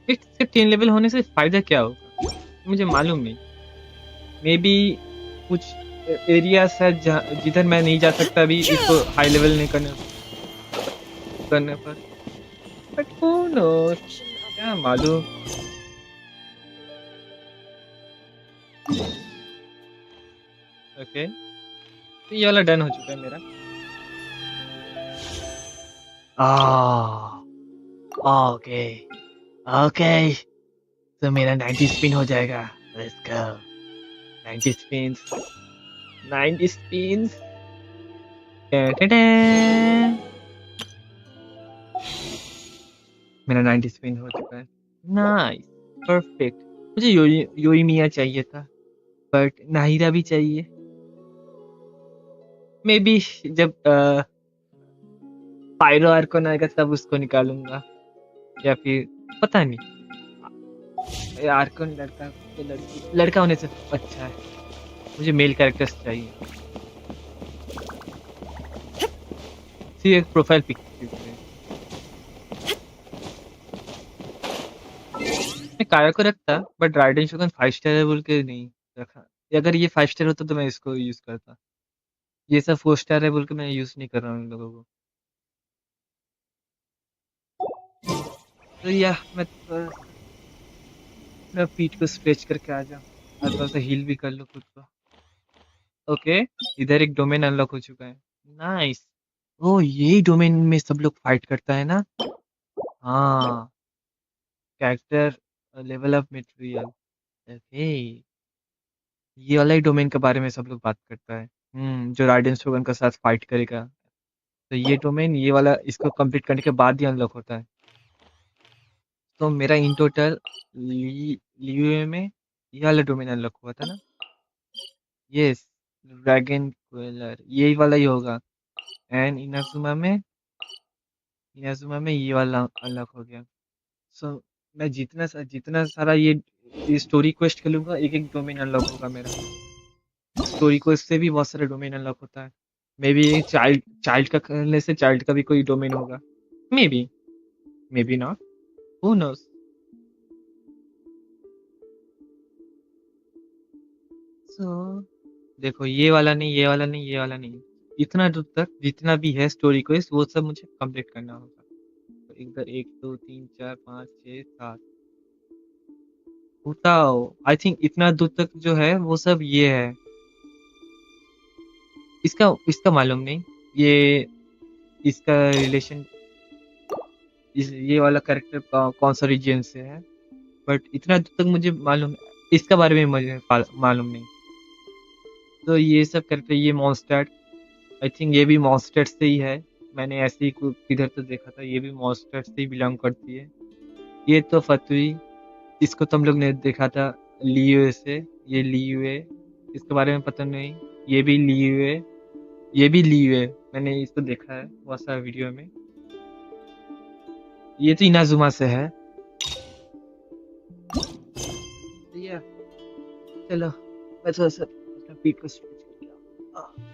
Speaker 2: सिर्फ 10 लेवल होने से फायदा क्या होगा मुझे मालूम नहीं. मे बी कुछ एरियाज है जिधर मैं नहीं जा सकता अभी इसको हाई लेवल नहीं करने पर. बट हू नोस, क्या मालूम. ओके, तो ये वाला डन हो चुका है मेरा. ओके ओके, तो मेरा 90 स्पिन हो जाएगा. Let's go. 90 spins, 90 spins. मेरा 90 स्पिन हो चुका है. Nice, perfect. मुझे योइमिया चाहिए था, बट नाहिरा भी चाहिए. मे बी जब पायरो आर्कोन आएगा तब उसको निकालूंगा, या फिर पता नहीं. आर्कोन लड़का तो लड़का होने से अच्छा है. मुझे मेल कैरेक्टर्स चाहिए. सी एक प्रोफाइल पिक मैं काया को रखता, बट राइडन शोगन 5 स्टार है बोल के नहीं रखा. अगर ये 5 स्टार होता तो मैं इसको यूज करता. ये सब 4 स्टार है बोल के मैं यूज नहीं कर रहा हूँ इन लोगों को. तो या मैं अपना पीठ को स्ट्रेच करके आ जाऊँ और थोड़ा सा हील भी कर लो खुद को. ओके, इधर एक डोमेन अनलॉक हो चुका है. नाइस. ओ, यही डोमेन में सब लोग फाइट करता है ना. हाँ, character level up material. Okay, ये वाला ही डोमेन के बारे में सब लोग बात करता है. जो राइडेन शोगन के साथ फाइट करेगा. तो ये डोमेन, ये वाला इसको कंप्लीट करने के बाद ही अनलॉक होता है. तो मेरा इन टोटल लियू में ये वाला डोमेन अनलॉक हुआ था ना. यस, ड्रैगन क्वेलर यही वाला ही होगा. एंड इनाजुमा में ये वाला अनलॉक हो गया। सो मैं जितना सारा ये स्टोरी क्वेस्ट खेलूंगा, एक एक डोमेन अनलॉक होगा मेरा। स्टोरी क्वेस्ट से भी बहुत सारे डोमेन अनलॉक होता है। मे बी चाइल्ड का खेलने से चाइल्ड का भी कोई डोमेन होगा। Maybe not, who knows. So देखो, ये वाला नहीं, ये वाला नहीं, ये वाला नहीं, इतना दूर तक जितना भी है स्टोरी क्वेस्ट वो सब मुझे कंप्लीट करना होगा। तो इधर 1 2 3 4 5 6 7 बताओ। आई थिंक इतना दूर तक जो है वो सब ये है। इसका इसका मालूम नहीं, ये इसका रिलेशन ये वाला कैरेक्टर कौन सा रीजन से है, बट इतना दूर तक मुझे मालूम है। इसका बारे में मुझे मालूम नहीं। तो ये सब कैरेक्टर, ये मॉन्स्टर, आई थिंक ये भी मॉन्स्टर से ही है। मैंने ऐसे ही किधर तो देखा था, ये भी मॉन्स्टर से ही बिलोंग करती है। ये तो फतुई, इसको तुम लोग ने देखा था लियुए से। ये लियुए, इसके बारे में पता नहीं। ये भी लियुए, ये भी लियुए, मैंने इसको देखा है बहुत सारा वीडियो में। ये तो इनाजुमा से है। या चलो, मैं थोड़ा सा अपना पीठ को स्ट्रेच करके आऊं।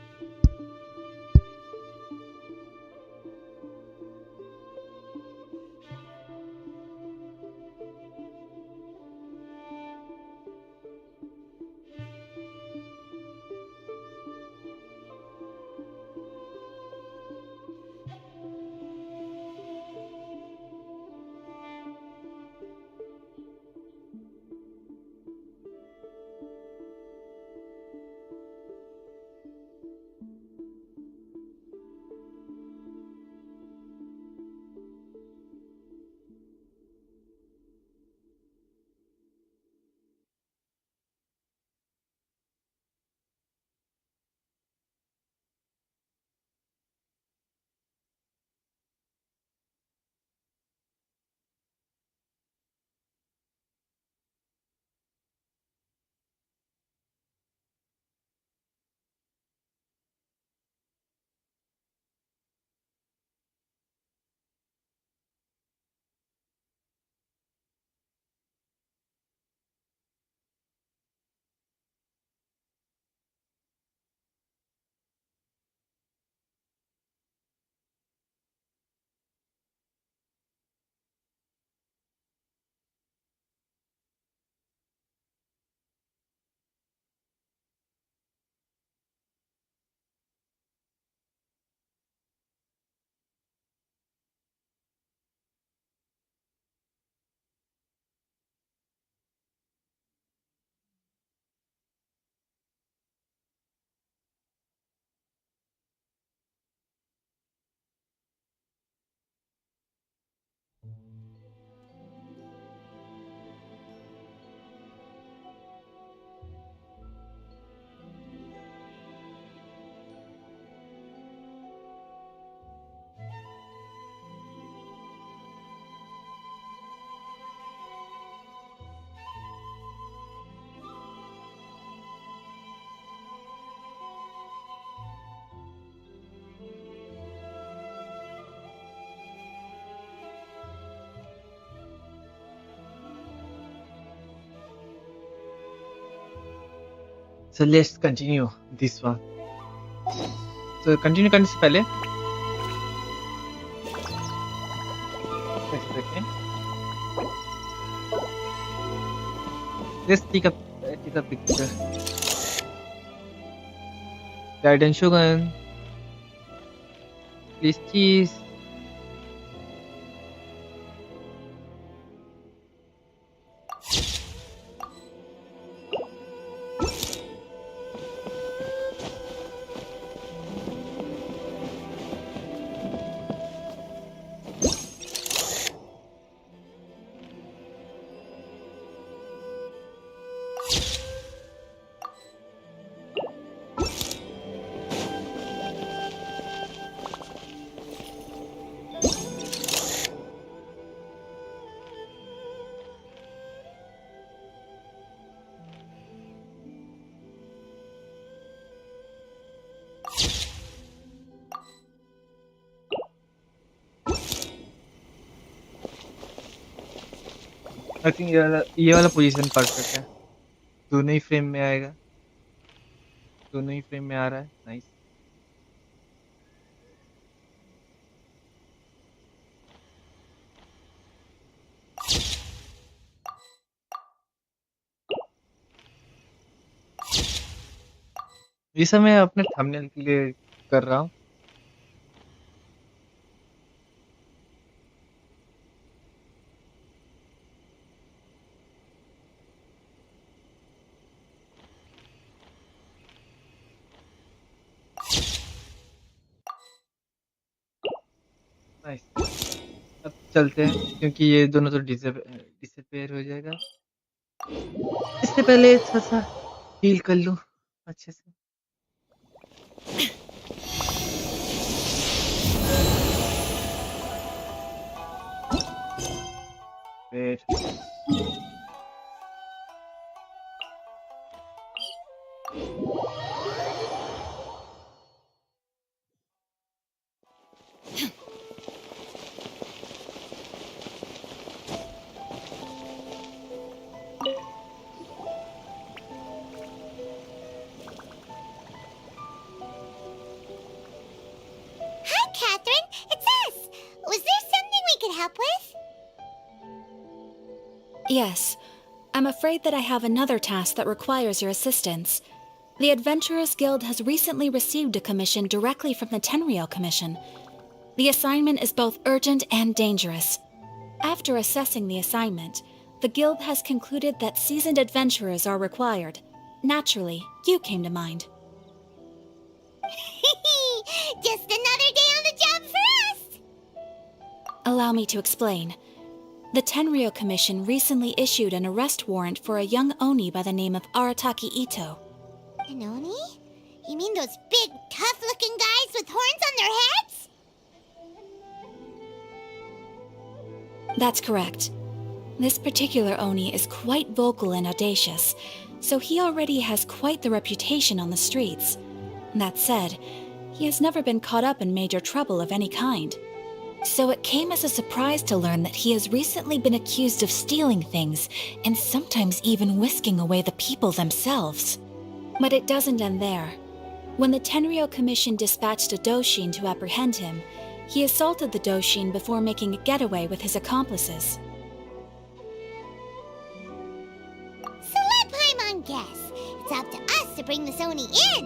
Speaker 2: So let's continue this one. So continue करने से पहले एक second. Let's take a picture. Raiden Shogun, please cheese. I think ये वाला पोजीशन परफेक्ट है। दोनों ही फ्रेम में आएगा। दोनों ही फ्रेम में आ रहा है। नाइस। ये सब मैं अपने थंबनेल के लिए कर रहा हूँ। नाइस। अब चलते हैं क्योंकि ये दोनों तो डिसअपियर हो जाएगा। इससे पहले थोड़ा-सा हील कर लूँ अच्छे से। फिर
Speaker 3: Hi, Catherine. It's us. Was there something we could help with?
Speaker 9: Yes. I'm afraid that I have another task that requires your assistance. The Adventurers Guild has recently received a commission directly from the Tenryou Commission. The assignment is both urgent and dangerous. After assessing the assignment, the Guild has concluded that seasoned adventurers are required. Naturally, you came to mind.
Speaker 3: Just another day on the job for us.
Speaker 9: Allow me to explain. The Tenryou Commission recently issued an arrest warrant for a young Oni by the name of Arataki Ito.
Speaker 3: An Oni? You mean those big, tough-looking guys with horns on their heads?
Speaker 9: That's correct. This particular Oni is quite vocal and audacious, so he already has quite the reputation on the streets. That said, he has never been caught up in major trouble of any kind. So it came as a surprise to learn that he has recently been accused of stealing things and sometimes even whisking away the people themselves. But it doesn't end there. When the Tenryou Commission dispatched a Doshin to apprehend him, he assaulted the Doshin before making a getaway with his accomplices.
Speaker 3: So let Paimon guess. It's up to us to bring the Oni in.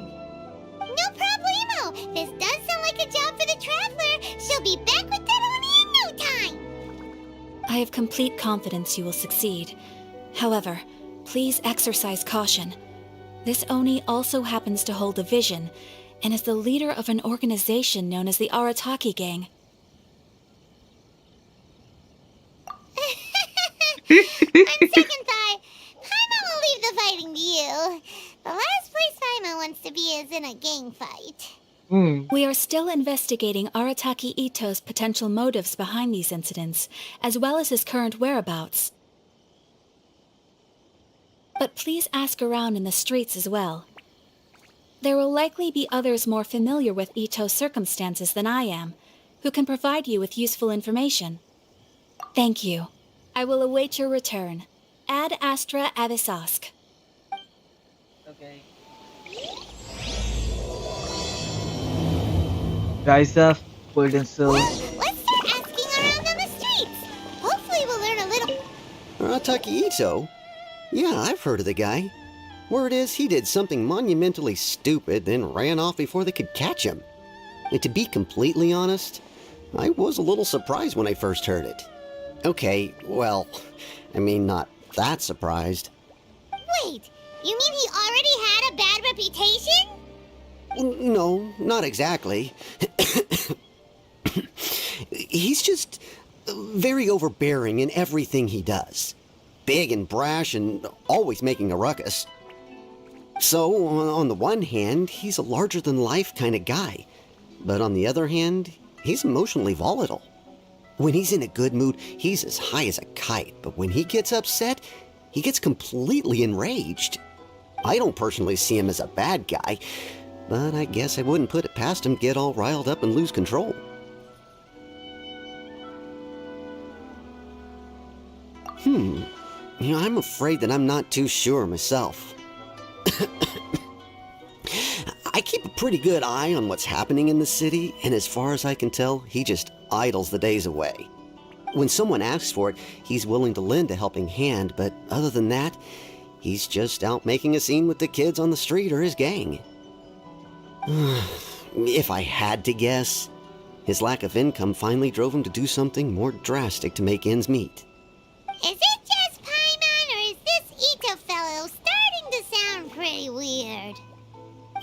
Speaker 3: No problemo. This does sound like a job for the Traveler. She'll be back with that Oni in no time.
Speaker 9: I have complete confidence you will succeed. However, please exercise caution. This Oni also happens to hold a vision, and is the leader of an organization known as the Arataki Gang.
Speaker 3: On second thought, Paimon will leave the fighting to you. The last place Paimon wants to be is in a gang fight.
Speaker 9: We are still investigating Arataki Ito's potential motives behind these incidents, as well as his current whereabouts. But please ask around in the streets as well. There will likely be others more familiar with Ito's circumstances than I am, who can provide you with useful information. Thank you. I will await your return. Ad Astra Avisask.
Speaker 2: Okay. Rise up, Golden Souls.
Speaker 3: Let's start asking around on the streets. Hopefully we'll learn a little.
Speaker 16: Arataki Ito? Yeah, I've heard of the guy. Word is he did something monumentally stupid, then ran off before they could catch him. And to be completely honest, I was a little surprised when I first heard it. Okay, well, I mean, not that surprised.
Speaker 3: Wait, you mean he already had a bad reputation?
Speaker 16: No, not exactly. He's just very overbearing in everything he does. Big and brash and always making a ruckus. So, on the one hand, he's a larger-than-life kind of guy. But on the other hand, he's emotionally volatile. When he's in a good mood, he's as high as a kite. But when he gets upset, he gets completely enraged. I don't personally see him as a bad guy, but I guess I wouldn't put it past him to get all riled up and lose control. I'm afraid that I'm not too sure myself. I keep a pretty good eye on what's happening in the city, and as far as I can tell, he just idles the days away. When someone asks for it, he's willing to lend a helping hand, but other than that, he's just out making a scene with the kids on the street or his gang. If I had to guess, his lack of income finally drove him to do something more drastic to make ends meet.
Speaker 3: Is it just Paimon, or is this Ito fellow starting to sound pretty weird?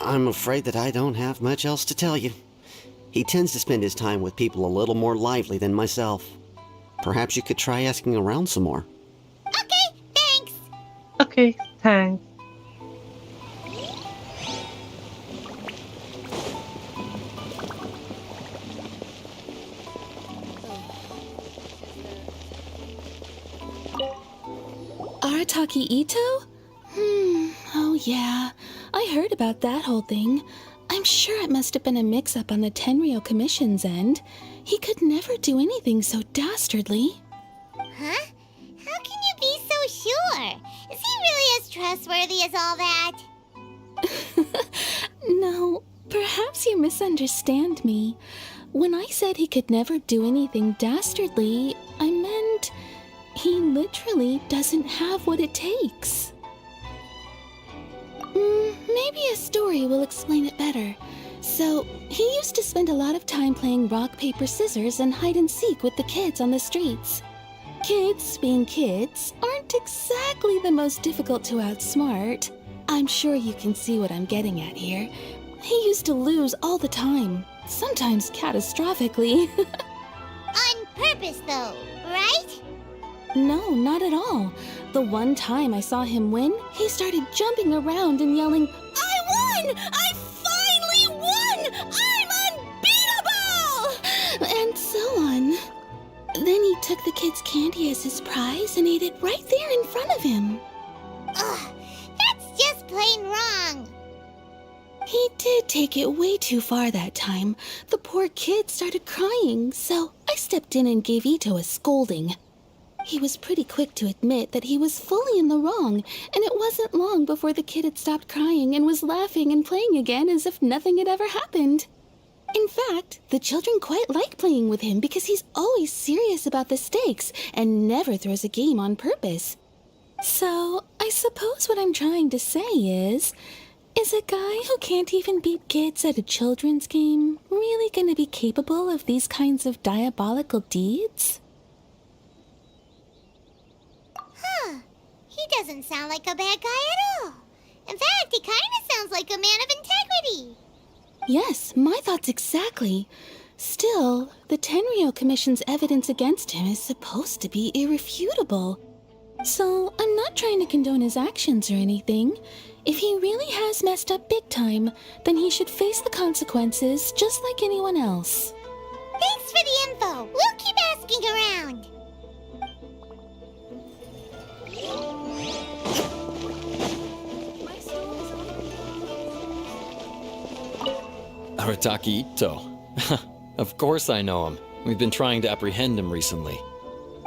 Speaker 16: I'm afraid that I don't have much else to tell you. He tends to spend his time with people a little more lively than myself. Perhaps you could try asking around some more.
Speaker 3: Okay, thanks.
Speaker 2: Okay, thanks.
Speaker 18: Arataki Ito? Oh yeah. I heard about that whole thing. I'm sure it must have been a mix-up on the Tenryo Commission's end. He could never do anything so dastardly.
Speaker 3: Huh? How can you be so sure? Is he really as trustworthy as all that?
Speaker 18: No, perhaps you misunderstand me. When I said he could never do anything dastardly, I meant he literally doesn't have what it takes. Maybe a story will explain it better. So, he used to spend a lot of time playing rock, paper, scissors and hide and seek with the kids on the streets. Kids, being kids, aren't exactly the most difficult to outsmart. I'm sure you can see what I'm getting at here. He used to lose all the time, sometimes catastrophically.
Speaker 3: On purpose, though, right?
Speaker 18: No, not at all. The one time I saw him win, he started jumping around and yelling, "I won! I finally won! I'm unbeatable!" And so on. Then he took the kid's candy as his prize and ate it right there in front of him.
Speaker 3: Ugh, that's just plain wrong.
Speaker 18: He did take it way too far that time. The poor kid started crying, so I stepped in and gave Ito a scolding. He was pretty quick to admit that he was fully in the wrong, and it wasn't long before the kid had stopped crying and was laughing and playing again as if nothing had ever happened. In fact, the children quite like playing with him because he's always serious about the stakes and never throws a game on purpose. So, I suppose what I'm trying to say is a guy who can't even beat kids at a children's game really gonna be capable of these kinds of diabolical deeds?
Speaker 3: Huh. He doesn't sound like a bad guy at all. In fact, he kind of sounds like a man of integrity.
Speaker 18: Yes, my thoughts exactly. Still, the Tenryo Commission's evidence against him is supposed to be irrefutable. So, I'm not trying to condone his actions or anything. If he really has messed up big time, then he should face the consequences just like anyone else.
Speaker 3: Thanks for the info. We'll keep asking around.
Speaker 21: Arataki Ito. Of course I know him. We've been trying to apprehend him recently.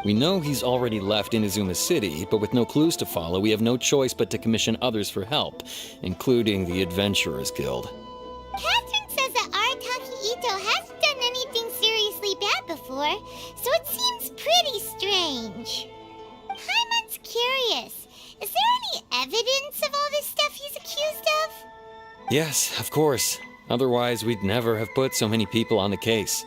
Speaker 21: We know he's already left Inazuma City, but with no clues to follow, we have no choice but to commission others for help, including the Adventurers Guild.
Speaker 3: Catherine says that Arataki Ito hasn't done anything seriously bad before, so it seems pretty strange. Paimon's curious. Is there any evidence of all this stuff he's accused of?
Speaker 21: Yes, of course. Otherwise, we'd never have put so many people on the case.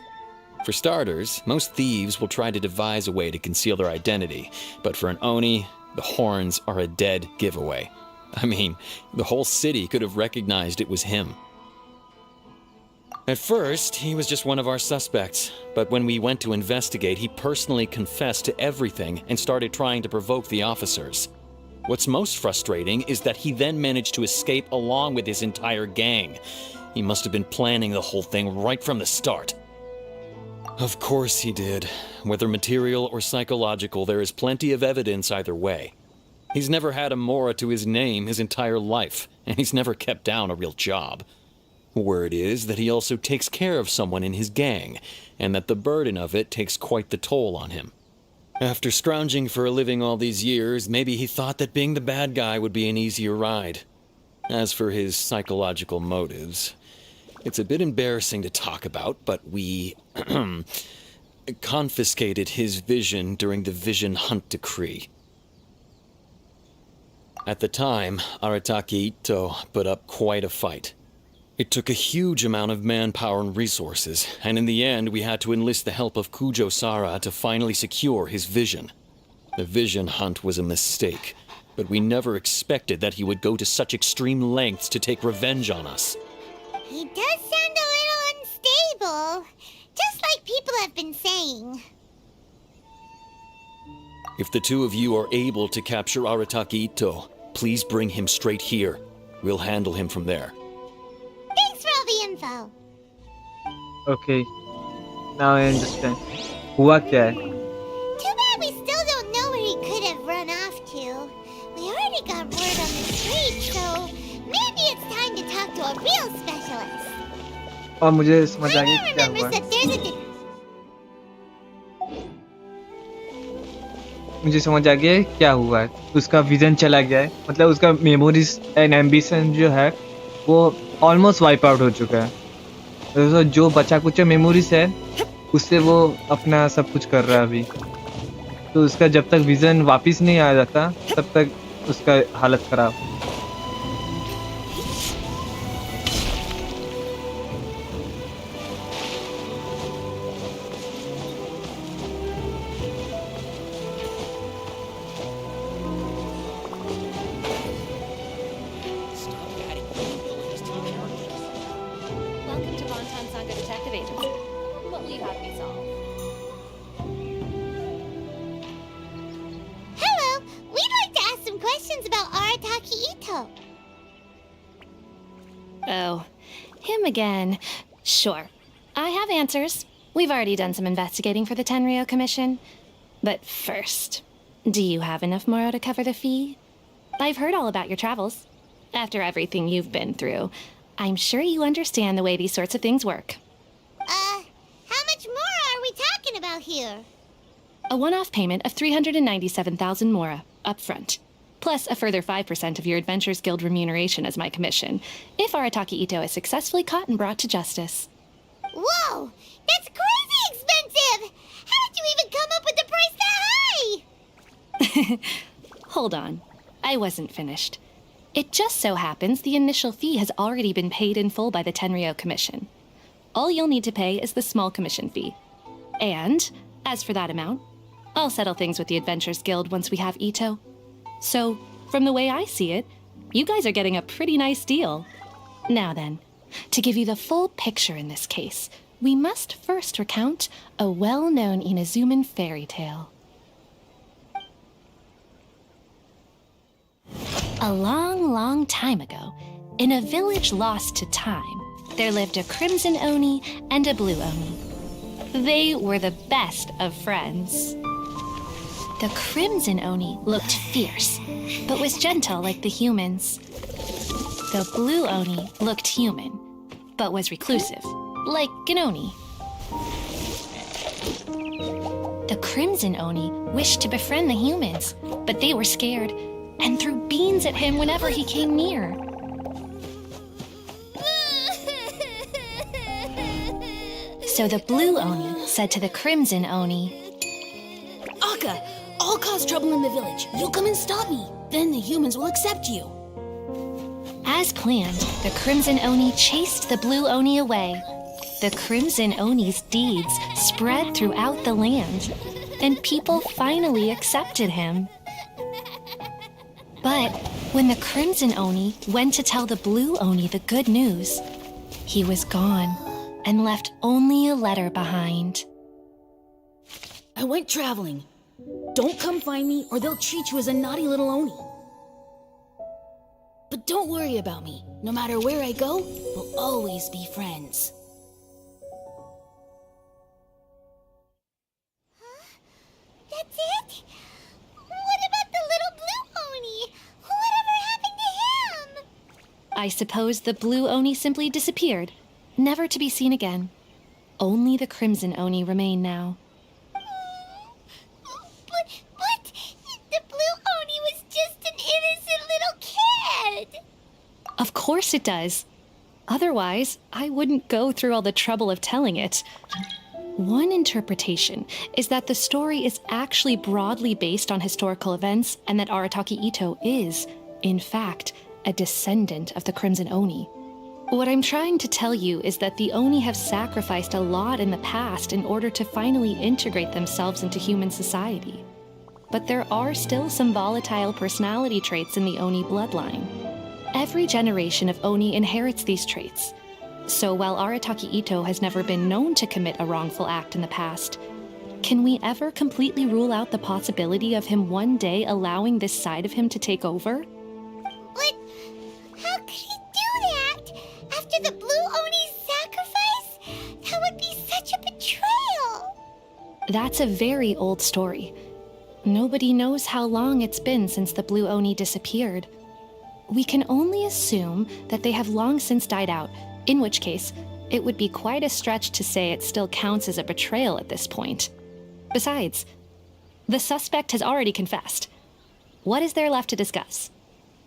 Speaker 21: For starters, most thieves will try to devise a way to conceal their identity, but for an Oni, the horns are a dead giveaway. I mean, the whole city could have recognized it was him. At first, he was just one of our suspects, but when we went to investigate, he personally confessed to everything and started trying to provoke the officers. What's most frustrating is that he then managed to escape along with his entire gang. He must have been planning the whole thing right from the start. Of course he did. Whether material or psychological, there is plenty of evidence either way. He's never had a Mora to his name his entire life, and he's never kept down a real job. Word is that he also takes care of someone in his gang, and that the burden of it takes quite the toll on him. After scrounging for a living all these years, maybe he thought that being the bad guy would be an easier ride. As for his psychological motives, it's a bit embarrassing to talk about, but we confiscated his vision during the Vision Hunt Decree. At the time, Arataki Itto put up quite a fight. It took a huge amount of manpower and resources, and in the end we had to enlist the help of Kujo Sara to finally secure his vision. The Vision Hunt was a mistake, but we never expected that he would go to such extreme lengths to take revenge on us.
Speaker 3: He does sound a little unstable, just like people have been saying.
Speaker 21: If the two of you are able to capture Arataki Itto, please bring him straight here. We'll handle him from there.
Speaker 3: Thanks for all the info.
Speaker 2: Okay, now I understand. हुआ क्या है?
Speaker 3: Too bad we still don't know where he could have run off to. We already got word on the street, so maybe it's time to talk to a real specialist.
Speaker 2: और मुझे समझ आ गया
Speaker 3: Raiden
Speaker 2: क्या
Speaker 3: remembers
Speaker 2: हुआ.
Speaker 3: that there's a
Speaker 2: मुझे समझ आ गया है क्या हुआ है. उसका विजन चला गया है, मतलब उसका मेमोरीज एंड एम्बिशन जो है वो ऑलमोस्ट वाइप आउट हो चुका है. तो जो बचा कुछ मेमोरीज है उससे वो अपना सब कुछ कर रहा है अभी. तो उसका जब तक विजन वापस नहीं आ जाता तब तक उसका हालत खराब.
Speaker 4: Welcome to Bonton Sanga Detective Agency. What will you have me solve?
Speaker 3: Hello! We'd like to ask some questions about Arataki Itto.
Speaker 4: Oh, him again. Sure. I have answers. We've already done some investigating for the Tenryo Commission. But first, do you have enough Moro to cover the fee? I've heard all about your travels. After everything you've been through, I'm sure you understand the way these sorts of things work.
Speaker 3: How much more are we talking about here?
Speaker 4: A one-off payment of 397,000 Mora, up front. Plus a further 5% of your Adventures Guild remuneration as my commission, if Arataki Itto is successfully caught and brought to justice.
Speaker 3: Whoa! That's crazy expensive! How did you even come up with the price that high?
Speaker 4: Hold on. I wasn't finished. It just so happens the initial fee has already been paid in full by the Tenryo Commission. All you'll need to pay is the small commission fee. And, as for that amount, I'll settle things with the Adventures Guild once we have Itto. So, from the way I see it, you guys are getting a pretty nice deal. Now then, to give you the full picture in this case, we must first recount a well-known Inazuman fairy tale. A long, long time ago, in a village lost to time, there lived a Crimson Oni and a Blue Oni. They were the best of friends. The Crimson Oni looked fierce, but was gentle like the humans. The Blue Oni looked human, but was reclusive, like an Oni. The Crimson Oni wished to befriend the humans, but they were scared and threw beans at him whenever he came near. So the Blue Oni said to the Crimson Oni,
Speaker 18: Akka, I'll cause trouble in the village. You come and stop me. Then the humans will accept you.
Speaker 4: As planned, the Crimson Oni chased the Blue Oni away. The Crimson Oni's deeds spread throughout the land, and people finally accepted him. But when the Crimson Oni went to tell the Blue Oni the good news, he was gone and left only a letter behind.
Speaker 18: I went traveling. Don't come find me or they'll treat you as a naughty little Oni. But don't worry about me. No matter where I go, we'll always be friends.
Speaker 3: That's it? What about the little Blue Oni? Whatever happened to him?
Speaker 4: I suppose the Blue Oni simply disappeared, never to be seen again. Only the Crimson Oni remain now.
Speaker 3: But
Speaker 4: course it does. Otherwise, I wouldn't go through all the trouble of telling it. One interpretation is that the story is actually broadly based on historical events and that Arataki Ito is, in fact, a descendant of the Crimson Oni. What I'm trying to tell you is that the Oni have sacrificed a lot in the past in order to finally integrate themselves into human society. But there are still some volatile personality traits in the Oni bloodline. Every generation of Oni inherits these traits. So while Arataki Ito has never been known to commit a wrongful act in the past, can we ever completely rule out the possibility of him one day allowing this side of him to take over?
Speaker 3: But how could he do that? After the Blue Oni's sacrifice? That would be such a betrayal!
Speaker 4: That's a very old story. Nobody knows how long it's been since the Blue Oni disappeared. We can only assume that they have long since died out, in which case, it would be quite a stretch to say it still counts as a betrayal at this point. Besides, the suspect has already confessed. What is there left to discuss?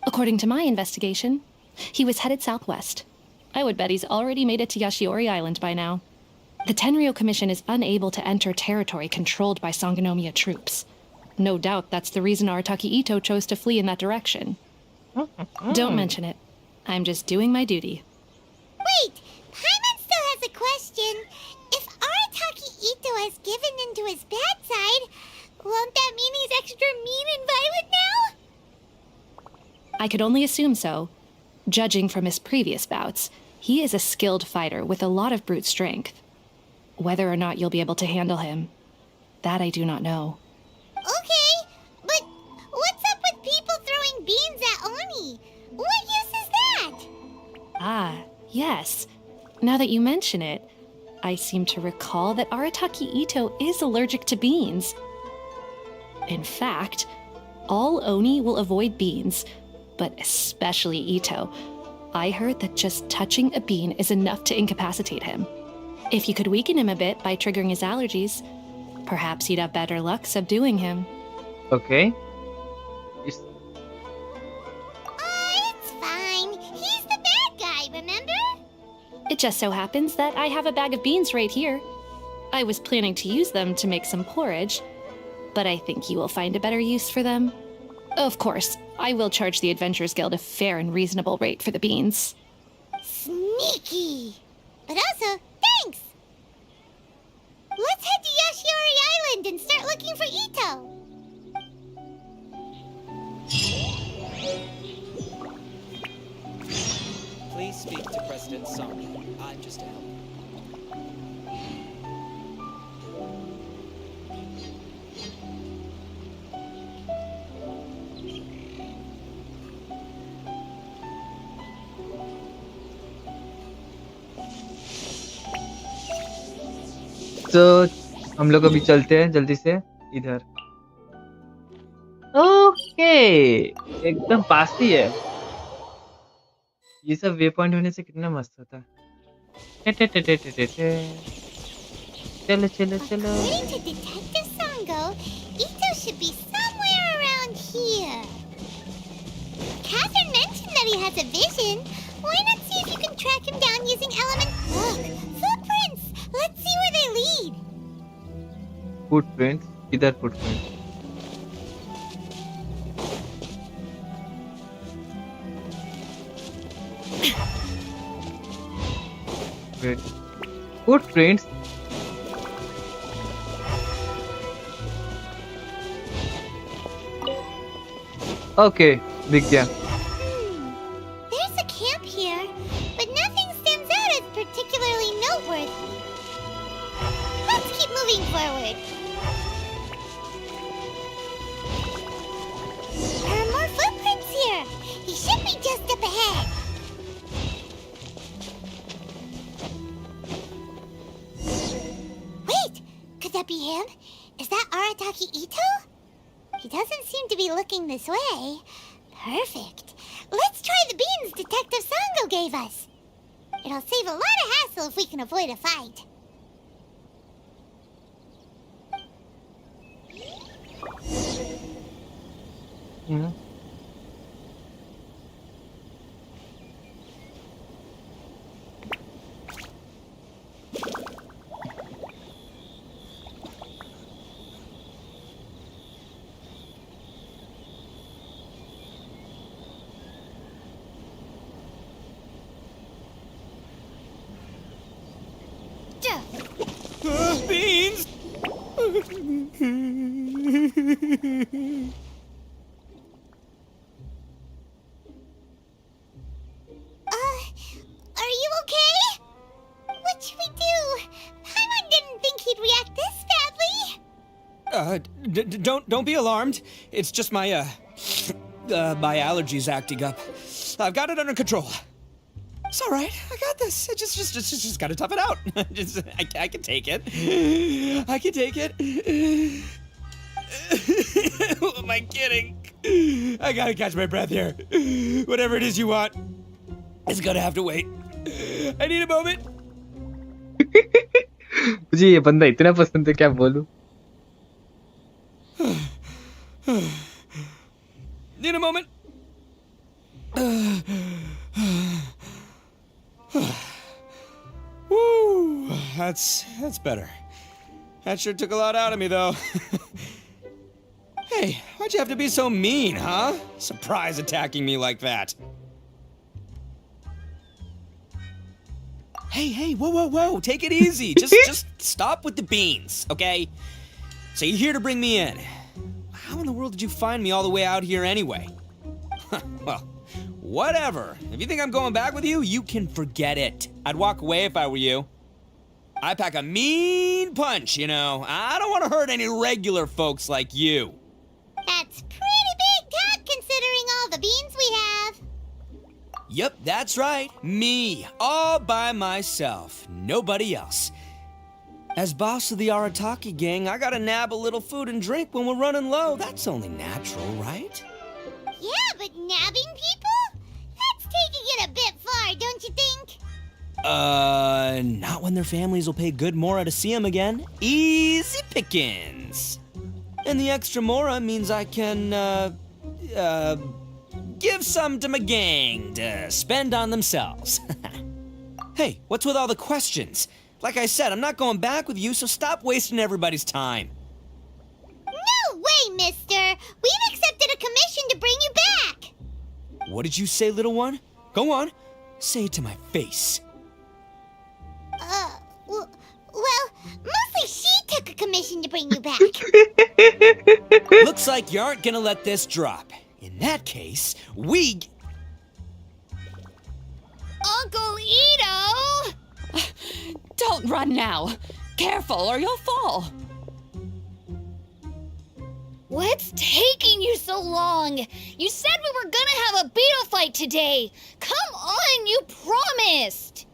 Speaker 4: According to my investigation, he was headed southwest. I would bet he's already made it to Yashiori Island by now. The Tenryo Commission is unable to enter territory controlled by Sangonomiya troops. No doubt that's the reason Arataki Ito chose to flee in that direction. Don't mention it. I'm just doing my duty.
Speaker 3: Wait! Paimon still has a question. If Arataki Ito has given in to his bad side, won't that mean he's extra mean and violent now?
Speaker 4: I could only assume so. Judging from his previous bouts, he is a skilled fighter with a lot of brute strength. Whether or not you'll be able to handle him, that I do not know.
Speaker 3: Okay, but what's up with people throwing beans at Oni? What use is that?
Speaker 4: Ah, yes. Now that you mention it, I seem to recall that Arataki Ito is allergic to beans. In fact, all Oni will avoid beans, but especially Ito. I heard that just touching a bean is enough to incapacitate him. If you could weaken him a bit by triggering his allergies, perhaps you'd have better luck subduing him.
Speaker 2: Okay.
Speaker 3: It's fine. He's the bad guy, remember?
Speaker 4: It just so happens that I have a bag of beans right here. I was planning to use them to make some porridge, but I think you will find a better use for them. Of course, I will charge the Adventurers Guild a fair and reasonable rate for the beans.
Speaker 3: Sneaky! But also, thanks! Let's head to Yashiori Island and start looking for Ito!
Speaker 5: Please speak to President Song. I'm just a helper.
Speaker 2: तो हम लोग अभी चलते हैं जल्दी से इधर. Okay, एकदम पास ही है. ये सब वे पॉइंट होने से कितना मस्त होता है. चलो चलो चलो.
Speaker 3: According to Detective Sango, Ito should be somewhere around here. Catherine mentioned that he has a vision. Why not see if you can track him down using element... Look! Footprints! Let's see where they lead.
Speaker 2: Footprint इधर footprint. Footprints. Okay, दिख गया.
Speaker 3: There's a camp here, but nothing stands out as particularly noteworthy. Let's keep moving forward. There are more footprints here. He should be just up ahead. Wait, could that be him? Is that Arataki Ito? He doesn't seem to be looking this way. Perfect. Let's try the beans Detective Sango gave us. It'll save a lot of hassle if we can avoid a fight. Are you okay? What should we do? Paimon didn't think he'd react this badly.
Speaker 5: Don't be alarmed. It's just my my allergies acting up. I've got it under control. It's all right. I got this. I just gotta tough it out. I can take it. I can take it. Who am I kidding? I gotta catch my breath here. Whatever it is you want, it's gonna have to wait. I need a moment.
Speaker 2: मुझे ये बंदा इतना पसंद है, क्या बोलूं?
Speaker 5: Need a moment. Woo, that's better. That sure took a lot out of me, though. Hey, why'd you have to be so mean, huh? Surprise attacking me like that. Hey, whoa, take it easy. Just stop with the beans, okay? So you're here to bring me in. How in the world did you find me all the way out here anyway? Well, whatever. If you think I'm going back with you, you can forget it. I'd walk away if I were you. I pack a mean punch, you know. I don't want to hurt any regular folks like you.
Speaker 3: That's pretty big talk considering all the beans we have.
Speaker 5: Yep, that's right. Me, all by myself. Nobody else. As boss of the Arataki gang, I gotta nab a little food and drink when we're running low. That's only natural, right?
Speaker 3: Yeah, but nabbing people? That's taking it a bit far, don't you think?
Speaker 5: Not when their families will pay good mora to see them again. Easy pickings. And the extra mora means I can, give some to my gang to spend on themselves. Hey, what's with all the questions? Like I said, I'm not going back with you, so stop wasting everybody's time.
Speaker 3: No way, mister! We've accepted a commission to bring you back!
Speaker 5: What did you say, little one? Go on, say it to my face.
Speaker 3: Well, mostly she took a commission to bring you back.
Speaker 5: Looks like you aren't gonna let this drop. In that case, we...
Speaker 4: Uncle Ito! Don't run now. Careful or you'll fall.
Speaker 12: What's taking you so long? You said we were gonna have a beetle fight today. Come on, you promised.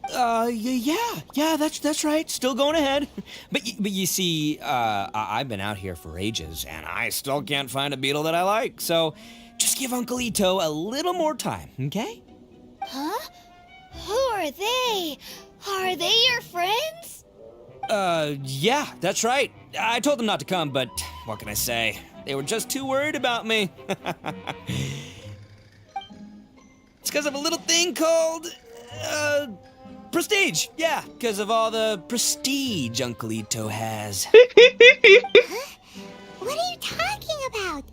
Speaker 5: Yeah, that's right. Still going ahead. But you see, I've been out here for ages, and I still can't find a beetle that I like. So, just give Uncle Ito a little more time, okay?
Speaker 12: Huh? Who are they? Are they your friends?
Speaker 5: Yeah, that's right. I told them not to come, but what can I say? They were just too worried about me. It's because of a little thing called, prestige. Yeah, because of all the prestige Uncle Ito has.
Speaker 3: Huh? What are you talking about?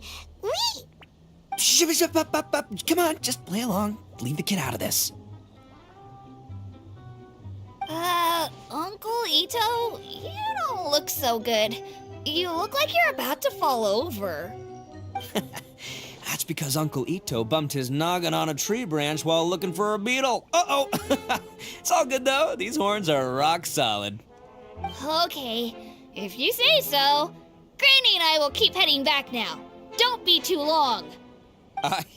Speaker 5: Come on, just play along. Leave the kid out of this.
Speaker 12: Uncle Ito, you don't look so good. You look like you're about to fall over.
Speaker 5: That's because Uncle Ito bumped his noggin on a tree branch while looking for a beetle. Uh-oh! It's all good, though. These horns are rock solid.
Speaker 12: Okay, if you say so. Granny and I will keep heading back now. Don't be too long.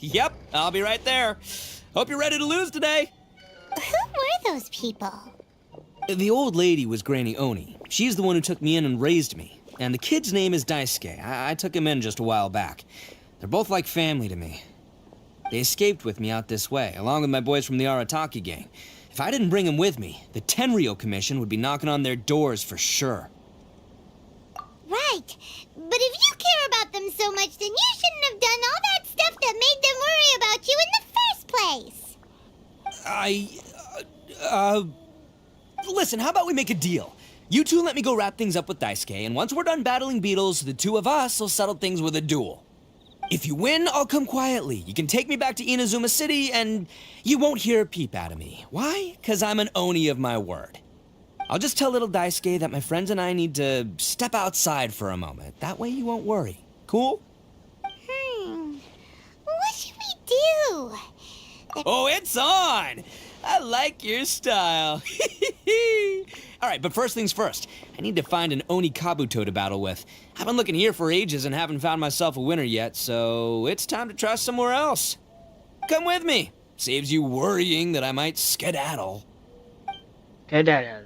Speaker 5: Yep, I'll be right there. Hope you're ready to lose today.
Speaker 3: Who were those people?
Speaker 5: The old lady was Granny Oni. She's the one who took me in and raised me. And the kid's name is Daisuke. I took him in just a while back. They're both like family to me. They escaped with me out this way, along with my boys from the Arataki gang. If I didn't bring them with me, the Tenryou Commission would be knocking on their doors for sure.
Speaker 3: Right. But if you care about them so much, then you shouldn't have done all that stuff that made them worry about you in the first place.
Speaker 5: Listen, how about we make a deal? You two let me go wrap things up with Daisuke, and once we're done battling beetles, the two of us will settle things with a duel. If you win, I'll come quietly. You can take me back to Inazuma City, and you won't hear a peep out of me. Why? 'Cause I'm an Oni of my word. I'll just tell little Daisuke that my friends and I need to step outside for a moment. That way you won't worry. Cool?
Speaker 3: What should we do?
Speaker 5: Oh, it's on! I like your style. Alright, but first things first. I need to find an Oni Kabuto to battle with. I've been looking here for ages and haven't found myself a winner yet, so it's time to try somewhere else. Come with me. Saves you worrying that I might skedaddle.
Speaker 2: Skedaddle.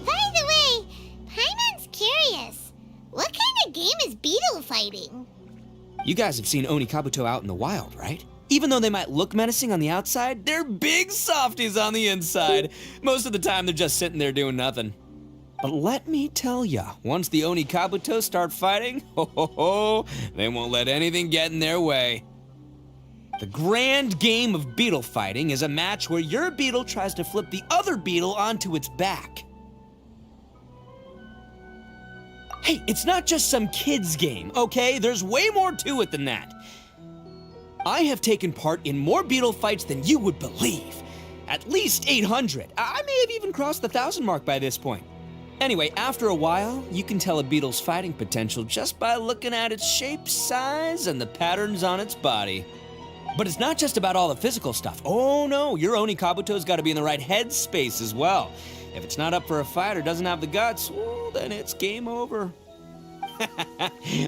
Speaker 3: By the way, Paimon's curious. What kind of game is beetle fighting?
Speaker 5: You guys have seen Oni Kabuto out in the wild, right? Even though they might look menacing on the outside, they're big softies on the inside. Most of the time, they're just sitting there doing nothing. But let me tell ya, once the Oni Kabuto start fighting, they won't let anything get in their way. The grand game of beetle fighting is a match where your beetle tries to flip the other beetle onto its back. Hey, it's not just some kid's game, okay? There's way more to it than that. I have taken part in more beetle fights than you would believe. At least 800. I may have even crossed the 1,000 mark by this point. Anyway, after a while, you can tell a beetle's fighting potential just by looking at its shape, size, and the patterns on its body. But it's not just about all the physical stuff. Oh no, your Oni Kabuto's got to be in the right headspace as well. If it's not up for a fight or doesn't have the guts, well, then it's game over.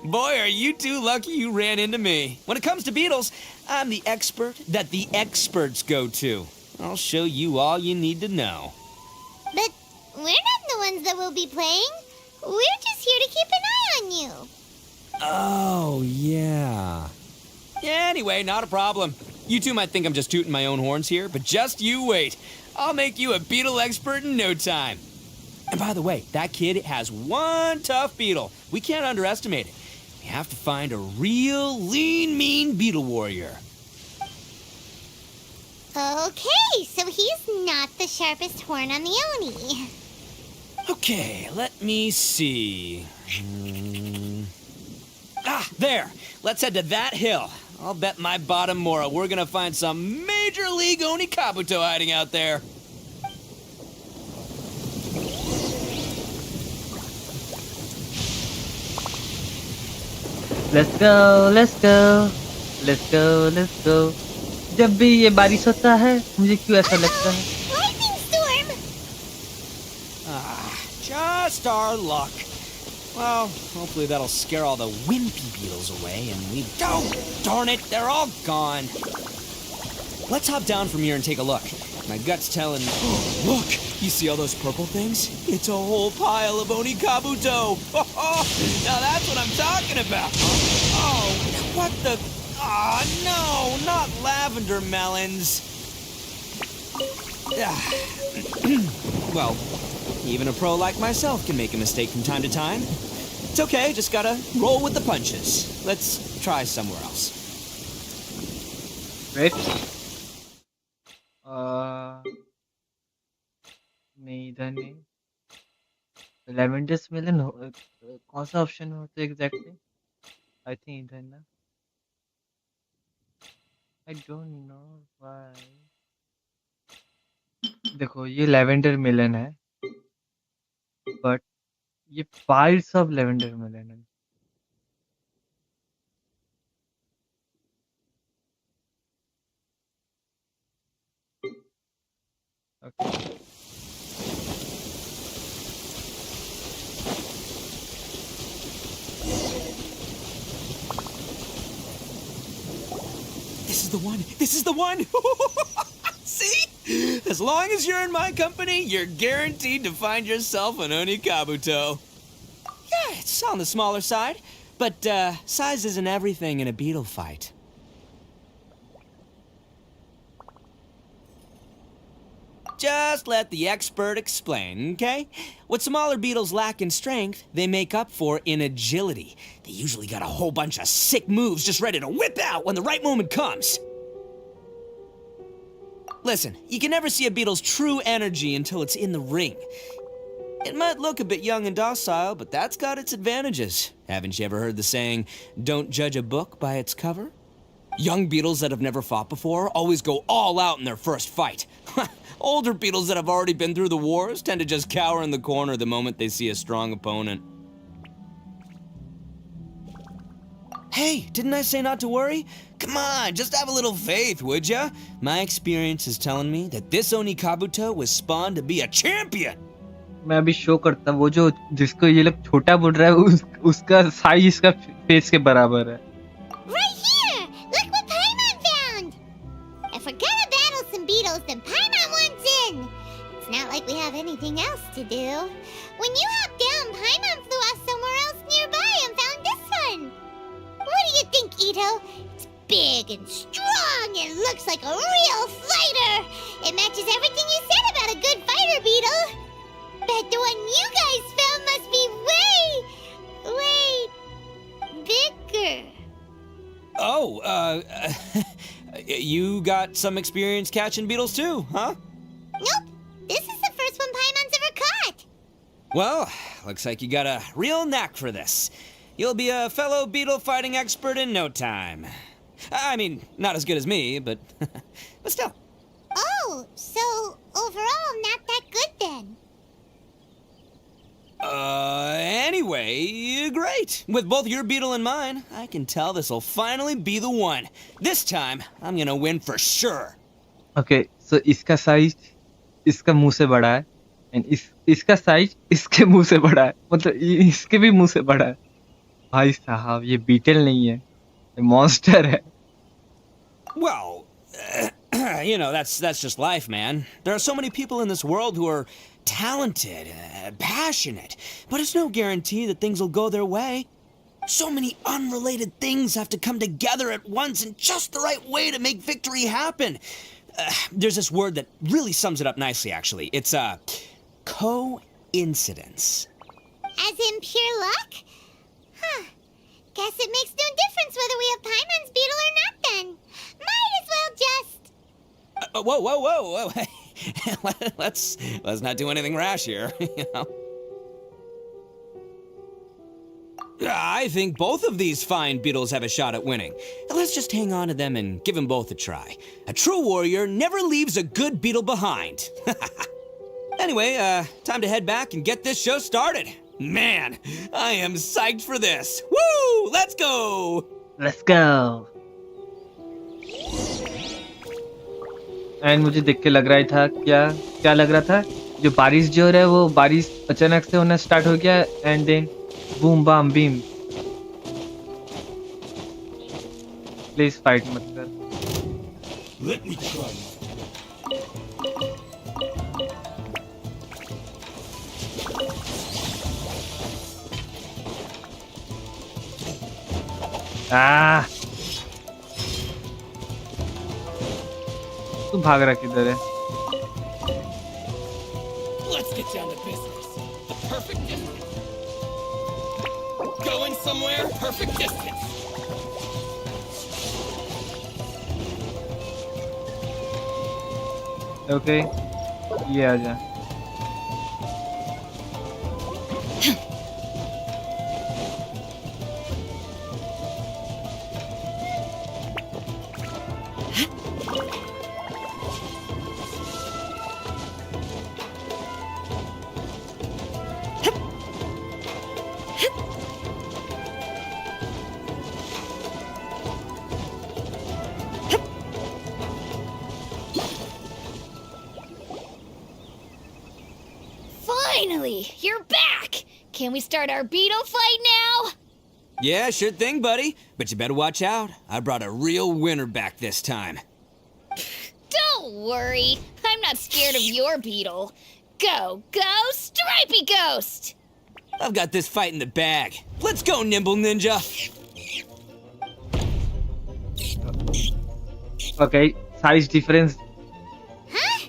Speaker 5: Boy, are you two lucky you ran into me. When it comes to beetles, I'm the expert that the experts go to. I'll show you all you need to know.
Speaker 3: But we're not the ones that will be playing. We're just here to keep an eye on you.
Speaker 5: Oh, yeah. Anyway, not a problem. You two might think I'm just tooting my own horns here, but just you wait. I'll make you a beetle expert in no time. And by the way, that kid has one tough beetle. We can't underestimate it. We have to find a real lean, mean beetle warrior.
Speaker 3: Okay, so he's not the sharpest horn on the Oni.
Speaker 5: Okay, let me see. There. Let's head to that hill. I'll bet my bottom Mora we're gonna find some major league Oni Kabuto hiding out there.
Speaker 2: Let's go, let's go, let's go, let's go. जब भी ये बारिश होता है, मुझे क्यों ऐसा लगता है?
Speaker 3: Lightning storm!
Speaker 5: Just our luck. Well, hopefully that'll scare all the wimpy beetles away and we... Oh, darn it, they're all gone. Let's hop down from here and take a look. My gut's telling me... Oh, look! You see all those purple things? It's a whole pile of Oni Kabuto! Now that's what I'm talking about! Oh, what the... Ah, no, not lavender melons. Well, even a pro like myself can make a mistake from time to time. It's okay, just gotta roll with the punches. Let's try somewhere else.
Speaker 2: Wait. नहीं इधर नहीं. Lavender melon कौन सा option होता है exactly? I think इधर ना. I don't know why. देखो ये lavender melon है, but ये piles of lavender melon है. Okay.
Speaker 5: This is the one! This is the one! See? As long as you're in my company, you're guaranteed to find yourself an Oni Kabuto. Yeah, it's on the smaller side, but size isn't everything in a beetle fight. Just let the expert explain, okay? What smaller beetles lack in strength, they make up for in agility. They usually got a whole bunch of sick moves just ready to whip out when the right moment comes. Listen, you can never see a beetle's true energy until it's in the ring. It might look a bit young and docile, but that's got its advantages. Haven't you ever heard the saying, don't judge a book by its cover? Young beetles that have never fought before always go all out in their first fight. Older beetles that have already been through the wars tend to just cower in the corner the moment they see a strong opponent. Hey, didn't I say not to worry? Come on, just have a little faith, would ya? My experience is telling me that this Oni Kabuto was spawned to be a champion.
Speaker 2: मैं अभी show करता वो जो जिसको ये लोग छोटा बोल रहा है उसका साइज इसका फेस के बराबर है.
Speaker 3: Right here! Look what Paimon found! If we're gonna battle some beetles, then Paimon wants in! It's not like we have anything else to do. When you hopped down, Paimon flew off somewhere else nearby and found this one! What do you think, Ito? It's big and strong and looks like a real fighter! It matches everything you said about a good fighter, Beetle! Bet the one you guys found must be way bigger.
Speaker 5: Oh, you got some experience catching beetles too, huh?
Speaker 3: Nope, this is the first one Paimon's ever caught.
Speaker 5: Well, looks like you got a real knack for this. You'll be a fellow beetle fighting expert in no time. I mean, not as good as me, but still.
Speaker 3: Oh, so overall not that good then.
Speaker 5: Anyway, great. With both your beetle and mine, I can tell this'll finally be the one. This time, I'm gonna win for sure.
Speaker 2: Okay, so इसका size इसका मुंह से बड़ा है and इसका size इसके मुंह से बड़ा है. मतलब इसके भी मुंह से बड़ा है. भाई साहब ये बीटल नहीं है, ये मॉन्स्टर है.
Speaker 5: Well, you know, that's just life, man. There are so many people in this world who are talented, passionate, but it's no guarantee that things will go their way. So many unrelated things have to come together at once in just the right way to make victory happen. There's this word that really sums it up nicely, actually. It's coincidence.
Speaker 3: As in pure luck? Huh. Guess it makes no difference whether we have Paimon's beetle or not then. Might as well just...
Speaker 5: Whoa. let's not do anything rash here, you know. I think both of these fine beetles have a shot at winning. Let's just hang on to them and give them both a try. A true warrior never leaves a good beetle behind. Anyway, time to head back and get this show started. Man, I am psyched for this. Woo! Let's go!
Speaker 2: Let's go. And मुझे देख के लग रहा था क्या लग रहा था जो बारिश जो हो रहा है वो बारिश अचानक से होना स्टार्ट हो गया and then boom bam beam. Please fight मत कर.
Speaker 1: Let me try.
Speaker 2: तू भाग रहा किधर है?
Speaker 11: Let's get down to business. The perfect distance. Going somewhere, perfect distance.
Speaker 2: Okay ये आ जा.
Speaker 12: Finally, you're back! Can we start our beetle fight now?
Speaker 5: Yeah, sure thing, buddy. But you better watch out. I brought a real winner back this time.
Speaker 12: Don't worry. I'm not scared of your beetle. Go, Stripey Ghost!
Speaker 5: I've got this fight in the bag. Let's go, Nimble Ninja!
Speaker 2: Okay, size difference.
Speaker 3: Huh?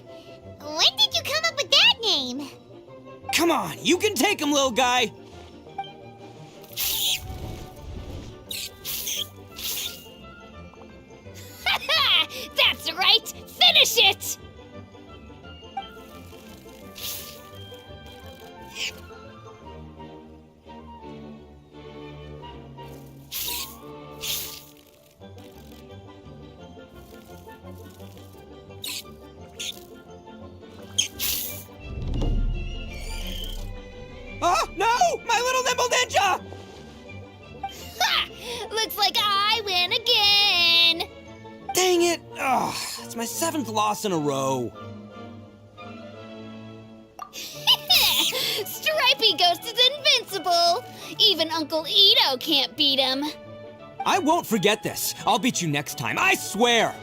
Speaker 3: When did you come up with that name?
Speaker 5: Come on, you can take him, little guy!
Speaker 12: That's right! Finish it!
Speaker 5: Oh, no! My little nimble ninja!
Speaker 12: Ha! Looks like I win again!
Speaker 5: Dang it! Ugh, it's my 7th loss in a row.
Speaker 12: Stripey Ghost is invincible! Even Uncle Ito can't beat him.
Speaker 5: I won't forget this. I'll beat you next time, I swear!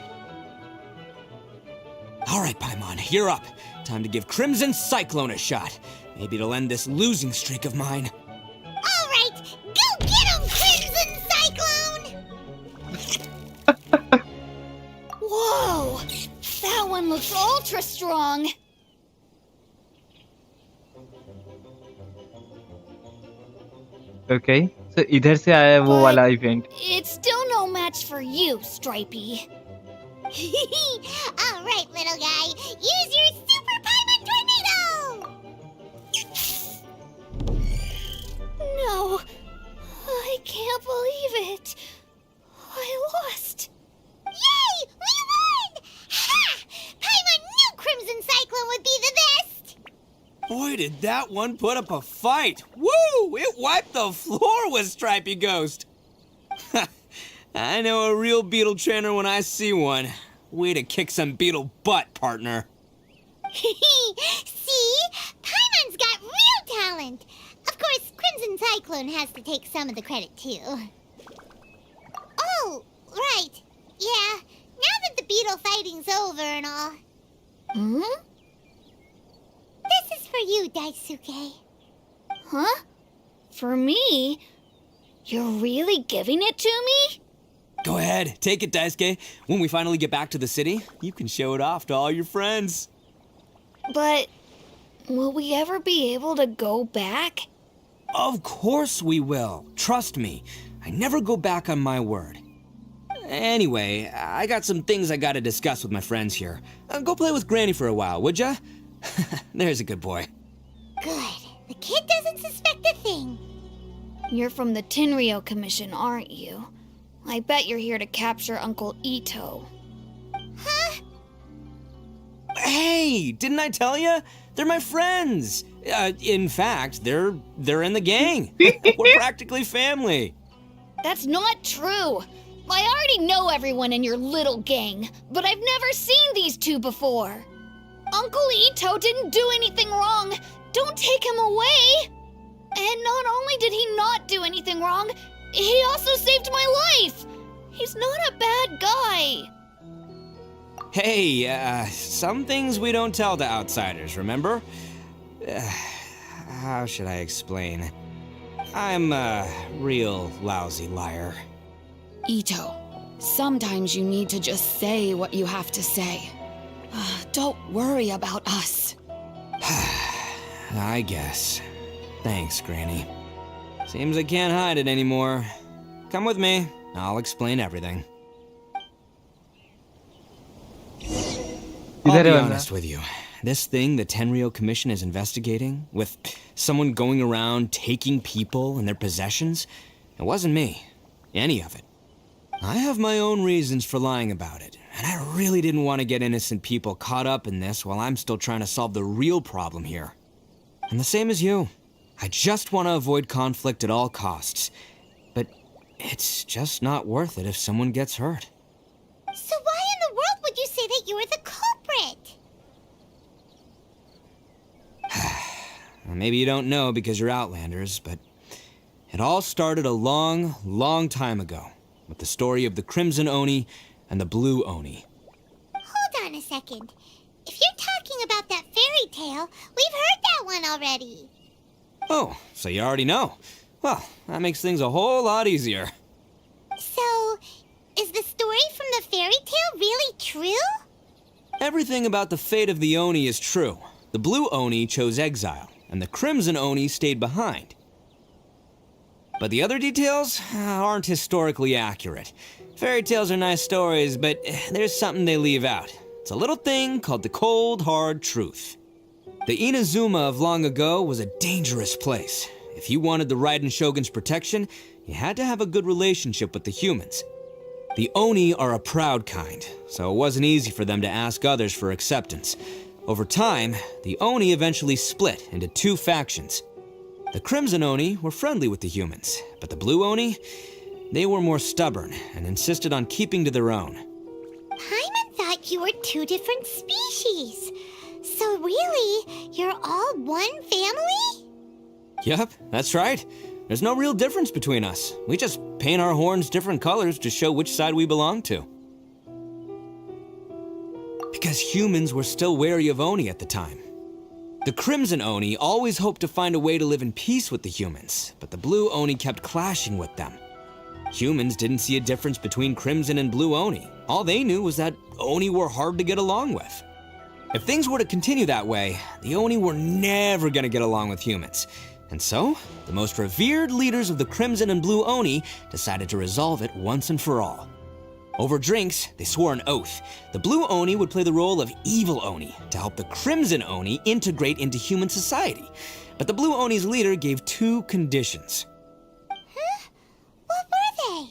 Speaker 5: Alright, Paimon, you're up. Time to give Crimson Cyclone a shot. Maybe it'll end this losing streak of mine.
Speaker 3: Alright, go get him, Crimson Cyclone!
Speaker 12: Whoa! That one looks ultra strong!
Speaker 2: Okay, so इधर से आया है वो वाला event.
Speaker 12: It's still no match for you, Stripey.
Speaker 3: Alright, little guy, use your Super Paimon Tornado!
Speaker 12: No, I can't believe it. I lost.
Speaker 3: Yay! We won! Ha! Paimon knew Crimson Cyclone would be the best!
Speaker 5: Boy, did that one put up a fight! Woo! It wiped the floor with Stripey Ghost! I know a real beetle trainer when I see one. Way to kick some beetle butt, partner.
Speaker 3: See? Paimon's got real talent! Of course, Crimson Cyclone has to take some of the credit, too. Oh, right. Yeah, now that the beetle fighting's over and all.
Speaker 12: Hmm?
Speaker 3: This is for you, Daisuke.
Speaker 12: Huh? For me? You're really giving it to me?
Speaker 5: Go ahead, take it, Daisuke. When we finally get back to the city, you can show it off to all your friends.
Speaker 12: But will we ever be able to go back?
Speaker 5: Of course we will. Trust me. I never go back on my word. Anyway, I got some things I gotta discuss with my friends here. Go play with Granny for a while, would ya? There's a good boy.
Speaker 3: Good. The kid doesn't suspect a thing.
Speaker 12: You're from the Tenryou Commission, aren't you? I bet you're here to capture Uncle Ito.
Speaker 3: Huh?
Speaker 5: Hey, didn't I tell you? They're my friends. In fact, they're in the gang. We're practically family.
Speaker 12: That's not true. I already know everyone in your little gang, but I've never seen these two before. Uncle Ito didn't do anything wrong. Don't take him away. And not only did he not do anything wrong, he also saved my life. He's not a bad guy.
Speaker 5: Hey, some things we don't tell to outsiders, remember? How should I explain? I'm a real lousy liar.
Speaker 6: Ito, sometimes you need to just say what you have to say. Don't worry about us.
Speaker 5: I guess. Thanks, Granny. Seems I can't hide it anymore. Come with me. I'll explain everything. I'll be honest with you. This thing the Tenryou Commission is investigating, with someone going around taking people and their possessions, it wasn't me. Any of it. I have my own reasons for lying about it, and I really didn't want to get innocent people caught up in this while I'm still trying to solve the real problem here. And the same as you. I just want to avoid conflict at all costs. But it's just not worth it if someone gets hurt.
Speaker 3: So why in the world would you say that you're the culprit?
Speaker 5: Maybe you don't know because you're Outlanders, but it all started a long, long time ago with the story of the Crimson Oni and the Blue Oni.
Speaker 3: Hold on a second. If you're talking about that fairy tale, we've heard that one already.
Speaker 5: Oh, so you already know. Well, that makes things a whole lot easier.
Speaker 3: So, is the story from the fairy tale really true?
Speaker 5: Everything about the fate of the Oni is true. The Blue Oni chose exile, and the Crimson Oni stayed behind. But the other details aren't historically accurate. Fairy tales are nice stories, but there's something they leave out. It's a little thing called the cold, hard truth. The Inazuma of long ago was a dangerous place. If you wanted the Raiden Shogun's protection, you had to have a good relationship with the humans. The Oni are a proud kind, so it wasn't easy for them to ask others for acceptance. Over time, the Oni eventually split into two factions. The Crimson Oni were friendly with the humans, but the Blue Oni, they were more stubborn and insisted on keeping to their own.
Speaker 3: Paimon thought you were two different species. So really, you're all one family?
Speaker 5: Yep, that's right. There's no real difference between us. We just paint our horns different colors to show which side we belong to. Because humans were still wary of Oni at the time. The Crimson Oni always hoped to find a way to live in peace with the humans, but the Blue Oni kept clashing with them. Humans didn't see a difference between Crimson and Blue Oni. All they knew was that Oni were hard to get along with. If things were to continue that way, the Oni were never gonna get along with humans. And so, the most revered leaders of the Crimson and Blue Oni decided to resolve it once and for all. Over drinks, they swore an oath. The Blue Oni would play the role of evil Oni to help the Crimson Oni integrate into human society. But the Blue Oni's leader gave 2 conditions.
Speaker 3: Huh? What were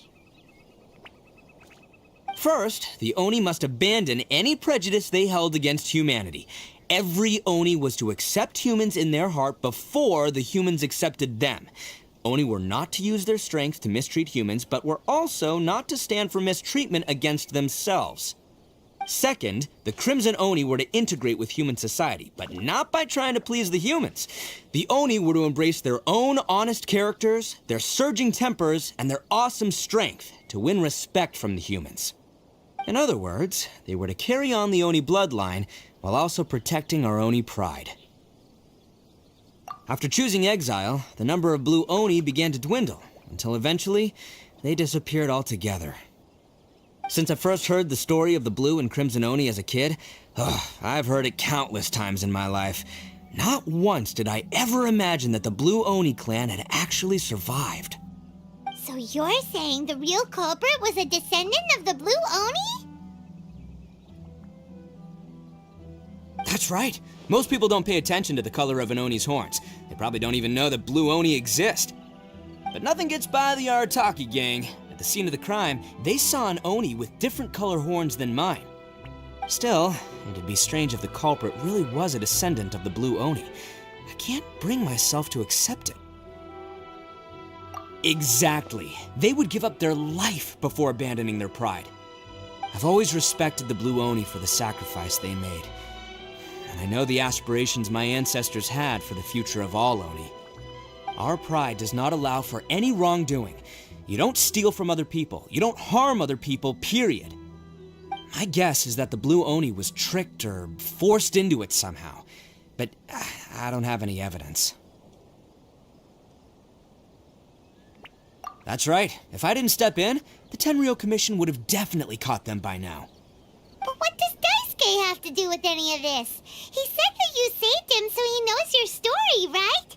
Speaker 3: they?
Speaker 5: First, the Oni must abandon any prejudice they held against humanity. Every Oni was to accept humans in their heart before the humans accepted them. Oni were not to use their strength to mistreat humans, but were also not to stand for mistreatment against themselves. Second, the Crimson Oni were to integrate with human society, but not by trying to please the humans. The Oni were to embrace their own honest characters, their surging tempers, and their awesome strength to win respect from the humans. In other words, they were to carry on the Oni bloodline while also protecting our Oni pride. After choosing exile, the number of Blue Oni began to dwindle, until eventually, they disappeared altogether. Since I first heard the story of the Blue and Crimson Oni as a kid, I've heard it countless times in my life. Not once did I ever imagine that the Blue Oni clan had actually survived.
Speaker 3: So you're saying the real culprit was a descendant of the Blue Oni?
Speaker 5: That's right. Most people don't pay attention to the color of an Oni's horns. They probably don't even know that Blue Oni exist. But nothing gets by the Arataki gang. At the scene of the crime, they saw an Oni with different color horns than mine. Still, it'd be strange if the culprit really was a descendant of the Blue Oni. I can't bring myself to accept it. Exactly. They would give up their life before abandoning their pride. I've always respected the Blue Oni for the sacrifice they made. And I know the aspirations my ancestors had for the future of all Oni. Our pride does not allow for any wrongdoing. You don't steal from other people. You don't harm other people, period. My guess is that the Blue Oni was tricked or forced into it somehow. But I don't have any evidence. That's right. If I didn't step in, the Tenryou Commission would have definitely caught them by now.
Speaker 3: But what does Daisuke have to do with any of this? He said that you saved him so he knows your story, right?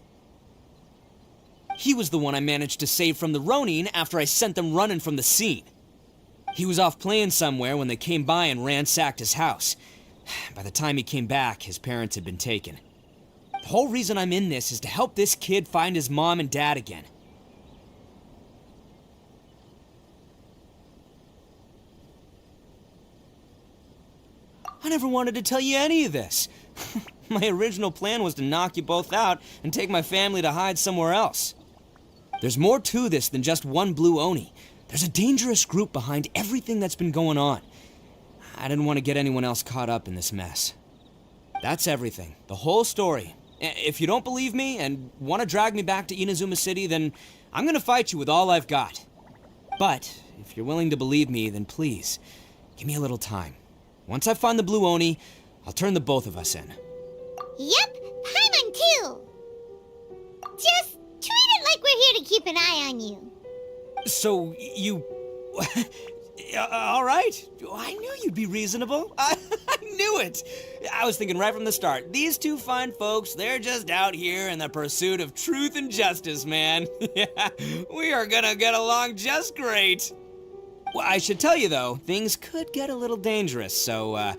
Speaker 5: He was the one I managed to save from the Ronin after I sent them running from the scene. He was off playing somewhere when they came by and ransacked his house. By the time he came back, his parents had been taken. The whole reason I'm in this is to help this kid find his mom and dad again. I never wanted to tell you any of this. My original plan was to knock you both out and take my family to hide somewhere else. There's more to this than just one Blue Oni. There's a dangerous group behind everything that's been going on. I didn't want to get anyone else caught up in this mess. That's everything. The whole story. If you don't believe me and want to drag me back to Inazuma City, then I'm gonna fight you with all I've got. But if you're willing to believe me, then please, give me a little time. Once I find the Blue Oni, I'll turn the both of us in.
Speaker 3: Yep, Paimon too. Just treat it like we're here to keep an eye on you.
Speaker 5: So, you... all right. I knew you'd be reasonable. I knew it. I was thinking right from the start, these two fine folks, they're just out here in the pursuit of truth and justice, man. Yeah, we are gonna get along just great. Well, I should tell you, though, things could get a little dangerous, so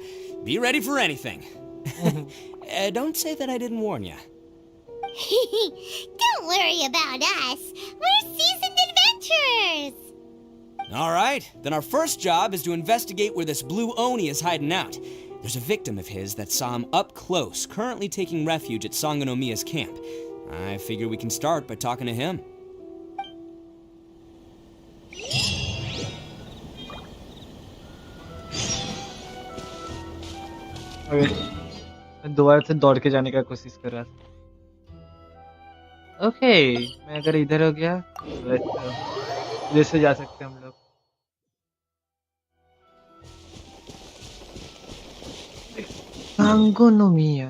Speaker 5: be ready for anything. Don't say that I didn't warn you.
Speaker 3: Don't worry about us. We're seasoned adventurers.
Speaker 5: All right, then our first job is to investigate where this Blue Oni is hiding out. There's a victim of his that saw him up close, currently taking refuge at Sangonomiya's camp. I figure we can start by talking to him.
Speaker 2: मैं दोबारा से दौड़ के जाने का कोशिश कर रहा था। ओके, मैं अगर इधर हो गया इधर से जा सकते हैं हम लोग। सांगोनोमिया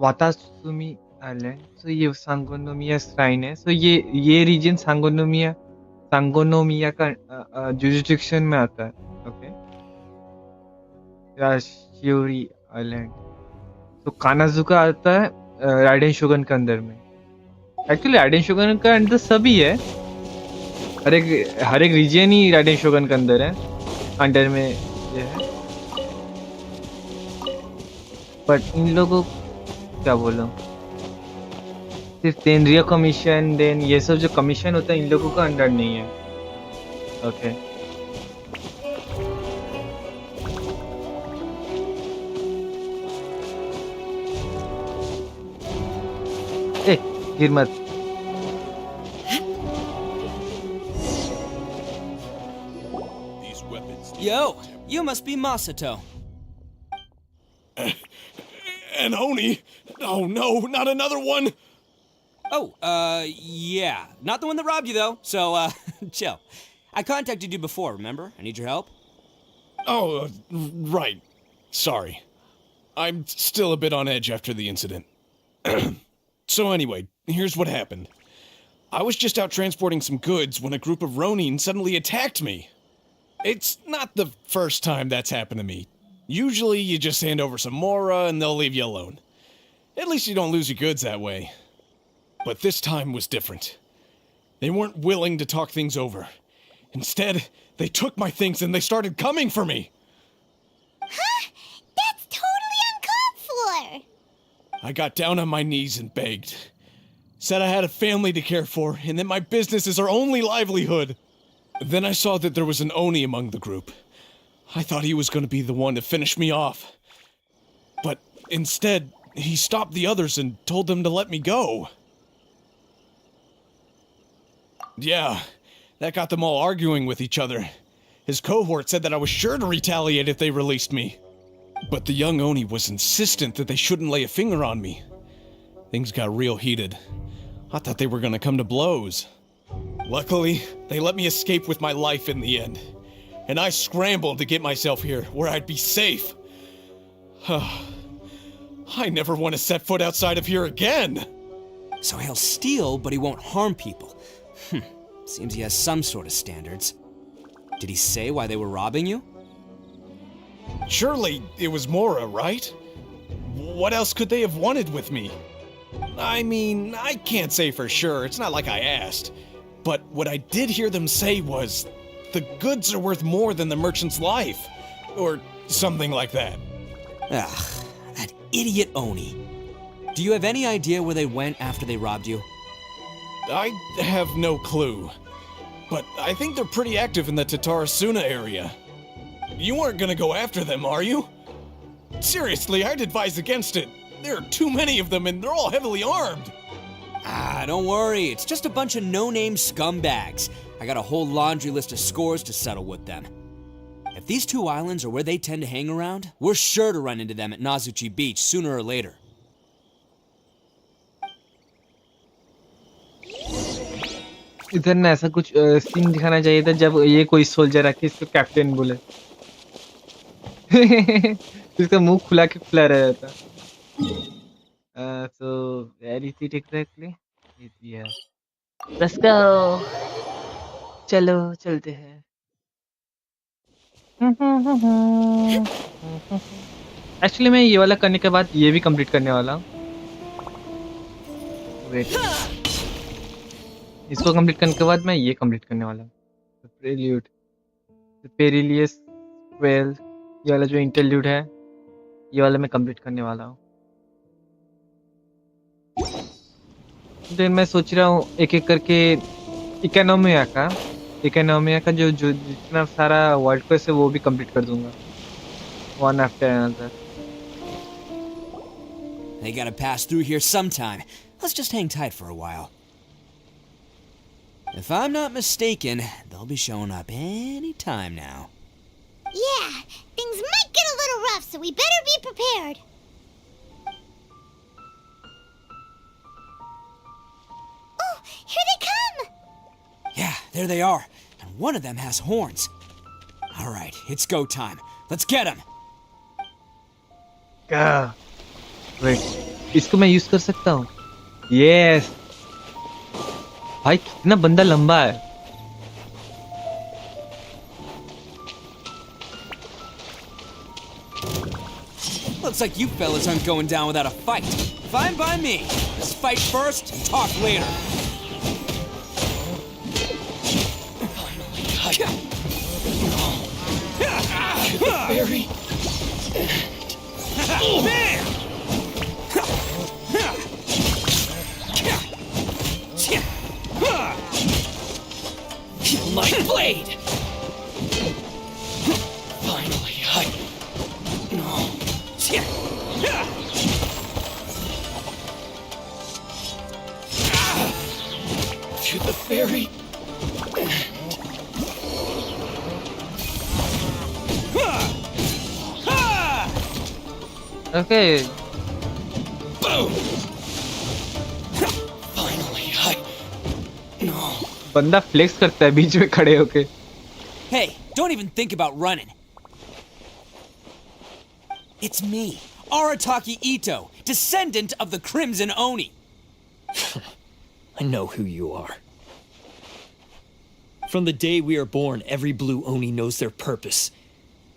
Speaker 2: वातासुमी आइलैंड। सो ये सांगोनोमिया श्राइन है। सो ये रीजन सांगोनोमिया का जुरिडिक्शन में आता है। Okay, शियोरी island. तो कानाजुका आता है राइडेन शोगन के अंदर में। एक्चुअली राइडेन शोगन का अंदर सभी है, हर एक रीजन ही राइडेन शोगन के अंदर है, अंडर में ये है। बट इन लोगों क्या बोलूं, सिर्फ तेनरिया कमीशन देन ये सब जो कमीशन होता है इन लोगों का अंडर नहीं है। ओके ए गिर मत।
Speaker 5: Yo, you must be Masato.
Speaker 8: An Oni? Oh no, not another one!
Speaker 5: Oh, yeah. Not the one that robbed you, though, so, chill. I contacted you before, remember? I need your help.
Speaker 8: Oh, right. Sorry. I'm still a bit on edge after the incident. So anyway, here's what happened. I was just out transporting some goods when a group of Ronin suddenly attacked me. It's not the first time that's happened to me. Usually you just hand over some Mora and they'll leave you alone. At least you don't lose your goods that way. But this time was different. They weren't willing to talk things over. Instead, they took my things and they started coming for me.
Speaker 3: Huh? That's totally uncalled for!
Speaker 8: I got down on my knees and begged. Said I had a family to care for and that my business is our only livelihood. Then I saw that there was an Oni among the group. I thought he was going to be the one to finish me off. But instead, he stopped the others and told them to let me go. Yeah, that got them all arguing with each other. His cohort said that I was sure to retaliate if they released me. But the young Oni was insistent that they shouldn't lay a finger on me. Things got real heated. I thought they were going to come to blows. Luckily, they let me escape with my life in the end. And I scrambled to get myself here, where I'd be safe. I never want to set foot outside of here again!
Speaker 5: So he'll steal, but he won't harm people. Seems he has some sort of standards. Did he say why they were robbing you?
Speaker 8: Surely it was Mora, right? What else could they have wanted with me? I mean, I can't say for sure, it's not like I asked. But what I did hear them say was, the goods are worth more than the merchant's life. Or something like that.
Speaker 5: Ugh, that idiot Oni. Do you have any idea where they went after they robbed you?
Speaker 8: I have no clue. But I think they're pretty active in the Tatarasuna area. You aren't gonna go after them, are you? Seriously, I'd advise against it. There are too many of them and they're all heavily armed.
Speaker 5: Ah, don't worry. It's just a bunch of no-name scumbags. I got a whole laundry list of scores to settle with them. If these two islands are where they tend to hang around, we're sure to run into them at Nazuchi Beach sooner or later.
Speaker 2: इधर ना ऐसा कुछ scene दिखाना चाहिए था जब ये कोई सोल्जर आके इसको कैप्टन बोले। इसका मुंह खुला के खुला रह जाता। So where is it exactly? It's here. Let's go. चलो चलते हैं। एक्चुअली मैं ये वाला करने के बाद ये भी कंप्लीट करने वाला हूँ। वेट, इसको कंप्लीट करने के बाद मैं ये कंप्लीट करने वाला हूँ। प्रेल्यूड, पेरिलियस 12, ये वाला जो इंटरल्यूड है ये वाला मैं कंप्लीट करने वाला हूँ। तो मैं सोच रहा हूँ एक एक करके इकोनॉमिया का जो जितना सारा वर्ल्ड क्वेस्ट है वो भी कंप्लीट कर दूंगा। one after another.
Speaker 5: They gotta pass through here sometime. Let's just hang tight for a while. If I'm not mistaken, they'll be showing up any time now.
Speaker 3: Yeah, things might get a little rough, so we better be prepared. Oh, here they come!
Speaker 5: Yeah, there they are. And one of them has horns. All right, it's go time. Let's get him.
Speaker 2: Wait, इसको मैं use कर सकता हूँ? Yes. भाई कितना बंदा लंबा है.
Speaker 5: Looks like you fellas aren't going down without a fight. Fine by me. Let's fight first and talk later.
Speaker 11: Fairy. My blade! Finally, No. To the fairy.
Speaker 2: Okay.
Speaker 11: Boom! Finally, No.
Speaker 2: बंदा flex करता है बीच में खड़े होके.
Speaker 5: Hey, don't even think about running. It's me, Arataki Ito, descendant of the Crimson Oni.
Speaker 21: I know who you are. From the day we are born, every blue Oni knows their purpose.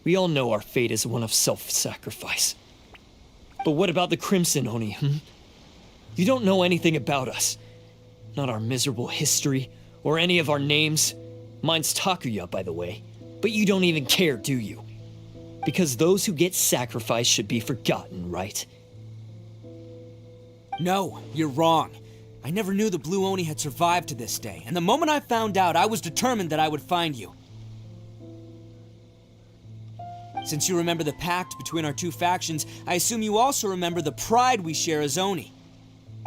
Speaker 21: We all know our fate is one of self-sacrifice. But what about the Crimson Oni, You don't know anything about us. Not our miserable history, or any of our names. Mine's Takuya, by the way. But you don't even care, do you? Because those who get sacrificed should be forgotten, right?
Speaker 5: No, you're wrong. I never knew the Blue Oni had survived to this day, and the moment I found out, I was determined that I would find you. Since you remember the pact between our two factions, I assume you also remember the pride we share as Oni.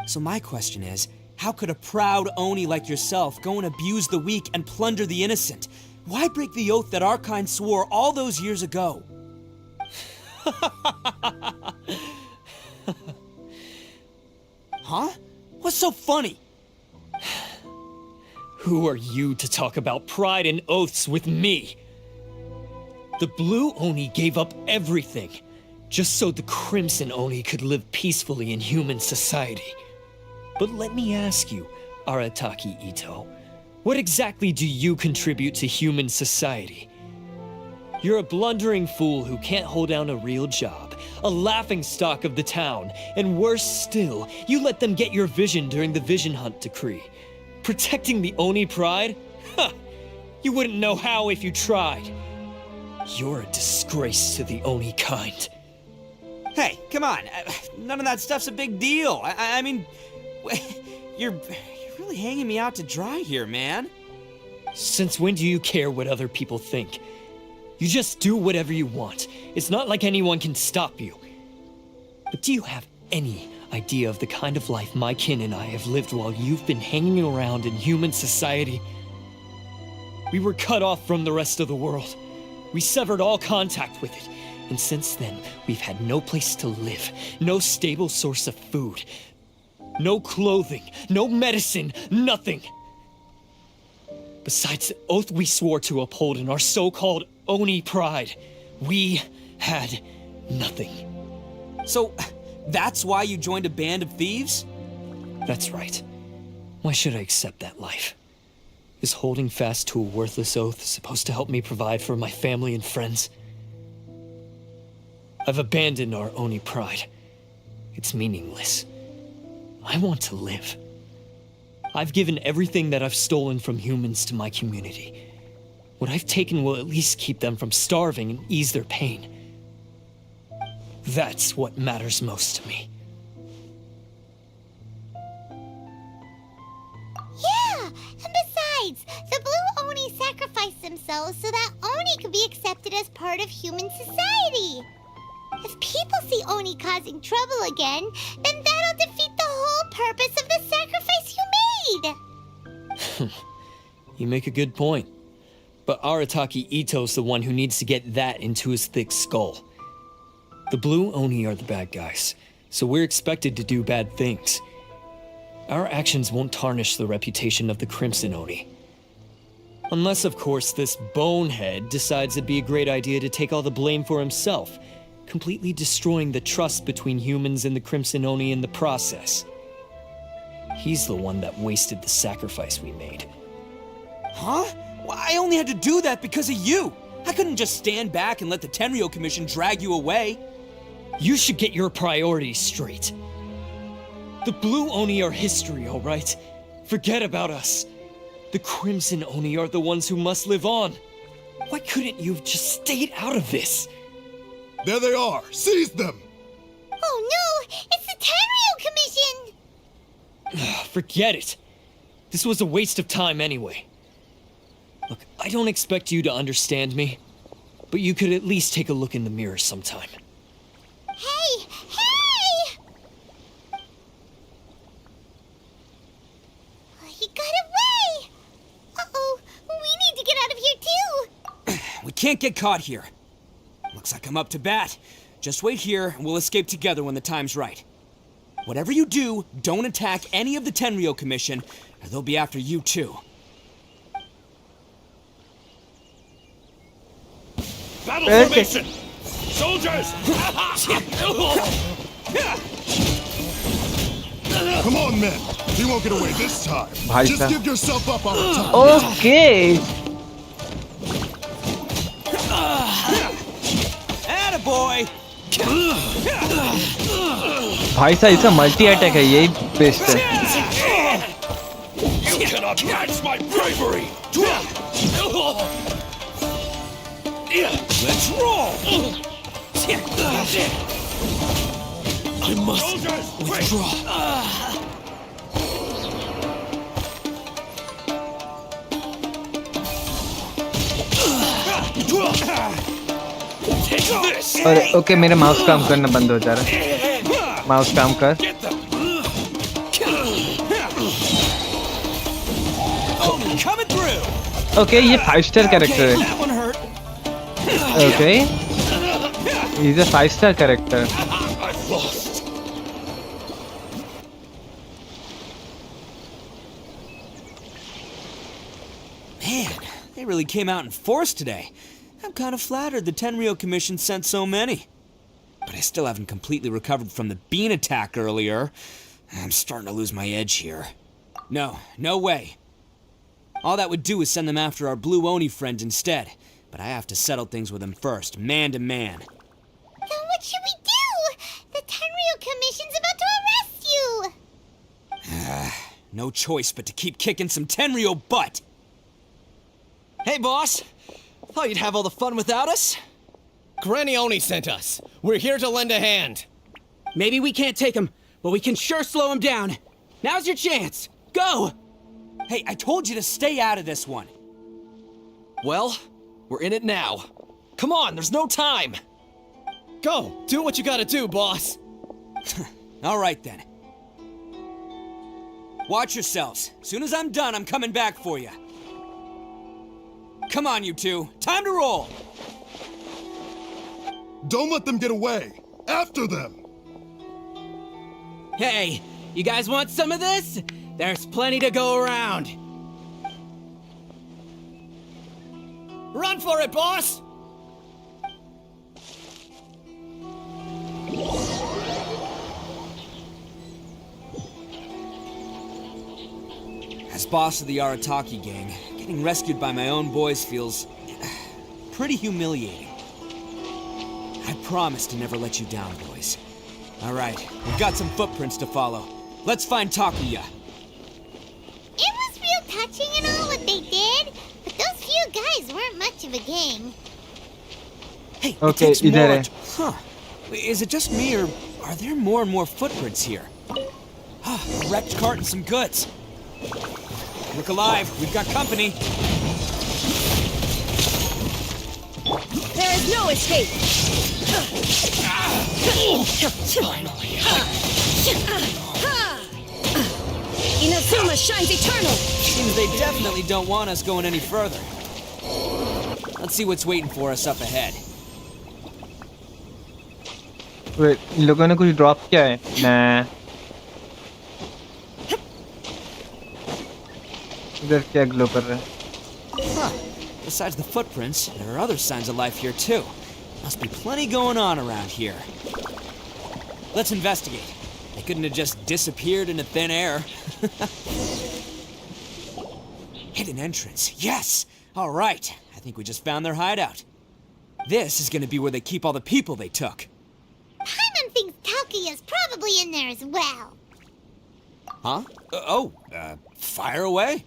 Speaker 5: So my question is, how could a proud Oni like yourself go and abuse the weak and plunder the innocent? Why break the oath that our kind swore all those years ago? Huh? What's so funny?
Speaker 21: Who are you to talk about pride and oaths with me? The Blue Oni gave up everything, just so the Crimson Oni could live peacefully in human society. But let me ask you, Arataki Ito, what exactly do you contribute to human society? You're a blundering fool who can't hold down a real job, a laughingstock of the town, and worse still, you let them get your vision during the Vision Hunt decree. Protecting the Oni pride? Ha! You wouldn't know how if you tried. You're a disgrace to the Oni kind.
Speaker 5: Hey, come on. None of that stuff's a big deal. I mean, you're really hanging me out to dry here, man.
Speaker 21: Since when do you care what other people think? You just do whatever you want. It's not like anyone can stop you. But do you have any idea of the kind of life my kin and I have lived while you've been hanging around in human society? We were cut off from the rest of the world. We severed all contact with it. And since then, we've had no place to live, no stable source of food, no clothing, no medicine, nothing. Besides the oath we swore to uphold in our so-called Oni pride, we had nothing.
Speaker 5: So, that's why you joined a band of thieves?
Speaker 21: That's right. Why should I accept that life? Is holding fast to a worthless oath supposed to help me provide for my family and friends? I've abandoned our Oni pride. It's meaningless. I want to live. I've given everything that I've stolen from humans to my community. What I've taken will at least keep them from starving and ease their pain. That's what matters most to me.
Speaker 3: Yeah, and besides, the Blue Oni sacrificed themselves so that Oni could be accepted as part of human society. If people see Oni causing trouble again, then that'll defeat the whole purpose of the sacrifice you made!
Speaker 19: You make a good point. But Arataki Ito's the one who needs to get that into his thick skull. The Blue Oni are the bad guys, so we're expected to do bad things. Our actions won't tarnish the reputation of the Crimson Oni. Unless, of course, this bonehead decides it'd be a great idea to take all the blame for himself, completely destroying the trust between humans and the Crimson Oni in the process. He's the one that wasted the sacrifice we made.
Speaker 5: Huh? Well, I only had to do that because of you! I couldn't just stand back and let the Tenryo Commission drag you away.
Speaker 19: You should get your priorities straight. The Blue Oni are history, all right? Forget about us. The Crimson Oni are the ones who must live on. Why couldn't you have just stayed out of this?
Speaker 20: There they are! Seize them!
Speaker 3: Oh no! It's the Tenryo Commission!
Speaker 19: Forget it. This was a waste of time anyway. Look, I don't expect you to understand me, but you could at least take a look in the mirror sometime.
Speaker 3: Hey! Hey! He got away! Uh-oh, we need to get out of here too!
Speaker 5: We can't get caught here. Looks like I'm up to bat. Just wait here and we'll escape together when the time's right. Whatever you do, don't attack any of the Tenryo Commission, or they'll be after you too.
Speaker 20: Battle formation! Soldiers! Come on, men. He won't get away this time. Just give yourself up on the time.
Speaker 2: Okay.
Speaker 5: Attaboy!
Speaker 2: भाई साहब इसका multi attack है यही best है.
Speaker 20: You cannot match my bravery!
Speaker 5: Let's roll!
Speaker 20: I must withdraw.
Speaker 5: Take this!
Speaker 2: और okay मेरा mouse काम करना बंद हो जा रहा है. माउस काम कर.
Speaker 5: Coming through!
Speaker 2: ओके ये 5-star कैरेक्टर है.
Speaker 5: That one hurt.
Speaker 2: Okay. He's a 5-star character.
Speaker 20: I've lost.
Speaker 5: Man, they really came out in force today. I'm kind of flattered the Tenryo Commission sent so many. But I still haven't completely recovered from the bean attack earlier. I'm starting to lose my edge here. No way. All that would do is send them after our Blue Oni friend instead. But I have to settle things with him first, man to man.
Speaker 3: Then what should we do? The Tenryo Commission's about to arrest you!
Speaker 5: No choice but to keep kicking some Tenryo butt!
Speaker 10: Hey, boss! Thought you'd have all the fun without us?
Speaker 23: Granny Oni sent us. We're here to lend a hand.
Speaker 5: Maybe we can't take him, but we can sure slow him down. Now's your chance! Go! Hey, I told you to stay out of this one.
Speaker 10: Well, we're in it now. Come on, there's no time!
Speaker 23: Go! Do what you gotta do, boss!
Speaker 5: All right, then. Watch yourselves. Soon as I'm done, I'm coming back for you. Come on, you two. Time to roll!
Speaker 20: Don't let them get away! After them!
Speaker 5: Hey, you guys want some of this? There's plenty to go around.
Speaker 23: Run for it, boss!
Speaker 5: As boss of the Arataki gang, getting rescued by my own boys feels pretty humiliating. I promise to never let you down, boys. All right, we've got some footprints to follow. Let's find Takuya.
Speaker 3: It was real touching and all what they did, but those few guys weren't much of a gang.
Speaker 5: Hey,
Speaker 2: Okay,
Speaker 5: it takes
Speaker 2: इधर
Speaker 5: more.
Speaker 2: है.
Speaker 5: Huh? Is it just me, or are there more and more footprints here? A wrecked cart and some goods. Look alive, we've got company.
Speaker 17: There is no escape! Inazuma shines eternal!
Speaker 5: Seems they definitely don't want us going any further. Let's see what's waiting for us up ahead.
Speaker 2: Wait, इन लोगों ने कुछ drop किया है? Nah. इधर क्या glow कर रहा है?
Speaker 5: Huh. Besides the footprints, there are other signs of life here too. Must be plenty going on around here. Let's investigate. They couldn't have just disappeared into thin air. Hidden entrance. Yes! All right. I think we just found their hideout. This is going to be where they keep all the people they took.
Speaker 3: Paimon thinks Takuya's probably in there as well.
Speaker 5: Huh? Fire away?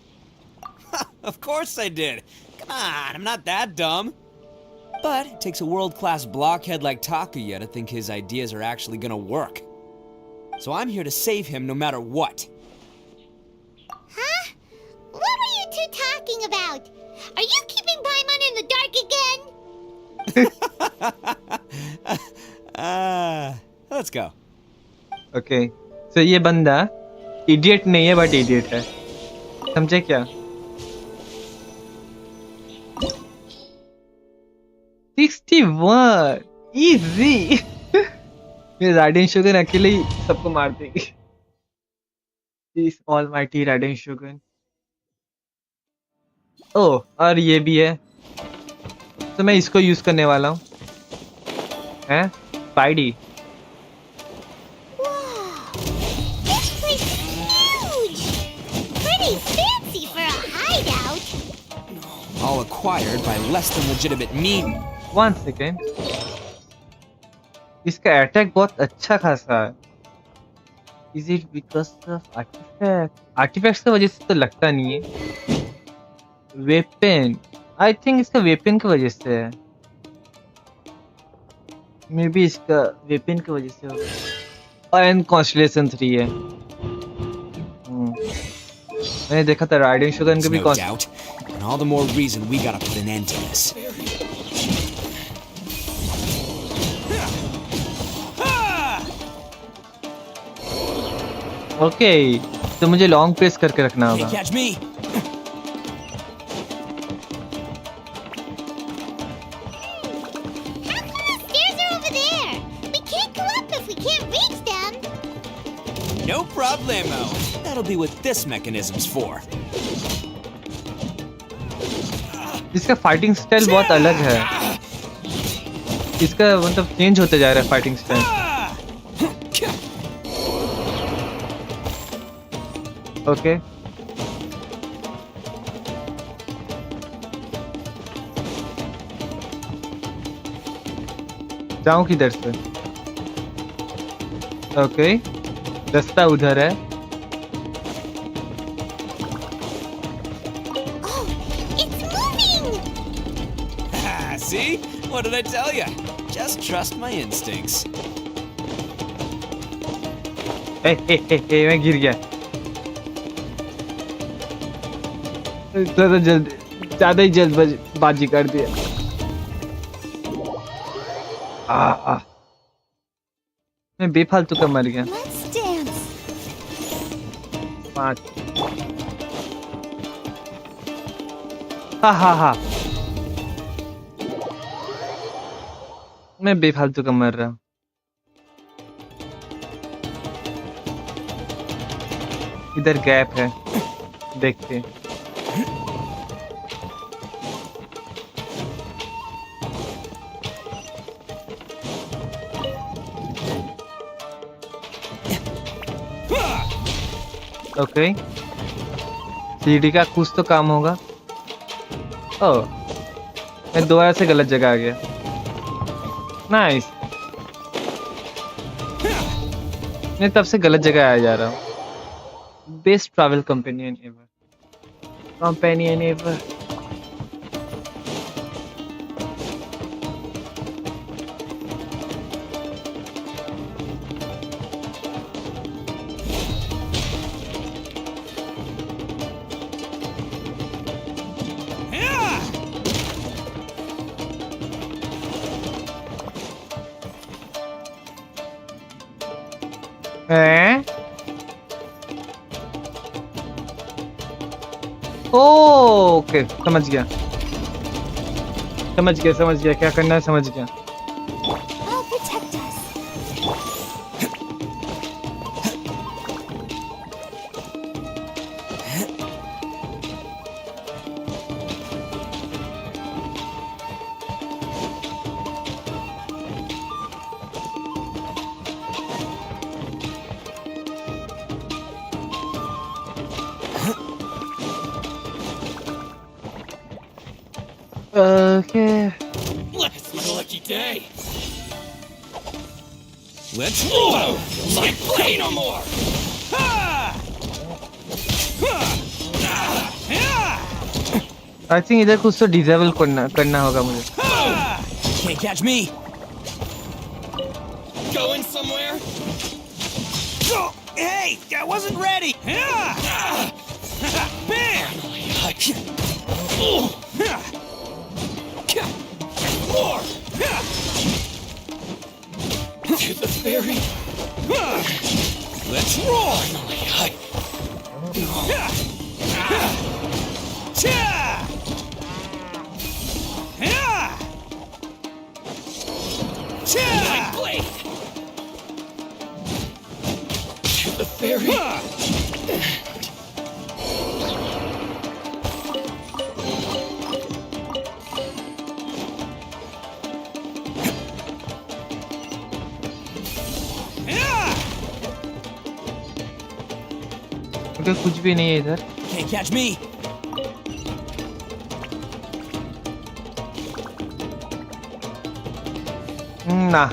Speaker 5: Of course I did. Come on, I'm not that dumb. But it takes a world-class blockhead like Takuya to think his ideas are actually gonna work. So I'm here to save him no matter what.
Speaker 3: Huh? What were you two talking about? Are you keeping Paimon in the dark again?
Speaker 5: Let's go.
Speaker 2: Okay. So ये बंदा idiot नहीं है but idiot है. समझे क्या? 61 easy. ये Raiden शोगन अकेले ही सबको मार देगी. This almighty Raiden Shogun. Oh, और ये भी है. तो मैं इसको यूज करने वाला हूँ. हैं? Spidey.
Speaker 3: This place is huge! Pretty fancy for a hideout.
Speaker 5: All acquired by less than legitimate means.
Speaker 2: One second. इसका अटैक बहुत अच्छा खासा है. Is it because of artifacts? Artifacts की वजह से तो लगता नहीं है. Weapon. I think इसका weapon की वजह से है. Maybe इसका weapon की वजह से होगा. And Constellation 3 है. मैंने देखा था राइडेन शोगन का भी
Speaker 5: No doubt. And all the more reason we gotta put an end to this.
Speaker 2: Okay, तो मुझे लॉन्ग प्रेस करके रखना होगा.
Speaker 5: Catch me.
Speaker 3: How come the stairs are over there? We can't go up if we can't reach them.
Speaker 5: No problemo. That'll be what this mechanism's for.
Speaker 2: इसका fighting style बहुत अलग है. इसका मतलब चेंज होते जा रहा है फाइटिंग स्टाइल. ओके. जाऊं किधर से? ओके. रास्ता उधर है.
Speaker 5: See? What did I tell you? Just trust my instincts.
Speaker 2: Hey, मैं गिर गया. ज़्यादा ही जल्दबाजी कर दिया. मैं बेफालतू का मर गया. 5. हा. मैं बेफालतू का मर रहा हूँ. इधर गैप है. देखते. ओके. सीढ़ी का कुछ तो काम होगा. ओह, मैं दोबारा से गलत जगह आ गया. नाइस. मैं तब से गलत जगह आया जा रहा हूँ. Best travel companion ever. हैं? ओके, समझ गया क्या करना है, समझ गया.
Speaker 3: I'll protect us.
Speaker 2: Okay.
Speaker 11: It's my lucky day. Let's roll! Like play no more! Ha!
Speaker 2: I think इधर कुछ तो disable करना होगा मुझे.
Speaker 5: Can't catch me.
Speaker 11: Going somewhere?
Speaker 5: Oh, hey, I wasn't ready. Bam!
Speaker 11: More! To the ferry.
Speaker 5: Let's roll.
Speaker 11: Light blade. To the ferry.
Speaker 2: कुछ भी नहीं है इधर.
Speaker 5: Can't catch me.
Speaker 2: ना,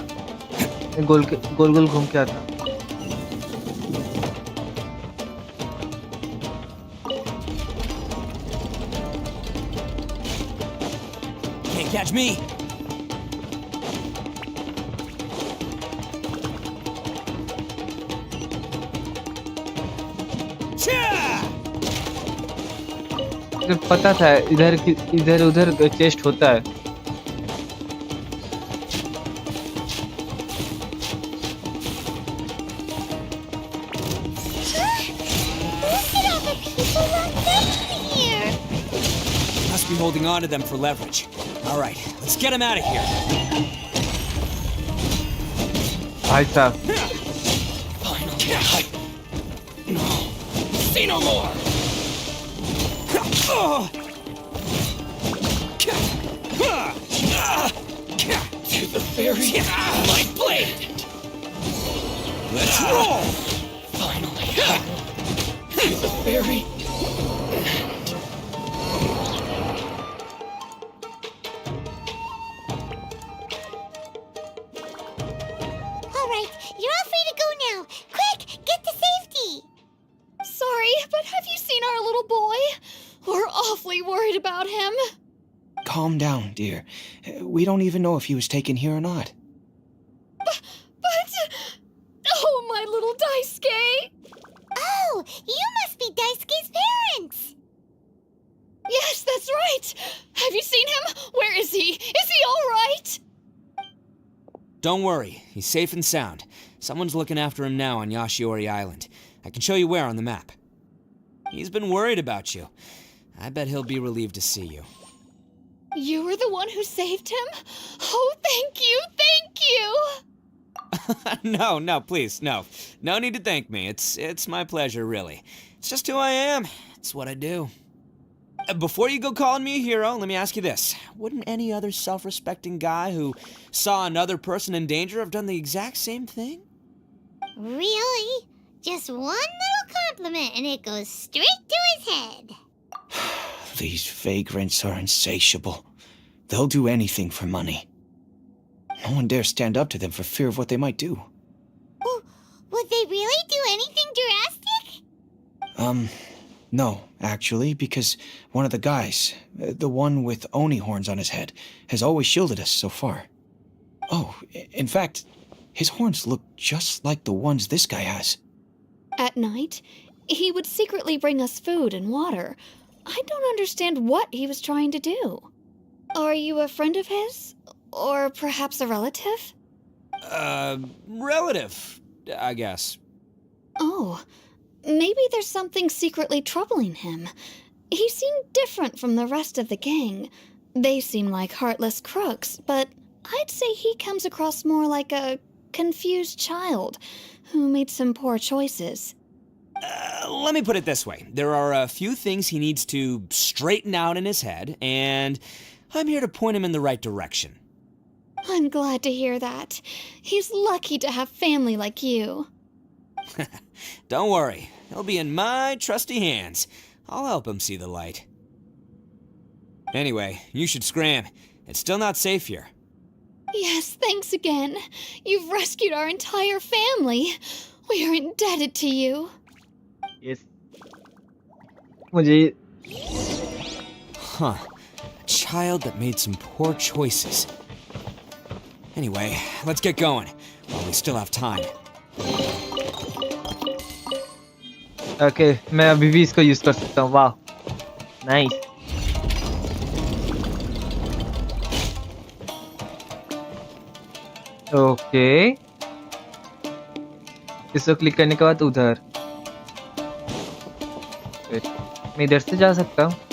Speaker 2: गोल घूम के आता.
Speaker 5: Can't catch me.
Speaker 2: पता था इधर उधर चेस्ट होता है.
Speaker 5: Must be holding on to them for leverage. All right, let's get him out of here.
Speaker 2: भाई साहब.
Speaker 11: Finally. No. See no more. To the ferry. Light blade.
Speaker 5: Let's roll.
Speaker 11: Finally. To the ferry.
Speaker 3: All right, you're all free to go now. Quick, get to safety.
Speaker 12: Sorry, but have you seen our little boy? We're awfully worried about him.
Speaker 7: Calm down, dear. We don't even know if he was taken here or not.
Speaker 12: But... Oh, my little Daisuke!
Speaker 3: Oh, you must be Daisuke's parents.
Speaker 12: Yes, that's right! Have you seen him? Where is he? Is he all right?
Speaker 5: Don't worry, he's safe and sound. Someone's looking after him now on Yashiori Island. I can show you where on the map. He's been worried about you. I bet he'll be relieved to see you.
Speaker 12: You were the one who saved him? Oh, thank you, thank you!
Speaker 5: No, please, no. No need to thank me. It's my pleasure, really. It's just who I am. It's what I do. Before you go calling me a hero, let me ask you this. Wouldn't any other self-respecting guy who saw another person in danger have done the exact same thing?
Speaker 3: Really? Just one little compliment and it goes straight to his head.
Speaker 7: These vagrants are insatiable. They'll do anything for money. No one dares stand up to them for fear of what they might do.
Speaker 3: Would they really do anything drastic?
Speaker 7: No, actually, because one of the guys, the one with Oni horns on his head, has always shielded us so far. Oh, in fact, his horns look just like the ones this guy has.
Speaker 12: At night, he would secretly bring us food and water. I don't understand what he was trying to do. Are you a friend of his? Or perhaps a relative?
Speaker 5: Relative, I guess.
Speaker 12: Oh, maybe there's something secretly troubling him. He seemed different from the rest of the gang. They seem like heartless crooks, but I'd say he comes across more like a confused child who made some poor choices.
Speaker 5: Let me put it this way. There are a few things he needs to straighten out in his head, and I'm here to point him in the right direction.
Speaker 12: I'm glad to hear that. He's lucky to have family like you.
Speaker 5: Don't worry. He'll be in my trusty hands. I'll help him see the light. Anyway, you should scram. It's still not safe here.
Speaker 12: Yes, thanks again. You've rescued our entire family. We are indebted to you.
Speaker 2: Yes. मुझे
Speaker 5: Huh. A child that made some poor choices. Anyway, let's get going, while we still have time.
Speaker 2: Okay मैं अभी भी इसको use कर सकता हूँ वाह nice okay इसको क्लिक करने के बाद उधर मैं इधर से जा सकता हूँ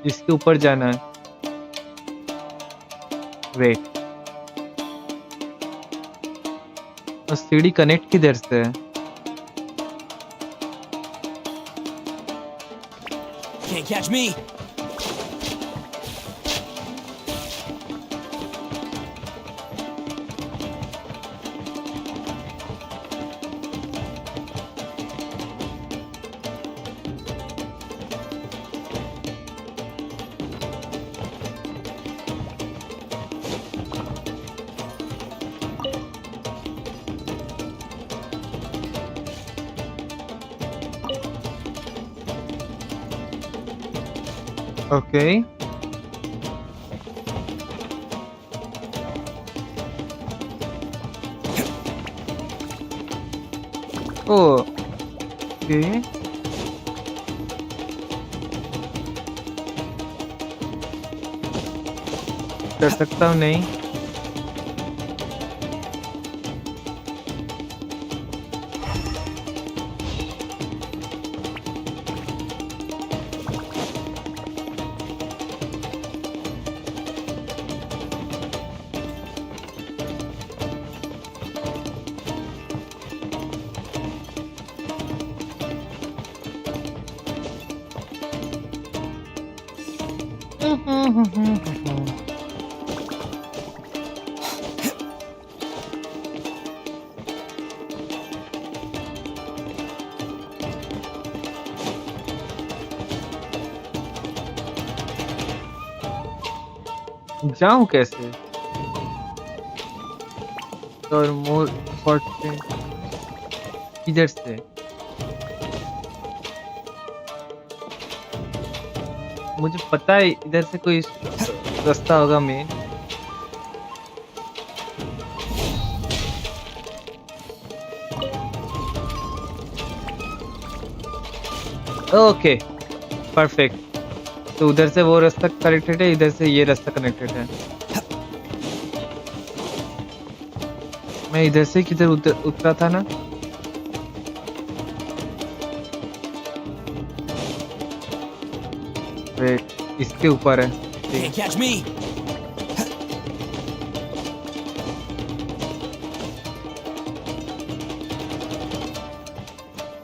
Speaker 2: इसके ऊपर जाना है वेट और सीढ़ी कनेक्ट किधर से है
Speaker 5: Can't catch me.
Speaker 2: Okay. Oh. Okay. कर सकता हूँ नहीं जाऊं कैसे और मोर इम्पोर्टेंट इधर से मुझे पता है इधर से कोई रास्ता होगा मेन ओके परफेक्ट तो उधर से वो रास्ता कनेक्टेड है इधर से ये रास्ता कनेक्टेड है मैं इधर से किधर उतरा था ना वेट इसके ऊपर है
Speaker 5: Can't catch me.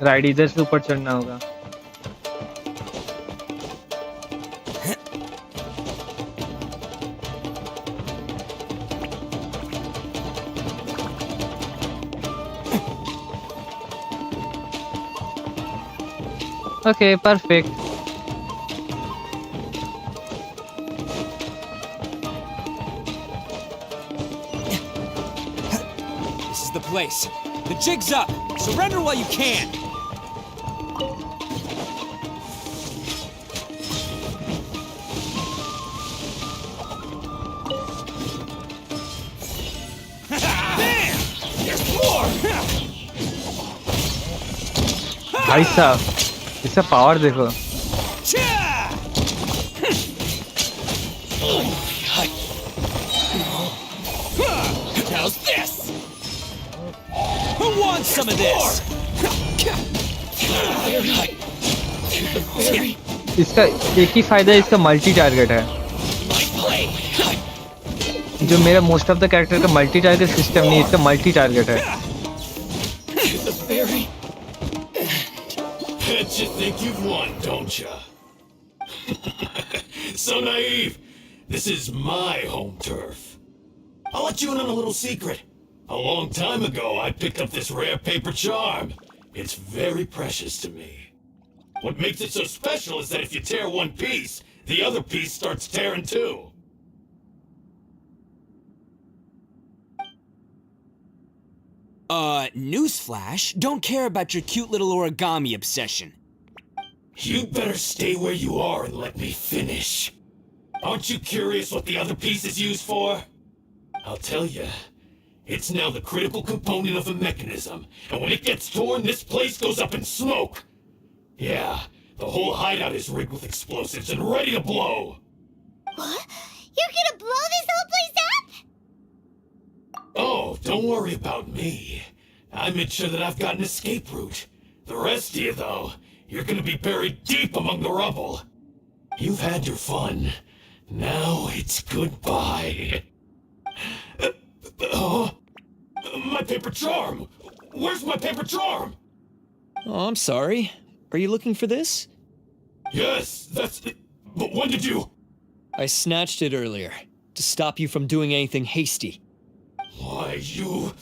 Speaker 2: राइड इधर से ऊपर चढ़ना होगा Okay, perfect.
Speaker 5: This is the place. The jig's up. Surrender while you can. There's more.
Speaker 2: भाई साहब इसका पावर देखो
Speaker 5: How's this? Who wants some of this?
Speaker 2: इसका एक ही फायदा है, इसका मल्टी टारगेट है, जो मेरा मोस्ट ऑफ द कैरेक्टर का मल्टी टारगेट सिस्टम नहीं, इसका मल्टी टारगेट है.
Speaker 20: Bet you think you've won, don't ya? So naive. This is my home turf. I'll let you in on a little secret. A long time ago, I picked up this rare paper charm. It's very precious to me. What makes it so special is that if you tear one piece, the other piece starts tearing too.
Speaker 5: Newsflash, don't care about your cute little origami obsession.
Speaker 20: You'd better stay where you are and let me finish. Aren't you curious what the other piece is used for? I'll tell you. It's now the critical component of the mechanism, and when it gets torn, this place goes up in smoke. Yeah, the whole hideout is rigged with explosives and ready to blow.
Speaker 3: What? You're gonna blow this whole place up?
Speaker 20: Oh, don't worry about me. I made sure that I've got an escape route. The rest of you, though, you're gonna be buried deep among the rubble. You've had your fun. Now it's goodbye. My paper charm! Where's my paper charm?
Speaker 19: Oh, I'm sorry. Are you looking for this?
Speaker 20: Yes, that's it. But when did you...
Speaker 19: I snatched it earlier, to stop you from doing anything hasty.
Speaker 20: Why, you...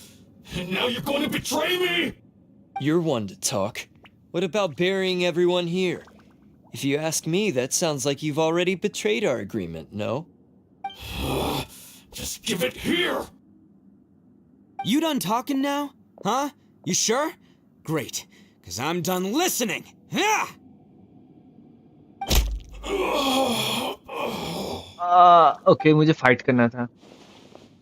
Speaker 20: And now you're going to betray me?
Speaker 19: You're one to talk. What about burying everyone here? If you ask me, that sounds like you've already betrayed our agreement, no?
Speaker 20: Just give it here!
Speaker 5: You done talking now? Huh? You sure? Great, because I'm done listening. Yeah!
Speaker 2: Okay, मुझे fight करना था.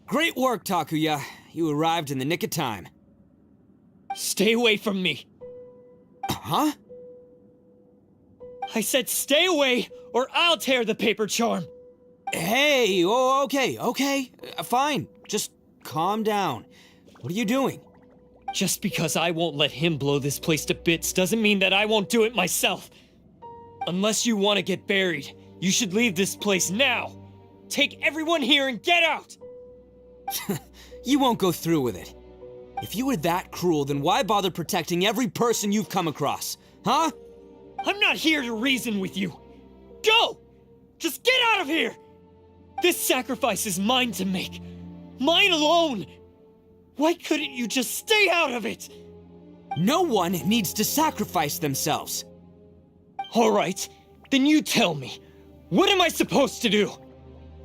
Speaker 5: Great work, Takuya. You arrived in the nick of time.
Speaker 19: Stay away from me.
Speaker 5: Huh?
Speaker 19: I said stay away, or I'll tear the paper charm.
Speaker 5: Hey, oh, okay. Fine. Just calm down. What are you doing?
Speaker 19: Just because I won't let him blow this place to bits doesn't mean that I won't do it myself. Unless you want to get buried, you should leave this place now. Take everyone here and get out!
Speaker 5: You won't go through with it. If you were that cruel, then why bother protecting every person you've come across? Huh?
Speaker 19: I'm not here to reason with you. Go! Just get out of here! This sacrifice is mine to make. Mine alone! Why couldn't you just stay out of it?
Speaker 5: No one needs to sacrifice themselves.
Speaker 19: Alright, then you tell me. What am I supposed to do?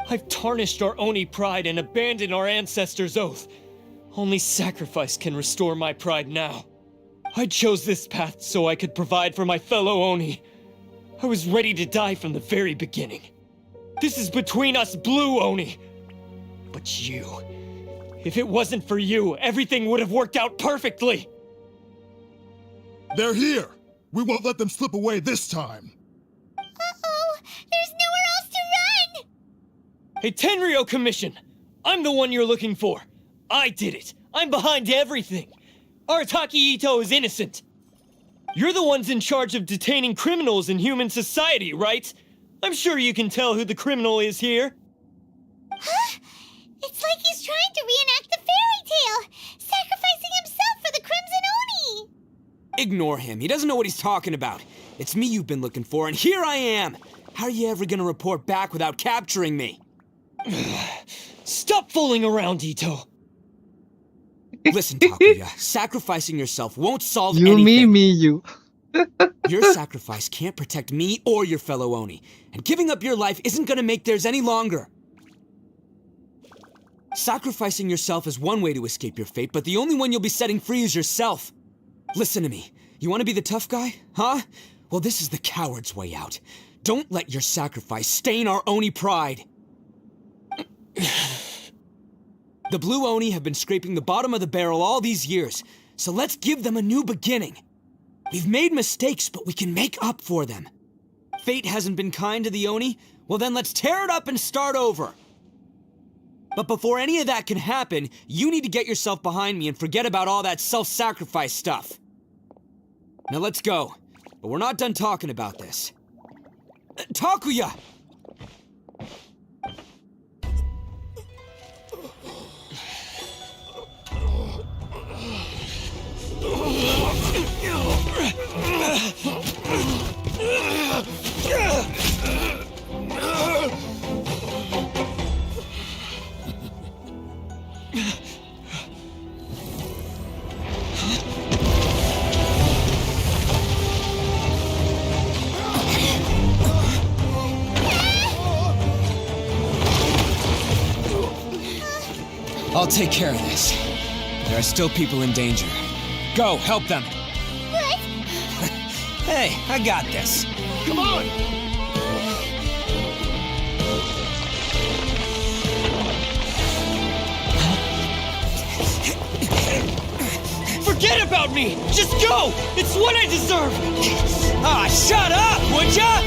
Speaker 19: I've tarnished our Oni pride and abandoned our ancestors' oath. Only sacrifice can restore my pride now. I chose this path so I could provide for my fellow Oni. I was ready to die from the very beginning. This is between us Blue Oni. But you... If it wasn't for you, everything would have worked out perfectly!
Speaker 20: They're here! We won't let them slip away this time!
Speaker 3: Uh-oh! There's nowhere else to run!
Speaker 19: Hey, Tenryo Commission! I'm the one you're looking for. I did it. I'm behind everything. Arataki Ito is innocent. You're the ones in charge of detaining criminals in human society, right? I'm sure you can tell who the criminal is here.
Speaker 3: Huh? It's like he's trying to reenact the fairy tale, sacrificing himself for the Crimson Oni!
Speaker 5: Ignore him. He doesn't know what he's talking about. It's me you've been looking for, and here I am! How are you ever gonna report back without capturing me?
Speaker 19: Stop fooling around, Ito!
Speaker 5: Listen, Takuya, sacrificing yourself won't solve
Speaker 2: You,
Speaker 5: anything.
Speaker 2: you.
Speaker 5: Your sacrifice can't protect me or your fellow Oni, and giving up your life isn't gonna make theirs any longer. Sacrificing yourself is one way to escape your fate, but the only one you'll be setting free is yourself. Listen to me. You want to be the tough guy? Huh? Well, this is the coward's way out. Don't let your sacrifice stain our Oni pride. The Blue Oni have been scraping the bottom of the barrel all these years, so let's give them a new beginning. We've made mistakes, but we can make up for them. fate hasn't been kind to the Oni, well then let's tear it up and start over. But before any of that can happen, you need to get yourself behind me and forget about all that self-sacrifice stuff. Now let's go. But we're not done talking about this. Takuya! I'll take care of this. There are still people in danger. Go, help them.
Speaker 3: What?
Speaker 5: Hey, I got this.
Speaker 20: Come on!
Speaker 19: Forget about me! Just go! It's what I deserve!
Speaker 5: Ah, shut up, would ya?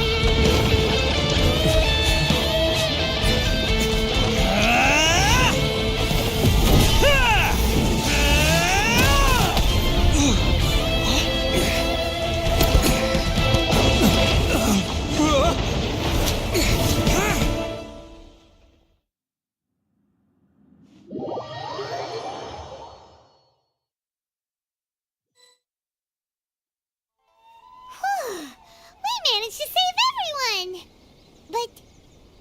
Speaker 3: We managed to save everyone! But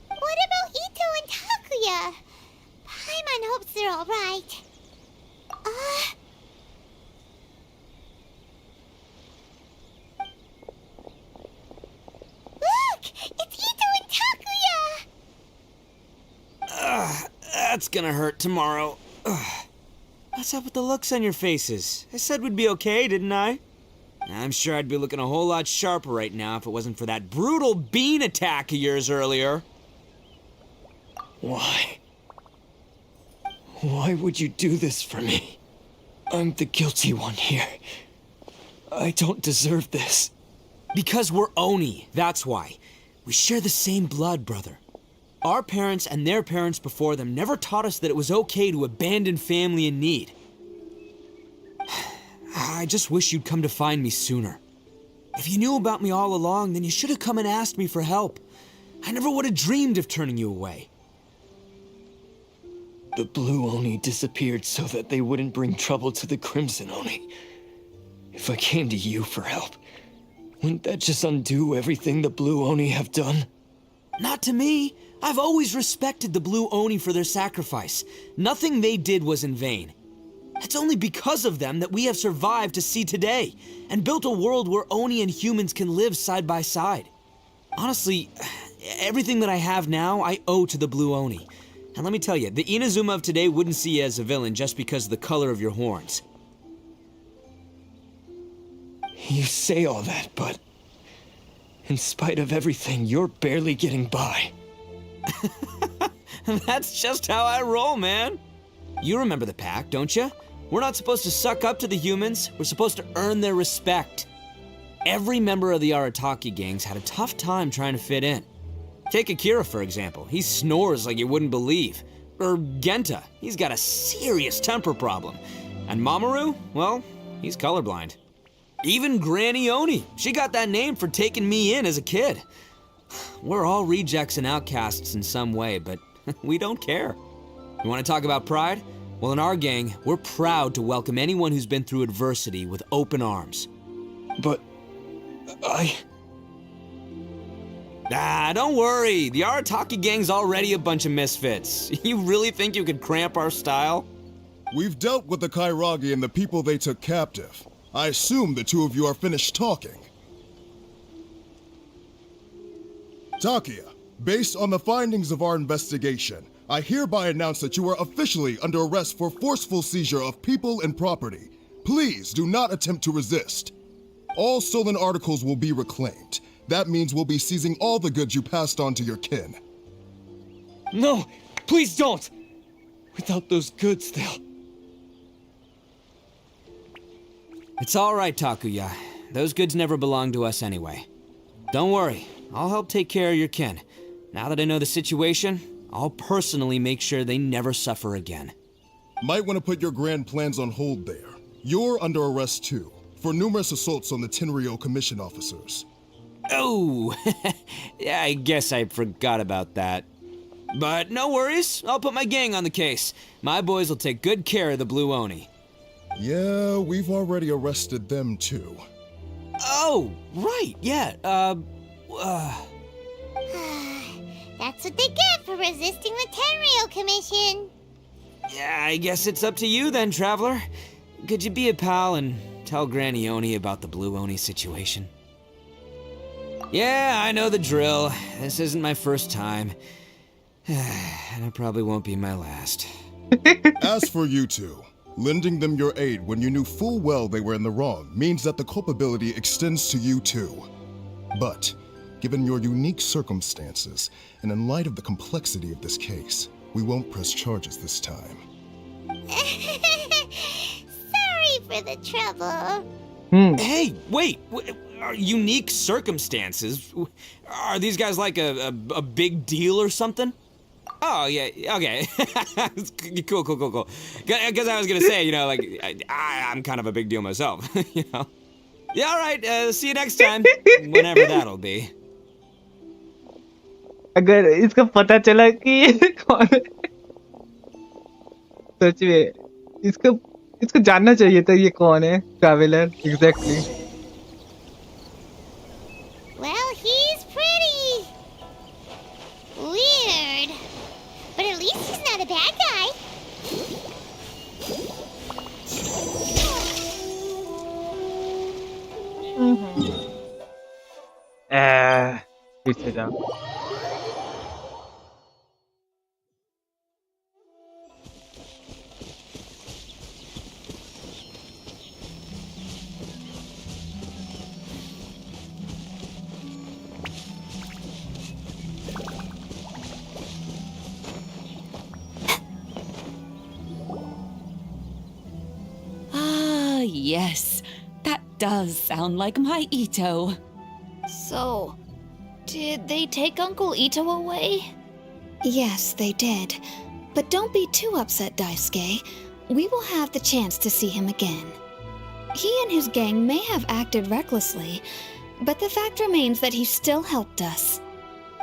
Speaker 3: what about Ito and Takuya? Paimon hopes they're alright. Look! It's Ito and Takuya!
Speaker 5: That's gonna hurt tomorrow. What's up with the looks on your faces? I said we'd be okay, didn't I? I'm sure I'd be looking a whole lot sharper right now if it wasn't for that brutal bean attack of yours earlier.
Speaker 19: Why? Why would you do this for me? I'm the guilty one here. I don't deserve this.
Speaker 5: Because we're Oni, that's why. We share the same blood, brother. Our parents and their parents before them never taught us that it was okay to abandon family in need. I just wish you'd come to find me sooner. If you knew about me all along, then you should have come and asked me for help. I never would have dreamed of turning you away.
Speaker 19: The Blue Oni disappeared so that they wouldn't bring trouble to the Crimson Oni. If I came to you for help, wouldn't that just undo everything the Blue Oni have done?
Speaker 5: Not to me. I've always respected the Blue Oni for their sacrifice. Nothing they did was in vain. It's only because of them that we have survived to see today, and built a world where Oni and humans can live side by side. Honestly, everything that I have now, I owe to the Blue Oni. And let me tell you, the Inazuma of today wouldn't see you as a villain just because of the color of your horns.
Speaker 19: You say all that, but in spite of everything, you're barely getting by.
Speaker 5: That's just how I roll, man. You remember the pact, don't you? We're not supposed to suck up to the humans. We're supposed to earn their respect. Every member of the Arataki gangs had a tough time trying to fit in. Take Akira, for example. He snores like you wouldn't believe. Or Genta. He's got a serious temper problem. And Mamoru, well, he's colorblind. Even Granny Oni. She got that name for taking me in as a kid. We're all rejects and outcasts in some way, but we don't care. You want to talk about pride? Well, in our gang, we're proud to welcome anyone who's been through adversity with open arms.
Speaker 19: But
Speaker 5: don't worry. The Arataki gang's already a bunch of misfits. You really think you could cramp our style?
Speaker 14: We've dealt with the Kairagi and the people they took captive. I assume the two of you are finished talking. Takuya, based on the findings of our investigation, I hereby announce that you are officially under arrest for forceful seizure of people and property. Please do not attempt to resist. All stolen articles will be reclaimed. That means we'll be seizing all the goods you passed on to your kin.
Speaker 19: No, please don't! Without those goods, they'll...
Speaker 5: It's all right, Takuya. Those goods never belonged to us anyway. Don't worry. I'll help take care of your kin. Now that I know the situation, I'll personally make sure they never suffer again.
Speaker 14: Might want to put your grand plans on hold there. You're under arrest too, for numerous assaults on the Tenryo Commission officers.
Speaker 5: Oh, yeah, I guess I forgot about that. But no worries, I'll put my gang on the case. My boys will take good care of the Blue Oni.
Speaker 14: Yeah, we've already arrested them too.
Speaker 5: Oh, right, yeah,
Speaker 3: That's what they get for resisting the Tenryo Commission.
Speaker 5: Yeah, I guess it's up to you then, Traveler. Could you be a pal and tell Granny Oni about the Blue Oni situation? Yeah, I know the drill. This isn't my first time. And it probably won't be my last.
Speaker 14: As for you two, lending them your aid when you knew full well they were in the wrong means that the culpability extends to you too. But, given your unique circumstances, and in light of the complexity of this case, we won't press charges this time.
Speaker 3: Sorry for the trouble.
Speaker 5: Hey, wait! Unique circumstances? Are these guys like a big deal or something? Oh, yeah, okay. Cool. Because I was gonna say, you know, like, I'm kind of a big deal myself, you know? Yeah, all right, see you next time, whenever that'll be.
Speaker 2: अगर इसको पता चला कि ये कौन है, सच में इसको जानना चाहिए था ये कौन है traveller exactly.
Speaker 3: Well, he's pretty weird. But at least he's not a bad guy.
Speaker 2: फिर से जाओ.
Speaker 6: Ah, yes. That does sound like my Ito.
Speaker 12: So, did they take Uncle Ito away?
Speaker 9: Yes, they did. But don't be too upset, Daisuke. We will have the chance to see him again. He and his gang may have acted recklessly, but the fact remains that he still helped us.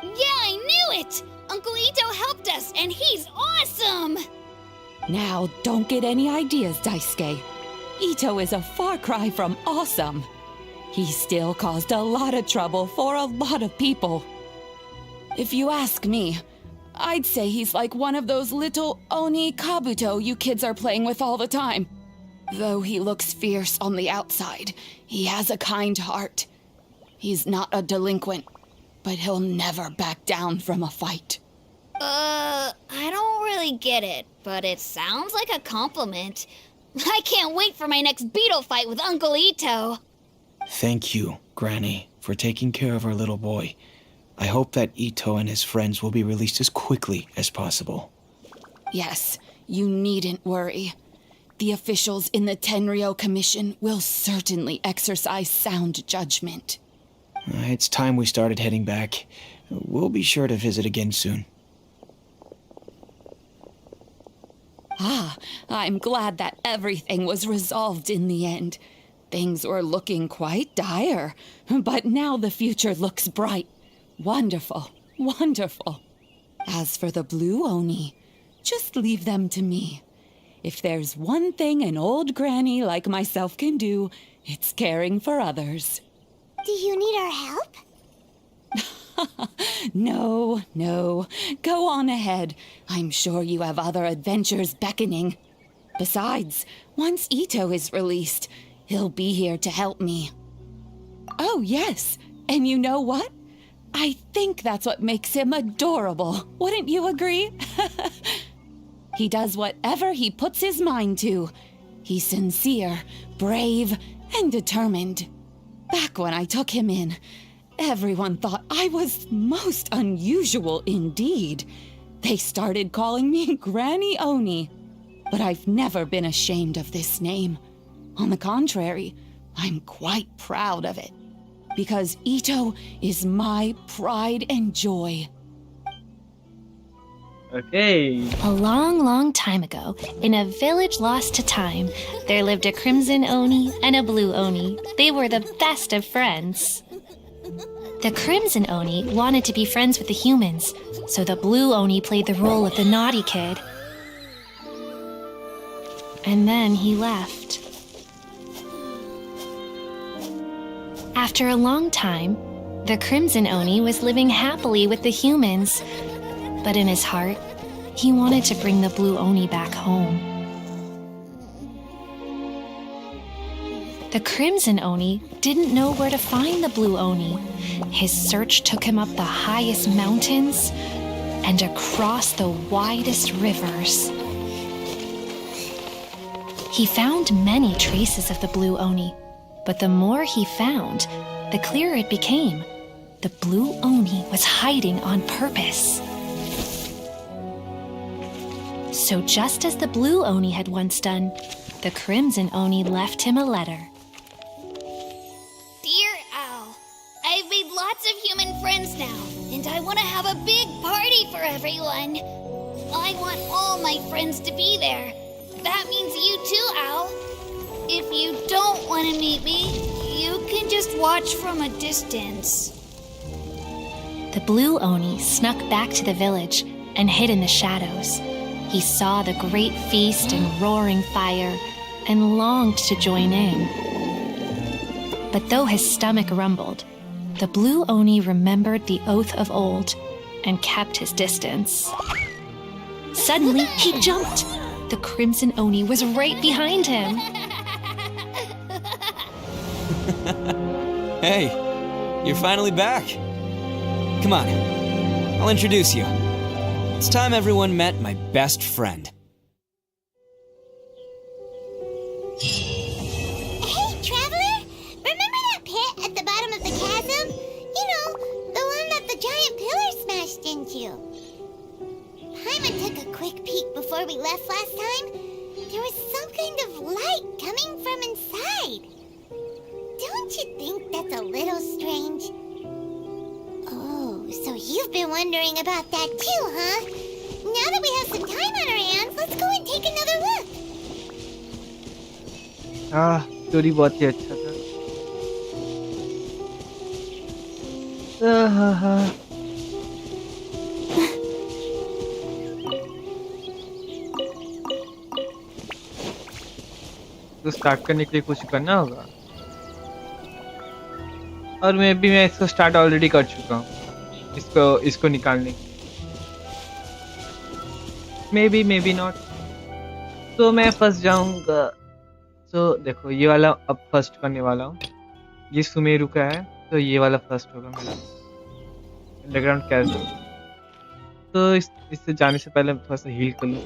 Speaker 12: Yeah, I knew it! Uncle Ito helped us, and he's awesome!
Speaker 6: Now, don't get any ideas, Daisuke. Ito is a far cry from awesome. He still caused a lot of trouble for a lot of people. If you ask me, I'd say he's like one of those little Oni Kabuto you kids are playing with all the time. Though he looks fierce on the outside, he has a kind heart. He's not a delinquent, but he'll never back down from a fight.
Speaker 12: I don't really get it, but it sounds like a compliment. I can't wait for my next beetle fight with Uncle Ito.
Speaker 7: Thank you, Granny, for taking care of our little boy. I hope that Ito and his friends will be released as quickly as possible.
Speaker 6: Yes, you needn't worry. The officials in the Tenryo Commission will certainly exercise sound judgment.
Speaker 7: It's time we started heading back. We'll be sure to visit again soon.
Speaker 6: Ah, I'm glad that everything was resolved in the end. Things were looking quite dire, but now the future looks bright. Wonderful, wonderful. As for the Blue Oni, just leave them to me. If there's one thing an old granny like myself can do, it's caring for others.
Speaker 3: Do you need our help?
Speaker 6: No. Go on ahead. I'm sure you have other adventures beckoning. Besides, once Ito is released, he'll be here to help me. Oh, yes. And you know what? I think that's what makes him adorable. Wouldn't you agree? He does whatever he puts his mind to. He's sincere, brave, and determined. Back when I took him in, everyone thought I was most unusual indeed. They started calling me Granny Oni. But I've never been ashamed of this name. On the contrary, I'm quite proud of it. because Ito is my pride and joy.
Speaker 2: Okay.
Speaker 4: A long, long time ago, in a village lost to time, there lived a crimson Oni and a blue Oni. They were the best of friends. The crimson Oni wanted to be friends with the humans, so the blue Oni played the role of the naughty kid. And then he left. After a long time, the crimson Oni was living happily with the humans, but in his heart, he wanted to bring the blue Oni back home. The crimson Oni didn't know where to find the blue Oni. His search took him up the highest mountains and across the widest rivers. He found many traces of the blue Oni, but the more he found, the clearer it became. The blue Oni was hiding on purpose. So just as the blue Oni had once done, the crimson Oni left him a letter.
Speaker 12: Dear Owl, I've made lots of human friends now, and I want to have a big party for everyone. I want all my friends to be there. That means you too, Owl. If you don't want to meet me, you can just watch from a distance.
Speaker 4: The blue Oni snuck back to the village and hid in the shadows. He saw the great feast and roaring fire and longed to join in. But though his stomach rumbled, the blue Oni remembered the oath of old and kept his distance. Suddenly, he jumped. The crimson Oni was right behind him.
Speaker 5: Hey, you're finally back. Come on, I'll introduce you. It's time everyone met my best friend.
Speaker 3: Hey, Traveler! Remember that pit at the bottom of the chasm? You know, the one that the giant pillar smashed into. Paimon took a quick peek before we left last time. There was some kind of light coming from inside. Don't you think that's a little strange? Oh, so you've been wondering about that too, huh? Now that we have some time on our hands, let's go and take another look.
Speaker 2: Story बहुत ही अच्छा था। तो start करने के लिए कुछ करना होगा और मैं इसको स्टार्ट ऑलरेडी कर चुका हूँ इसको निकालने मे बी नॉट तो मैं फंस जाऊंगा तो देखो ये वाला अब फर्स्ट करने वाला हूँ ये सुमेरु का है तो ये वाला फर्स्ट होगा मेरा अंडरग्राउंड कैसे तो इससे जाने से पहले थोड़ा सा हील कर लूँ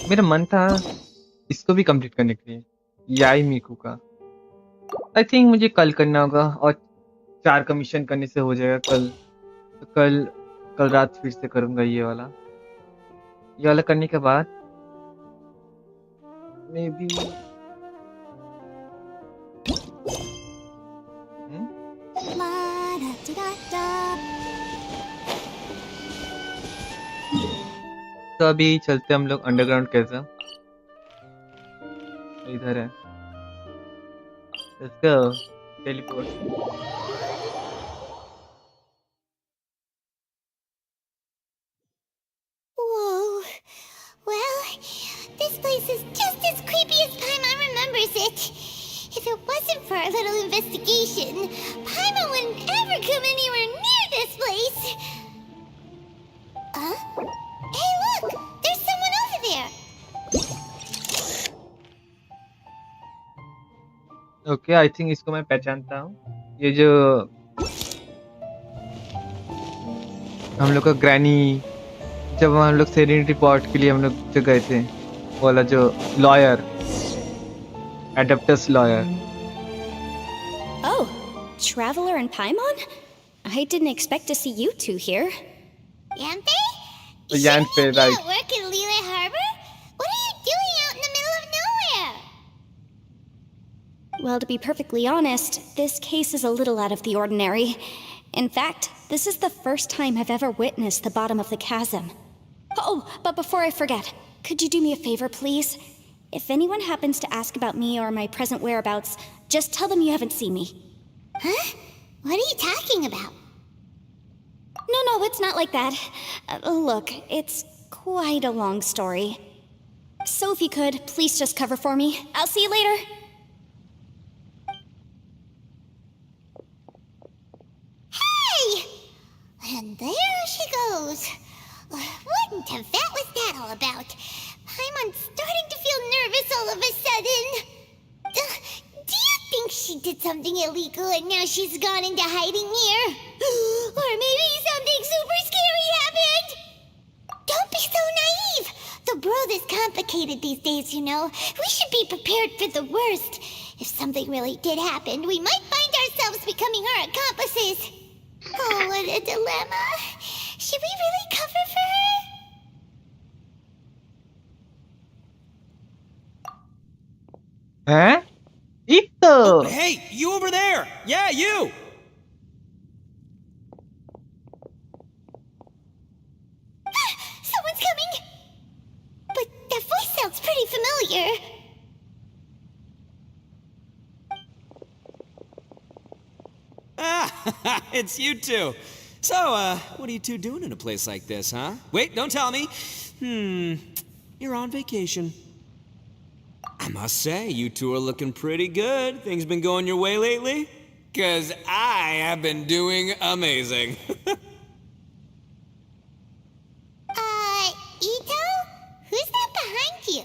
Speaker 2: मेरा मन था इसको भी कंप्लीट करने के लिए याई मीकू का आई थिंक मुझे कल करना होगा और 4 का मिशन करने से हो जाएगा कल तो कल रात फिर से करूंगा ये वाला करने के बाद मे बी तो अभी चलते हम लोग अंडरग्राउंड कैसा इधर है Let's go. Teleport.
Speaker 3: Whoa. Well, this place is just as creepy as Paimon remembers it. If it wasn't for our little investigation, Paimon wouldn't ever come anywhere near this place. Hey, look! There's someone over there.
Speaker 2: Okay I think इसको मैं पहचानता हूँ ये जो हम लोग का granny जब हम लोग सेरेनिटी पॉट के लिए हम लोग जो गए थे वो वाला जो लॉयर एडप्टस लॉयर
Speaker 13: Oh, Traveler and Paimon? I didn't expect to see you two here.
Speaker 3: Yanfei?
Speaker 2: The
Speaker 3: Shouldn't
Speaker 2: Yanfei,
Speaker 3: you be
Speaker 2: right.
Speaker 3: at work in Liyue Harbor? What are you doing out in the middle of nowhere?
Speaker 17: Well, to be perfectly honest, this case is a little out of the ordinary. In fact, this is the first time I've ever witnessed the bottom of the chasm. Oh, but before I forget, could you do me a favor, please? If anyone happens to ask about me or my present whereabouts, just tell them you haven't seen me.
Speaker 3: Huh? What are you talking about?
Speaker 17: No, it's not like that. Look, it's quite a long story. So if you could, please just cover for me. I'll see you later.
Speaker 3: Hey! And there she goes. What in Tibet was that all about? I'm starting to feel nervous all of a sudden. Do you think she did something illegal and now she's gone into hiding here? Or maybe something super scary happened? Don't be so naive. The world is complicated these days, you know. We should be prepared for the worst. If something really did happen, we might find ourselves becoming her accomplices. Oh, what a dilemma. Should we really cover for her?
Speaker 2: Huh? Ito!
Speaker 5: Hey, you over there! Yeah, you!
Speaker 3: Someone's coming! But that voice sounds pretty familiar.
Speaker 5: Ah, it's you two. So, what are you two doing in a place like this, huh? Wait, don't tell me. You're on vacation. I must say, you two are looking pretty good. Things been going your way lately? 'Cause I have been doing amazing.
Speaker 3: Ito? Who's that behind you?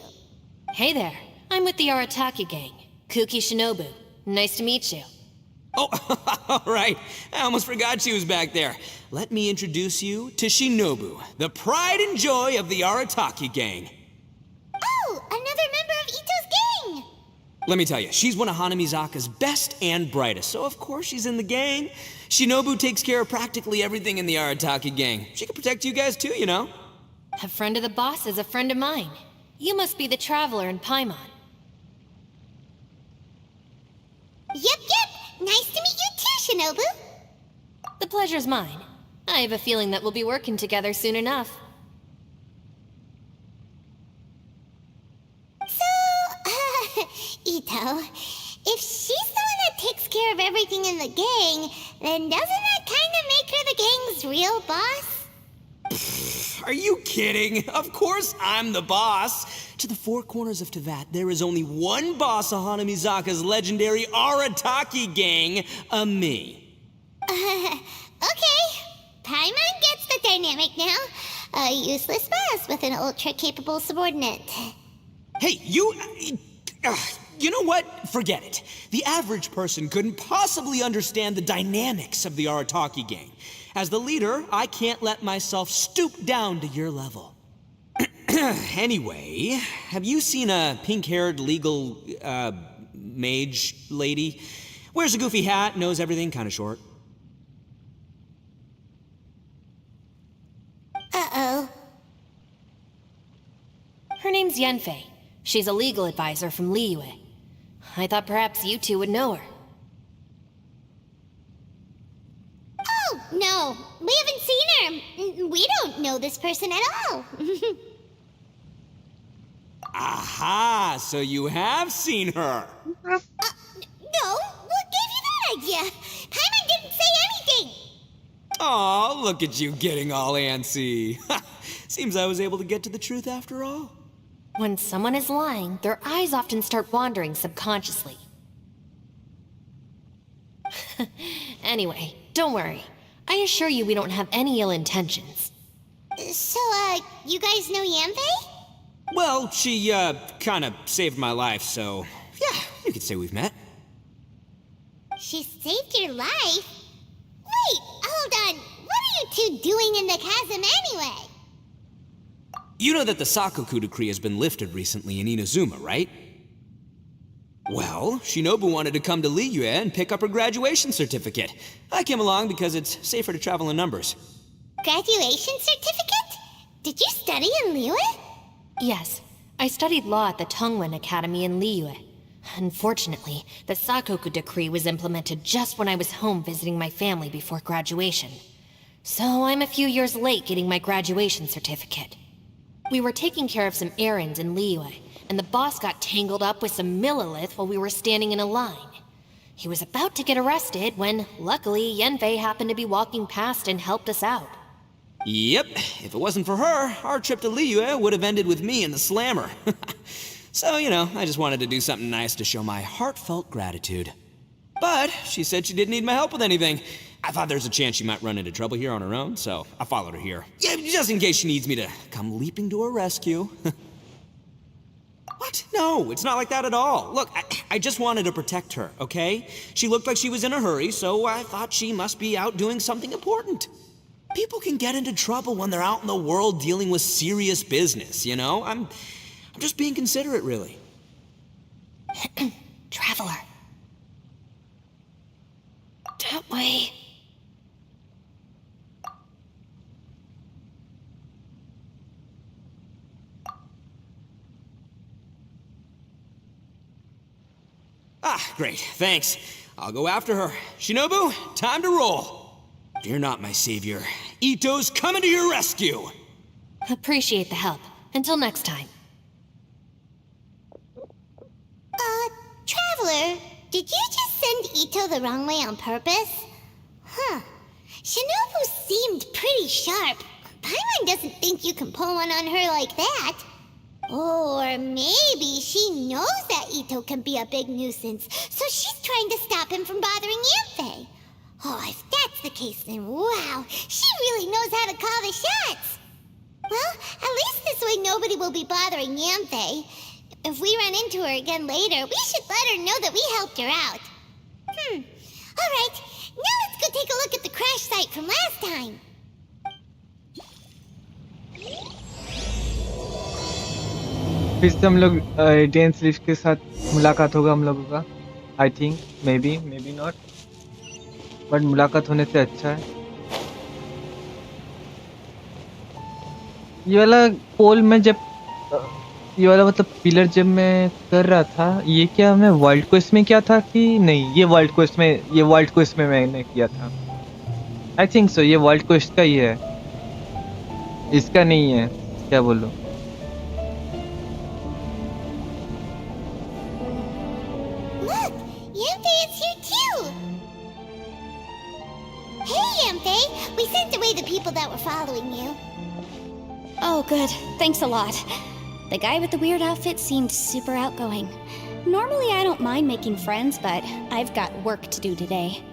Speaker 13: Hey there, I'm with the Arataki gang. Kuki Shinobu. Nice to meet you.
Speaker 5: Oh, all right. I almost forgot she was back there. Let me introduce you to Shinobu, the pride and joy of the Arataki gang.
Speaker 3: Oh, another member of Ito's gang!
Speaker 5: Let me tell you, she's one of Hanamizaka's best and brightest, so of course she's in the gang. Shinobu takes care of practically everything in the Arataki gang. She can protect you guys too, you know.
Speaker 13: A friend of the boss is a friend of mine. You must be the traveler in Paimon.
Speaker 3: Yep. Nice to meet you too, Shinobu.
Speaker 13: The pleasure's mine. I have a feeling that we'll be working together soon enough.
Speaker 3: So, Ito, if she's the one that takes care of everything in the gang, then doesn't that kind of make her the gang's real boss?
Speaker 5: Are you kidding? Of course I'm the boss. To the four corners of Teyvat, there is only one boss of Hanamizaka's legendary Arataki gang, me.
Speaker 3: Okay. Paimon gets the dynamic now. A useless boss with an ultra-capable subordinate.
Speaker 5: Hey, you know what? Forget it. The average person couldn't possibly understand the dynamics of the Arataki gang. As the leader, I can't let myself stoop down to your level. Anyway, have you seen a pink-haired legal, mage lady? Wears a goofy hat, knows everything, kinda short.
Speaker 3: Uh-oh.
Speaker 13: Her name's Yanfei. She's a legal advisor from Liyue. I thought perhaps you two would know her.
Speaker 3: Oh, no. We haven't seen her. We don't know this person at all.
Speaker 5: Aha! So you have seen her.
Speaker 3: No, what gave you that idea? Paimon didn't say anything.
Speaker 5: Aw, look at you getting all antsy. Seems I was able to get to the truth after all.
Speaker 13: When someone is lying, their eyes often start wandering subconsciously. Anyway, don't worry. I assure you we don't have any ill intentions.
Speaker 3: So, you guys know Yanfei?
Speaker 5: Well, she, kinda saved my life, so yeah, you could say we've met.
Speaker 3: She saved your life? Wait, hold on. What are you two doing in the chasm anyway?
Speaker 5: You know that the Sakoku decree has been lifted recently in Inazuma, right? Well, Shinobu wanted to come to Liyue and pick up her graduation certificate. I came along because it's safer to travel in numbers.
Speaker 3: Graduation certificate? Did you study in Liyue?
Speaker 13: Yes, I studied law at the Tongwen Academy in Liyue. Unfortunately, the Sakoku decree was implemented just when I was home visiting my family before graduation. So I'm a few years late getting my graduation certificate. We were taking care of some errands in Liyue, and the boss got tangled up with some Millilith while we were standing in a line. He was about to get arrested when, luckily, Yanfei happened to be walking past and helped us out.
Speaker 5: Yep, if it wasn't for her, our trip to Liyue would have ended with me in the slammer. So, I just wanted to do something nice to show my heartfelt gratitude. But she said she didn't need my help with anything. I thought there's a chance she might run into trouble here on her own, so I followed her here. Yeah, just in case she needs me to come leaping to her rescue. What? No, it's not like that at all. Look, I just wanted to protect her, okay? She looked like she was in a hurry, so I thought she must be out doing something important. People can get into trouble when they're out in the world dealing with serious business, I'm just being considerate, really.
Speaker 13: Traveler. That way.
Speaker 5: Ah, great, thanks. I'll go after her. Shinobu, time to roll. Fear not, my savior. Ito's coming to your rescue!
Speaker 13: Appreciate the help. Until next time.
Speaker 3: Traveler, did you just send Ito the wrong way on purpose? Huh. Shinobu seemed pretty sharp. Paimon doesn't think you can pull one on her like that. Or maybe she knows that Ito can be a big nuisance, so she's trying to stop him from bothering Yanfei. Oh, if that's the case, then wow, she really knows how to call the shots. Well, at least this way nobody will be bothering Yanfei. If we run into her again later, we should let her know that we helped her out. Alright, now let's go take a look at the crash site from last time.
Speaker 2: फिर से हम लोग radiance leaf के साथ मुलाकात होगा हम लोगों का I think may be not but मुलाकात होने से अच्छा है ये वाला पोल में जब ये वाला मतलब पिलर जब मैं कर रहा था ये क्या मैं वर्ल्ड क्वेस्ट में क्या था कि नहीं ये वर्ल्ड क्वेस्ट में मैंने किया था आई थिंक सो ये वर्ल्ड क्वेस्ट का ही है इसका नहीं है क्या बोलूं
Speaker 3: Look, Yanfei is here too. Hey, Yanfei, we sent away the people that were following you.
Speaker 17: Oh, good. Thanks a lot. The guy with the weird outfit seemed super outgoing. Normally, I don't mind making friends, but I've got work to do today.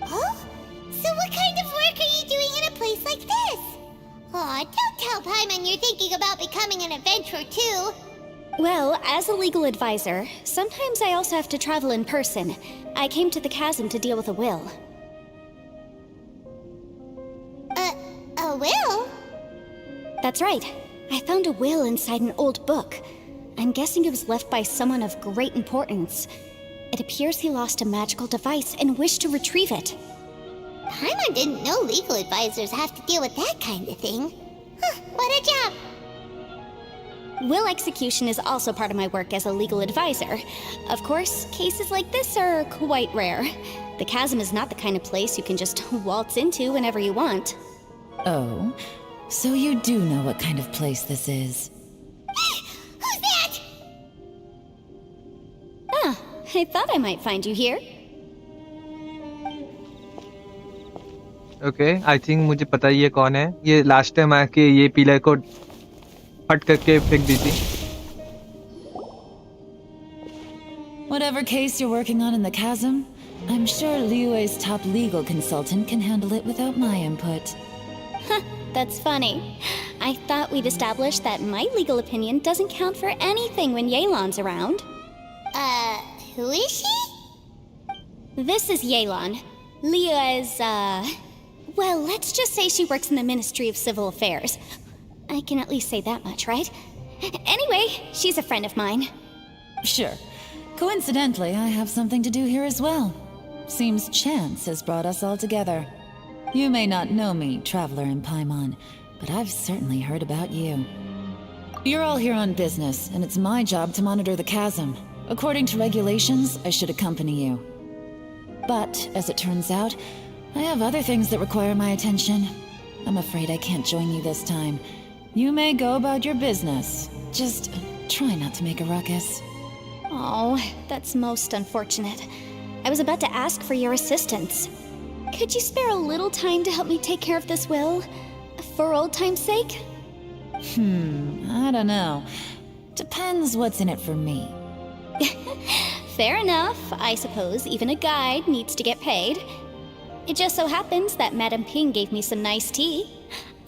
Speaker 3: Oh? So what kind of work are you doing in a place like this? Aw, don't tell Paimon you're thinking about becoming an adventurer too.
Speaker 17: Well, as a legal advisor, sometimes I also have to travel in person. I came to the chasm to deal with a will.
Speaker 3: A will?
Speaker 17: That's right. I found a will inside an old book. I'm guessing it was left by someone of great importance. It appears he lost a magical device and wished to retrieve it.
Speaker 3: Paimon didn't know legal advisors have to deal with that kind of thing. Huh, what a job.
Speaker 17: Will execution is also part of my work as a legal advisor. Of course, cases like this are quite rare. The chasm is not the kind of place you can just waltz into whenever you want.
Speaker 6: Oh, so you do know what kind of place this is.
Speaker 3: Who's that?
Speaker 17: Ah, I thought I might find you here.
Speaker 2: Okay I think मुझे पता ही है कौन है ये last time आके ये pillar को फट करके फेंक दी थी
Speaker 6: Whatever case you're working on in the chasm, I'm sure Liyue's top legal consultant can handle it without my input.
Speaker 17: That's funny. I thought we'd established that my legal opinion doesn't count for anything when Yelan's around.
Speaker 3: Who is she?
Speaker 17: This is Yelan. Liyue's, well, let's just say she works in the Ministry of Civil Affairs. I can at least say that much, right? Anyway, she's a friend of mine.
Speaker 6: Sure. Coincidentally, I have something to do here as well. Seems chance has brought us all together. You may not know me, traveler in Paimon, but I've certainly heard about you. You're all here on business, and it's my job to monitor the chasm. According to regulations, I should accompany you. But, as it turns out, I have other things that require my attention. I'm afraid I can't join you this time. You may go about your business. Just try not to make a ruckus.
Speaker 12: Oh, that's most unfortunate. I was about to ask for your assistance. Could you spare a little time to help me take care of this will? For old time's sake?
Speaker 6: I don't know. Depends what's in it for me.
Speaker 12: Fair enough. I suppose even a guide needs to get paid. It just so happens that Madame Ping gave me some nice tea.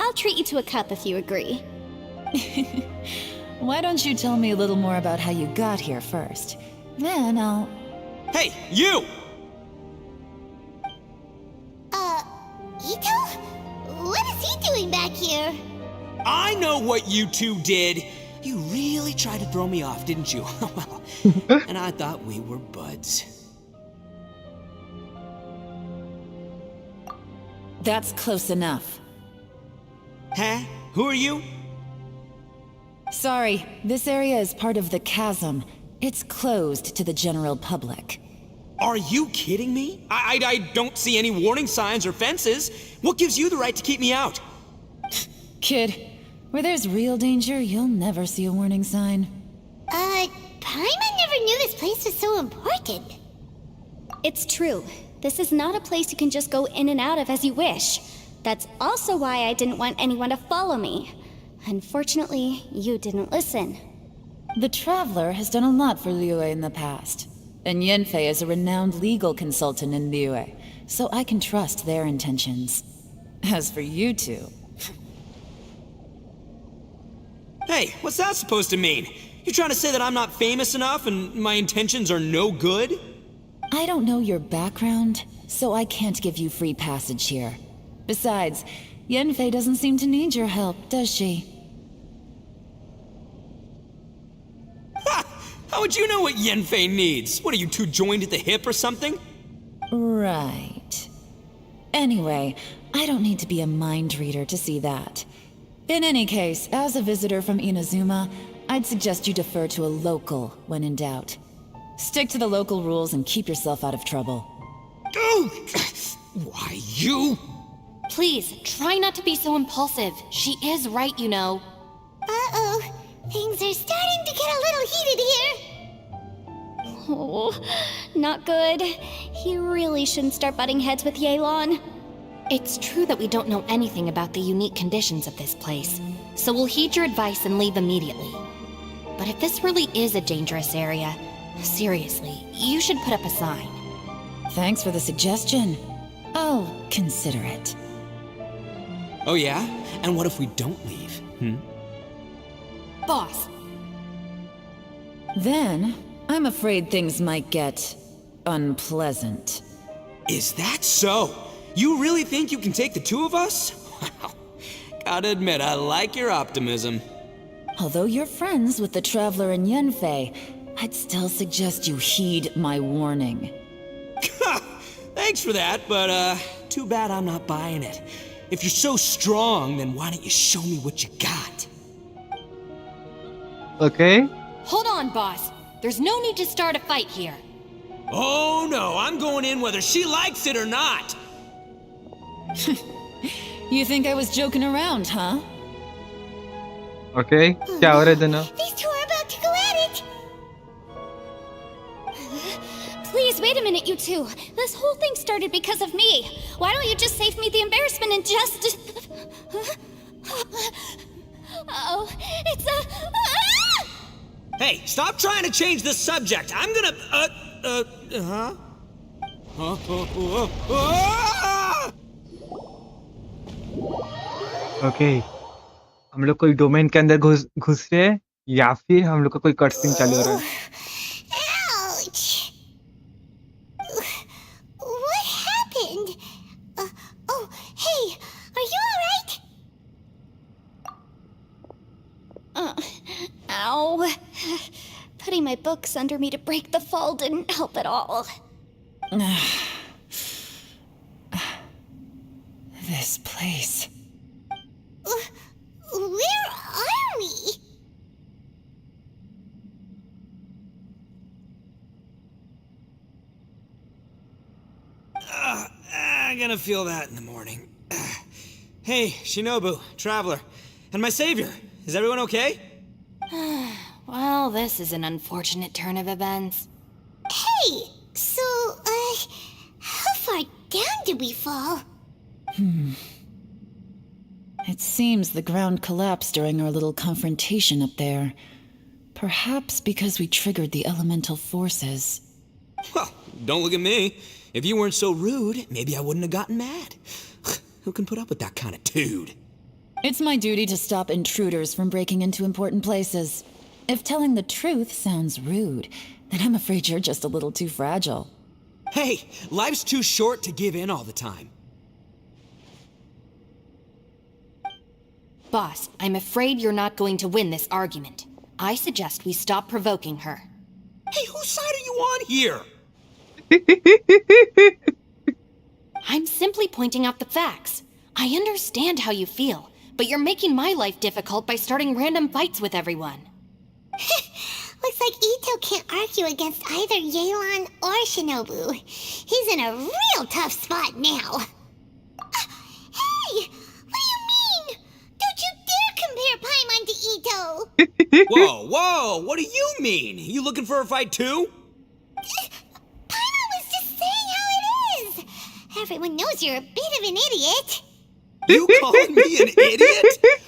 Speaker 12: I'll treat you to a cup if you agree.
Speaker 6: Why don't you tell me a little more about how you got here first? Then I'll...
Speaker 5: Hey, you!
Speaker 3: Ito? What is he doing back here?
Speaker 5: I know what you two did. You really tried to throw me off, didn't you? Well, and I thought we were buds.
Speaker 6: That's close enough.
Speaker 5: Huh? Who are you?
Speaker 6: Sorry, this area is part of the chasm. It's closed to the general public.
Speaker 5: Are you kidding me? I don't see any warning signs or fences. What gives you the right to keep me out?
Speaker 6: Kid, where there's real danger, you'll never see a warning sign.
Speaker 3: Paimon never knew this place was so important.
Speaker 12: It's true. This is not a place you can just go in and out of as you wish. That's also why I didn't want anyone to follow me. Unfortunately, you didn't listen.
Speaker 6: The Traveler has done a lot for Liyue in the past. And Yanfei is a renowned legal consultant in Liyue, so I can trust their intentions. As for you two...
Speaker 5: Hey, what's that supposed to mean? You trying to say that I'm not famous enough and my intentions are no good?
Speaker 6: I don't know your background, so I can't give you free passage here. Besides, Yanfei doesn't seem to need your help, does she?
Speaker 5: How would you know what Yanfei needs? What, are you two joined at the hip or something?
Speaker 6: Right. Anyway, I don't need to be a mind reader to see that. In any case, as a visitor from Inazuma, I'd suggest you defer to a local when in doubt. Stick to the local rules and keep yourself out of trouble.
Speaker 5: Oh! Why, you...
Speaker 13: Please, try not to be so impulsive. She is right, you know.
Speaker 3: Uh-oh. Things are starting to get a little heated here.
Speaker 12: Oh, not good. He really shouldn't start butting heads with Yelan.
Speaker 13: It's true that we don't know anything about the unique conditions of this place, so we'll heed your advice and leave immediately. But if this really is a dangerous area, seriously, you should put up a sign.
Speaker 6: Thanks for the suggestion. I'll consider it.
Speaker 5: Oh yeah? And what if we don't leave?
Speaker 13: Boss!
Speaker 6: Then, I'm afraid things might get... unpleasant.
Speaker 5: Is that so? You really think you can take the two of us? Wow. Gotta admit, I like your optimism.
Speaker 6: Although you're friends with the Traveler and Yanfei, I'd still suggest you heed my warning.
Speaker 5: Thanks for that, but too bad I'm not buying it. If you're so strong, then why don't you show me what you got?
Speaker 2: Okay.
Speaker 13: Hold on, boss. There's no need to start a fight here.
Speaker 5: Oh no, I'm going in whether she likes it or not.
Speaker 6: You think I was joking around, huh?
Speaker 2: Okay. क्या हो रहा है दोनों?
Speaker 3: These two are about to go at it.
Speaker 12: Please, wait a minute, you two. This whole thing started because of me. Why don't you just save me the embarrassment and just... Oh, it's a...
Speaker 5: Hey, stop trying to change the subject. I'm gonna,
Speaker 2: okay हम लोग कोई domain के अंदर घुस रहे हैं या फिर हम लोग का कोई कटसीन चालू हो रहा है
Speaker 3: Ouch! What happened? Oh, hey, are you alright?
Speaker 12: Ow. Putting my books under me to break the fall didn't help at all.
Speaker 5: not gonna feel that in the morning. Hey, Shinobu, Traveler, and my savior. Is everyone okay?
Speaker 13: Well, this is an unfortunate turn of events.
Speaker 3: Hey, so, how far down did we fall?
Speaker 6: It seems the ground collapsed during our little confrontation up there. Perhaps because we triggered the elemental forces.
Speaker 5: Well, don't look at me. If you weren't so rude, maybe I wouldn't have gotten mad. Who can put up with that kind of dude?
Speaker 6: It's my duty to stop intruders from breaking into important places. If telling the truth sounds rude, then I'm afraid you're just a little too fragile.
Speaker 5: Hey, life's too short to give in all the time.
Speaker 13: Boss, I'm afraid you're not going to win this argument. I suggest we stop provoking her.
Speaker 5: Hey, whose side are you on here?
Speaker 13: I'm simply pointing out the facts. I understand how you feel, but you're making my life difficult by starting random fights with everyone.
Speaker 3: Looks like Ito can't argue against either Yelan or Shinobu. He's in a real tough spot now. Hey! What do you mean? Don't you dare compare Paimon to Ito!
Speaker 5: Whoa, whoa, what do you mean? You looking for a fight too?
Speaker 3: Paimon was just saying how it is. Everyone knows you're a bit of an idiot.
Speaker 5: You calling me an idiot?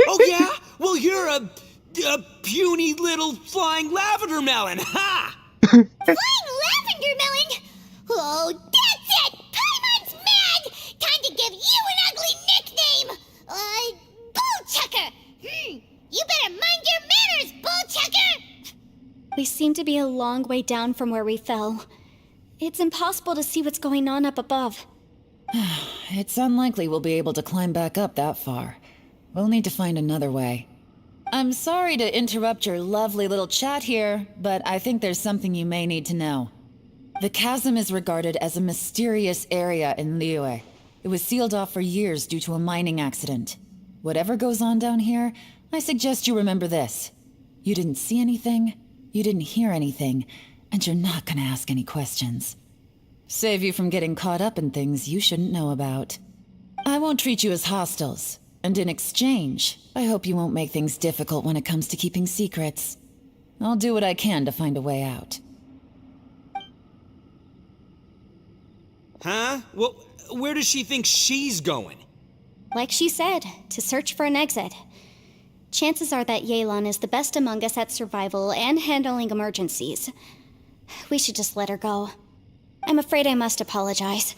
Speaker 5: Oh yeah? Well, you're a puny little flying lavender melon, ha!
Speaker 3: Flying lavender melon? Oh, that's it! Paimon's mad! Time to give you an ugly nickname! Bullchucker! You better mind your manners, Bullchucker!
Speaker 17: We seem to be a long way down from where we fell. It's impossible to see what's going on up above.
Speaker 6: It's unlikely we'll be able to climb back up that far. We'll need to find another way. I'm sorry to interrupt your lovely little chat here, but I think there's something you may need to know. The chasm is regarded as a mysterious area in Liyue. It was sealed off for years due to a mining accident. Whatever goes on down here, I suggest you remember this. You didn't see anything, you didn't hear anything, and you're not gonna ask any questions. Save you from getting caught up in things you shouldn't know about. I won't treat you as hostiles, and in exchange, I hope you won't make things difficult when it comes to keeping secrets. I'll do what I can to find a way out.
Speaker 5: Huh? Well, where does she think she's going?
Speaker 17: Like she said, to search for an exit. Chances are that Yelan is the best among us at survival and handling emergencies. We should just let her go. I'm afraid I must apologize.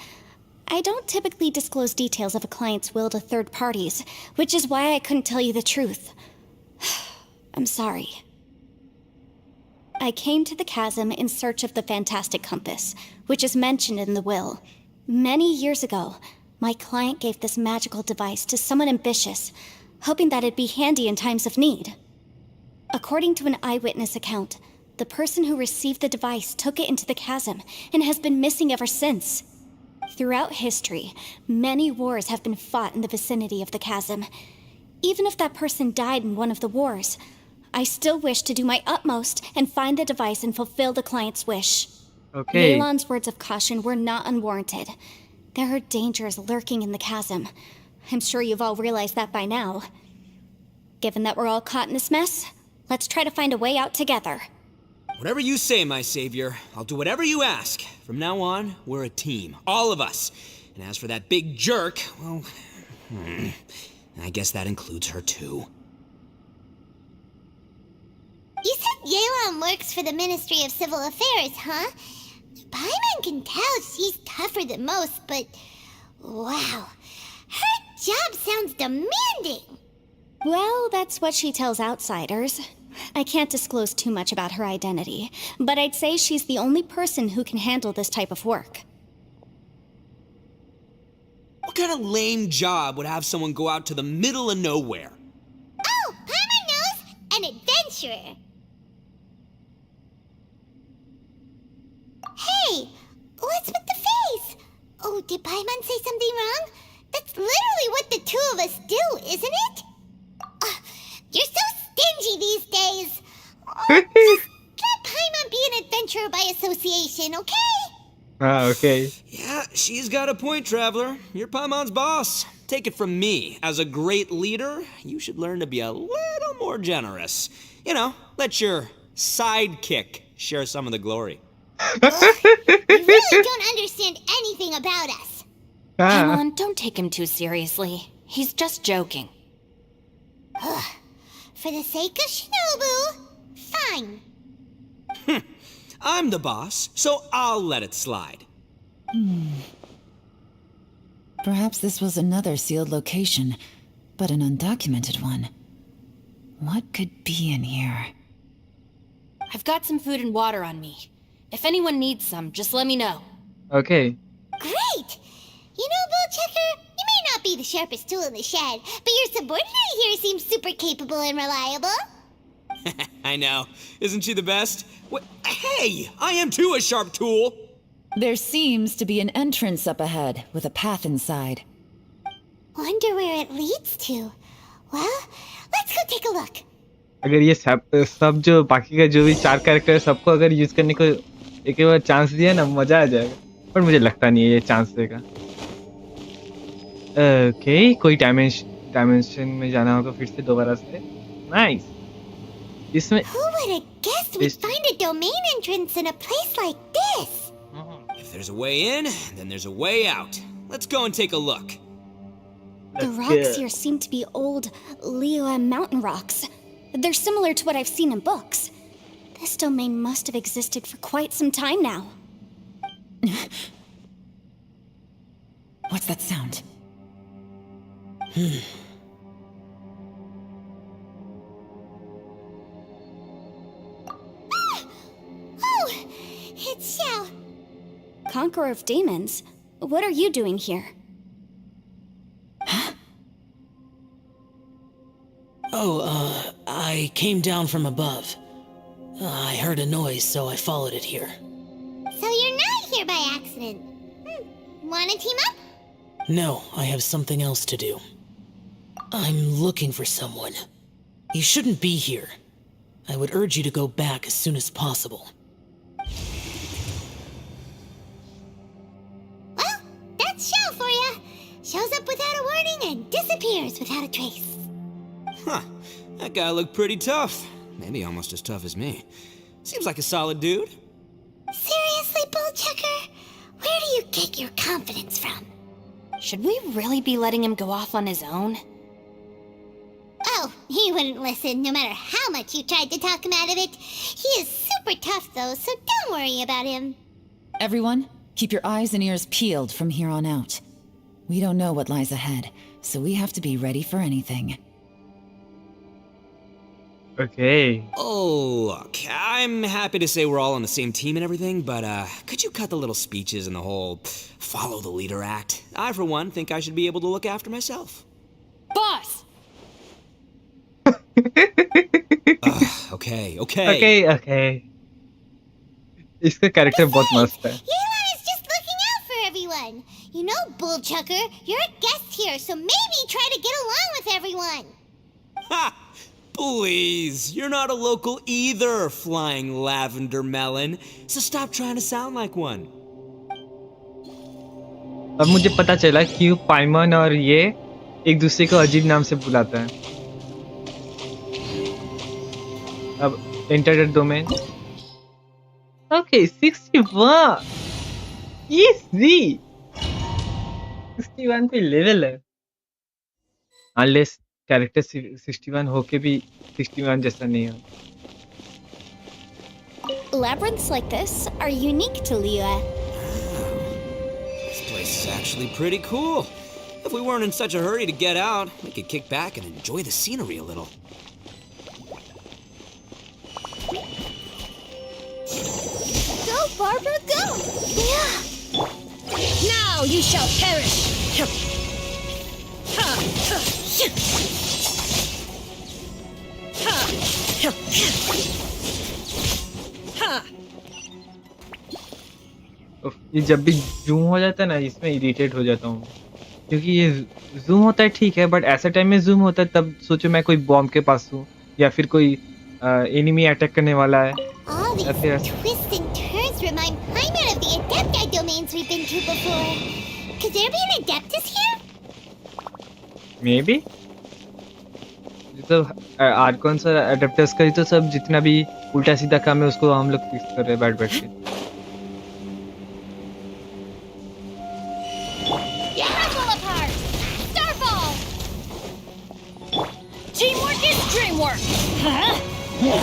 Speaker 17: I don't typically disclose details of a client's will to third parties, which is why I couldn't tell you the truth. I'm sorry. I came to the chasm in search of the Fantastic Compass, which is mentioned in the will. Many years ago, my client gave this magical device to someone ambitious, hoping that it'd be handy in times of need. According to an eyewitness account, the person who received the device took it into the chasm and has been missing ever since. Throughout history, many wars have been fought in the vicinity of the chasm. Even if that person died in one of the wars, I still wish to do my utmost and find the device and fulfill the client's wish.
Speaker 2: Okay.
Speaker 17: Yelan's words of caution were not unwarranted. There are dangers lurking in the chasm. I'm sure you've all realized that by now. Given that we're all caught in this mess, let's try to find a way out together.
Speaker 5: Whatever you say, my savior, I'll do whatever you ask. From now on, we're a team. All of us. And as for that big jerk, well, I guess that includes her too.
Speaker 3: You said Yelan works for the Ministry of Civil Affairs, huh? Paimon can tell she's tougher than most, but wow, her job sounds demanding.
Speaker 17: Well, that's what she tells outsiders. I can't disclose too much about her identity, but I'd say she's the only person who can handle this type of work.
Speaker 5: What kind of lame job would have someone go out to the middle of nowhere?
Speaker 3: Oh, Paimon knows! An adventurer! Hey, what's with the face? Oh, did Paimon say something wrong? That's literally what the two of us do, isn't it? You're so stingy these days. Just let Paimon be an adventurer by association, okay?
Speaker 2: Okay.
Speaker 5: Yeah, She's got a point, Traveler. You're Paimon's boss. Take it from me. As a great leader, you should learn to be a little more generous. You know, let your sidekick share some of the glory.
Speaker 3: You really don't understand anything about us.
Speaker 4: Come on, don't take him too seriously. He's just joking.
Speaker 3: For the sake of Shinobu, fine.
Speaker 5: I'm the boss, so I'll let it slide.
Speaker 6: Perhaps this was another sealed location, but an undocumented one. What could be in here?
Speaker 4: I've got some food and water on me. If anyone needs some, just let me know.
Speaker 2: Okay.
Speaker 3: Great! You know, Bullchecker, you may not be the sharpest tool in the shed, but your subordinate here seems super capable and reliable.
Speaker 5: I know. Isn't she the best? Hey, I am too a sharp tool.
Speaker 6: There seems to be an entrance up ahead, with a path inside.
Speaker 3: Wonder where it leads to. Well, let's go take a look.
Speaker 2: अगर ये सब जो बाकी का जो भी 4 character है सबको अगर यूज करने को एक बार चांस दिया ना मजा आ जाएगा, पर मुझे लगता नहीं है ये चांस देगा। ओके, कोई डायमेंशन में जाना होगा फिर से दोबारा से। नाइस। इसमें
Speaker 3: Who would have guessed we'd find a domain entrance in a place like this?
Speaker 5: If there's a way in, then there's a way out. Let's go and take a look.
Speaker 17: The rocks here seem to be old Liyue mountain rocks. They're similar to what I've seen in books. This domain must have existed for quite some time now.
Speaker 6: What's that sound?
Speaker 3: Oh, it's Xiao.
Speaker 17: Conqueror of Demons, what are you doing here?
Speaker 15: I came down from above. I heard a noise, so I followed it here.
Speaker 3: So you're not here by accident. Wanna team up?
Speaker 15: No, I have something else to do. I'm looking for someone. You shouldn't be here. I would urge you to go back as soon as possible.
Speaker 3: Well, that's Xiao for ya. Shows up without a warning and disappears without a trace.
Speaker 5: Huh. That guy looked pretty tough. Maybe almost as tough as me. Seems like a solid dude.
Speaker 3: Seriously, Bullchecker? Where do you get your confidence from?
Speaker 4: Should we really be letting him go off on his own?
Speaker 3: Oh, he wouldn't listen no matter how much you tried to talk him out of it. He is super tough though, so don't worry about him.
Speaker 6: Everyone, keep your eyes and ears peeled from here on out. We don't know what lies ahead, so we have to be ready for anything.
Speaker 2: Okay.
Speaker 5: Oh, look, I'm happy to say we're all on the same team and everything, but could you cut the little speeches and the whole follow the leader act? I, for one, think I should be able to look after myself.
Speaker 4: Boss!
Speaker 2: Okay. इसका character बहुत मस्त है.
Speaker 3: Yelan is just looking out for everyone. You know, Bullchucker, you're a guest here, so maybe try to get along with everyone.
Speaker 5: Ha! Please, you're not a local either, flying lavender melon, so stop trying to sound like one.
Speaker 2: अब मुझे पता चला क्यों पाइमन और ये एक दूसरे को अजीब नाम से बुलाता है. अब enter the domain. Okay, 61. Easy. 61 पे लेवल है. Unless कैरेक्टर 61 होके भी 61 जैसा नहीं है.
Speaker 17: Labyrinths like this are unique to Liyue.
Speaker 5: This place is actually pretty cool. If we weren't in such a hurry to get out, we could kick back and enjoy the scenery a little.
Speaker 12: Go, Barbara, go! Now you shall perish!
Speaker 2: ये जब भी zoom हो जाता है ना इसमें irritate हो जाता हूँ क्योंकि ये जूम होता है ठीक है बट ऐसा टाइम में जूम होता है तब सोचो मैं कोई बॉम्ब के पास हूँ या फिर कोई एनिमी अटैक करने वाला है.
Speaker 3: All these twists and turns remind Paimon of the Adepti domains we've been to before. Could there be an Adeptus here?
Speaker 2: Maybe. तो आर्कॉन और एडेप्टर्स का ही तो सब जितना भी उल्टा सीधा काम है उसको हम लोग फिक्स कर रहे हैं बैठ के.
Speaker 12: Pull apart! Starfall! Teamwork is dreamwork!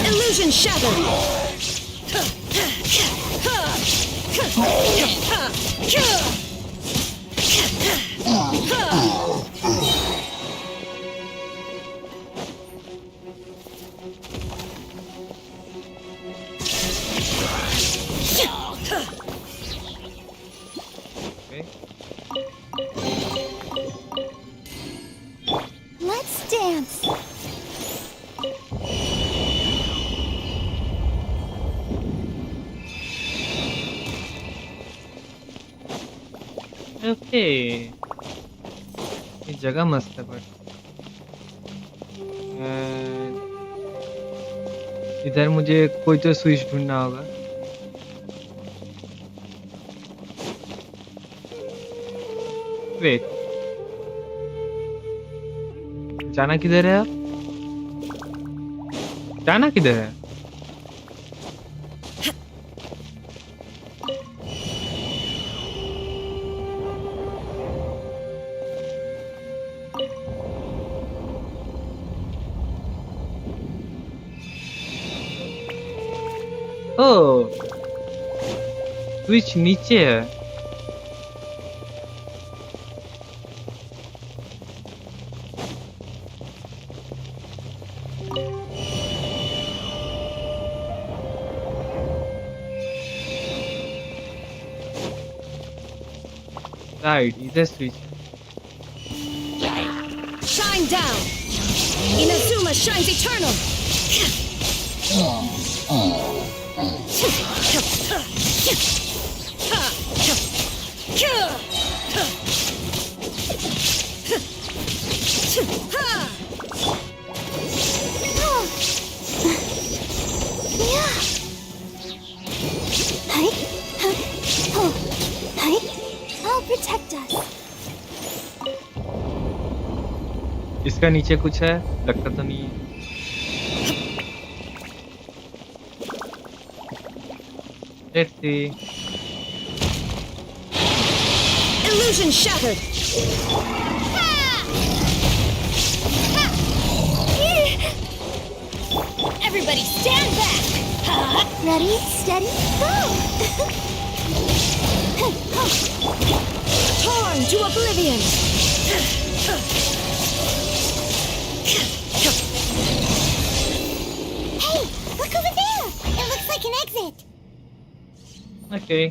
Speaker 17: Illusion shattered!
Speaker 3: Let's dance.
Speaker 2: Okay ये जगह मस्त है बट इधर मुझे कोई तो स्विच ढूंढना होगा. वेट जाना किधर है आप? जाना किधर है? ओह स्विच नीचे है. राइट इधर switch.
Speaker 17: Shine down! Inazuma shines eternal!
Speaker 3: I'll protect us.
Speaker 2: इसका नीचे कुछ है लगता तो नहीं है. Let's see.
Speaker 17: Illusion shattered!
Speaker 12: Everybody stand back!
Speaker 3: Ready, steady, go!
Speaker 17: Torn to oblivion!
Speaker 3: Hey, look over there! It looks like an exit.
Speaker 2: Okay.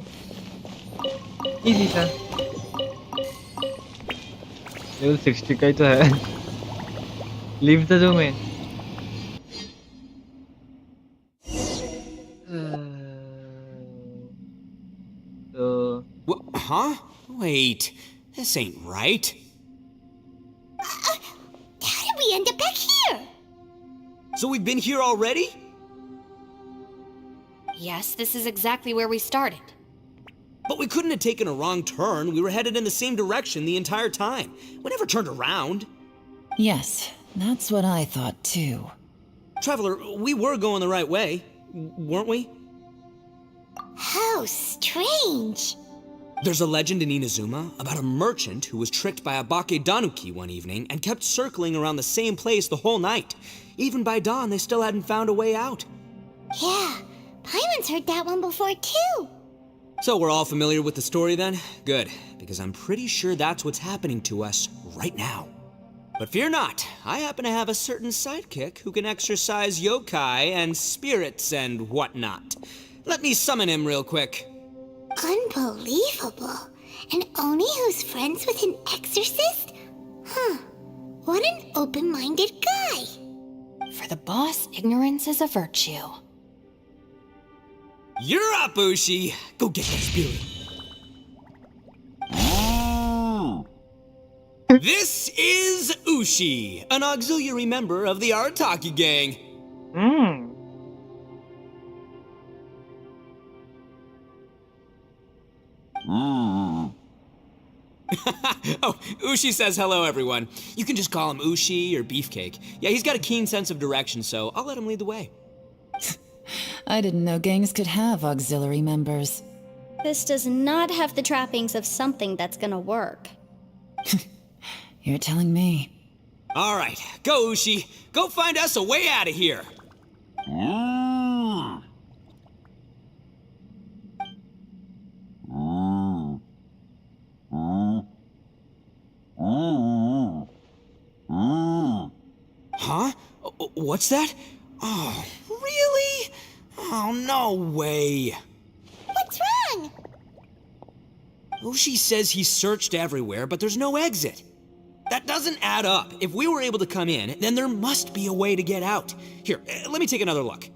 Speaker 2: Easy था. Level 60 का ही तो है. Leave the domain. So.
Speaker 5: Huh? Wait, this ain't right.
Speaker 3: How did we end up back here?
Speaker 5: So we've been here already?
Speaker 13: Yes, this is exactly where we started.
Speaker 5: But we couldn't have taken a wrong turn. We were headed in the same direction the entire time. We never turned around.
Speaker 6: Yes, that's what I thought too.
Speaker 5: Traveler, we were going the right way, weren't we?
Speaker 3: How strange.
Speaker 5: There's a legend in Inazuma about a merchant who was tricked by a Bakedanuki one evening and kept circling around the same place the whole night. Even by dawn, they still hadn't found a way out.
Speaker 3: Yeah, Paimon's heard that one before too.
Speaker 5: So we're all familiar with the story then? Good, because I'm pretty sure that's what's happening to us right now. But fear not, I happen to have a certain sidekick who can exercise yokai and spirits and whatnot. Let me summon him real quick.
Speaker 3: Unbelievable. An Oni who's friends with an exorcist? Huh. What an open-minded guy.
Speaker 13: For the boss, ignorance is a virtue.
Speaker 5: You're up, Ushi. Go get that spirit. This is Ushi, an auxiliary member of the Arataki gang. Oh, Ushi says hello, everyone. You can just call him Ushi or Beefcake. Yeah, he's got a keen sense of direction, so I'll let him lead the way.
Speaker 6: I didn't know gangs could have auxiliary members.
Speaker 12: This does not have the trappings of something that's gonna work.
Speaker 6: You're telling me.
Speaker 5: All right, go, Ushi. Go find us a way out of here. Huh? What's that? Oh, really? Oh, no way.
Speaker 3: What's wrong?
Speaker 5: Ushi says he searched everywhere, but there's no exit. That doesn't add up. If we were able to come in, then there must be a way to get out. Here, let me take another look.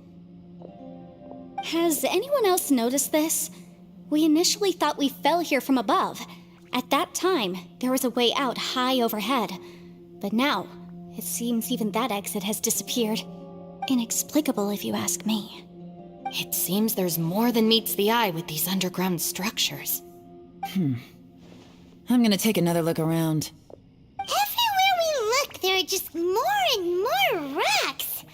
Speaker 12: Has anyone else noticed this? We initially thought we fell here from above. At that time, there was a way out high overhead. But now, it seems even that exit has disappeared. Inexplicable, if you ask me.
Speaker 13: It seems there's more than meets the eye with these underground structures.
Speaker 6: I'm gonna take another look around.
Speaker 3: Everywhere we look, there are just more and more rocks.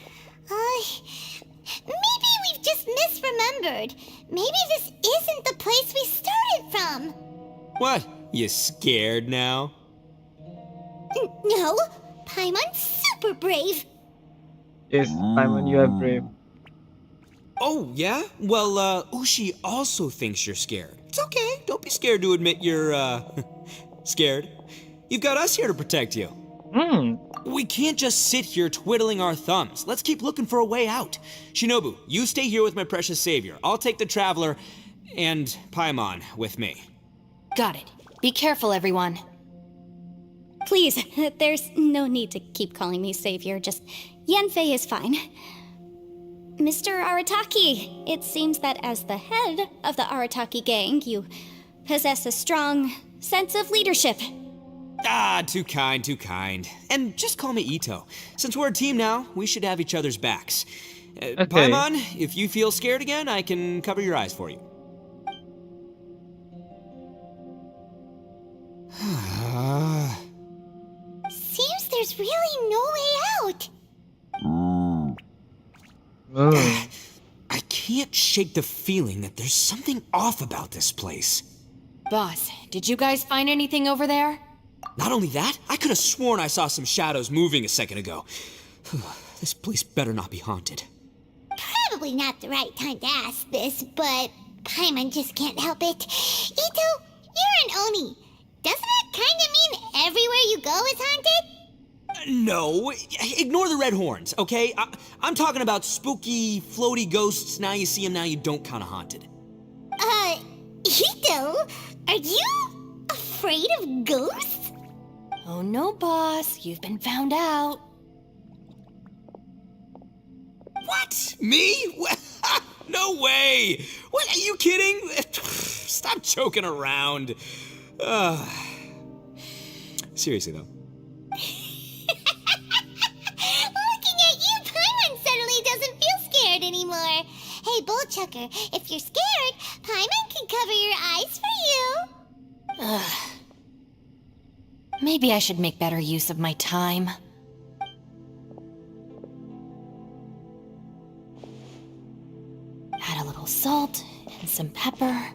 Speaker 3: Maybe we've just misremembered. Maybe this isn't the place we started from.
Speaker 5: What? You scared now?
Speaker 3: No, Paimon's super brave.
Speaker 2: Yes, Paimon, you are brave.
Speaker 5: Oh, yeah? Well, Ushi also thinks you're scared. It's okay. Don't be scared to admit you're, scared. You've got us here to protect you. We can't just sit here twiddling our thumbs. Let's keep looking for a way out. Shinobu, you stay here with my precious savior. I'll take the Traveler and Paimon with me.
Speaker 13: Got it. Be careful, everyone.
Speaker 12: Please, there's no need to keep calling me savior. Just Yanfei is fine. Mr. Arataki, it seems that as the head of the Arataki gang, you possess a strong sense of leadership.
Speaker 5: Ah, too kind, too kind. And just call me Ito. Since we're a team now, we should have each other's backs.
Speaker 2: Okay.
Speaker 5: Paimon, if you feel scared again, I can cover your eyes for you.
Speaker 3: Seems there's really no way out.
Speaker 5: I can't shake the feeling that there's something off about this place.
Speaker 13: Boss, did you guys find anything over there?
Speaker 5: Not only that, I could have sworn I saw some shadows moving a second ago. This place better not be haunted.
Speaker 3: Probably not the right time to ask this, but Paimon just can't help it. Ito, you're an Oni. Doesn't it kind of mean everywhere you go is haunted?
Speaker 5: No, ignore the red horns, okay? I'm talking about spooky, floaty ghosts. Now you see them, now you don't kind of haunted.
Speaker 3: Ito, are you afraid of ghosts?
Speaker 13: Oh no, boss. You've been found out.
Speaker 5: What? Me? No way! What, are you kidding? Stop joking around. Seriously, though.
Speaker 3: Looking at you, Paimon suddenly doesn't feel scared anymore. Hey, Bullchucker, if you're scared, Paimon can cover your eyes for you.
Speaker 13: Maybe I should make better use of my time. Add a little salt and some pepper.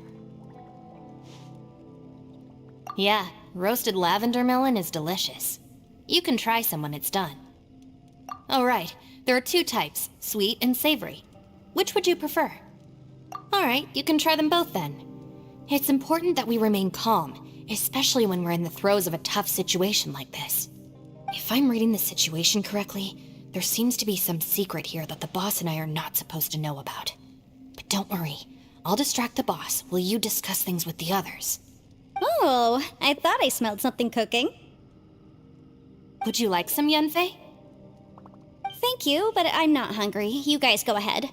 Speaker 13: Yeah, roasted lavender melon is delicious. You can try some when it's done. Oh right, there are two types, sweet and savory. Which would you prefer? Alright, you can try them both then. It's important that we remain calm, especially when we're in the throes of a tough situation like this. If I'm reading the situation correctly, there seems to be some secret here that the boss and I are not supposed to know about. But don't worry, I'll distract the boss while you discuss things with the others.
Speaker 12: Oh, I thought I smelled something cooking.
Speaker 13: Would you like some, Yanfei?
Speaker 12: Thank you, but I'm not hungry. You guys go ahead.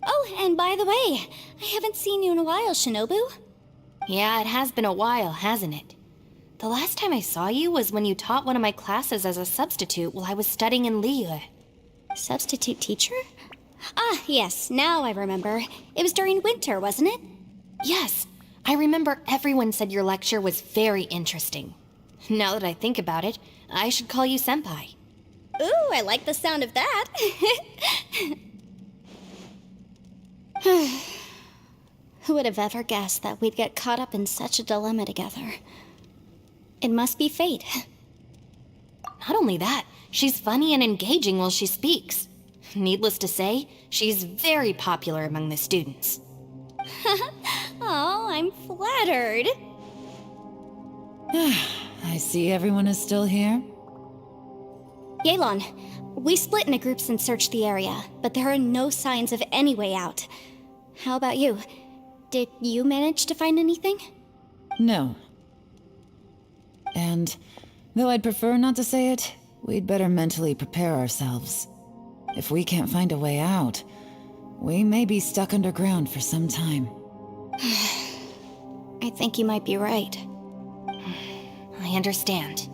Speaker 12: Oh, and by the way, I haven't seen you in a while, Shinobu.
Speaker 13: Yeah, it has been a while, hasn't it? The last time I saw you was when you taught one of my classes as a substitute while I was studying in Liyue.
Speaker 12: Substitute teacher? Ah, yes, now I remember. It was during winter, wasn't it?
Speaker 13: Yes. I remember everyone said your lecture was very interesting. Now that I think about it, I should call you Senpai.
Speaker 3: Ooh, I like the sound of that.
Speaker 17: Who would have ever guessed that we'd get caught up in such a dilemma together? It must be fate.
Speaker 13: Not only that, she's funny and engaging while she speaks. Needless to say, she's very popular among the students.
Speaker 3: Oh, I'm flattered.
Speaker 6: I see everyone is still here.
Speaker 17: Yelan, we split into groups and searched the area, but there are no signs of any way out. How about you? Did you manage to find anything?
Speaker 6: No. And though I'd prefer not to say it, we'd better mentally prepare ourselves. If we can't find a way out, we may be stuck underground for some time.
Speaker 17: I think you might be right.
Speaker 13: I understand.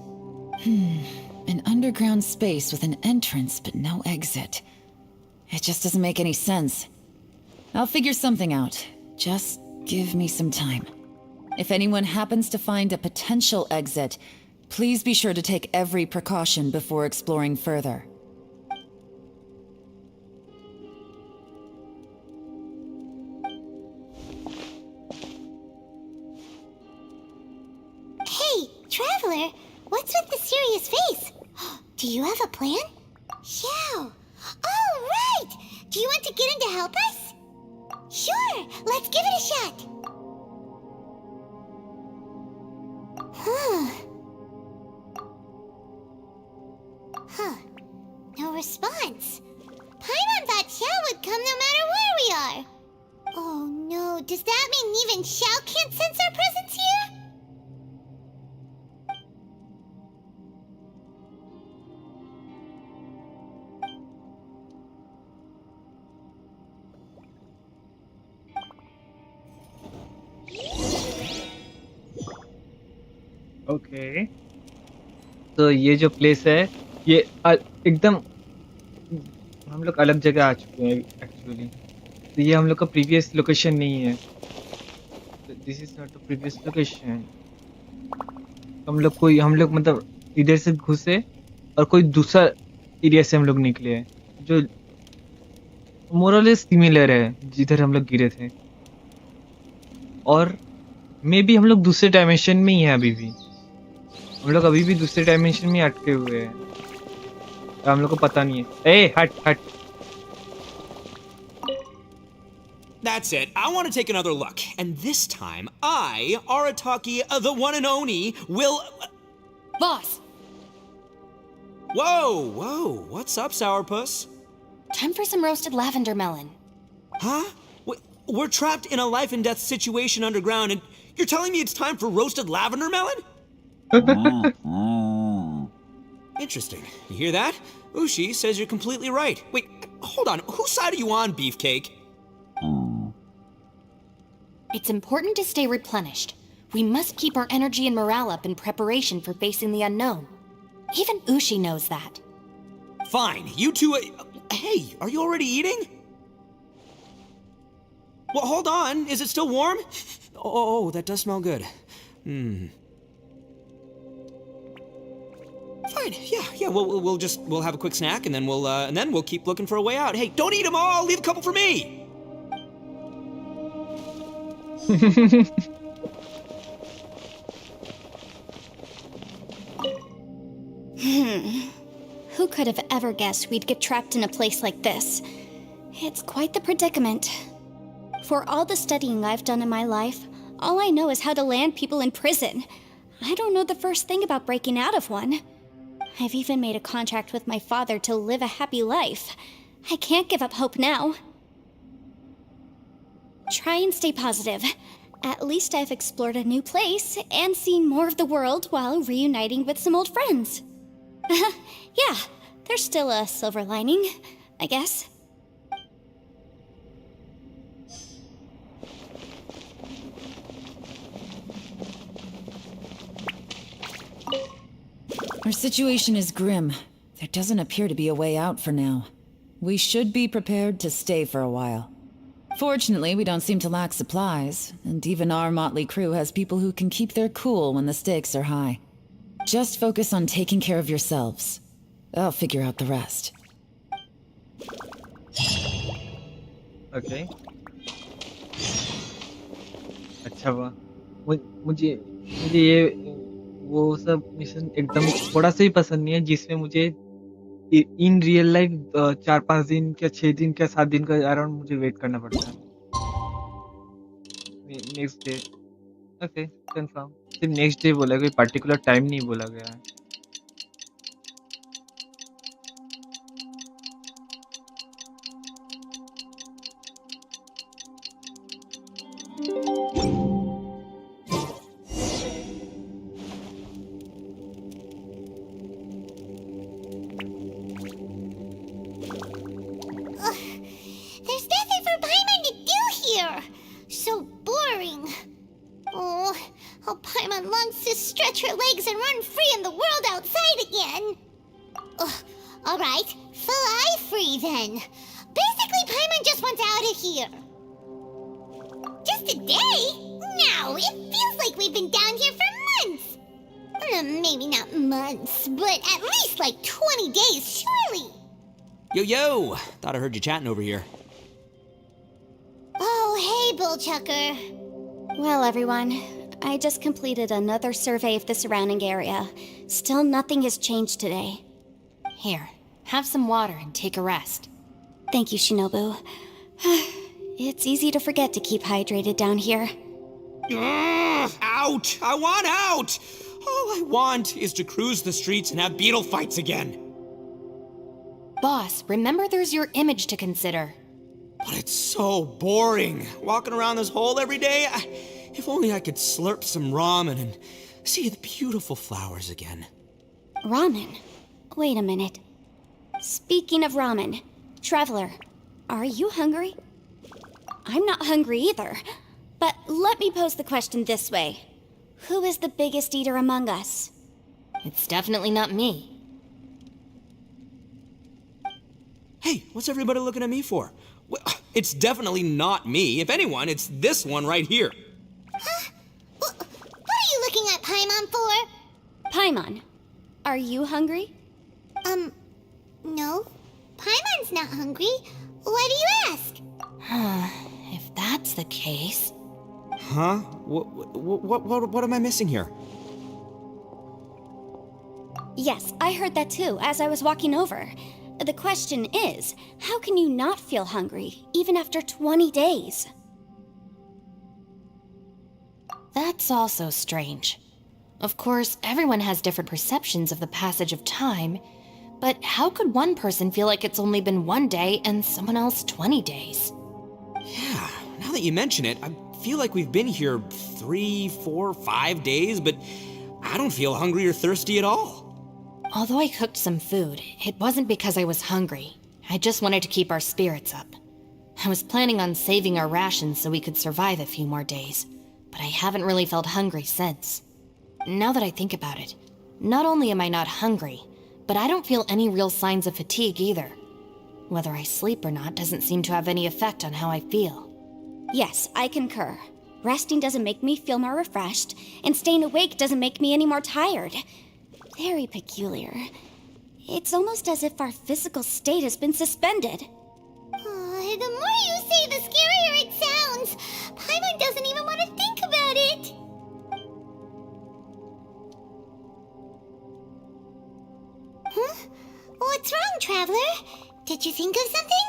Speaker 6: An underground space with an entrance but no exit. It just doesn't make any sense. I'll figure something out. Just give me some time. If anyone happens to find a potential exit, please be sure to take every precaution before exploring further.
Speaker 3: Hey, Traveler, what's with the serious face? Do you have a plan? Xiao. Oh, right! Do you want to get in to help us? Sure, let's give it a shot. No response. Paimon thought Xiao would come no matter where we are. Oh no, does that mean even Xiao can't sense our presence here?
Speaker 2: Okay तो ये जो place है ये एकदम हम लोग अलग जगह आ चुके हैं एक्चुअली। तो ये हम लोग का प्रीवियस लोकेशन नहीं है। This is not the previous location. हम लोग मतलब इधर से घुसे और कोई दूसरा एरिया से हम लोग निकले हैं जो मोरलेस सिमिलर है जिधर हम लोग गिरे थे। और मे बी हम लोग दूसरे डायमेंशन में ही हैं अभी भी। हम लोग अभी भी दूसरे डायमेंशन में अटके हुए हैं। हम लोग को पता नहीं है। ए हट हट।
Speaker 5: That's it. I want to take another look. And this time, I, Arataki, the one and only, will...
Speaker 13: Boss!
Speaker 5: Whoa! What's up, Sourpuss?
Speaker 13: Time for some roasted lavender melon.
Speaker 5: Huh? We're trapped in a life and death situation underground, and you're telling me it's time for roasted lavender melon? Interesting. You hear that? Ushi says you're completely right. Wait, hold on. Whose side are you on, Beefcake?
Speaker 13: It's important to stay replenished. We must keep our energy and morale up in preparation for facing the unknown. Even Ushi knows that.
Speaker 5: Fine. You two... hey, are you already eating? Well, hold on. Is it still warm? Oh, that does smell good. Fine. Yeah. We'll have a quick snack, and then we'll keep looking for a way out. Hey, don't eat them all. Leave a couple for me.
Speaker 17: Who could have ever guessed we'd get trapped in a place like this? It's quite the predicament. For all the studying I've done in my life, all I know is how to land people in prison. I don't know the first thing about breaking out of one. I've even made a contract with my father to live a happy life. I can't give up hope now. Try and stay positive. At least I've explored a new place and seen more of the world while reuniting with some old friends. Yeah, there's still a silver lining, I guess.
Speaker 6: Our situation is grim. There doesn't appear to be a way out for now. We should be prepared to stay for a while. Fortunately, we don't seem to lack supplies, and even our motley crew has people who can keep their cool when the stakes are high. Just focus on taking care of yourselves. I'll figure out the rest.
Speaker 2: Okay. अच्छा हुआ मुझे मुझे ये वो सब mission एकदम थोड़ा सा ही पसंद नहीं है जिसमें मुझे इन रियल लाइफ 4-5 दिन क्या 6 दिन क्या 7 दिन का अराउंड मुझे वेट करना पड़ता है नेक्स्ट डे ओके कंफर्म सिर्फ नेक्स्ट डे बोला कोई पर्टिकुलर टाइम नहीं बोला गया है
Speaker 3: There's nothing for Paimon to do here. So boring. Oh, how Paimon longs to stretch her legs and run free in the world outside again. All right, fly free then. Basically, Paimon just wants out of here. Just a day? No, it feels like we've been down here for months. Maybe not months, but at least like 20 days, surely.
Speaker 5: Yo! Thought I heard you chatting over here.
Speaker 3: Oh, hey, Bullchucker.
Speaker 17: Well, everyone, I just completed another survey of the surrounding area. Still nothing has changed today.
Speaker 13: Here, have some water and take a rest.
Speaker 17: Thank you, Shinobu. It's easy to forget to keep hydrated down here.
Speaker 5: Out! I want out! All I want is to cruise the streets and have beetle fights again.
Speaker 13: Boss, remember there's your image to consider.
Speaker 5: But it's so boring, walking around this hole every day. If only I could slurp some ramen and see the beautiful flowers again.
Speaker 17: Ramen? Wait a minute. Speaking of ramen, Traveler, are you hungry? I'm not hungry either. But let me pose the question this way. Who is the biggest eater among us?
Speaker 13: It's definitely not me.
Speaker 5: Hey, what's everybody looking at me for? Well, it's definitely not me. If anyone, it's this one right here.
Speaker 3: Huh? What are you looking at Paimon for?
Speaker 17: Paimon, are you hungry?
Speaker 3: No. Paimon's not hungry. Why do you ask?
Speaker 13: If that's the case...
Speaker 5: Huh? What am I missing here?
Speaker 17: Yes, I heard that too, as I was walking over. The question is, how can you not feel hungry, even after 20 days?
Speaker 13: That's also strange. Of course, everyone has different perceptions of the passage of time, but how could one person feel like it's only been 1 day and someone else 20 days?
Speaker 5: Yeah, now that you mention it, I feel like we've been here 3, 4, 5 days, but I don't feel hungry or thirsty at all.
Speaker 13: Although I cooked some food, it wasn't because I was hungry. I just wanted to keep our spirits up. I was planning on saving our rations so we could survive a few more days, but I haven't really felt hungry since. Now that I think about it, not only am I not hungry, but I don't feel any real signs of fatigue either. Whether I sleep or not doesn't seem to have any effect on how I feel.
Speaker 17: Yes, I concur. Resting doesn't make me feel more refreshed, and staying awake doesn't make me any more tired. Very peculiar. It's almost as if our physical state has been suspended.
Speaker 3: The more you say, the scarier it sounds. Paimon doesn't even want to think about it. Huh? What's wrong, Traveler? Did you think of something?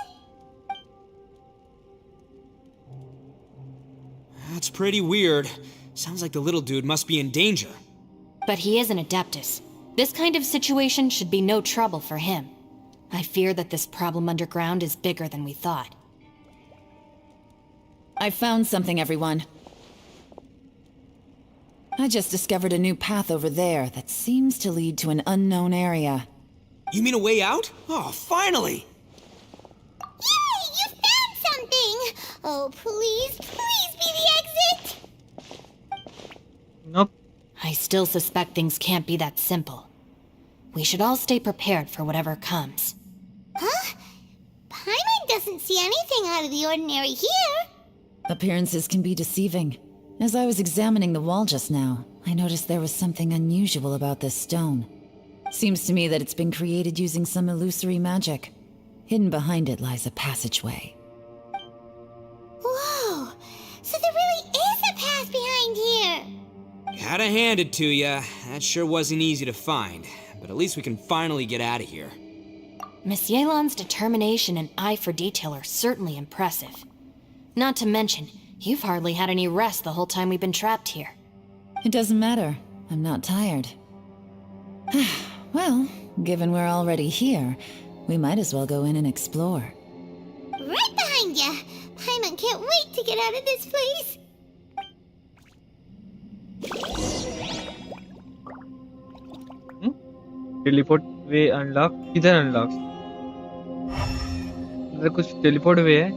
Speaker 5: That's pretty weird. Sounds like the little dude must be in danger.
Speaker 13: But he is an Adeptus. This kind of situation should be no trouble for him. I fear that this problem underground is bigger than we thought.
Speaker 6: I found something, everyone. I just discovered a new path over there that seems to lead to an unknown area.
Speaker 5: You mean a way out? Oh, finally!
Speaker 3: Yay! You found something! Oh, please be the exit!
Speaker 2: Nope.
Speaker 13: I still suspect things can't be that simple. We should all stay prepared for whatever comes.
Speaker 3: Huh? Paimon doesn't see anything out of the ordinary here.
Speaker 9: Appearances can be deceiving. As I was examining the wall just now, I noticed there was something unusual about this stone. Seems to me that it's been created using some illusory magic. Hidden behind it lies a passageway.
Speaker 3: Whoa! So there really is a path behind here!
Speaker 5: Gotta hand it to ya. That sure wasn't easy to find. But at least we can finally get out of here.
Speaker 13: Miss Yelan's determination and eye for detail are certainly impressive. Not to mention, you've hardly had any rest the whole time we've been trapped here.
Speaker 9: It doesn't matter. I'm not tired. Well, given we're already here, we might as well go in and explore.
Speaker 3: Right behind ya! Paimon can't wait to get out of this place!
Speaker 2: Teleport way unlock किधर unlock इधर कुछ teleport वे है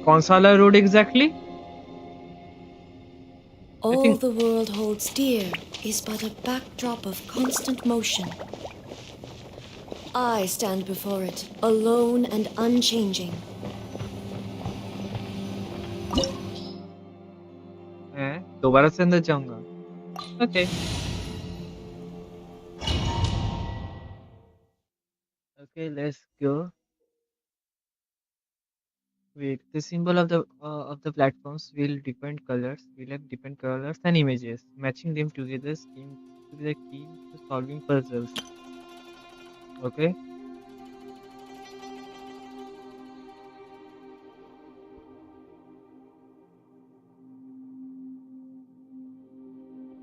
Speaker 2: कौन सा वाला road exactly
Speaker 17: All the world holds dear is but a backdrop of constant motion. I stand before it, alone and unchanging.
Speaker 2: मैं दोबारा से अंदर जाऊंगा okay Okay, let's go. Wait, the symbol of the platforms will different colors. Will have different colors and images. Matching them together seems to be the key to solving puzzles. Okay.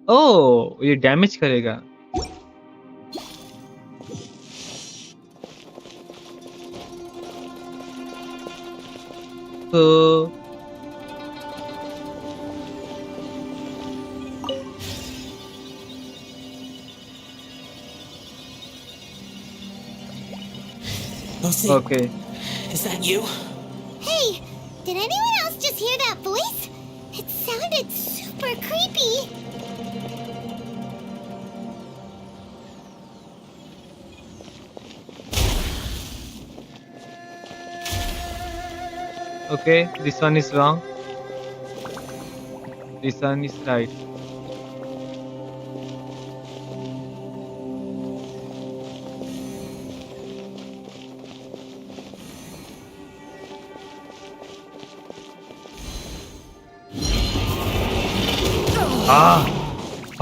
Speaker 2: Oh, ये damage करेगा. So
Speaker 15: Lucy,
Speaker 2: okay.
Speaker 15: is that you?
Speaker 3: Hey, did anyone else just hear that voice? It sounded super creepy.
Speaker 2: Okay, this one is wrong. This one is right.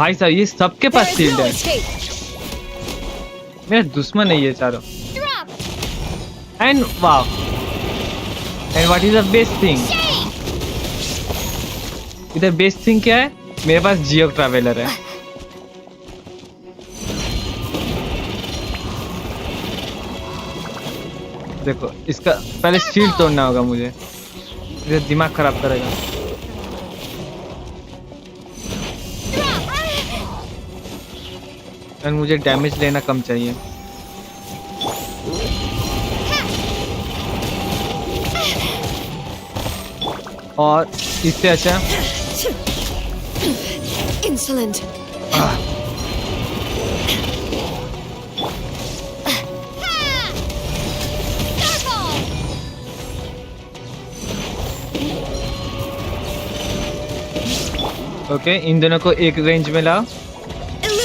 Speaker 2: भाई साहब ये सबके पास shield है मेरा दुश्मन है ये चारों and wow and what is the best thing इधर बेस्ट थिंग क्या है मेरे पास जियो ट्रैवलर है देखो इसका पहले शील्ड तोड़ना होगा मुझे इधर दिमाग खराब करेगा एंड मुझे डैमेज लेना कम चाहिए और इससे अच्छा
Speaker 17: Insolent.
Speaker 2: ओके इन दोनों को एक रेंज में लाओ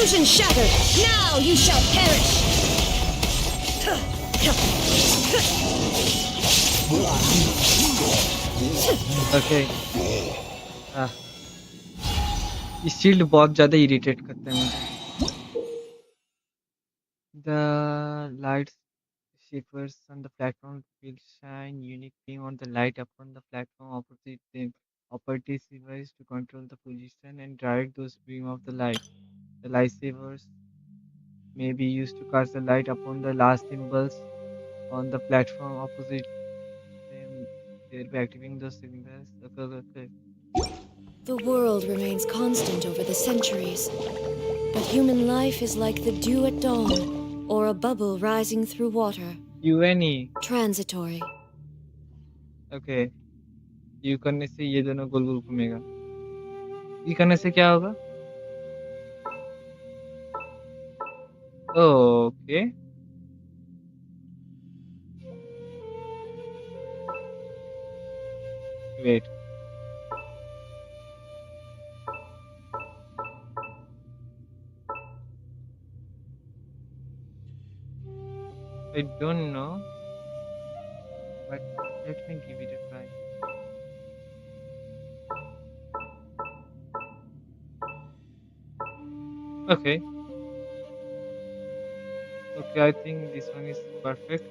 Speaker 17: Illusion shattered. Now you shall perish.
Speaker 2: Okay ये शील्ड बहुत ज्यादा इरिटेट करते हैं मुझे the lights shivers on the platform will shine unique beam on the light upon the platform opposite them. Operative device to control the position and direct those beam of the light. The lightsabers may be used to cast the light upon the last symbols on the platform opposite them, thereby activating those signals. Okay.
Speaker 17: The world remains constant over the centuries, but human life is like the dew at dawn, or a bubble rising through water.
Speaker 2: UNE.
Speaker 17: Transitory.
Speaker 2: Okay. You करने से ये दोनों गोल गोल घूमेगा ये करने से क्या होगा okay Wait. I don't know, but let me give it a try. Okay. Okay, I think this one is perfect.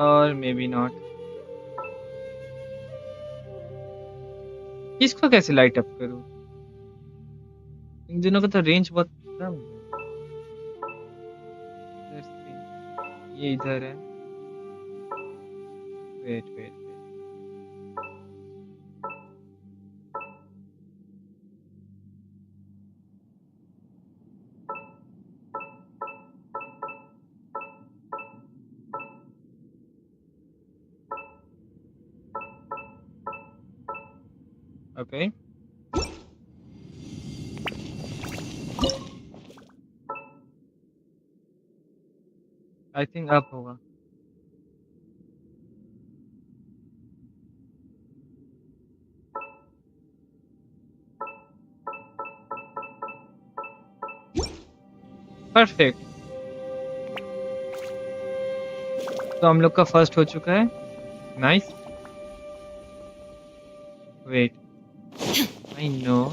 Speaker 2: Or maybe not. इसको कैसे लाइट अप करूं? इन दोनों का तो रेंज बहुत कम है. Let's see. ये इधर है. Wait, wait, wait. Okay. I think up होगा. Perfect. तो हम लोग का फर्स्ट हो चुका है. Nice. Wait. I know.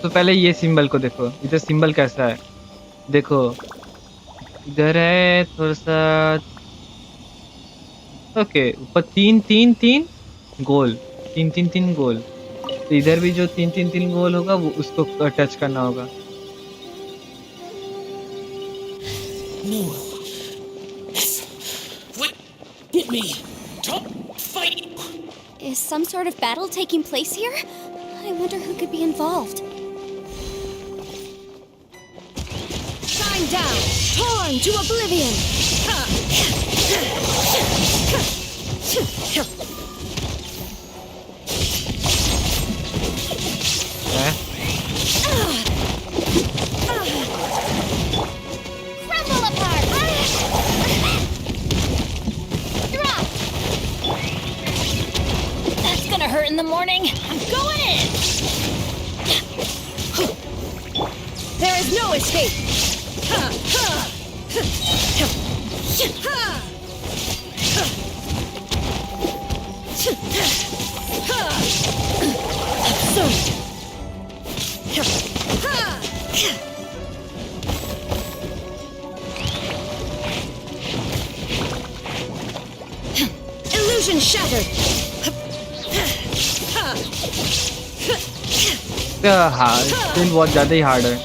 Speaker 2: तो पहले ये सिंबल को देखो. इधर सिंबल कैसा है? देखो. इधर है थोड़ा सा. ओके. ऊपर 3-3-3 गोल. 3-3-3 गोल. तो इधर भी जो 3-3-3 गोल होगा वो उसको टच करना होगा.
Speaker 15: No. What? Get me. Don't fight.
Speaker 17: Is some sort of battle taking place here? I wonder who could be involved.
Speaker 12: Shine down, torn to oblivion. Crumble apart. Drop. That's gonna hurt in the morning. I'm going in. There is no escape. Illusion shattered.
Speaker 2: हाँ, still बहुत ज़्यादा ही hard है.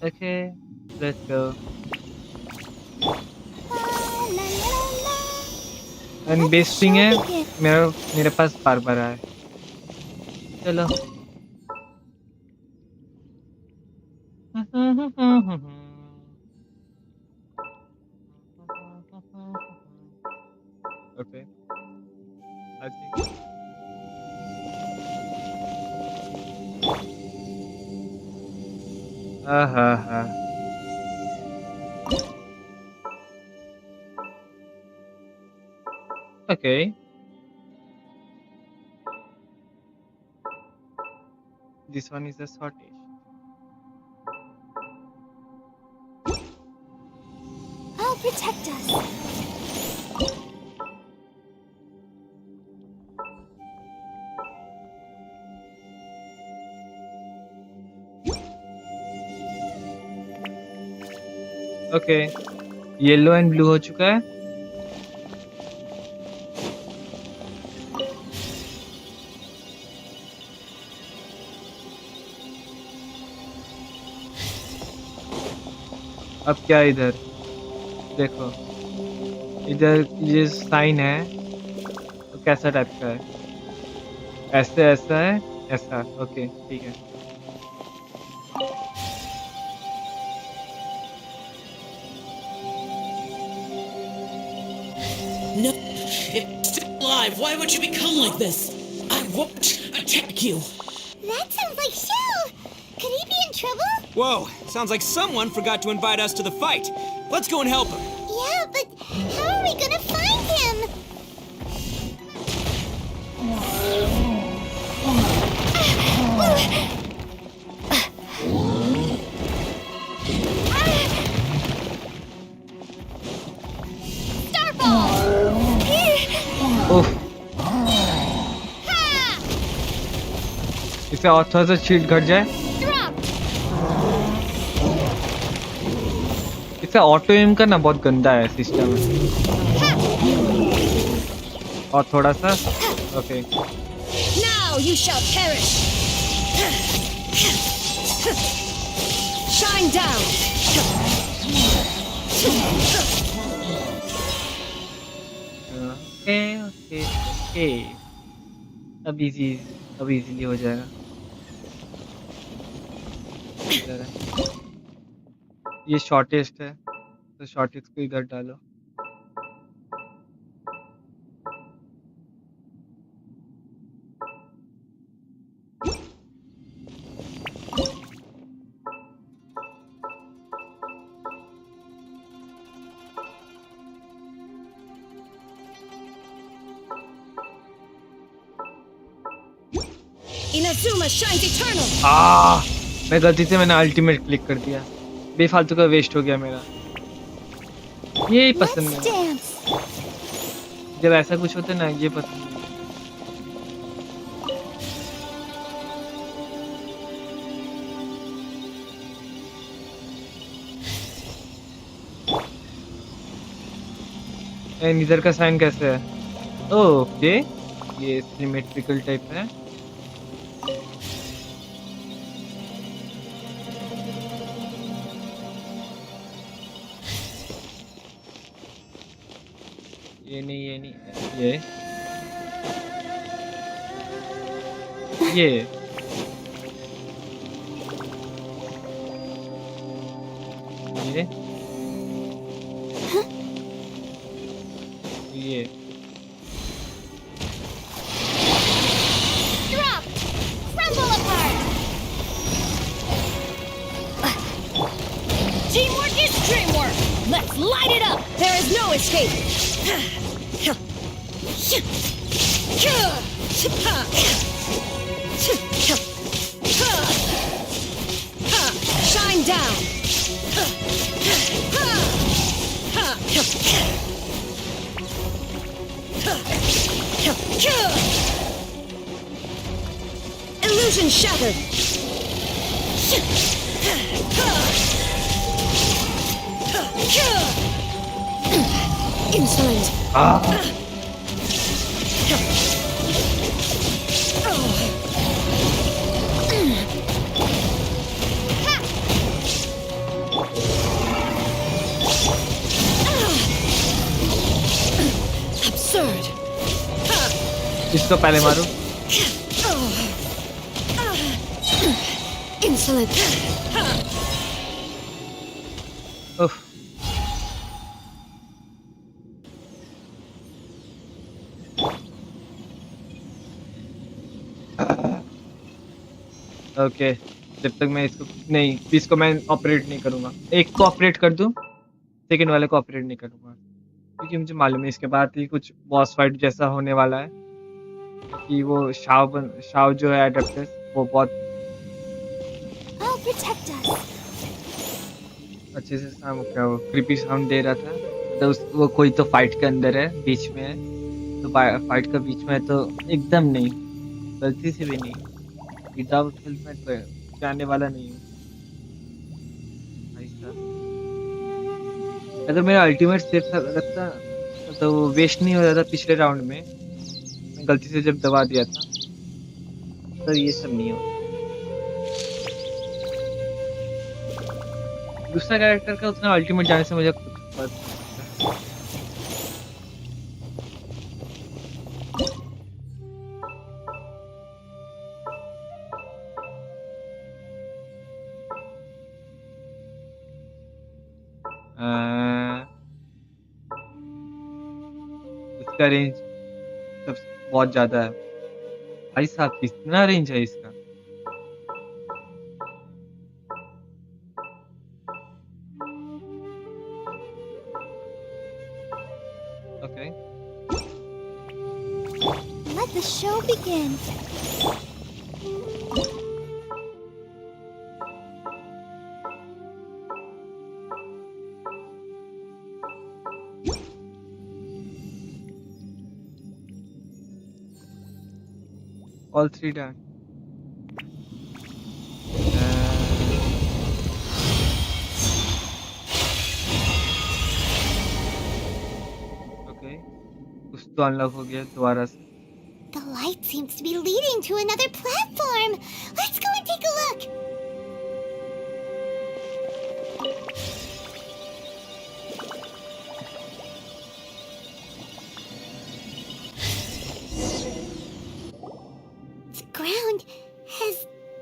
Speaker 2: Okay, let's go. And best thing है मेरे पास Barbara है. चलो. Okay. I think. Okay. This one is a shortage.
Speaker 17: I'll protect us.
Speaker 2: Okay. Yellow and blue हो चुका है. अब क्या इधर देखो. इधर ये साइन है तो कैसा टाइप का है? ऐसे ऐसा है ऐसा. ओके ठीक है.
Speaker 15: No, it's still alive. Why would you become like this? I won't attack you.
Speaker 3: That sounds like Shell. Could he be in trouble?
Speaker 5: Whoa, sounds like someone forgot to invite us to the fight. Let's go and help him.
Speaker 3: Yeah, but how are we gonna find him?
Speaker 2: उफ इसे और थोड़ा सा shield घट जाए इसे auto M करना बहुत गंदा है सिस्टम और थोड़ा सा okay
Speaker 16: Now you shall perish. Shine down.
Speaker 2: Okay okay okay अब इजीली हो जाएगा ये शॉर्टेस्ट है तो शॉर्टेस्ट को इधर डालो
Speaker 16: Inazuma shines eternal.
Speaker 2: मैं गलती से मैंने अल्टीमेट क्लिक कर दिया बेफालतू का वेस्ट हो गया मेरा ये पसंद नहीं जब ऐसा कुछ होता है ना ये पसंद नहीं एंड इधर का साइन कैसे है ओके ये सिमेट्रिकल टाइप है ये नहीं ये
Speaker 3: Drop! Crumble apart!
Speaker 16: Teamwork is dreamwork. Let's light it up. There is no escape. Shine down. Illusion shattered. Insolent. Absurd.
Speaker 2: इसको पहले मारो
Speaker 16: Insolent.
Speaker 2: उफ ओके जब तक मैं इसको मैं ऑपरेट नहीं करूंगा एक को ऑपरेट कर दूं सेकंड वाले को ऑपरेट नहीं करूंगा क्योंकि मुझे मालूम है इसके बाद ही कुछ बॉस फाइट जैसा होने वाला है कि वो शाव जो है एडेप्टस वो बहुत अच्छे से क्या वो क्रीपी साउंड दे रहा था तो वो कोई तो फाइट के अंदर है बीच में है तो फाइट का बीच में है तो एकदम नहीं गलती से भी नहीं विदाउट हेलमेट जाने वाला नहीं हूँ अगर मेरा अल्टीमेट सेफ रखता तो वो वेस्ट नहीं हो रहा था पिछले राउंड में मैं गलती से जब दबा दिया था तो ये सब नहीं होता दूसरा कैरेक्टर का उतना अल्टीमेट जाने से मुझे कुछ फर्क नहीं पड़ता। इसका रेंज सब बहुत ज्यादा है। भाई साहब कितना रेंज है इसका। Okay
Speaker 3: Let the show begin.
Speaker 2: all three done. Okay कुछ तो अनलॉक हो गया दोबारा से।
Speaker 3: The light seems to be leading to another platform. Let's go and take a look. The ground has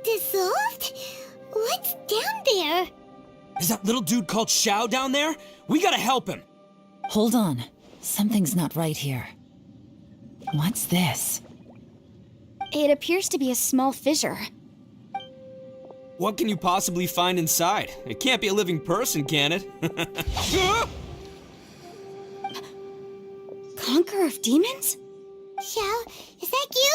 Speaker 3: dissolved? What's down there?
Speaker 5: Is that little dude called Xiao down there? We gotta help him.
Speaker 6: Hold on. Something's not right here. What's this?
Speaker 12: It appears to be a small fissure.
Speaker 5: What can you possibly find inside? It can't be a living person, can it?
Speaker 12: Conqueror of demons?
Speaker 3: Xiao, is that you?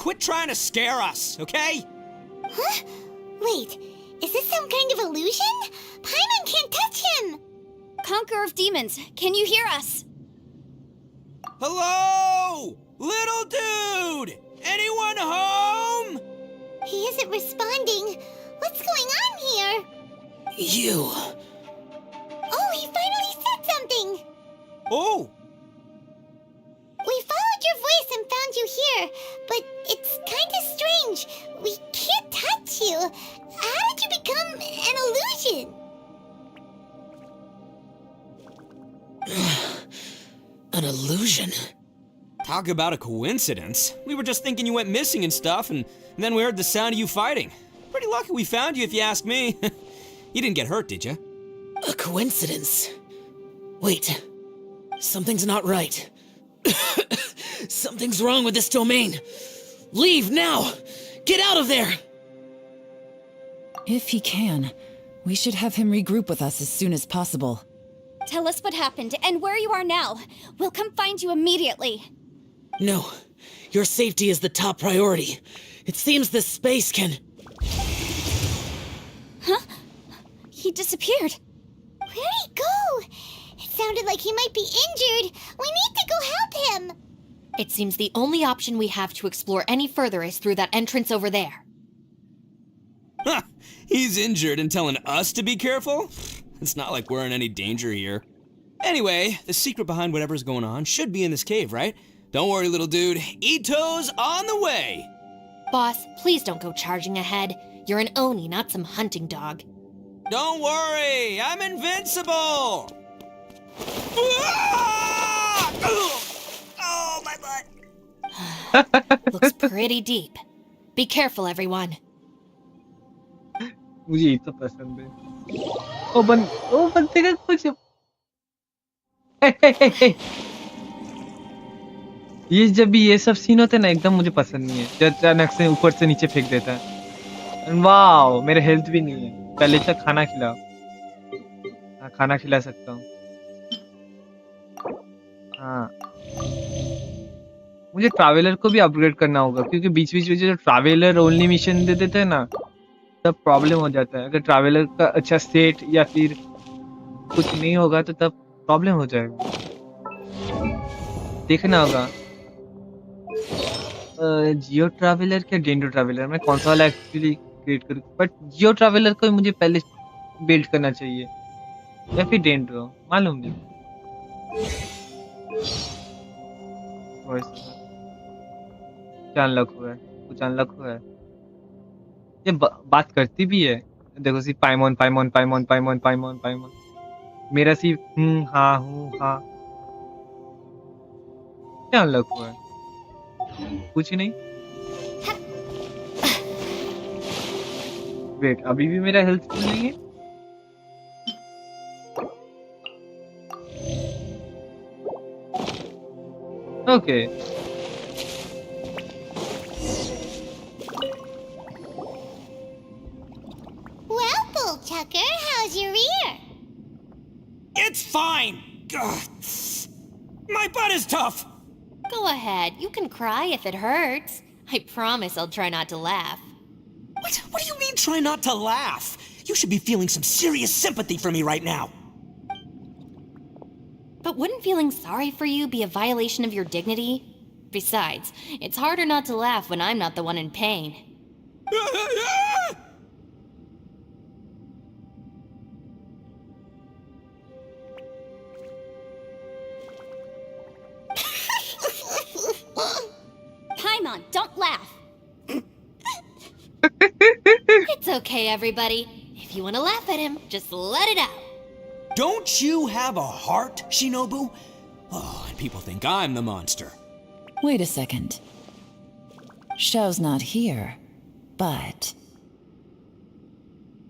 Speaker 5: Quit trying to scare us, okay?
Speaker 3: Huh? Wait, is this some kind of illusion? Paimon can't touch him!
Speaker 12: Conqueror of demons, can you hear us?
Speaker 5: Hello? Little dude! Anyone home?
Speaker 3: He isn't responding. What's going on here?
Speaker 15: You.
Speaker 3: Oh, he finally said something!
Speaker 5: Oh!
Speaker 3: We followed your voice and found you here, but it's kinda strange. We can't touch you. How did you become an illusion?
Speaker 15: An illusion?
Speaker 5: Talk about a coincidence. We were just thinking you went missing and stuff, and then we heard the sound of you fighting. Pretty lucky we found you, if you ask me. You didn't get hurt, did you?
Speaker 15: A coincidence? Wait. Something's not right. Something's wrong with this domain. Leave now! Get out of there!
Speaker 6: If he can, we should have him regroup with us as soon as possible.
Speaker 12: Tell us what happened and where you are now. We'll come find you immediately.
Speaker 15: No. Your safety is the top priority. It seems this space can...
Speaker 12: Huh? He disappeared.
Speaker 3: Where'd he go? It sounded like he might be injured. We need to go help him.
Speaker 13: It seems the only option we have to explore any further is through that entrance over there.
Speaker 5: Huh, he's injured and telling us to be careful? It's not like we're in any danger here. Anyway, the secret behind whatever's going on should be in this cave, right? Don't worry, little dude. Ito's on the way!
Speaker 13: Boss, please don't go charging ahead. You're an Oni, not some hunting dog.
Speaker 5: Don't worry, I'm invincible! Oh, my butt!
Speaker 13: Looks pretty deep. Be careful, everyone.
Speaker 2: मुझे ये तो पसंद है। ओ बनते का कुछ ये जब भी ये सब सीन होते हैं ना एकदम मुझे पसंद नहीं है। जब अचानक से ऊपर से नीचे फेंक देता है। वाओ मेरे हेल्थ भी नहीं है। पहले तक खाना खिलाओ। हाँ खाना खिला सकता हूँ। हाँ मुझे ट्रैवलर को भी अपग्रेड करना होगा क्योंकि बीच बीच में जो ट्रैवलर ओनली मिशन दे देते हैं ना तब प्रॉब्लम हो जाता है। अगर ट्रैवलर का अच्छा सेट या फिर कुछ नहीं होगा तो तब प्रॉब्लम हो जाएगा। देखना होगा जियो ट्रैवलर क्या डेंडो ट्रैवलर मैं कौन सा वाला एक्चुअली क्रिएट करूँ बट जियो ट्रैवलर को मुझे पहले बिल्ड करना चाहिए या फिर डेंडो मालूम नहीं। क्या अनलॉक हुआ है कुछ अनलॉक हुआ है ये बात करती भी है। देखो सिर्फ पाइमोन पाइमोन पाइमोन पाइमोन पाइमोन पाइमोन मेरा सिर्फ हाँ हूँ हाँ क्या अनलॉक हुआ है कुछ नहीं। वेट अभी भी मेरा हेल्थ फुल नहीं है। Okay.
Speaker 3: Well, Bull Chucker, how's your ear?
Speaker 5: It's fine! Ugh. My butt is tough!
Speaker 13: Go ahead, you can cry if it hurts. I promise I'll try not to laugh.
Speaker 5: What do you mean, try not to laugh? You should be feeling some serious sympathy for me right now.
Speaker 13: But wouldn't feeling sorry for you be a violation of your dignity? Besides, it's harder not to laugh when I'm not the one in pain.
Speaker 16: Paimon, don't laugh.
Speaker 13: It's okay, everybody. If you want to laugh at him, just let it out.
Speaker 5: Don't you have a heart, Shinobu? Oh, and people think I'm the monster.
Speaker 6: Wait a second. Shao's not here, but...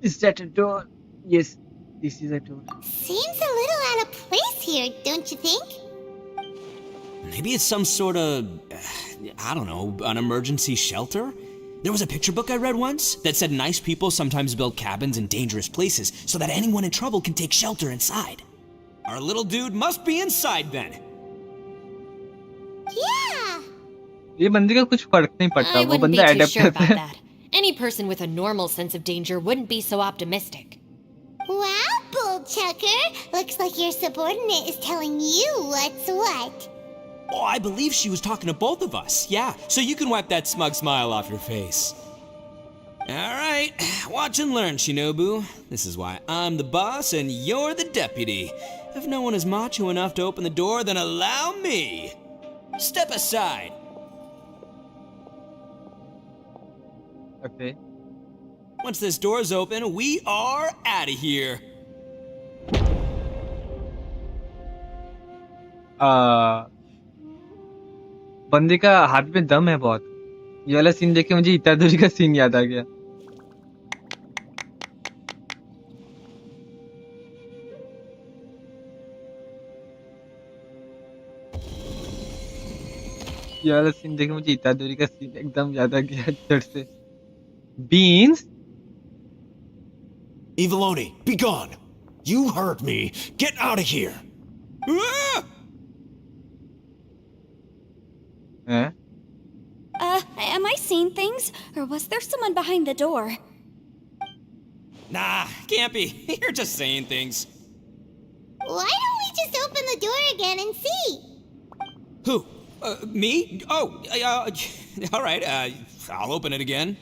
Speaker 2: Is that a door? Yes, this is a door.
Speaker 3: Seems a little out of place here, don't you think?
Speaker 5: Maybe it's some sort of, I don't know, an emergency shelter? There was a picture book I read once that said nice people sometimes build cabins in dangerous places so that anyone in trouble can take shelter inside. Our little dude must be inside then.
Speaker 3: Yeah!
Speaker 2: ये बंदे का कुछ फर्क नहीं पड़ता
Speaker 13: I
Speaker 2: वो
Speaker 13: wouldn't be
Speaker 2: बंदा
Speaker 13: too
Speaker 2: adapt
Speaker 13: sure
Speaker 2: करता
Speaker 13: about
Speaker 2: है
Speaker 13: that. Any person with a normal sense of danger wouldn't be so optimistic.
Speaker 3: Wow, Bull Chucker! Looks like your subordinate is telling you what's what.
Speaker 5: Oh, I believe she was talking to both of us. Yeah, so you can wipe that smug smile off your face. All right, watch and learn, Shinobu. This is why I'm the boss and you're the deputy. If no one is macho enough to open the door, then allow me. Step aside.
Speaker 2: Okay.
Speaker 5: Once this door's open, we are out of here.
Speaker 2: बंदे का हाथ में दम है बहुत ये वाला scene देख के मुझे इतादुरी का सीन याद आ गया ये वाला सीन देख के मुझे इतादुरी का सीन एकदम याद आ गया जड़ से Beans?
Speaker 8: Eviloni, be gone! You heard me. Get out of here!
Speaker 5: Ah!
Speaker 2: Eh?
Speaker 16: Am I seeing things? Or was there someone behind the door?
Speaker 5: Nah, can't be. You're just saying things.
Speaker 3: Why don't we just open the door again and see?
Speaker 5: Who? Me? Oh, all right, I'll open it again.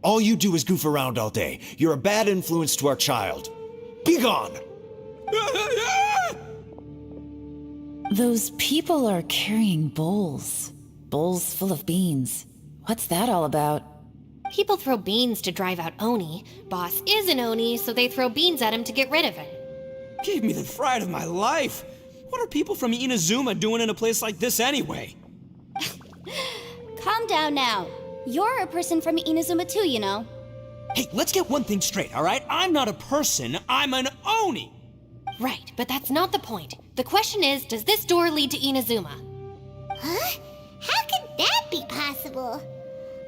Speaker 8: All you do is goof around all day. You're a bad influence to our child. Be gone!
Speaker 6: Those people are carrying bowls. Bowls full of beans. What's that all about?
Speaker 13: People throw beans to drive out Oni. Boss is an Oni, so they throw beans at him to get rid of him.
Speaker 5: Gave me the fright of my life. What are people from Inazuma doing in a place like this anyway?
Speaker 16: Calm down now. You're a person from Inazuma too, you know.
Speaker 5: Hey, let's get one thing straight, all right? I'm not a person, I'm an Oni!
Speaker 13: Right, but that's not the point. The question is, does this door lead to Inazuma?
Speaker 3: Huh? How could that be possible?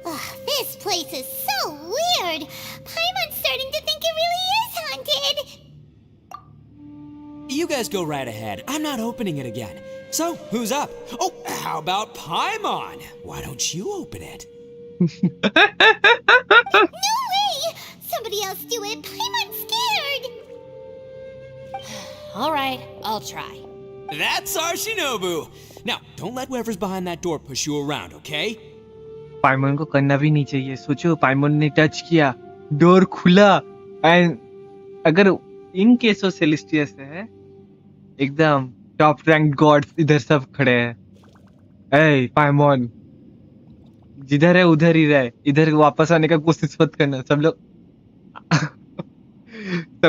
Speaker 3: Ugh, this place is so weird. Paimon's starting to think it really is haunted.
Speaker 5: You guys go right ahead. I'm not opening it again. So, who's up? Oh, how about Paimon? Why don't you open it?
Speaker 3: No way! Somebody else do it. Paimon's scared.
Speaker 13: All right, I'll try.
Speaker 5: That's our Shinobu. Now, don't let whoever's behind that door push you around, okay?
Speaker 2: पाइमन को करना भी नहीं चाहिए सोचो पाइमन ने touch किया door खुला and अगर इन केस ऑफ सेलेस्टियस है एकदम टॉप रैंक गॉड्स इधर सब खड़े हैं ए पाइमन जिधर है उधर ही रहे इधर वापस आने का कोशिश मत करना सब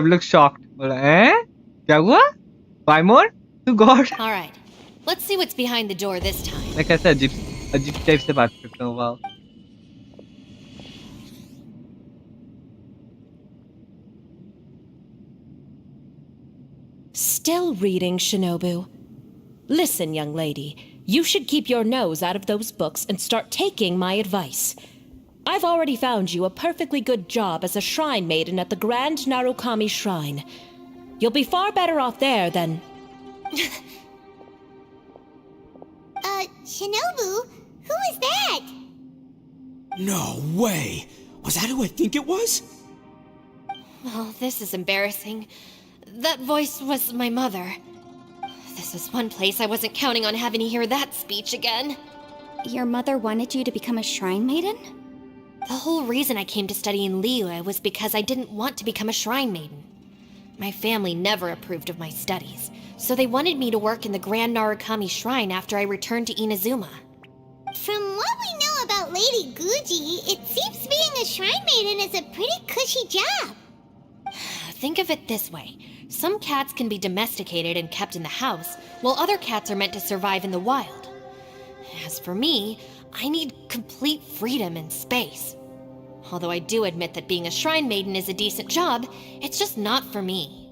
Speaker 2: लोग शॉक्ड बोला हैं क्या हुआ पाइमन तू God
Speaker 13: All right, let's see what's behind the door this time.
Speaker 2: मैं कैसे अजीब टाइप से बात करता हूँ वाह
Speaker 1: Still reading, Shinobu. Listen, young lady, you should keep your nose out of those books and start taking my advice. I've already found you a perfectly good job as a shrine maiden at the Grand Narukami Shrine. You'll be far better off there than...
Speaker 3: Shinobu? Who is that?
Speaker 5: No way! Was that who I think it was?
Speaker 13: Oh, this is embarrassing. That voice was my mother. This was one place I wasn't counting on having to hear that speech again.
Speaker 16: Your mother wanted you to become a shrine maiden?
Speaker 13: The whole reason I came to study in Liyue was because I didn't want to become a shrine maiden. My family never approved of my studies, so they wanted me to work in the Grand Narukami Shrine after I returned to Inazuma.
Speaker 3: From what we know about Lady Guji, it seems being a shrine maiden is a pretty cushy job.
Speaker 13: Think of it this way. Some cats can be domesticated and kept in the house, while other cats are meant to survive in the wild. As for me, I need complete freedom and space. Although I do admit that being a shrine maiden is a decent job, it's just not for me.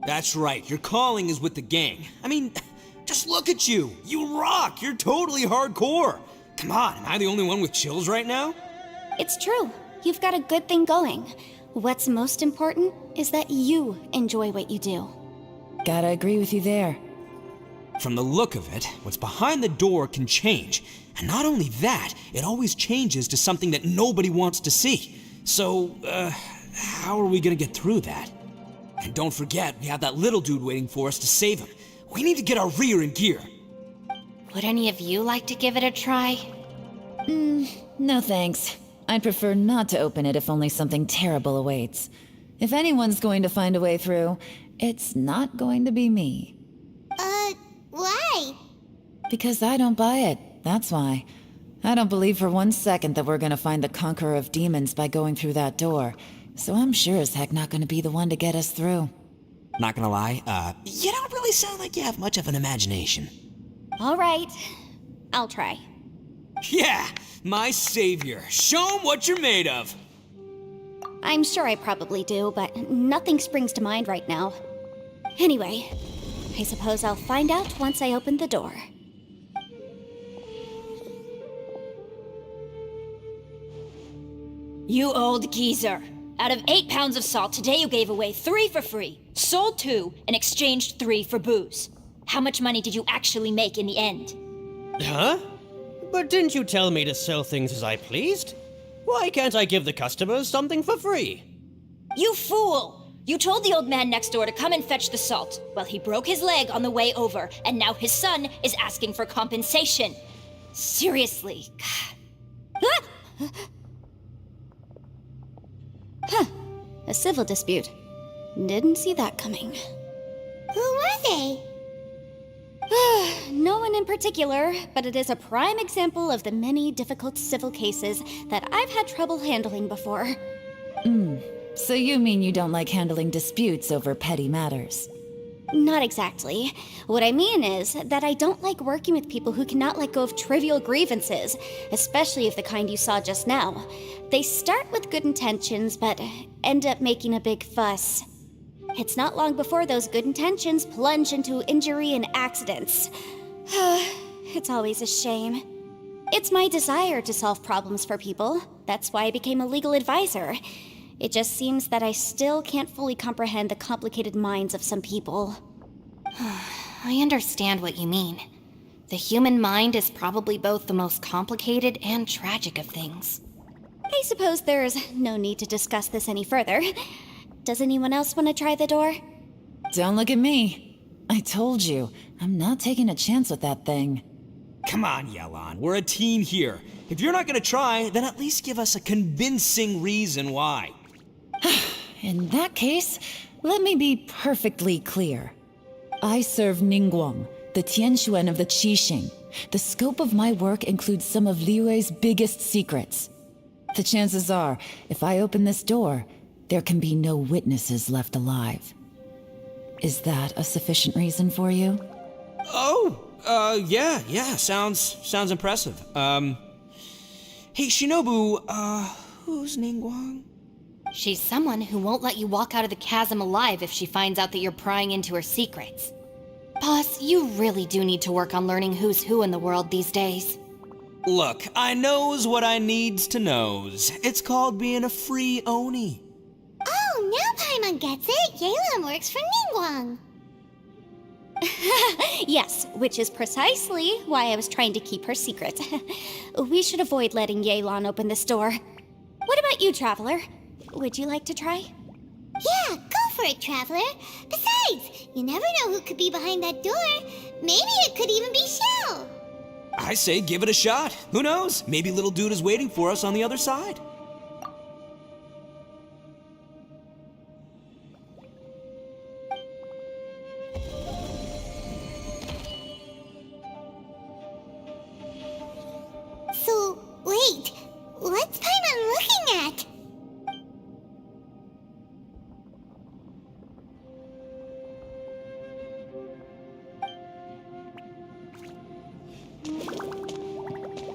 Speaker 5: That's right, your calling is with the gang. I mean, just look at you. You rock. You're totally hardcore. Come on, am I the only one with chills right now?
Speaker 16: It's true. You've got a good thing going. What's most important is that you enjoy what you do.
Speaker 18: Gotta agree with you there.
Speaker 5: From the look of it, what's behind the door can change. And not only that, it always changes to something that nobody wants to see. So, how are we gonna get through that? And don't forget, we have that little dude waiting for us to save him. We need to get our rear in gear.
Speaker 13: Would any of you like to give it a try?
Speaker 18: No thanks. I'd prefer not to open it if only something terrible awaits. If anyone's going to find a way through, it's not going to be me.
Speaker 3: Why?
Speaker 18: Because I don't buy it, that's why. I don't believe for 1 second that we're gonna find the Conqueror of Demons by going through that door, so I'm sure as heck not gonna be the one to get us through.
Speaker 5: Not gonna lie, you don't really sound like you have much of an imagination.
Speaker 16: All right, I'll try.
Speaker 5: Yeah, my savior. Show 'em what you're made of.
Speaker 16: I'm sure I probably do, but nothing springs to mind right now. Anyway, I suppose I'll find out once I open the door.
Speaker 22: You old geezer. Out of 8 pounds of salt, today you gave away 3 for free, sold 2, and exchanged 3 for booze. How much money did you actually make in the end?
Speaker 24: Huh? But didn't you tell me to sell things as I pleased? Why can't I give the customers something for free?
Speaker 22: You fool! You told the old man next door to come and fetch the salt. Well, he broke his leg on the way over, and now his son is asking for compensation. Seriously.
Speaker 16: Huh. A civil dispute. Didn't see that coming.
Speaker 3: Who were they?
Speaker 16: No one in particular, but it is a prime example of the many difficult civil cases that I've had trouble handling before.
Speaker 18: So you mean you don't like handling disputes over petty matters?
Speaker 16: Not exactly. What I mean is that I don't like working with people who cannot let go of trivial grievances, especially of the kind you saw just now. They start with good intentions, but end up making a big fuss. It's not long before those good intentions plunge into injury and accidents. It's always a shame. It's my desire to solve problems for people. That's why I became a legal advisor. It just seems that I still can't fully comprehend the complicated minds of some people.
Speaker 13: I understand what you mean. The human mind is probably both the most complicated and tragic of things.
Speaker 16: I suppose there's no need to discuss this any further. Does anyone else want to try the door?
Speaker 18: Don't look at me. I told you, I'm not taking a chance with that thing.
Speaker 5: Come on, Yelan, we're a team here. If you're not gonna try, then at least give us a convincing reason why.
Speaker 18: In that case, let me be perfectly clear. I serve Ningguang, the Tianxuan of the Qixing. The scope of my work includes some of Liyue's biggest secrets. The chances are, if I open this door, there can be no witnesses left alive. Is that a sufficient reason for you?
Speaker 5: Yeah, sounds impressive. Hey, Shinobu, who's Ningguang?
Speaker 13: She's someone who won't let you walk out of the chasm alive if she finds out that you're prying into her secrets. Boss, you really do need to work on learning who's who in the world these days.
Speaker 5: Look, I knows what I needs to knows. It's called being a free Oni.
Speaker 3: Oh, now Paimon gets it. Yelan works for Ningguang.
Speaker 16: Yes, which is precisely why I was trying to keep her secret. We should avoid letting Yelan open this door. What about you, Traveler? Would you like to try?
Speaker 3: Yeah, go for it, Traveler. Besides, you never know who could be behind that door. Maybe it could even be Shell.
Speaker 5: I say give it a shot. Who knows? Maybe little dude is waiting for us on the other side.
Speaker 3: So, wait. What's Paimon looking at?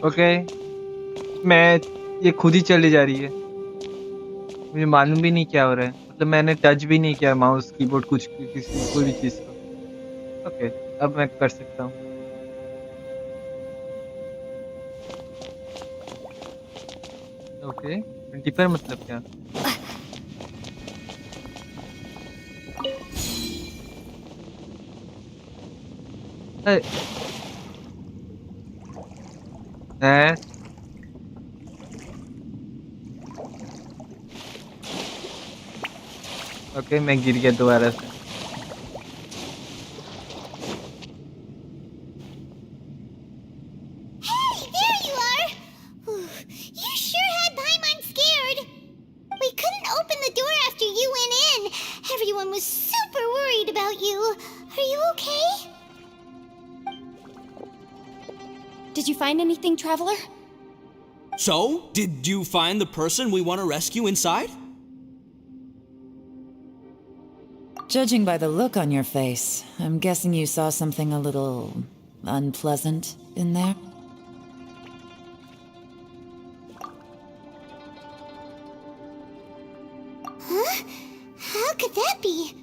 Speaker 2: Okay मैं ये खुद ही चली जा रही है, मुझे मालूम भी नहीं क्या हो रहा है, मतलब मैंने टच भी नहीं किया माउस कीबोर्ड कुछ किसी कोई भी चीज़ को। ओके अब मैं कर सकता हूँ। ओके 20 पर मतलब क्या? हैं? ओके मैं गिर गया दोबारा से।
Speaker 3: Hey, there you are! You sure had Paimon scared. We couldn't open the door after you went in. Everyone was super worried about you. Are you okay?
Speaker 16: Did you find anything, Traveler?
Speaker 5: So, did you find the person we want to rescue inside?
Speaker 18: Judging by the look on your face, I'm guessing you saw something a little unpleasant in there?
Speaker 3: Huh? How could that be?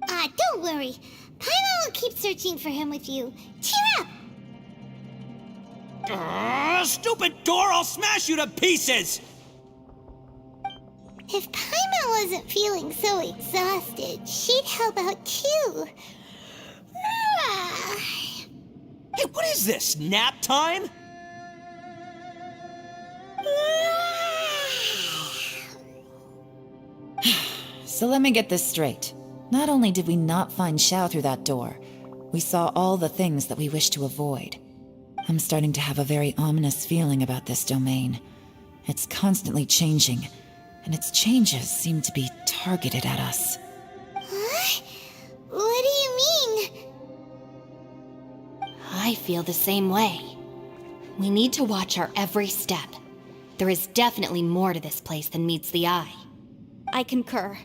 Speaker 3: Don't worry. Paimon will keep searching for him with you. Cheer up!
Speaker 5: Stupid door! I'll smash you to pieces!
Speaker 3: If Paimon wasn't feeling so exhausted, she'd help out too.
Speaker 5: Hey, what is this? Nap time?
Speaker 18: So let me get this straight. Not only did we not find Xiao through that door, we saw all the things that we wish to avoid. I'm starting to have a very ominous feeling about this domain. It's constantly changing, and its changes seem to be targeted at us.
Speaker 3: Huh? What do you mean?
Speaker 13: I feel the same way. We need to watch our every step. There is definitely more to this place than meets the eye.
Speaker 16: I concur.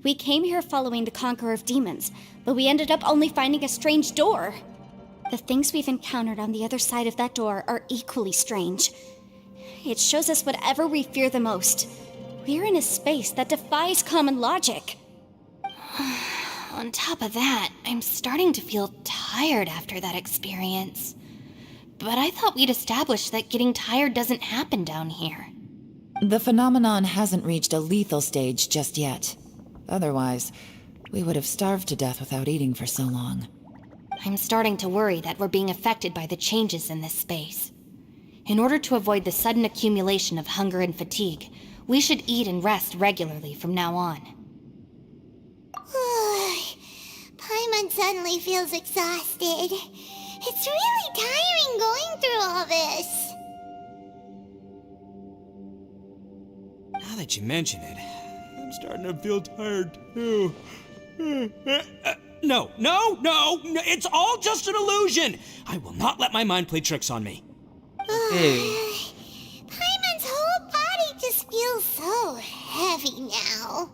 Speaker 16: We came here following the Conqueror of Demons, but we ended up only finding a strange door. The things we've encountered on the other side of that door are equally strange. It shows us whatever we fear the most. We're in a space that defies common logic.
Speaker 13: On top of that, I'm starting to feel tired after that experience. But I thought we'd established that getting tired doesn't happen down here.
Speaker 18: The phenomenon hasn't reached a lethal stage just yet. Otherwise, we would have starved to death without eating for so long.
Speaker 13: I'm starting to worry that we're being affected by the changes in this space. In order to avoid the sudden accumulation of hunger and fatigue, we should eat and rest regularly from now on.
Speaker 3: Paimon suddenly feels exhausted. It's really tiring going through all this.
Speaker 5: Now that you mention it, I'm starting to feel tired too. No, it's all just an illusion! I will not let my mind play tricks on me.
Speaker 3: Paimon's whole body just feels so heavy now.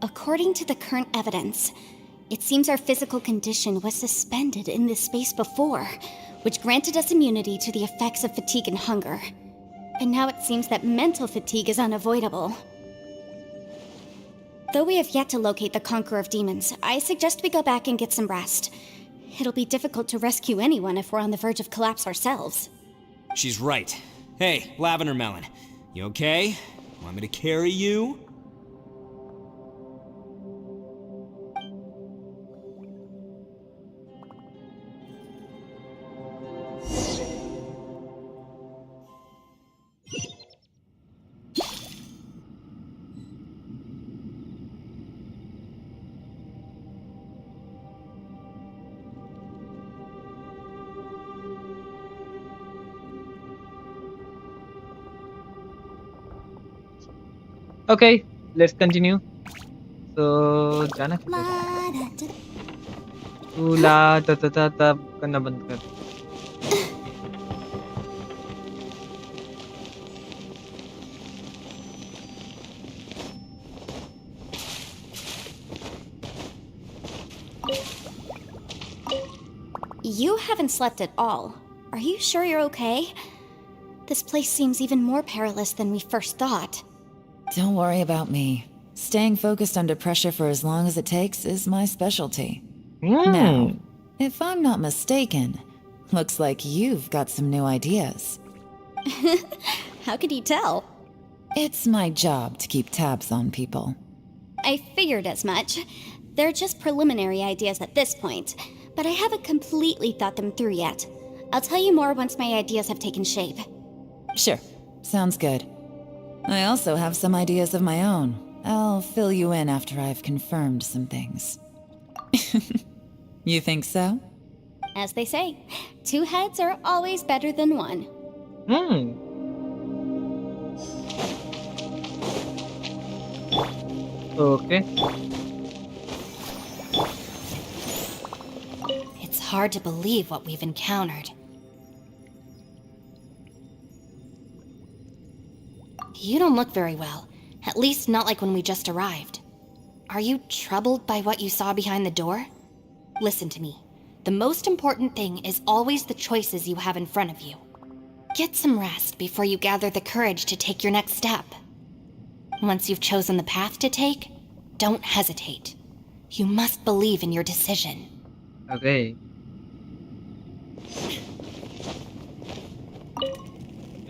Speaker 16: According to the current evidence, it seems our physical condition was suspended in this space before, which granted us immunity to the effects of fatigue and hunger. And now it seems that mental fatigue is unavoidable. Though we have yet to locate the Conqueror of Demons, I suggest we go back and get some rest. It'll be difficult to rescue anyone if we're on the verge of collapse ourselves.
Speaker 5: She's right. Hey, Lavender Melon, you okay? Want me to carry you?
Speaker 2: Okay, let's continue. So जाना किधर है? तू ला ta ta ta ta करना बंद कर.
Speaker 16: You haven't slept at all. Are you sure you're okay? This place seems even more perilous than we first thought.
Speaker 18: Don't worry about me. Staying focused under pressure for as long as it takes is my specialty. Now, if I'm not mistaken, looks like you've got some new ideas.
Speaker 16: How could you tell?
Speaker 18: It's my job to keep tabs on people.
Speaker 16: I figured as much. They're just preliminary ideas at this point, but I haven't completely thought them through yet. I'll tell you more once my ideas have taken shape.
Speaker 18: Sure, sounds good. I also have some ideas of my own. I'll fill you in after I've confirmed some things. You think so?
Speaker 16: As they say, two heads are always better than one.
Speaker 2: Okay.
Speaker 13: It's hard to believe what we've encountered. You don't look very well. At least not like when we just arrived. Are you troubled by what you saw behind the door? Listen to me. The most important thing is always the choices you have in front of you. Get some rest before you gather the courage to take your next step. Once you've chosen the path to take, don't hesitate. You must believe in your decision.
Speaker 2: Okay.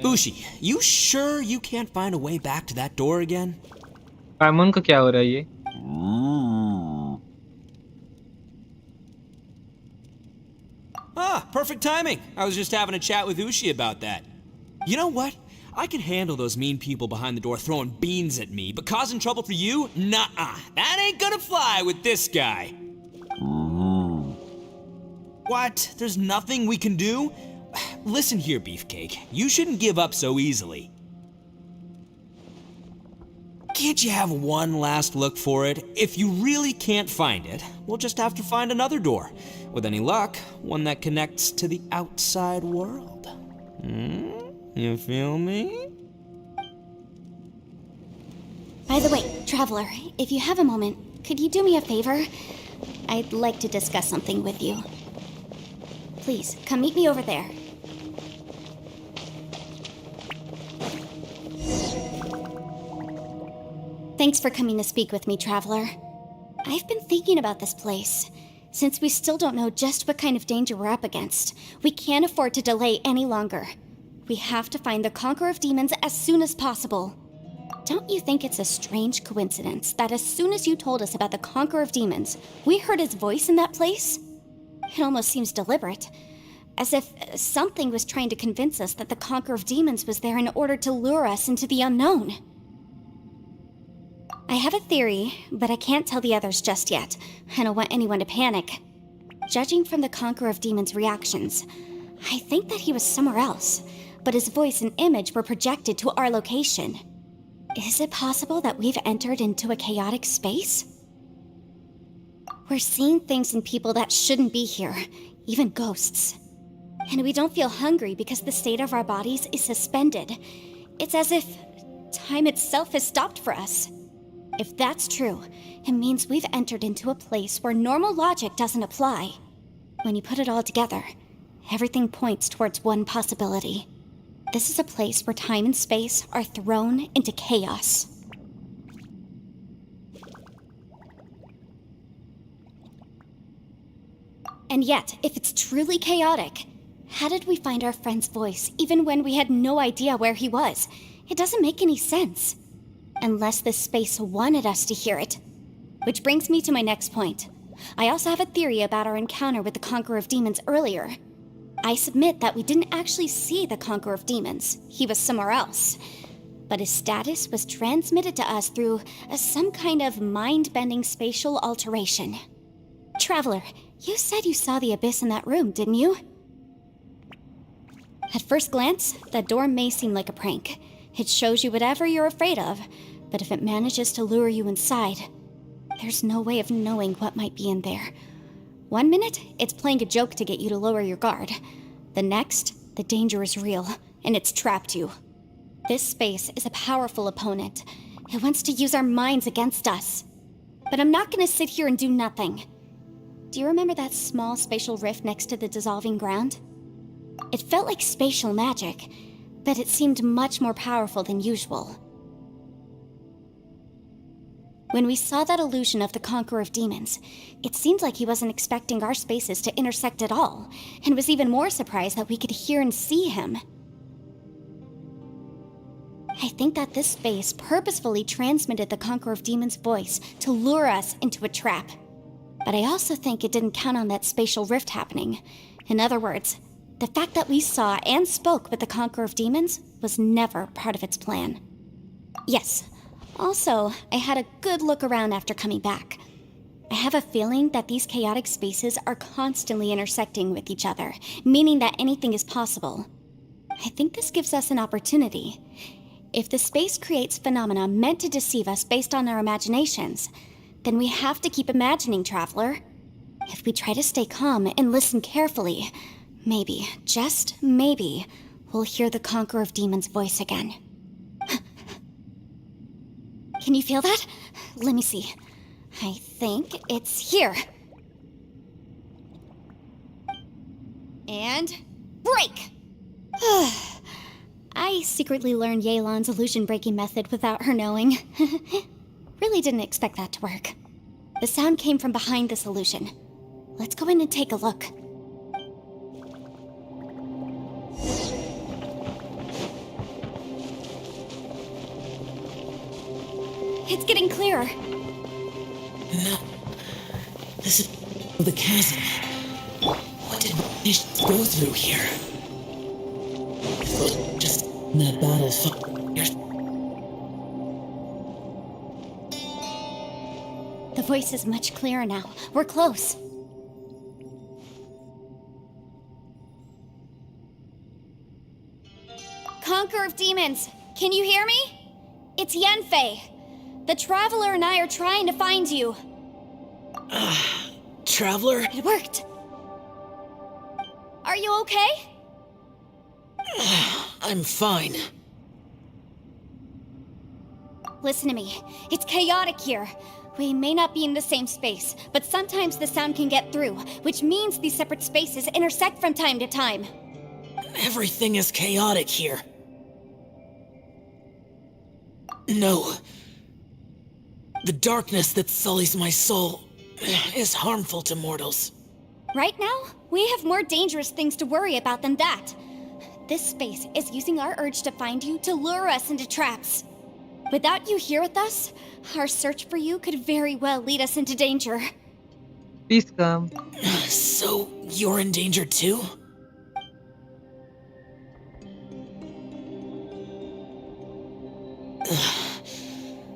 Speaker 5: Bushi, you sure you can't find a way back to that door again?
Speaker 2: पाइमोन को क्या हो रहा है ये?
Speaker 5: Ah, perfect timing. I was just having a chat with Ushi about that. You know what? I can handle those mean people behind the door throwing beans at me, but causing trouble for you? Nuh-uh. That ain't gonna fly with this guy. What? There's nothing we can do? Listen here, Beefcake. You shouldn't give up so easily. Can't you have one last look for it? If you really can't find it, we'll just have to find another door. With any luck, one that connects to the outside world. You feel me?
Speaker 16: By the way, Traveler, if you have a moment, could you do me a favor? I'd like to discuss something with you. Please, come meet me over there. Thanks for coming to speak with me, Traveler. I've been thinking about this place. Since we still don't know just what kind of danger we're up against, we can't afford to delay any longer. We have to find the Conqueror of Demons as soon as possible. Don't you think it's a strange coincidence that as soon as you told us about the Conqueror of Demons, we heard his voice in that place? It almost seems deliberate, as if something was trying to convince us that the Conqueror of Demons was there in order to lure us into the unknown. I have a theory, but I can't tell the others just yet. I don't want anyone to panic. Judging from the Conqueror of Demons' reactions, I think that he was somewhere else, but his voice and image were projected to our location. Is it possible that we've entered into a chaotic space? We're seeing things in people that shouldn't be here, even ghosts. And we don't feel hungry because the state of our bodies is suspended. It's as if time itself has stopped for us. If that's true, it means we've entered into a place where normal logic doesn't apply. When you put it all together, everything points towards one possibility. This is a place where time and space are thrown into chaos. And yet, if it's truly chaotic, how did we find our friend's voice even when we had no idea where he was? It doesn't make any sense. Unless this space wanted us to hear it. Which brings me to my next point. I also have a theory about our encounter with the Conqueror of Demons earlier. I submit that we didn't actually see the Conqueror of Demons. He was somewhere else. But his status was transmitted to us through some kind of mind-bending spatial alteration. Traveler, you said you saw the abyss in that room, didn't you? At first glance, that door may seem like a prank. It shows you whatever you're afraid of, but if it manages to lure you inside, there's no way of knowing what might be in there. 1 minute, it's playing a joke to get you to lower your guard. The next, the danger is real, and it's trapped you. This space is a powerful opponent. It wants to use our minds against us. But I'm not gonna sit here and do nothing. Do you remember that small spatial rift next to the dissolving ground? It felt like spatial magic, but it seemed much more powerful than usual. When we saw that illusion of the Conqueror of Demons, it seemed like he wasn't expecting our spaces to intersect at all, and was even more surprised that we could hear and see him. I think that this space purposefully transmitted the Conqueror of Demons' voice to lure us into a trap. But I also think it didn't count on that spatial rift happening. In other words, the fact that we saw and spoke with the Conqueror of Demons was never part of its plan. Yes. Also, I had a good look around after coming back. I have a feeling that these chaotic spaces are constantly intersecting with each other, meaning that anything is possible. I think this gives us an opportunity. If the space creates phenomena meant to deceive us based on our imaginations, then we have to keep imagining, Traveler. If we try to stay calm and listen carefully, maybe, just maybe, we'll hear the Conqueror of Demons' voice again. Can you feel that? Let me see. I think it's here. And break! I secretly learned Yelan's illusion-breaking method without her knowing. Really didn't expect that to work. The sound came from behind this illusion. Let's go in and take a look. It's getting clearer.
Speaker 15: No. This is the chasm. What did we go through here? Just not bad as fuck.
Speaker 16: The voice is much clearer now. We're close. Conqueror of Demons, can you hear me? It's Yanfei. The Traveler and I are trying to find you.
Speaker 15: Traveler?
Speaker 16: It worked. Are you okay?
Speaker 15: I'm fine.
Speaker 16: Listen to me. It's chaotic here. We may not be in the same space, but sometimes the sound can get through, which means these separate spaces intersect from time to time.
Speaker 15: Everything is chaotic here. No. The darkness that sullies my soul is harmful to mortals.
Speaker 16: Right now, we have more dangerous things to worry about than that. This space is using our urge to find you to lure us into traps. Without you here with us, our search for you could very well lead us into danger.
Speaker 2: Please come.
Speaker 15: So, you're in danger too?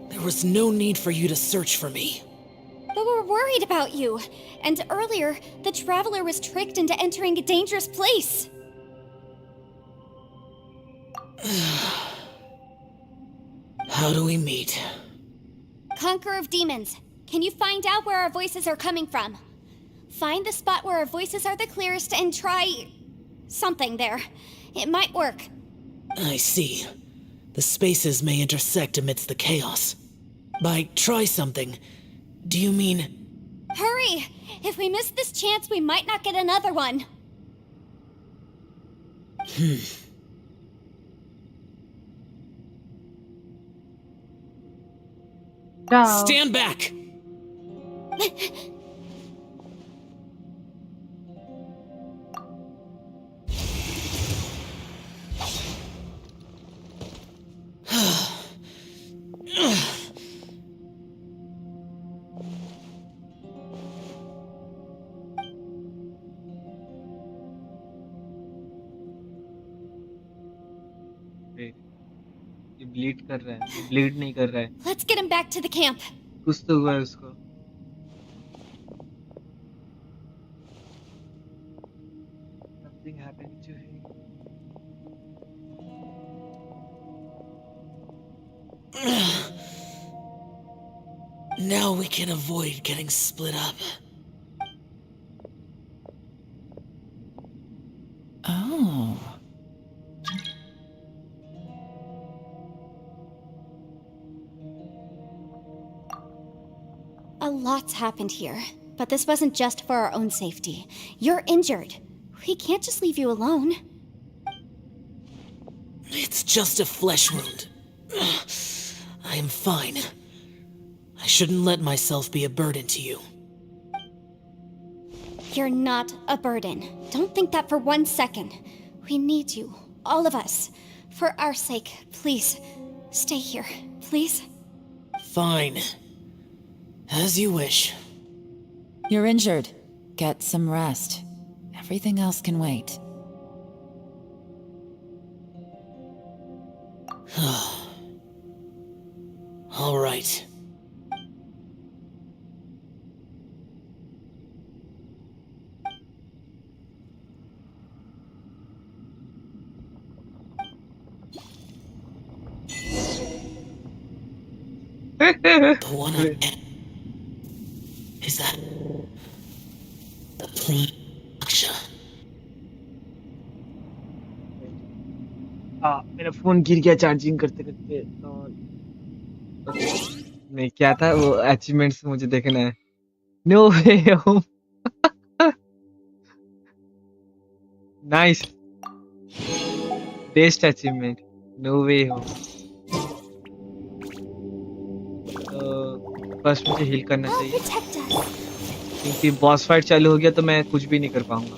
Speaker 15: There was no need for you to search for me.
Speaker 16: But we're worried about you. And earlier, the Traveler was tricked into entering a dangerous place.
Speaker 15: How do we meet?
Speaker 16: Conqueror of Demons, can you find out where our voices are coming from? Find the spot where our voices are the clearest and try something there. It might work.
Speaker 15: I see. The spaces may intersect amidst the chaos. By try something, do you mean...
Speaker 16: Hurry! If we miss this chance, we might not get another one.
Speaker 2: Ciao.
Speaker 19: Stand back!
Speaker 2: ये bleed कर रहा है, ये bleed नहीं कर रहा है,
Speaker 22: Let's get him back to the camp.
Speaker 2: कुछ तो हुआ है उसको. Something happened to him.
Speaker 15: Now we can avoid getting split up.
Speaker 18: Oh.
Speaker 16: A lot's happened here, but this wasn't just for our own safety. You're injured. We can't just leave you alone.
Speaker 15: It's just a flesh wound. I am fine. I shouldn't let myself be a burden to you.
Speaker 16: You're not a burden. Don't think that for 1 second. We need you, all of us. For our sake, please, stay here, please.
Speaker 15: Fine. As you wish.
Speaker 18: You're injured. Get some rest. Everything else can wait.
Speaker 15: All right. The one on is that the plane Aksha?
Speaker 2: हाँ, मेरा phone गिर गया charging करते करते तो नहीं क्या था वो अचीवमेंट्स मुझे देखना है. No way home. Nice best achievement. No way home. तो फर्स्ट मुझे हील करना
Speaker 16: I'll
Speaker 2: चाहिए
Speaker 16: protect us.
Speaker 2: क्योंकि बॉस फाइट चालू हो गया तो मैं कुछ भी नहीं कर पाऊंगा.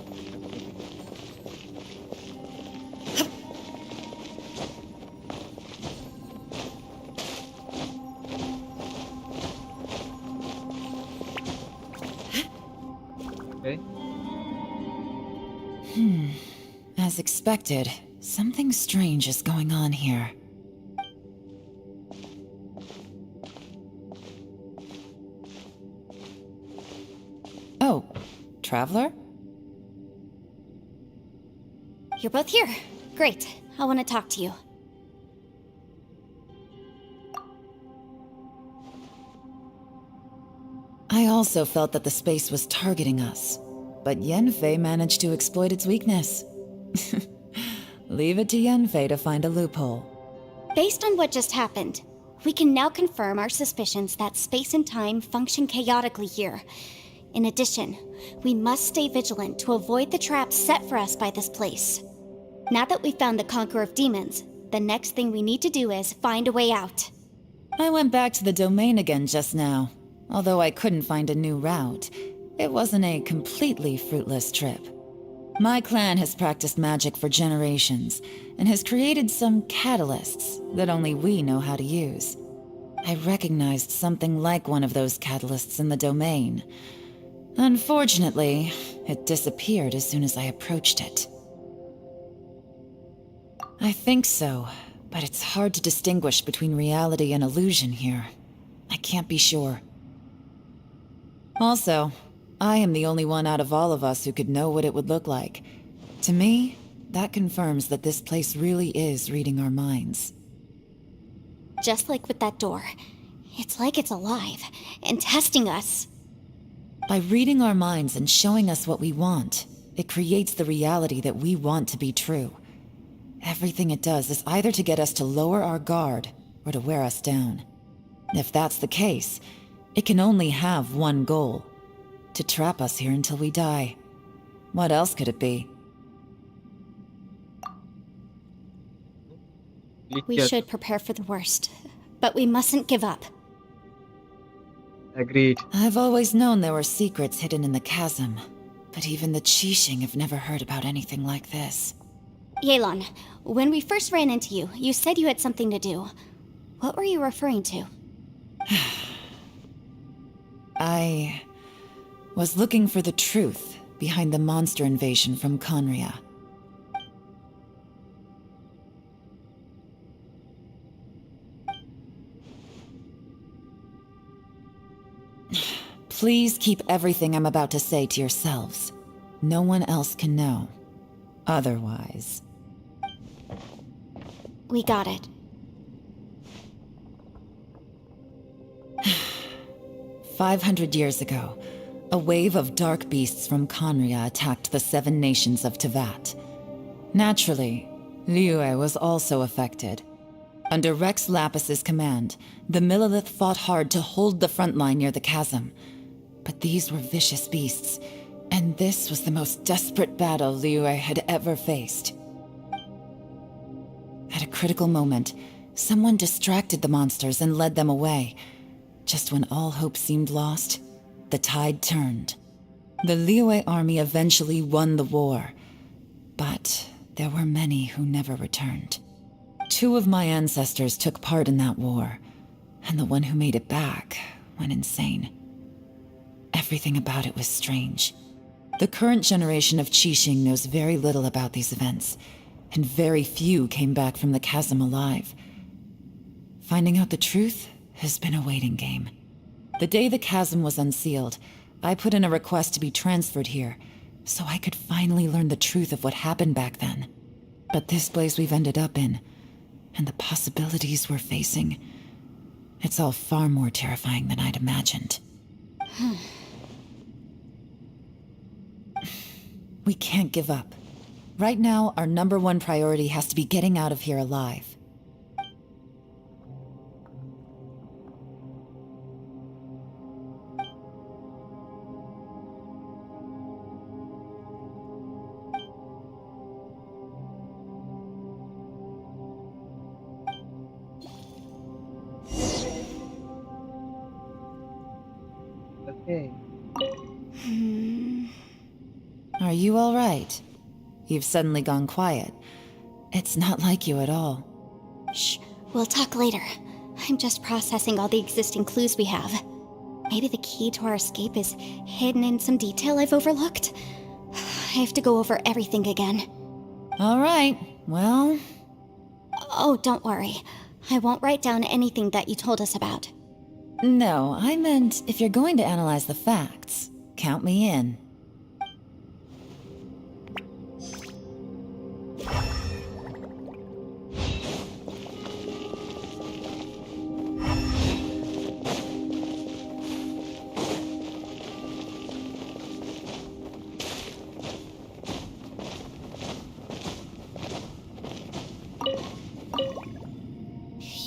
Speaker 2: Okay.
Speaker 18: As expected, something strange is going on here. Oh, Traveler?
Speaker 16: You're both here. Great. I want to talk to you.
Speaker 18: I also felt that the space was targeting us, but Yenfei managed to exploit its weakness. Leave it to Yenfei to find a loophole.
Speaker 16: Based on what just happened, we can now confirm our suspicions that space and time function chaotically here. In addition, we must stay vigilant to avoid the traps set for us by this place. Now that we've found the Conqueror of Demons, the next thing we need to do is find a way out.
Speaker 18: I went back to the domain again just now. Although I couldn't find a new route, it wasn't a completely fruitless trip. My clan has practiced magic for generations, and has created some catalysts that only we know how to use. I recognized something like one of those catalysts in the domain. Unfortunately, it disappeared as soon as I approached it. I think so, but it's hard to distinguish between reality and illusion here. I can't be sure. Also, I am the only one out of all of us who could know what it would look like. To me, that confirms that this place really is reading our minds.
Speaker 16: Just like with that door. It's like it's alive, and testing us.
Speaker 18: By reading our minds and showing us what we want, it creates the reality that we want to be true. Everything it does is either to get us to lower our guard, or to wear us down. If that's the case, it can only have one goal: to trap us here until we die. What else could it be?
Speaker 16: We should prepare for the worst, but we mustn't give up.
Speaker 2: Agreed.
Speaker 18: I've always known there were secrets hidden in the chasm, but even the Qixing have never heard about anything like this.
Speaker 16: Yelan, when we first ran into you, you said you had something to do. What were you referring to?
Speaker 18: I was looking for the truth behind the monster invasion from Conria. Please keep everything I'm about to say to yourselves. No one else can know. Otherwise...
Speaker 16: We got it.
Speaker 18: 500 years ago, a wave of dark beasts from Conria attacked the 7 nations of Tevat. Naturally, Liyue was also affected. Under Rex Lapis's command, the Millelith fought hard to hold the front line near the chasm. But these were vicious beasts, and this was the most desperate battle Liyue had ever faced. At a critical moment, someone distracted the monsters and led them away. Just when all hope seemed lost, the tide turned. The Liyue army eventually won the war, but there were many who never returned. 2 of my ancestors took part in that war, and the one who made it back went insane. Everything about it was strange. The current generation of Qixing knows very little about these events, and very few came back from the chasm alive. Finding out the truth has been a waiting game. The day the chasm was unsealed, I put in a request to be transferred here, so I could finally learn the truth of what happened back then. But this place we've ended up in, and the possibilities we're facing, it's all far more terrifying than I'd imagined. We can't give up. Right now, our #1 priority has to be getting out of here alive.
Speaker 2: Okay.
Speaker 18: Are you all right? You've suddenly gone quiet. It's not like you at all.
Speaker 16: Shh, we'll talk later. I'm just processing all the existing clues we have. Maybe the key to our escape is hidden in some detail I've overlooked. I have to go over everything again.
Speaker 18: All right, well...
Speaker 16: Oh, don't worry. I won't write down anything that you told us about.
Speaker 18: No, I meant if you're going to analyze the facts, count me in.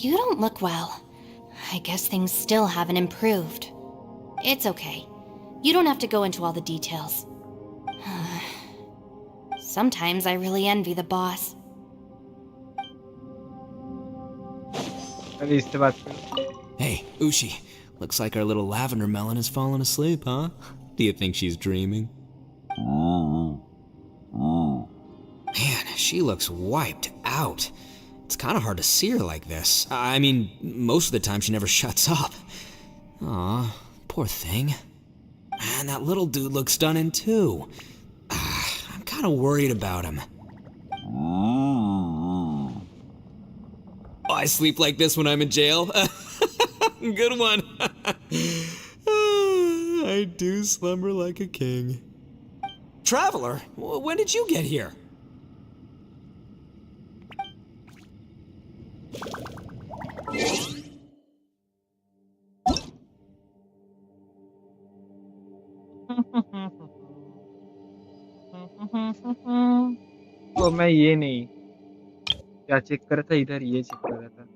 Speaker 13: You don't look well. I guess things still haven't improved. It's okay. You don't have to go into all the details. Sometimes I really envy the boss.
Speaker 5: Hey, Ushi. Looks like our little lavender melon has fallen asleep, huh? Do you think she's dreaming? Man, she looks wiped out. It's kind of hard to see her like this. I mean, most of the time she never shuts up. Aw, poor thing. Man, that little dude looks stunning too. I'm kind of worried about him. Oh, I sleep like this when I'm in jail? Good one. I do slumber like a king. Traveler, when did you get here?
Speaker 2: तो मैं ये नहीं क्या check कर रहा था इधर ये चेक कर रहा था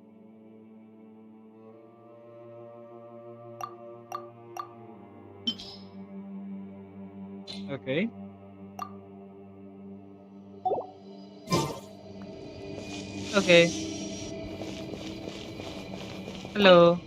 Speaker 2: okay okay hello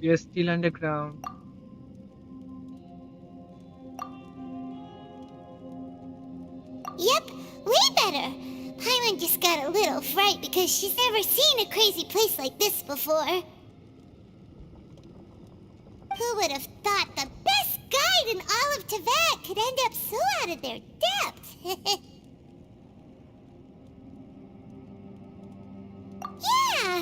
Speaker 2: We are still underground.
Speaker 3: Yep, way better. Paimon just got a little fright because she's never seen a crazy place like this before. Who would have thought the best guide in all of Teyvat could end up so out of their depth? Yeah!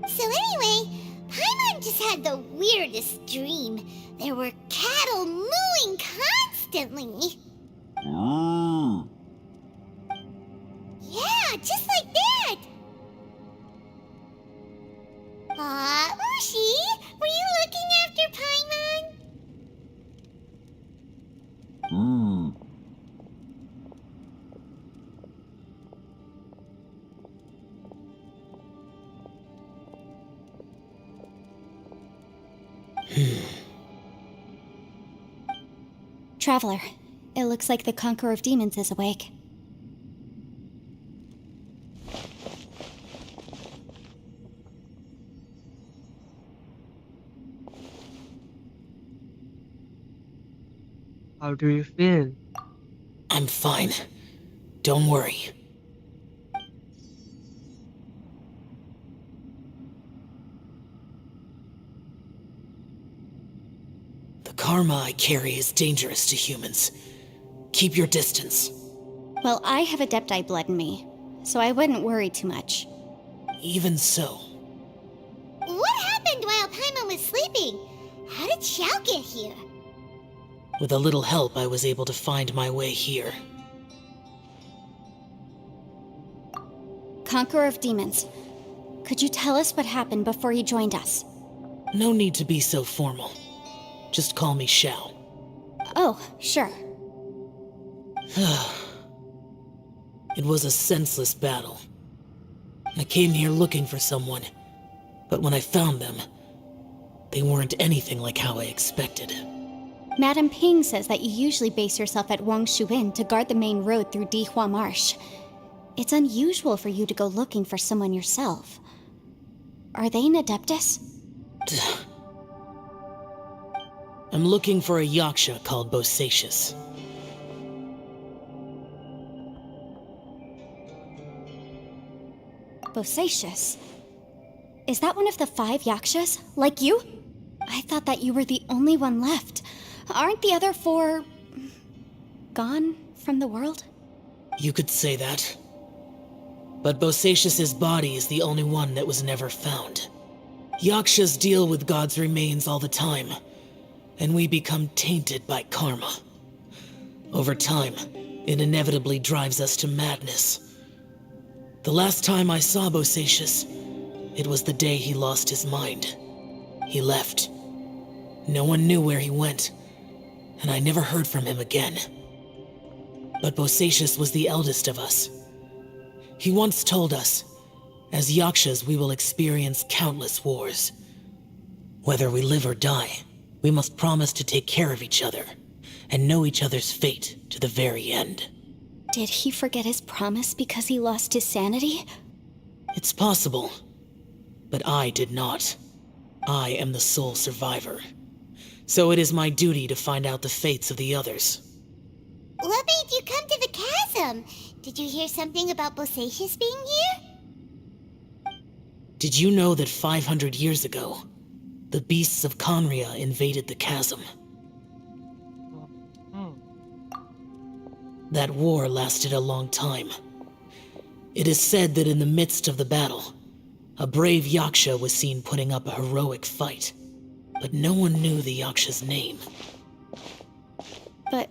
Speaker 3: So anyway, Paimon just had the weirdest dream. There were cattle mooing constantly. Yeah, just like that! Aw, Ushi, were you looking after Paimon?
Speaker 16: Traveler, it looks like the Conqueror of Demons is awake.
Speaker 2: How do you feel?
Speaker 15: I'm fine. Don't worry. The karma I carry is dangerous to humans. Keep your distance.
Speaker 16: Well, I have Adepti blood in me, so I wouldn't worry too much.
Speaker 15: Even so,
Speaker 3: What happened while Paimon was sleeping? How did Xiao get here?
Speaker 15: with a little help, I was able to find my way here.
Speaker 16: Conqueror of Demons, could you tell us what happened before you joined us?
Speaker 15: No need to be so formal. Just call me Xiao.
Speaker 16: Oh, sure.
Speaker 15: It was a senseless battle. I came here looking for someone, but when I found them, they weren't anything like how I expected.
Speaker 16: Madam Ping says that you usually base yourself at Wangshuin to guard the main road through Dihua Marsh. It's unusual for you to go looking for someone yourself. Are they an Adeptus?
Speaker 15: I'm looking for a Yaksha called Bosacius.
Speaker 16: Bosacius? Is that one of the 5 Yakshas, like you? I thought that you were the only one left. Aren't the other 4... gone from the world?
Speaker 15: You could say that. But Bosacius's body is the only one that was never found. Yakshas deal with God's remains all the time, and we become tainted by karma. Over time, it inevitably drives us to madness. The last time I saw Bosacius, it was the day he lost his mind. He left. No one knew where he went, and I never heard from him again. But Bosacius was the eldest of us. He once told us, as Yakshas we will experience countless wars. Whether we live or die, we must promise to take care of each other, and know each other's fate to the very end.
Speaker 16: Did he forget his promise because he lost his sanity?
Speaker 15: It's possible, but I did not. I am the sole survivor. So it is my duty to find out the fates of the others.
Speaker 3: What made you come to the chasm? Did you hear something about Bosacius being here?
Speaker 15: Did you know that 500 years ago, the beasts of Conria invaded the chasm? That war lasted a long time. It is said that in the midst of the battle, a brave Yaksha was seen putting up a heroic fight. But no one knew the Yaksha's name.
Speaker 16: But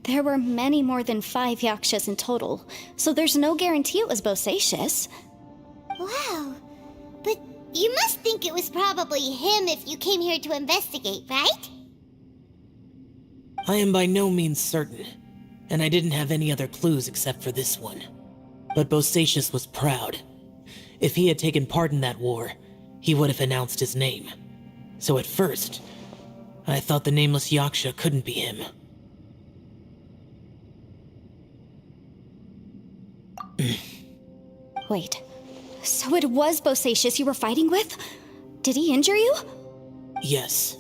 Speaker 16: there were many more than 5 Yakshas in total, so there's no guarantee it was Bosacius.
Speaker 3: Wow. But you must think it was probably him if you came here to investigate, right?
Speaker 15: I am by no means certain, and I didn't have any other clues except for this one. But Bosacius was proud. If he had taken part in that war, he would have announced his name. So at first, I thought the nameless Yaksha couldn't be him.
Speaker 16: Wait, So it was Bosacius you were fighting with? Did he injure you?
Speaker 15: Yes.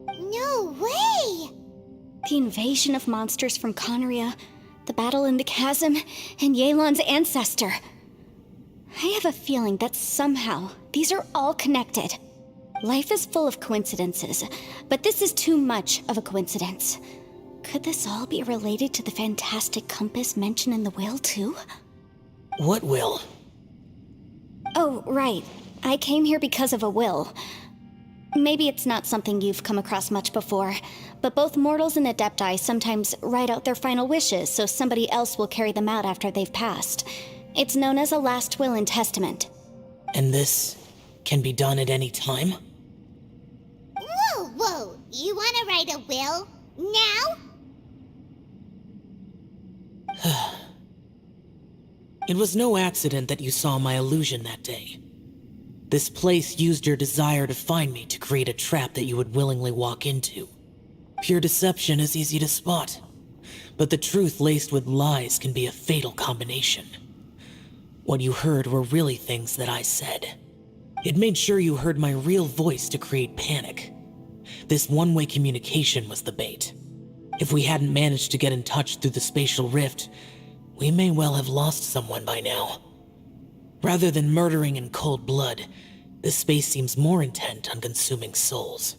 Speaker 3: No way!
Speaker 16: The invasion of monsters from Conria, the battle in the chasm, and Yelan's ancestor. I have a feeling that somehow these are all connected. Life is full of coincidences, but this is too much of a coincidence. Could this all be related to the fantastic compass mentioned in the will, too?
Speaker 15: What will?
Speaker 16: Oh, right. I came here because of a will. Maybe it's not something you've come across much before, but both mortals and adepti sometimes write out their final wishes so somebody else will carry them out after they've passed. It's known as a last will and testament.
Speaker 15: And this can be done at any time?
Speaker 3: Whoa, whoa! You wanna write a will? Now?
Speaker 15: It was no accident that you saw my illusion that day. This place used your desire to find me to create a trap that you would willingly walk into. Pure deception is easy to spot, but the truth laced with lies can be a fatal combination. What you heard were really things that I said. It made sure you heard my real voice to create panic. This one-way communication was the bait. If we hadn't managed to get in touch through the spatial rift, we may well have lost someone by now. Rather than murdering in cold blood, this space seems more intent on consuming souls.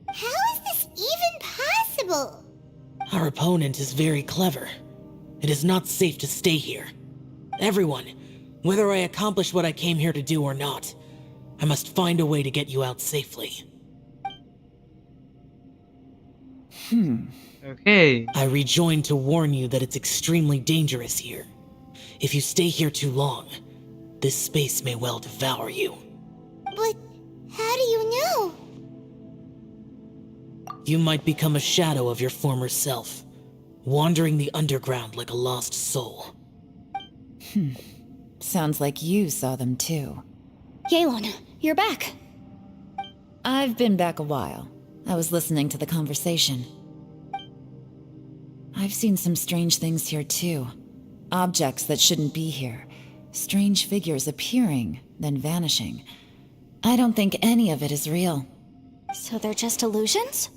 Speaker 3: How is this even possible?
Speaker 15: Our opponent is very clever. It is not safe to stay here. Everyone, whether I accomplish what I came here to do or not, I must find a way to get you out safely.
Speaker 2: Okay.
Speaker 15: I rejoined to warn you that it's extremely dangerous here. If you stay here too long, this space may well devour you.
Speaker 3: But how do you know?
Speaker 15: You might become a shadow of your former self, wandering the underground like a lost soul.
Speaker 18: Sounds like you saw them too.
Speaker 16: Yelan, you're back.
Speaker 18: I've been back a while. I was listening to the conversation. I've seen some strange things here too. Objects that shouldn't be here. Strange figures appearing, then vanishing. I don't think any of it is real.
Speaker 16: So they're just illusions?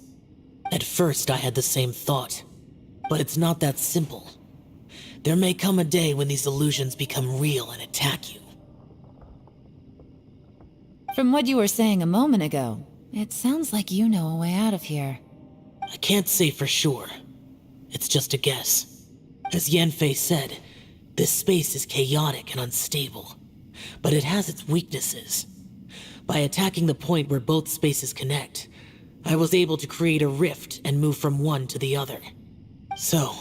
Speaker 15: At first I had the same thought, but it's not that simple. There may come a day when these illusions become real and attack you.
Speaker 18: From what you were saying a moment ago, it sounds like you know a way out of here.
Speaker 15: I can't say for sure. It's just a guess. As Yanfei said, this space is chaotic and unstable, but it has its weaknesses. By attacking the point where both spaces connect, I was able to create a rift and move from one to the other. So,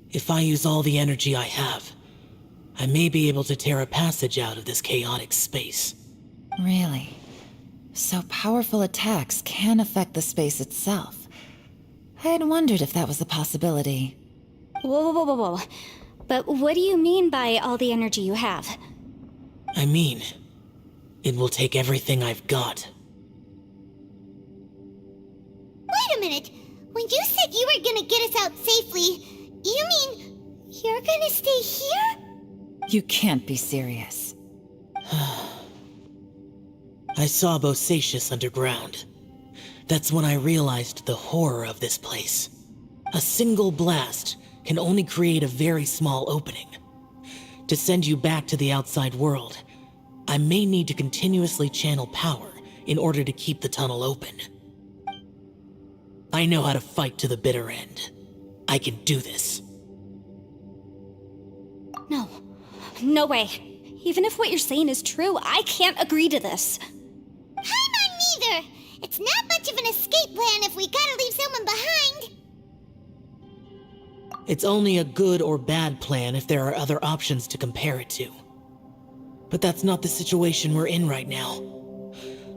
Speaker 15: if I use all the energy I have, I may be able to tear a passage out of this chaotic space.
Speaker 18: Really? So powerful attacks can affect the space itself. I had wondered if that was a possibility.
Speaker 16: Whoa, whoa, whoa, whoa. But what do you mean by all the energy you have?
Speaker 15: I mean, it will take everything I've got.
Speaker 3: Wait a minute. When you said you were gonna get us out safely, you mean you're gonna stay here?
Speaker 18: You can't be serious.
Speaker 15: I saw Bosacius underground. That's when I realized the horror of this place. A single blast can only create a very small opening. To send you back to the outside world, I may need to continuously channel power in order to keep the tunnel open. I know how to fight to the bitter end. I can do this.
Speaker 16: No. No way. Even if what you're saying is true, I can't agree to this.
Speaker 3: I'm not neither. It's not much of an escape plan if we gotta leave someone behind.
Speaker 15: It's only a good or bad plan if there are other options to compare it to. But that's not the situation we're in right now.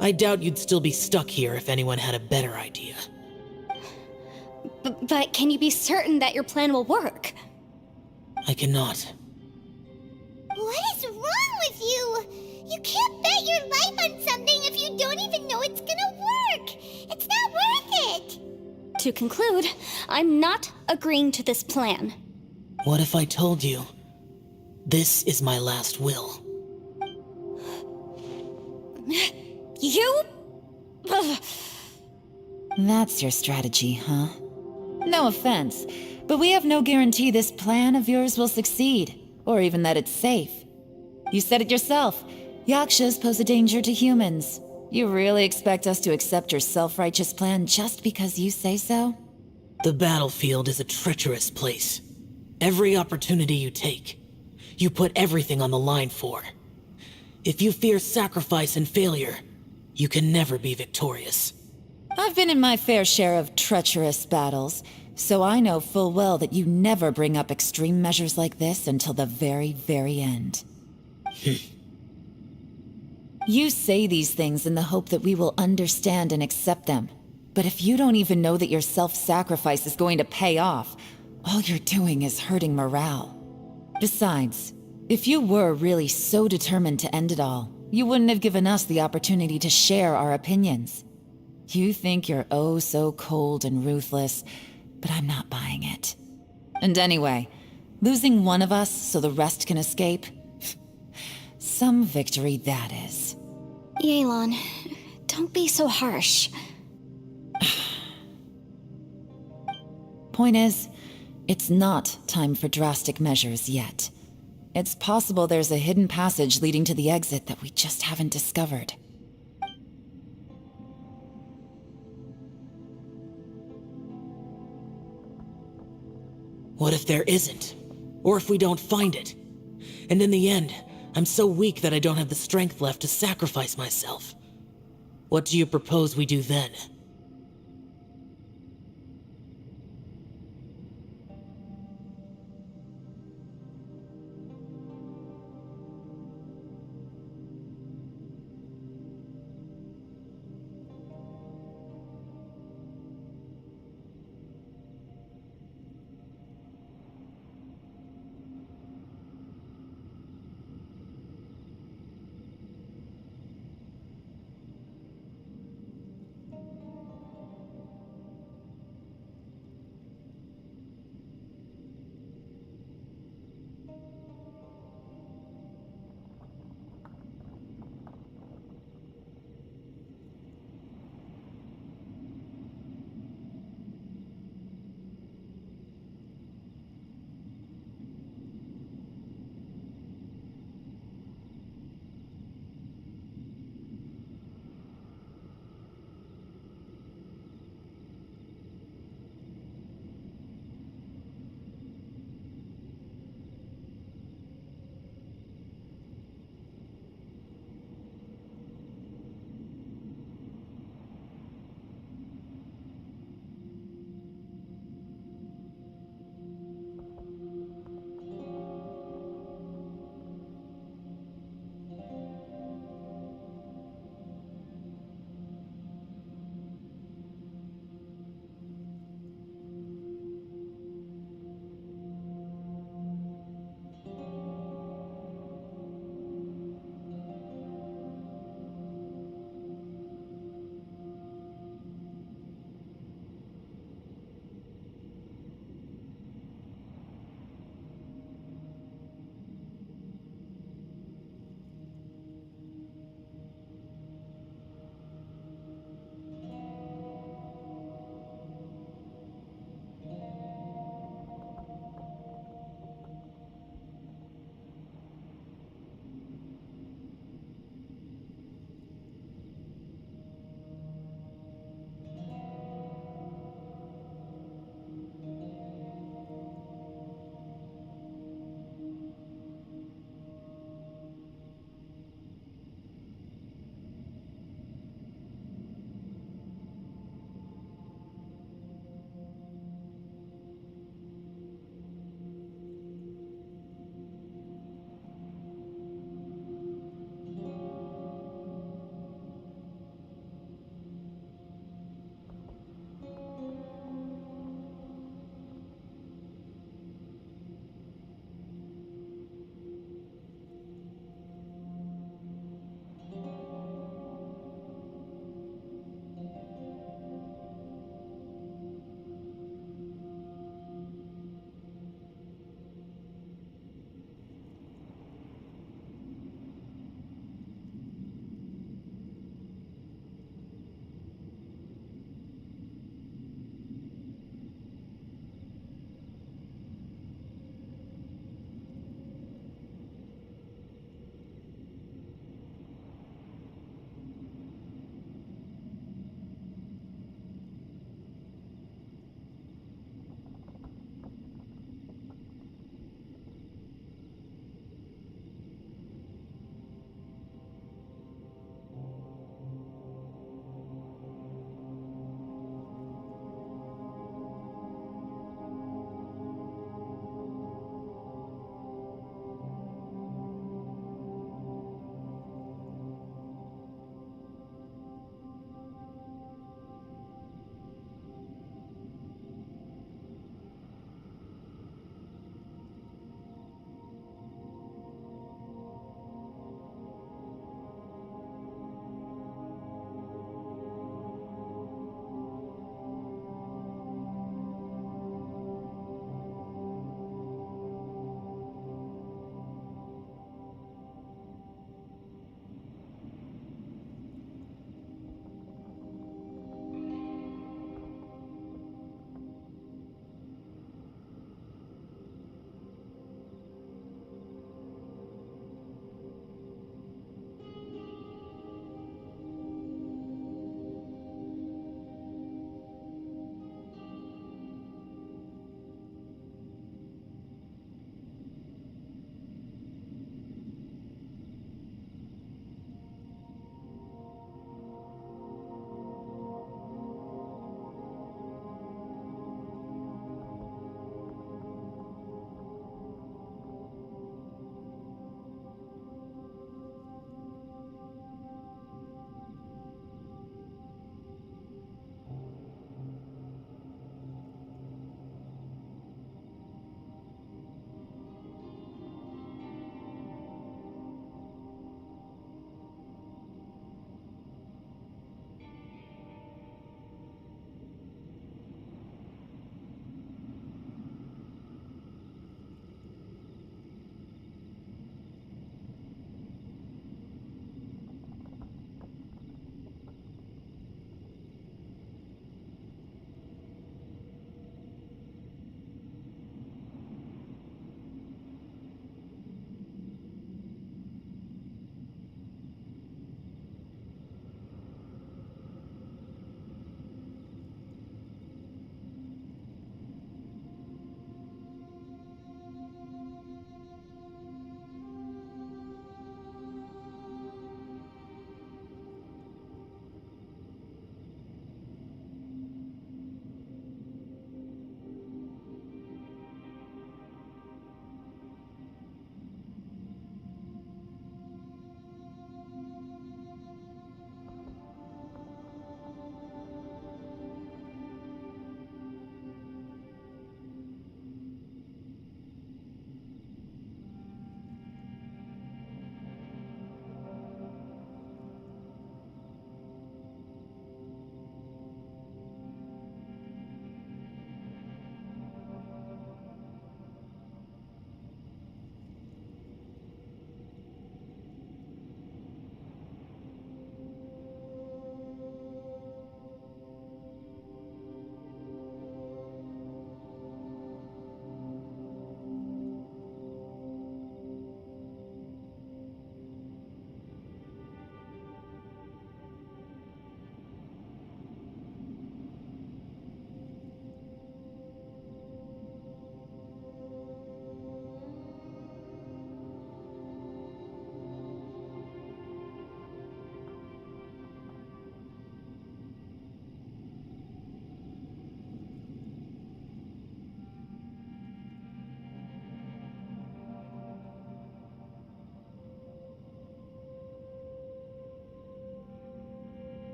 Speaker 15: I doubt you'd still be stuck here if anyone had a better idea.
Speaker 16: But can you be certain that your plan will work?
Speaker 15: I cannot.
Speaker 3: What is wrong with you? You can't bet your life on something if you don't even know it's gonna work. It's not worth it.
Speaker 16: To conclude, I'm not agreeing to this plan.
Speaker 15: What if I told you This is my last will.
Speaker 22: You?
Speaker 18: That's your strategy, huh? No offense, but we have no guarantee this plan of yours will succeed, or even that it's safe. You said it yourself. Yakshas pose a danger to humans. You really expect us to accept your self-righteous plan just because you say so?
Speaker 15: The battlefield is a treacherous place. Every opportunity you take, you put everything on the line for. If you fear sacrifice and failure, you can never be victorious.
Speaker 18: I've been in my fair share of treacherous battles, so I know full well that you never bring up extreme measures like this until the very, very end. You say these things in the hope that we will understand and accept them. But if you don't even know that your self-sacrifice is going to pay off, all you're doing is hurting morale. Besides, if you were really so determined to end it all, you wouldn't have given us the opportunity to share our opinions. You think you're oh so cold and ruthless, but I'm not buying it. And anyway, losing one of us so the rest can escape? Some victory that is.
Speaker 22: Yelan, don't be so harsh.
Speaker 18: Point is, it's not time for drastic measures yet. It's possible there's a hidden passage leading to the exit that we just haven't discovered.
Speaker 15: What if there isn't? Or if we don't find it? And in the end, I'm so weak that I don't have the strength left to sacrifice myself. What do you propose we do then?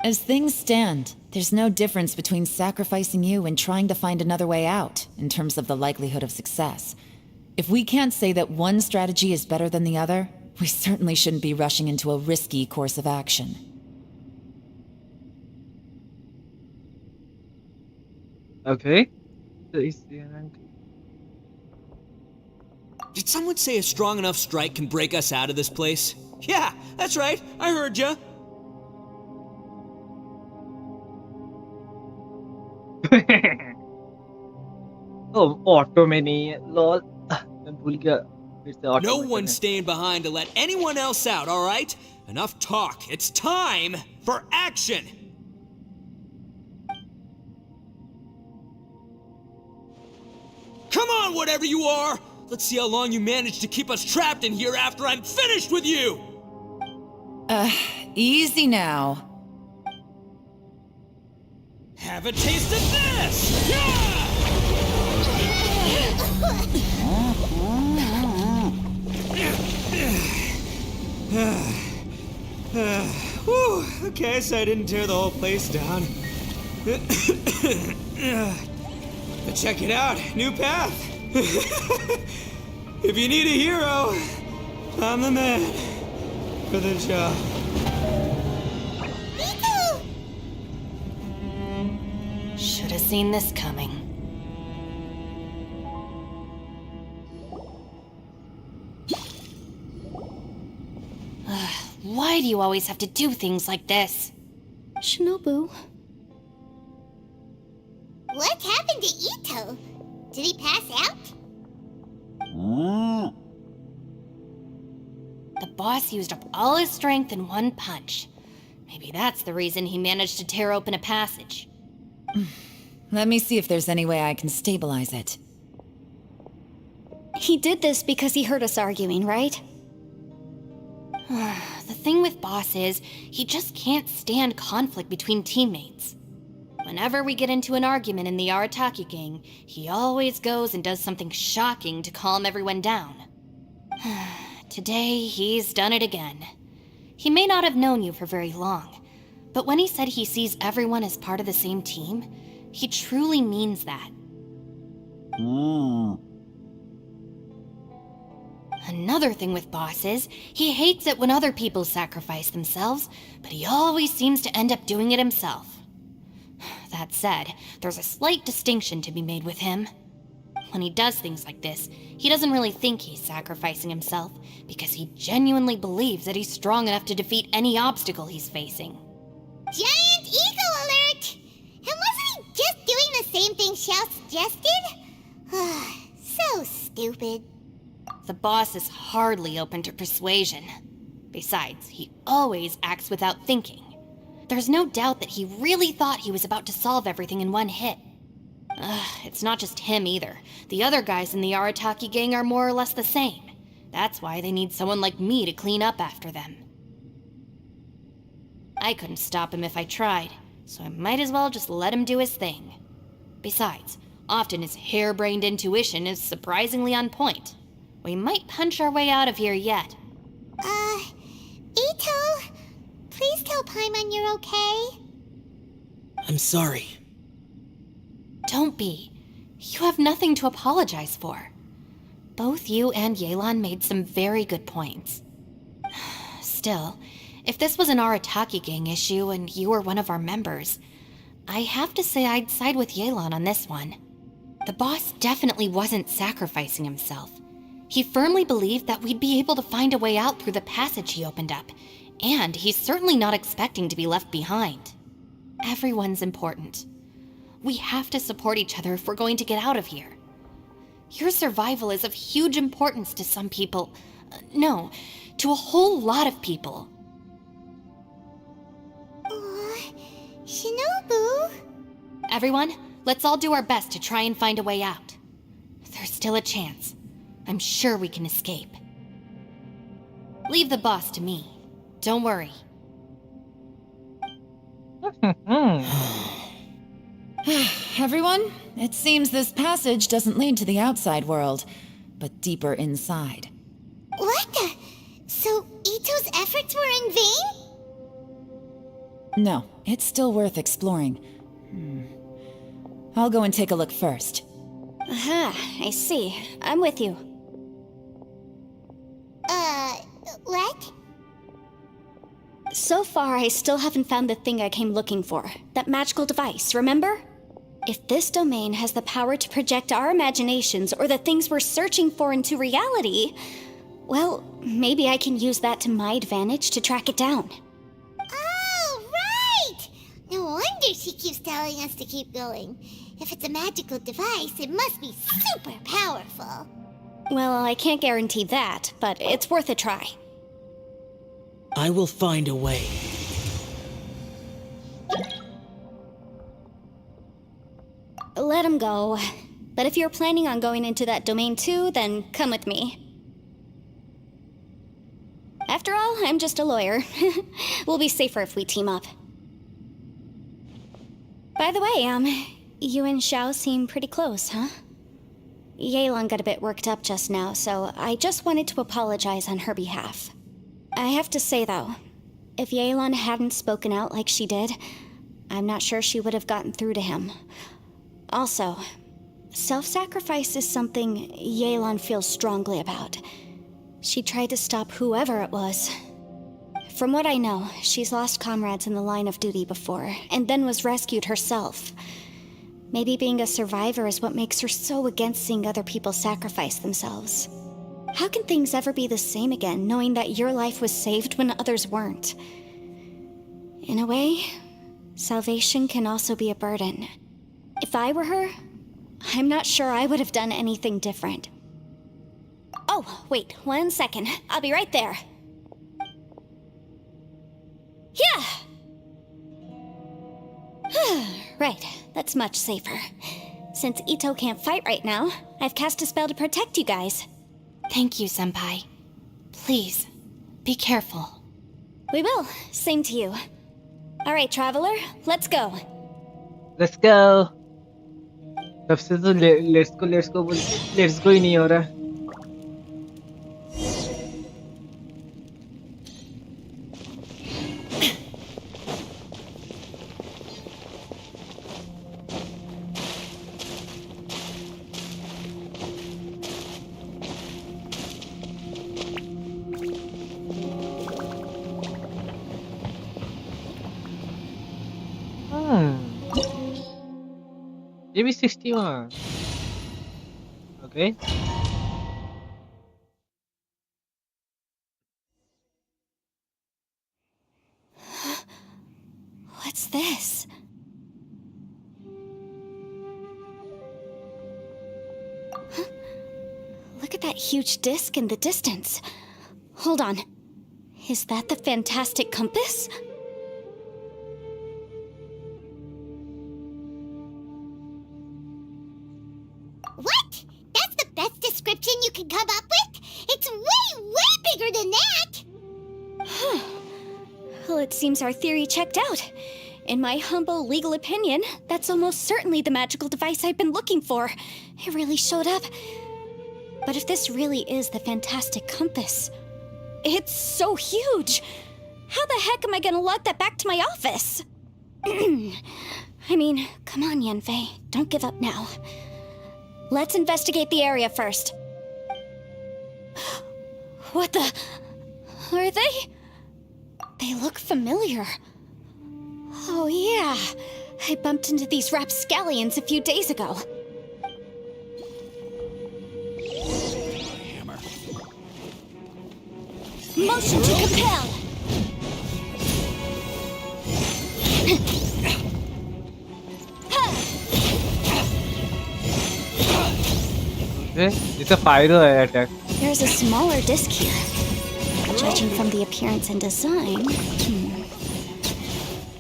Speaker 18: As things stand, there's no difference between sacrificing you and trying to find another way out, in terms of the likelihood of success. If we can't say that one strategy is better than the other, we certainly shouldn't be rushing into a risky course of action.
Speaker 2: Okay.
Speaker 5: Did someone say a strong enough strike can break us out of this place? Yeah, that's right. I heard ya.
Speaker 2: Oh, auto में नहीं है lol मैं भूल गया फिर से auto
Speaker 5: No
Speaker 2: में
Speaker 5: one's
Speaker 2: करना
Speaker 5: staying behind to let anyone else out, all right? Enough talk. It's time for action. Come on, whatever you are. Let's see how long you manage to keep us trapped in here after I'm finished with you.
Speaker 18: Easy now.
Speaker 5: Have a taste of this! Yeah! Whew, okay, so I didn't tear the whole place down. But check it out, new path. If you need a hero, I'm the man for the job.
Speaker 13: Should have seen this coming. Why do you always have to do things like this?
Speaker 16: Shinobu.
Speaker 3: What happened to Ito? Did he pass out?
Speaker 13: The boss used up all his strength in one punch. Maybe that's the reason he managed to tear open a passage.
Speaker 18: Let me see if there's any way I can stabilize it.
Speaker 16: He did this because he heard us arguing, right?
Speaker 13: The thing with Boss is, he just can't stand conflict between teammates. Whenever we get into an argument in the Arataki gang, he always goes and does something shocking to calm everyone down. Today, he's done it again. He may not have known you for very long, but when he said he sees everyone as part of the same team, he truly means that. Another thing with Boss is, he hates it when other people sacrifice themselves, but he always seems to end up doing it himself. That said, there's a slight distinction to be made with him. When he does things like this, he doesn't really think he's sacrificing himself, because he genuinely believes that he's strong enough to defeat any obstacle he's facing.
Speaker 3: Giant eagle alert! And wasn't he just doing the same thing Xiao suggested? So stupid.
Speaker 13: The boss is hardly open to persuasion. Besides, he always acts without thinking. There's no doubt that he really thought he was about to solve everything in one hit. It's not just him either. The other guys in the Arataki gang are more or less the same. That's why they need someone like me to clean up after them. I couldn't stop him if I tried, so I might as well just let him do his thing. Besides, often his harebrained intuition is surprisingly on point. We might punch our way out of here yet.
Speaker 3: Ito, please tell Paimon you're okay.
Speaker 15: I'm sorry.
Speaker 13: Don't be. You have nothing to apologize for. Both you and Yelan made some very good points. Still, if this was an Arataki gang issue and you were one of our members, I have to say I'd side with Yelan on this one. The boss definitely wasn't sacrificing himself. He firmly believed that we'd be able to find a way out through the passage he opened up, and he's certainly not expecting to be left behind. Everyone's important. We have to support each other if we're going to get out of here. Your survival is of huge importance to some people. No, to a whole lot of people.
Speaker 3: Shinobu?
Speaker 13: Everyone, let's all do our best to try and find a way out. There's still a chance. I'm sure we can escape. Leave the boss to me. Don't worry.
Speaker 18: Everyone, it seems this passage doesn't lead to the outside world, but deeper inside.
Speaker 3: What the? So Ito's efforts were in vain?
Speaker 18: No, it's still worth exploring. I'll go and take a look first.
Speaker 16: Aha, I see. I'm with you.
Speaker 3: What?
Speaker 16: So far, I still haven't found the thing I came looking for. That magical device, remember? If this domain has the power to project our imaginations or the things we're searching for into reality, well, maybe I can use that to my advantage to track it down.
Speaker 3: Oh, right! No wonder she keeps telling us to keep going. If it's a magical device, it must be super powerful.
Speaker 16: Well, I can't guarantee that, but it's worth a try.
Speaker 15: I will find a way.
Speaker 16: Let him go. But if you're planning on going into that domain too, then come with me. After all, I'm just a lawyer. We'll be safer if we team up. By the way, you and Xiao seem pretty close, huh? Yelan got a bit worked up just now, so I just wanted to apologize on her behalf. I have to say, though, if Yelan hadn't spoken out like she did, I'm not sure she would have gotten through to him. Also, self-sacrifice is something Yelan feels strongly about. She tried to stop whoever it was. From what I know, she's lost comrades in the line of duty before, and then was rescued herself. Maybe being a survivor is what makes her so against seeing other people sacrifice themselves. How can things ever be the same again, knowing that your life was saved when others weren't? In a way, salvation can also be a burden. If I were her, I'm not sure I would have done anything different. Oh, wait, 1 second. I'll be right there. Yeah! Right, that's much safer. Since Ito can't fight right now, I've cast a spell to protect you guys.
Speaker 4: Thank you, Senpai. Please, be careful.
Speaker 16: We will. Same to you. All right, traveler, let's go.
Speaker 2: Let's go. सबसे तो let's go बोल let's go ही नहीं हो रहा. Maybe 61. Okay.
Speaker 16: What's this? Huh? Look at that huge disc in the distance. Hold on. Is that the fantastic compass?
Speaker 3: What? That's the best description you can come up with? It's way, way bigger than that!
Speaker 16: Well, it seems our theory checked out. In my humble legal opinion, that's almost certainly the magical device I've been looking for. It really showed up. But if this really is the fantastic compass, it's so huge! How the heck am I gonna lug that back to my office? I mean, come on, Yanfei. Don't give up now. Let's investigate the area first. What the... Are they... They look familiar. Oh yeah, I bumped into these rapscallions a few days ago.
Speaker 20: Hammer.
Speaker 16: Motion to compel!
Speaker 2: Okay, it's a pyro attack.
Speaker 16: There's a smaller disc here. Judging from the appearance and design...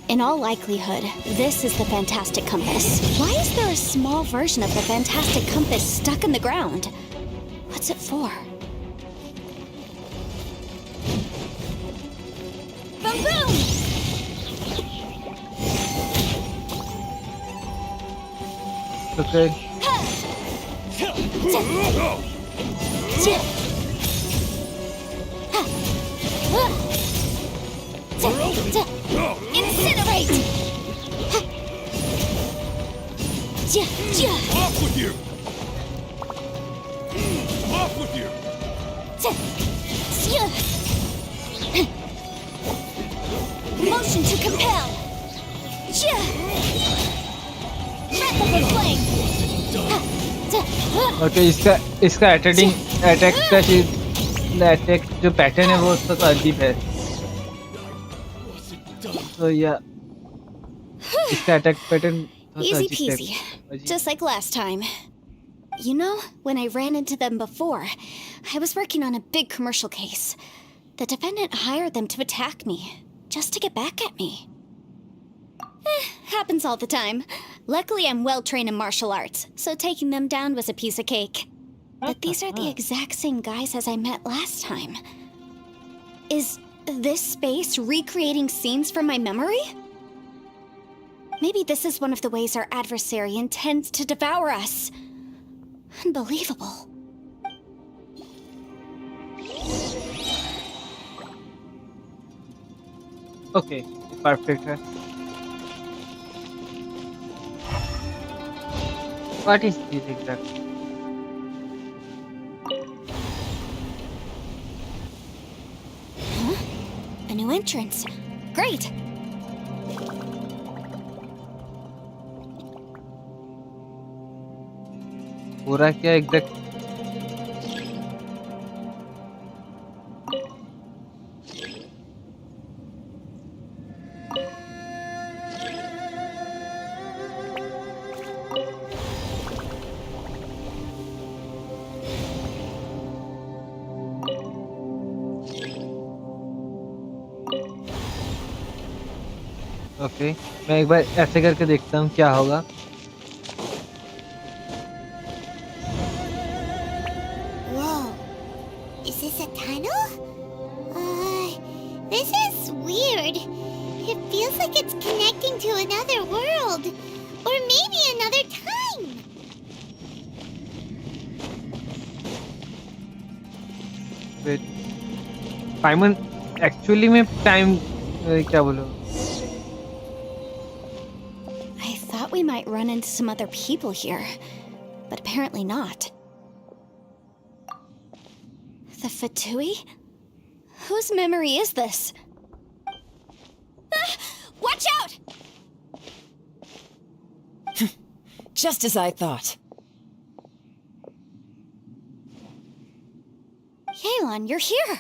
Speaker 16: In all likelihood, this is the Fantastic Compass. Why is there a small version of the Fantastic Compass stuck in the ground? What's it for? Boom boom!
Speaker 2: Okay.
Speaker 16: Incinerate!
Speaker 20: Off with you! Off with you!
Speaker 3: Motion to compel. Breath of the flame.
Speaker 2: Okay इसका attack का attack जो pattern है वो उसका तो अजीब है तो या इसका attack pattern
Speaker 16: Easy peasy. Just like last time. You know, when I ran into them before, I was working on a big commercial case. The defendant hired them to attack me, just to get back at me. Happens all the time. Luckily, I'm well trained in martial arts, so taking them down was a piece of cake. But these are the exact same guys as I met last time. Is this space recreating scenes from my memory? Maybe this is one of the ways our adversary intends to devour us. Unbelievable.
Speaker 2: Okay, perfect. What is this exactly?
Speaker 16: Huh? A new entrance. Great.
Speaker 2: पूरा क्या exact okay मैं एक बार ऐसे करके देखता हूँ क्या होगा
Speaker 3: This is weird. It feels like it's connecting to another world. Or maybe another time.
Speaker 2: Wait. Simon, actually में time क्या बोलूँ?
Speaker 16: I thought we might run into some other people here, but apparently not. The Fatui? Whose memory is this? Watch out!
Speaker 18: Just as I thought.
Speaker 16: Yelan, you're here!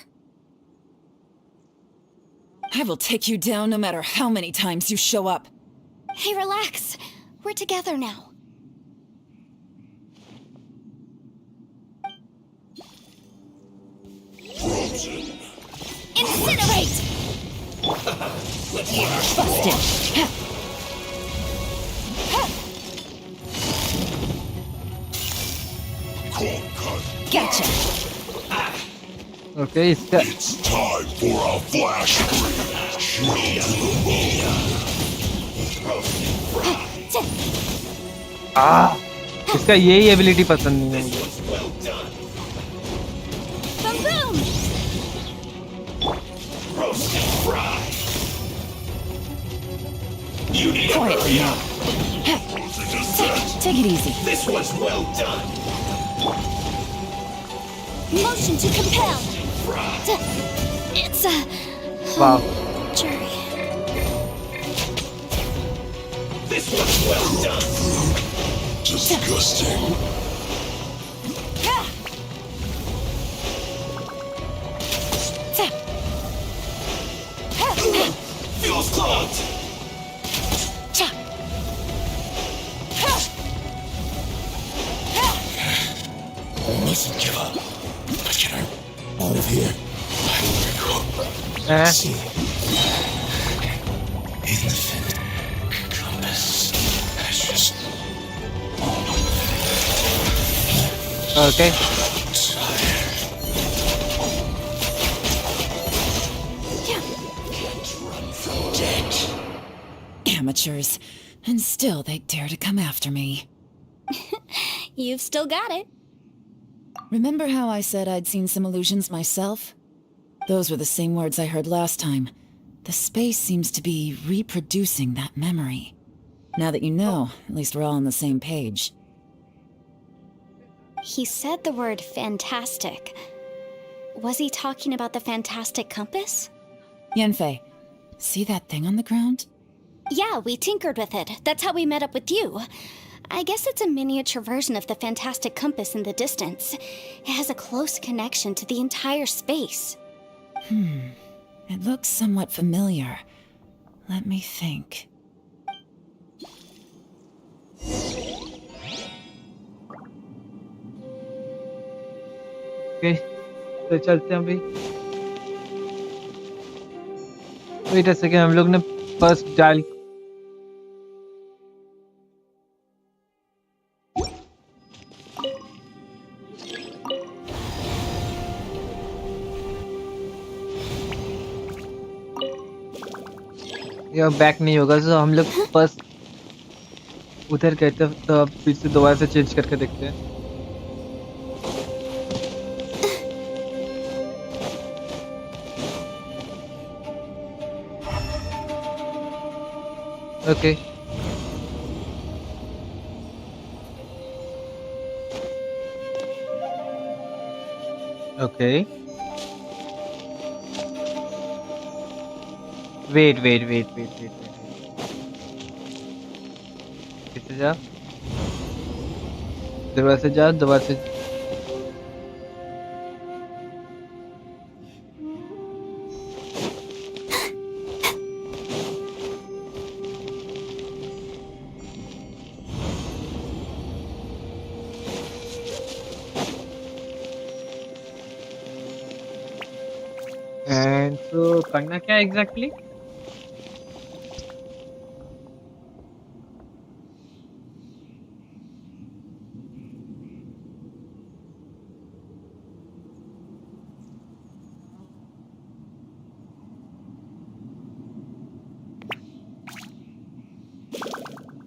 Speaker 18: I will take you down no matter how many times you show up.
Speaker 16: Hey, relax. We're together now.
Speaker 20: Frozen.
Speaker 16: Incinerate!
Speaker 18: Busted! Gotcha!
Speaker 2: Okay, इसका
Speaker 20: It's time for a flash
Speaker 2: इसका यही ability पसंद नहीं है मुझे
Speaker 16: Boom boom!
Speaker 18: Quietly now. Take it easy.
Speaker 20: This was well done.
Speaker 16: Motion to compel. It's a
Speaker 2: wow
Speaker 16: jury.
Speaker 20: This was well done. Disgusting. Feels clogged. I mustn't give up. But get out of here. See, infinite compass has just
Speaker 2: okay
Speaker 18: Amateurs. And still they dare to come after me.
Speaker 16: You've still got it.
Speaker 18: Remember how I said I'd seen some illusions myself? Those were the same words I heard last time. The space seems to be reproducing that memory. Now that you know, at least we're all on the same page.
Speaker 16: He said the word fantastic. Was he talking about the fantastic compass?
Speaker 18: Yanfei, see that thing on the ground?
Speaker 16: Yeah, we tinkered with it. That's how we met up with you. I guess it's a miniature version of the fantastic compass in the distance. It has a close connection to the entire space.
Speaker 18: It looks somewhat familiar. Let me think.
Speaker 2: Okay, तो चलते हैं अभी। Wait a second, हम लोग ने first dial या back नहीं होगा, तो हम लोग फर्स्ट उधर गए थे, तो अब फिर से दोबारा से चेंज करके देखते हैं। Okay. Okay. Wait. किसे जा? दोबारा से जा, दोबारा से। And so करना क्या exactly?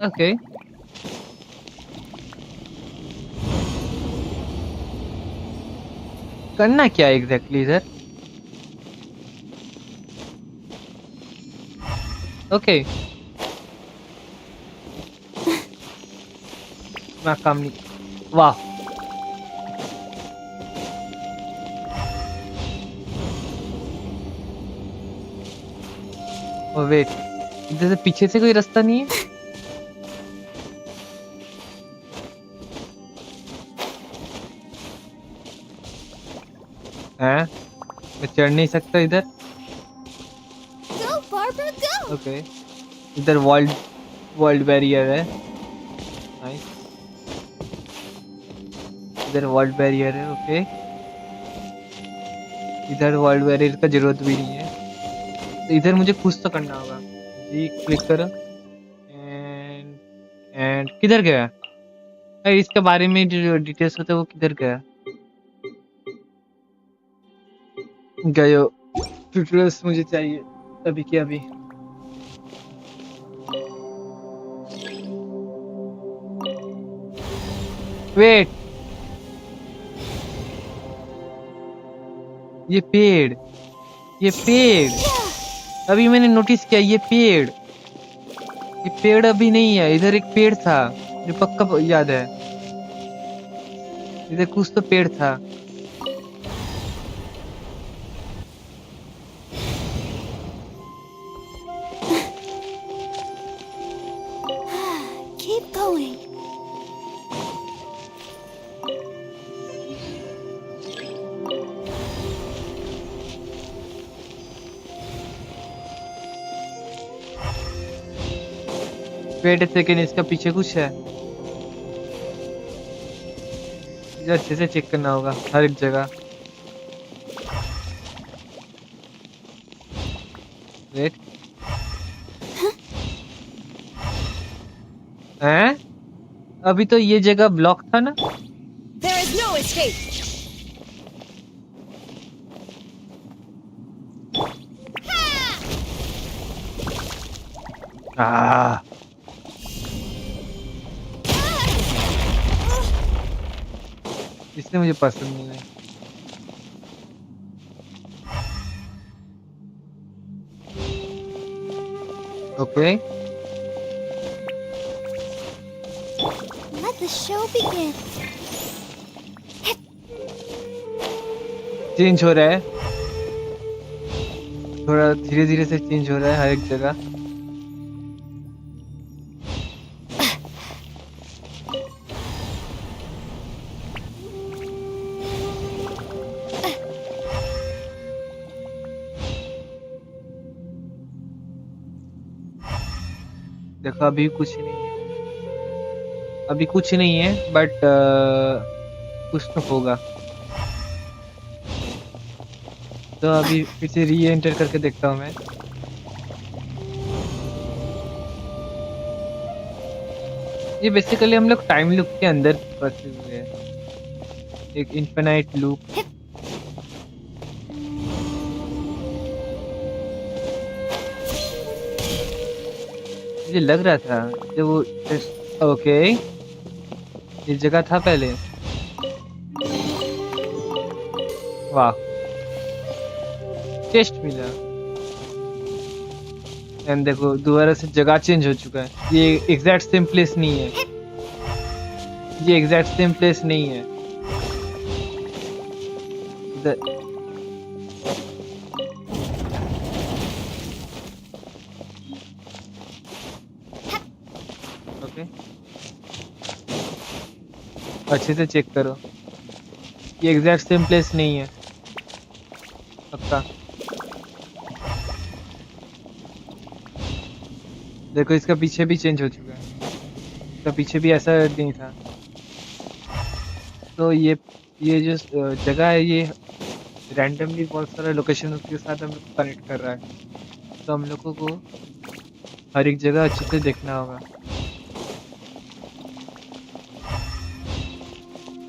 Speaker 2: Okay. करना क्या exactly इधर? Okay. मैं काम नहीं। वाह। Oh wait, इधर से पीछे से कोई रास्ता नहीं है? हैं? मैं चढ़ नहीं सकता इधर?
Speaker 3: Go, Barbara, go!
Speaker 2: Okay. इधर वर्ल्ड बैरियर है। नाइस। इधर वर्ल्ड बैरियर है। ओके। इधर वर्ल्ड बैरियर का जरूरत भी नहीं है, तो इधर मुझे कुछ तो करना होगा। जी क्लिक करो। एंड किधर गया? अरे इसके बारे में जो डिटेल्स होता है वो किधर गया? गयो ट्यूटोरियल्स मुझे चाहिए अभी के अभी। वेट, ये पेड़ अभी मैंने नोटिस किया। ये पेड़ अभी नहीं है। इधर एक पेड़ था जो पक्का याद है। इधर कुछ तो पेड़ था।
Speaker 3: Keep going.
Speaker 2: Wait a second, इसका पीछे कुछ है। इधर अच्छे से चेक करना होगा हर एक जगह। वेट, हैं? अभी तो ये जगह ब्लॉक था ना?
Speaker 17: There is no escape.
Speaker 2: इसने मुझे पसंद नहीं है। Okay
Speaker 3: the show begins.
Speaker 2: Change हो रहा है, थोड़ा धीरे-धीरे से चेंज हो रहा है हर एक जगह। देखो अभी कुछ नहीं है, अभी कुछ नहीं है, बट कुछ तो होगा। तो अभी फिर से री एंटर करके देखता हूँ मैं। ये बेसिकली हम लोग टाइम लूप के अंदर फंसे हुए हैं, एक इन्फिनाइट लूप। मुझे लग रहा था जब वो ओके ये जगह था पहले। वाह, टेस्ट मिला। एंड देखो दोबारा से जगह चेंज हो चुका है। ये एग्जैक्ट सेम प्लेस नहीं है, ये एग्जैक्ट सेम प्लेस नहीं है। ओके, अच्छे से चेक करो, ये एग्जैक्ट सेम प्लेस नहीं है पक्का। देखो इसका पीछे भी चेंज हो चुका है, इसका पीछे भी ऐसा नहीं था। तो ये जो जगह है ये रैंडमली बहुत सारे लोकेशन के साथ हम लोग को कनेक्ट कर रहा है। तो हम लोगों को हर एक जगह अच्छे से देखना होगा।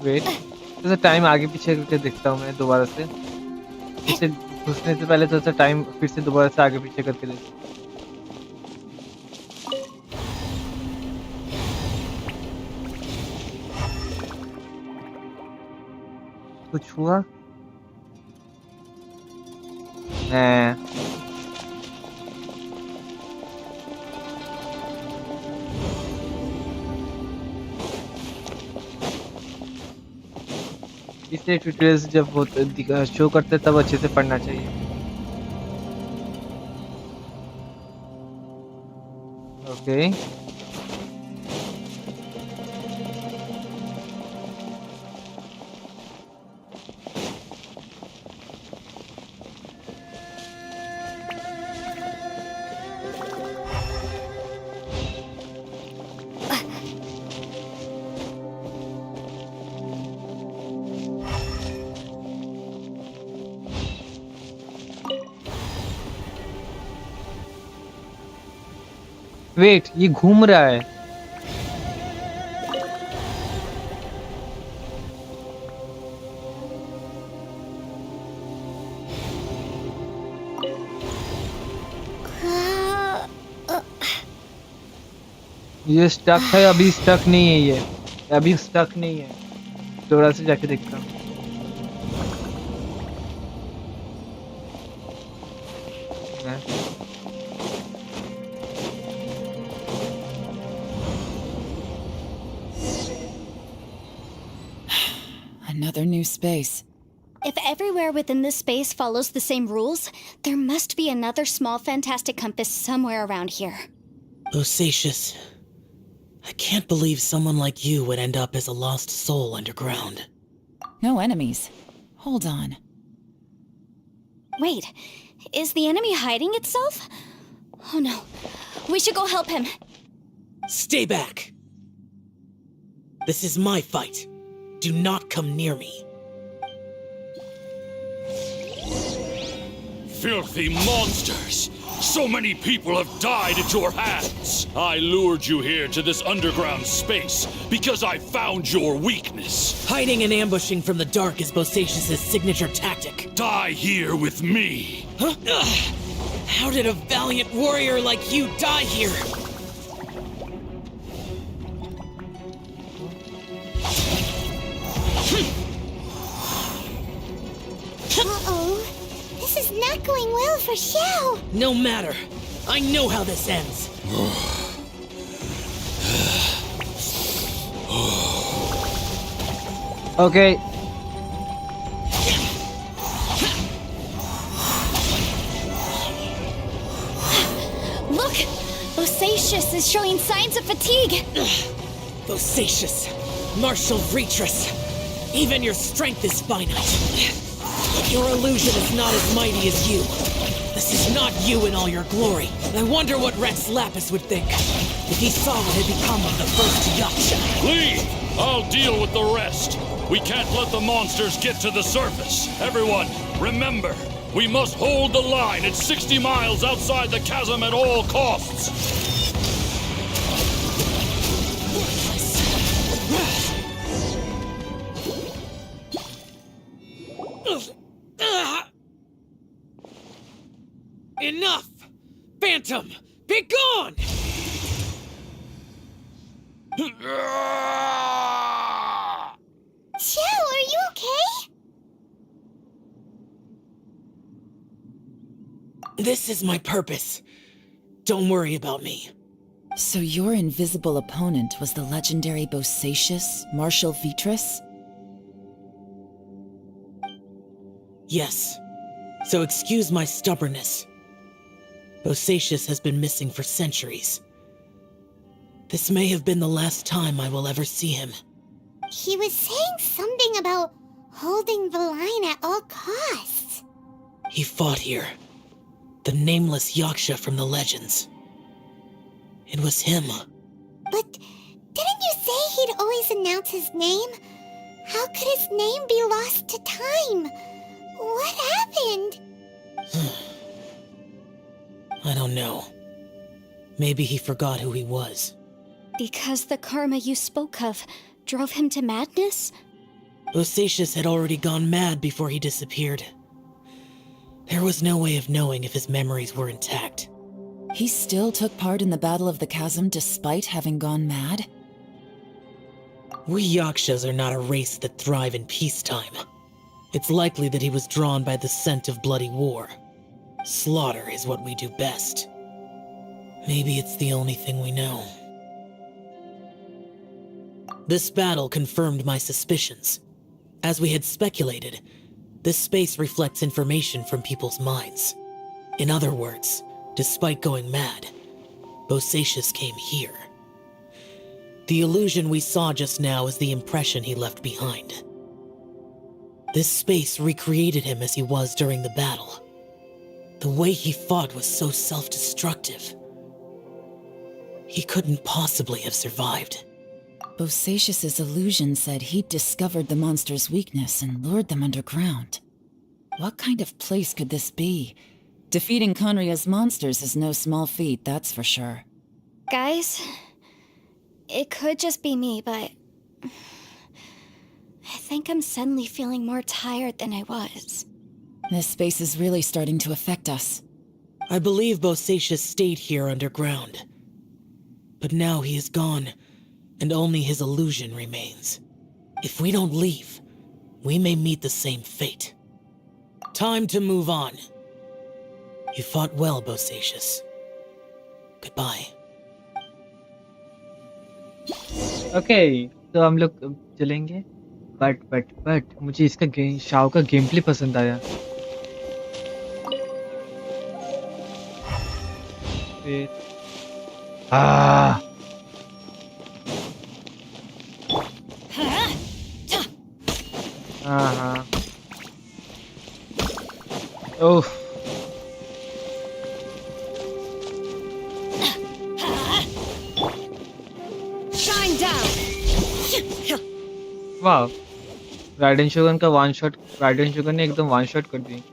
Speaker 2: वेट, तो टाइम आगे पीछे करके देखता हूँ मैं दोबारा से। इसे घुसने से पहले थोड़ा सा टाइम फिर से दोबारा से आगे पीछे करके देखता हूँ। कुछ हुआ? इसलिए ट्यूटोरियल्स जब शो करते तब अच्छे से पढ़ना चाहिए। ओके, वेट, ये घूम रहा है। ये स्टक है, अभी स्टक नहीं है, ये अभी स्टक नहीं है। थोड़ा से जाके देखता हूँ।
Speaker 6: Another new space.
Speaker 16: If everywhere within this space follows the same rules, there must be another small fantastic compass somewhere around here.
Speaker 15: Bosacius, I can't believe someone like you would end up as a lost soul underground.
Speaker 6: No enemies. Hold on.
Speaker 16: Wait, is the enemy hiding itself? Oh no, we should go help him.
Speaker 15: Stay back! This is my fight. Do not come near me.
Speaker 20: Filthy monsters! So many people have died at your hands! I lured you here to this underground space because I found your weakness.
Speaker 15: Hiding and ambushing from the dark is Bosacius' signature tactic.
Speaker 20: Die here with me!
Speaker 15: Huh? How did a valiant warrior like you die here?
Speaker 3: Uh-oh. This is not going well for Xiao.
Speaker 15: No matter. I know how this ends.
Speaker 2: Okay.
Speaker 22: Look! Bosacius is showing signs of fatigue.
Speaker 15: Bosacius, Martial Retris, even your strength is finite. But your illusion is not as mighty as you. This is not you in all your glory. I wonder what Rex Lapis would think if he saw what had become of the first Yaksha.
Speaker 10: Leave! I'll deal with the rest. We can't let the monsters get to the surface. Everyone, remember, we must hold the line at 60 miles outside the chasm at all costs.
Speaker 15: Enough! Phantom, be gone!
Speaker 3: Joe, are you okay?
Speaker 15: This is my purpose. Don't worry about me.
Speaker 18: So your invisible opponent was the legendary Bosacius, Martial Vitris?
Speaker 15: Yes. So excuse my stubbornness. Bosacius has been missing for centuries. This may have been the last time I will ever see him.
Speaker 3: He was saying something about holding the line at all costs.
Speaker 15: He fought here. The nameless Yaksha from the legends. It was him.
Speaker 3: But didn't you say he'd always announce his name? How could his name be lost to time? What happened?
Speaker 15: I don't know. Maybe he forgot who he was.
Speaker 16: Because the karma you spoke of drove him to madness?
Speaker 15: Bosacius had already gone mad before he disappeared. There was no way of knowing if his memories were intact.
Speaker 18: He still took part in the Battle of the Chasm despite having gone mad?
Speaker 15: We Yakshas are not a race that thrive in peacetime. It's likely that he was drawn by the scent of bloody war. Slaughter is what we do best. Maybe it's the only thing we know. This battle confirmed my suspicions. As we had speculated, this space reflects information from people's minds. In other words, despite going mad, Bosacius came here. The illusion we saw just now is the impression he left behind. This space recreated him as he was during the battle. The way he fought was so self-destructive. He couldn't possibly have survived.
Speaker 18: Bosacius's illusion said he'd discovered the monster's weakness and lured them underground. What kind of place could this be? Defeating Conria's monsters is no small feat, that's for sure.
Speaker 16: Guys, it could just be me, but I think I'm suddenly feeling more tired than I was.
Speaker 18: This space is really starting to affect us.
Speaker 15: I believe Bosacius stayed here underground. But now he is gone, and only his illusion remains. If we don't leave, we may meet the same fate. Time to move on. You fought well, Bosacius. Goodbye.
Speaker 2: Okay, तो हम लोग चलेंगे. But मुझे इसका Shao का game play पसंद आया. हाँ. Oof.
Speaker 17: Shine down.
Speaker 2: वाह. राइडन शोगन का वन शॉट, राइडन शोगन ने एकदम वन शॉट कर दी.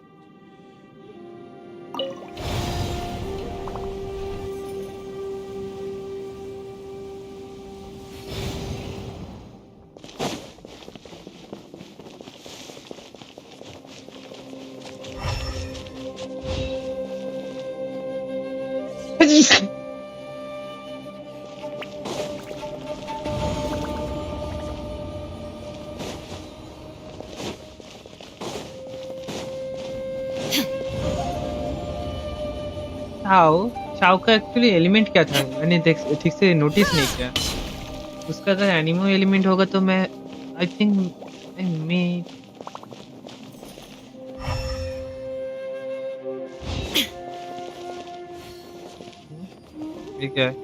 Speaker 2: शाओ का एक्चुअली एलिमेंट क्या था? मैंने ठीक से नोटिस नहीं किया. उसका अगर एनिमो एलिमेंट होगा तो मैं आई थिंक I mean, ये क्या है?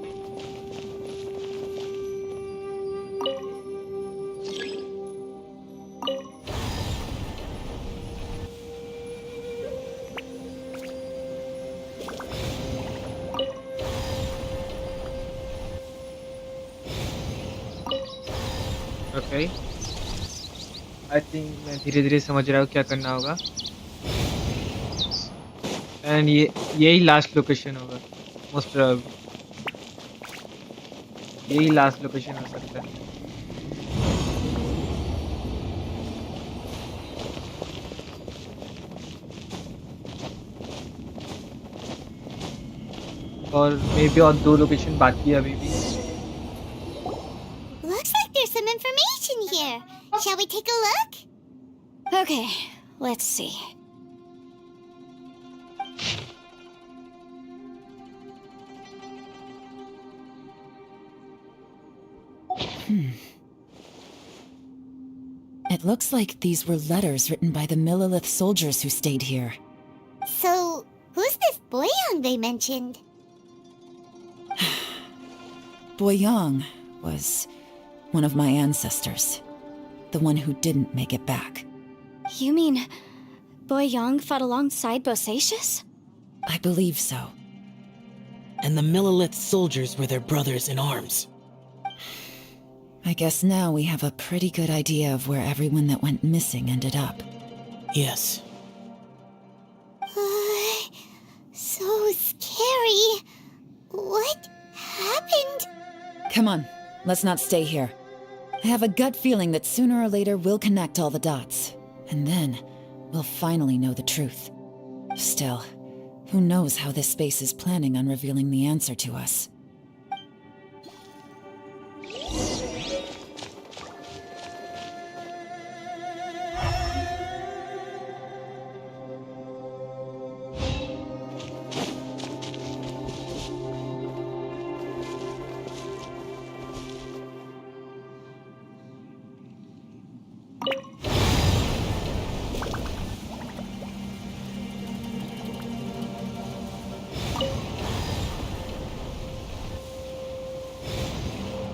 Speaker 2: Okay. I think मैं धीरे-धीरे समझ रहा हूँ क्या करना होगा। एंड यही लास्ट लोकेशन होगा मोस्ट प्रोबेबली। यही लास्ट लोकेशन हो सकता है। और मे बी और 2 लोकेशन बाकी है अभी भी।
Speaker 3: Looks like there's some information here. Shall we take a look?
Speaker 22: Okay, let's see.
Speaker 18: It looks like these were letters written by the Millilith soldiers who stayed here.
Speaker 3: So, who's this Boyang they mentioned?
Speaker 18: Boyang was one of my ancestors. The one who didn't make it back.
Speaker 22: You mean Boyang fought alongside Bosacius?
Speaker 18: I believe so.
Speaker 15: And the Millilith soldiers were their brothers in arms.
Speaker 18: I guess now we have a pretty good idea of where everyone that went missing ended up.
Speaker 15: Yes.
Speaker 3: So scary. What happened?
Speaker 18: Come on, let's not stay here. I have a gut feeling that sooner or later we'll connect all the dots. And then, we'll finally know the truth. Still, who knows how this space is planning on revealing the answer to us.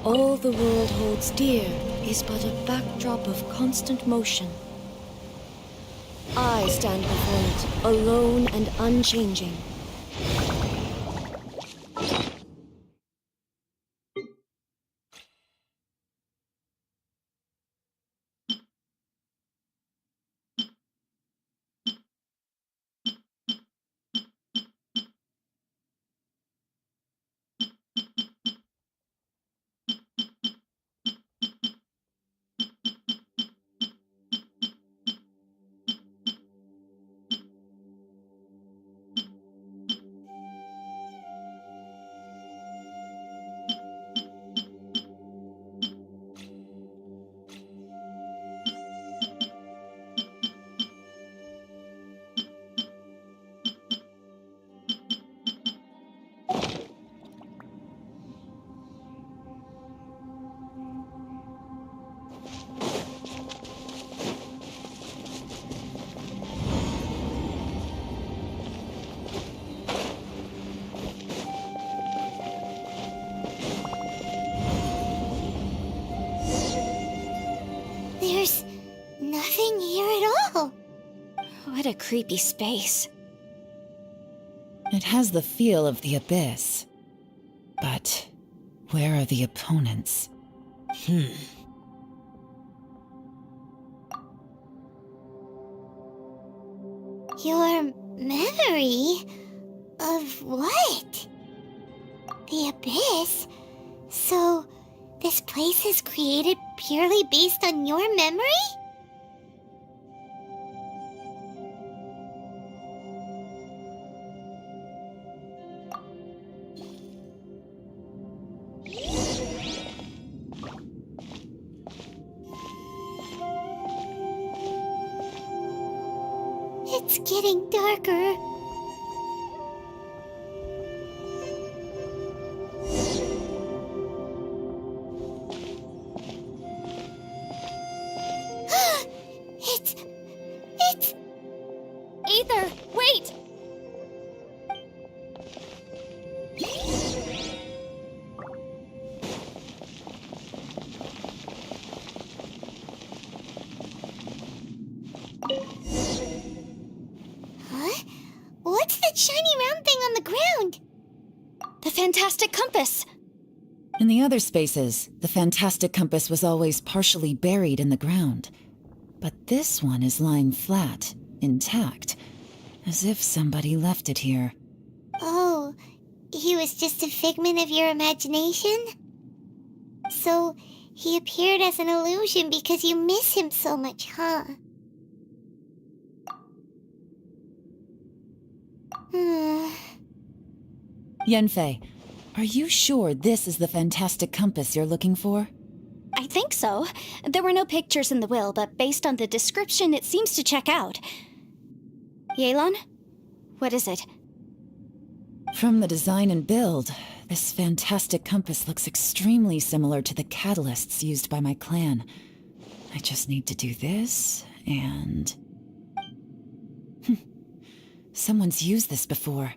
Speaker 17: All the world holds dear is but a backdrop of constant motion. I stand before it, alone and unchanging.
Speaker 3: There's nothing here at all.
Speaker 22: What a creepy space.
Speaker 18: It has the feel of the abyss. But where are the opponents?
Speaker 3: Your memory of what? The abyss? So, this place is created purely based on your memory? It's getting darker.
Speaker 22: either. Wait!
Speaker 3: Huh? What's that shiny round thing on the ground?
Speaker 22: The Fantastic Compass!
Speaker 18: In the other spaces, the Fantastic Compass was always partially buried in the ground. But this one is lying flat, intact, as if somebody left it here.
Speaker 3: Oh, he was just a figment of your imagination? So, he appeared as an illusion because you miss him so much, huh?
Speaker 18: Yanfei, are you sure this is the Fantastic Compass you're looking for?
Speaker 16: I think so. There were no pictures in the will, but based on the description, it seems to check out. Yelan? What is it?
Speaker 18: From the design and build, this Fantastic Compass looks extremely similar to the catalysts used by my clan. I just need to do this, and... Someone's used this before.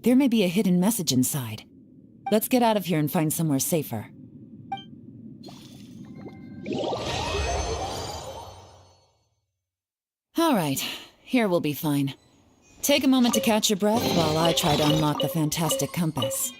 Speaker 18: There may be a hidden message inside. Let's get out of here and find somewhere safer. All right, here we'll be fine. Take a moment to catch your breath while I try to unlock the Fantastic Compass.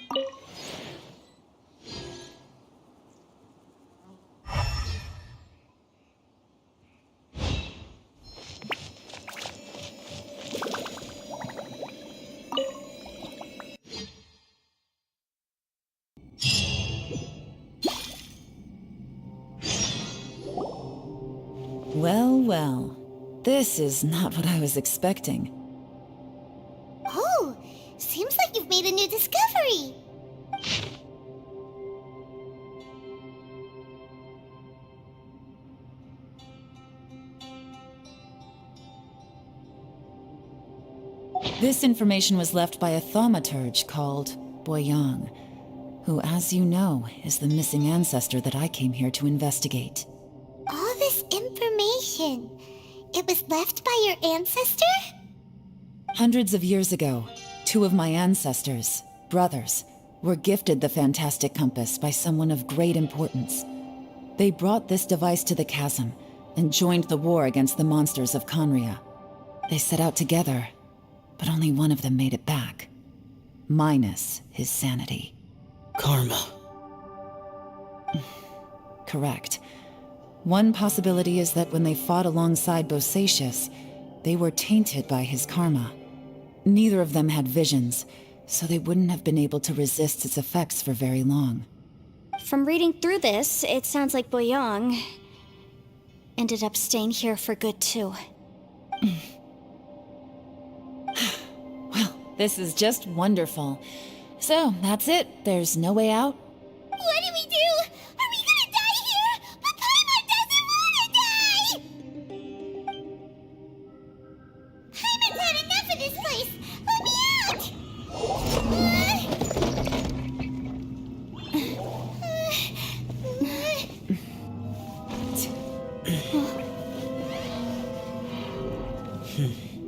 Speaker 18: Well, well. This is not what I was expecting.
Speaker 3: Oh, seems like you've made a new discovery.
Speaker 18: This information was left by a thaumaturge called Boyang, who, as you know, is the missing ancestor that I came here to investigate.
Speaker 3: All this information, it was left by your ancestor?
Speaker 18: Hundreds of years ago, two of my ancestors, brothers, were gifted the Fantastic Compass by someone of great importance. They brought this device to the chasm and joined the war against the monsters of Conria. They set out together, but only one of them made it back, minus his sanity.
Speaker 15: Karma.
Speaker 18: Correct. One possibility is that when they fought alongside Bosacius, they were tainted by his karma. Neither of them had visions, so they wouldn't have been able to resist its effects for very long.
Speaker 16: From reading through this, it sounds like Boyang ended up staying here for good too.
Speaker 18: Well, this is just wonderful. So, that's it. There's no way out?
Speaker 3: What do we do? Are we gonna die here? But Paimon doesn't wanna die! Paimon's had enough of this place! Let me out!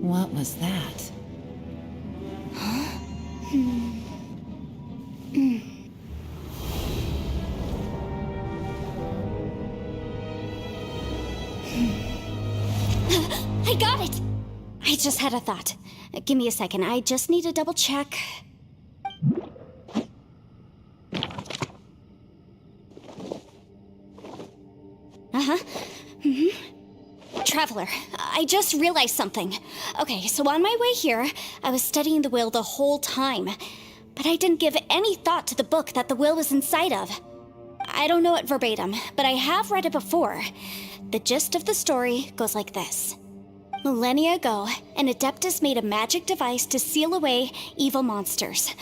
Speaker 18: What was that?
Speaker 16: I got it! I just had a thought. Give me a second, I just need to double check. Traveler, I just realized something. Okay, so on my way here, I was studying the will the whole time, but I didn't give any thought to the book that the will was inside of. I don't know it verbatim, but I have read it before. The gist of the story goes like this. Millennia ago, an Adeptus made a magic device to seal away evil monsters.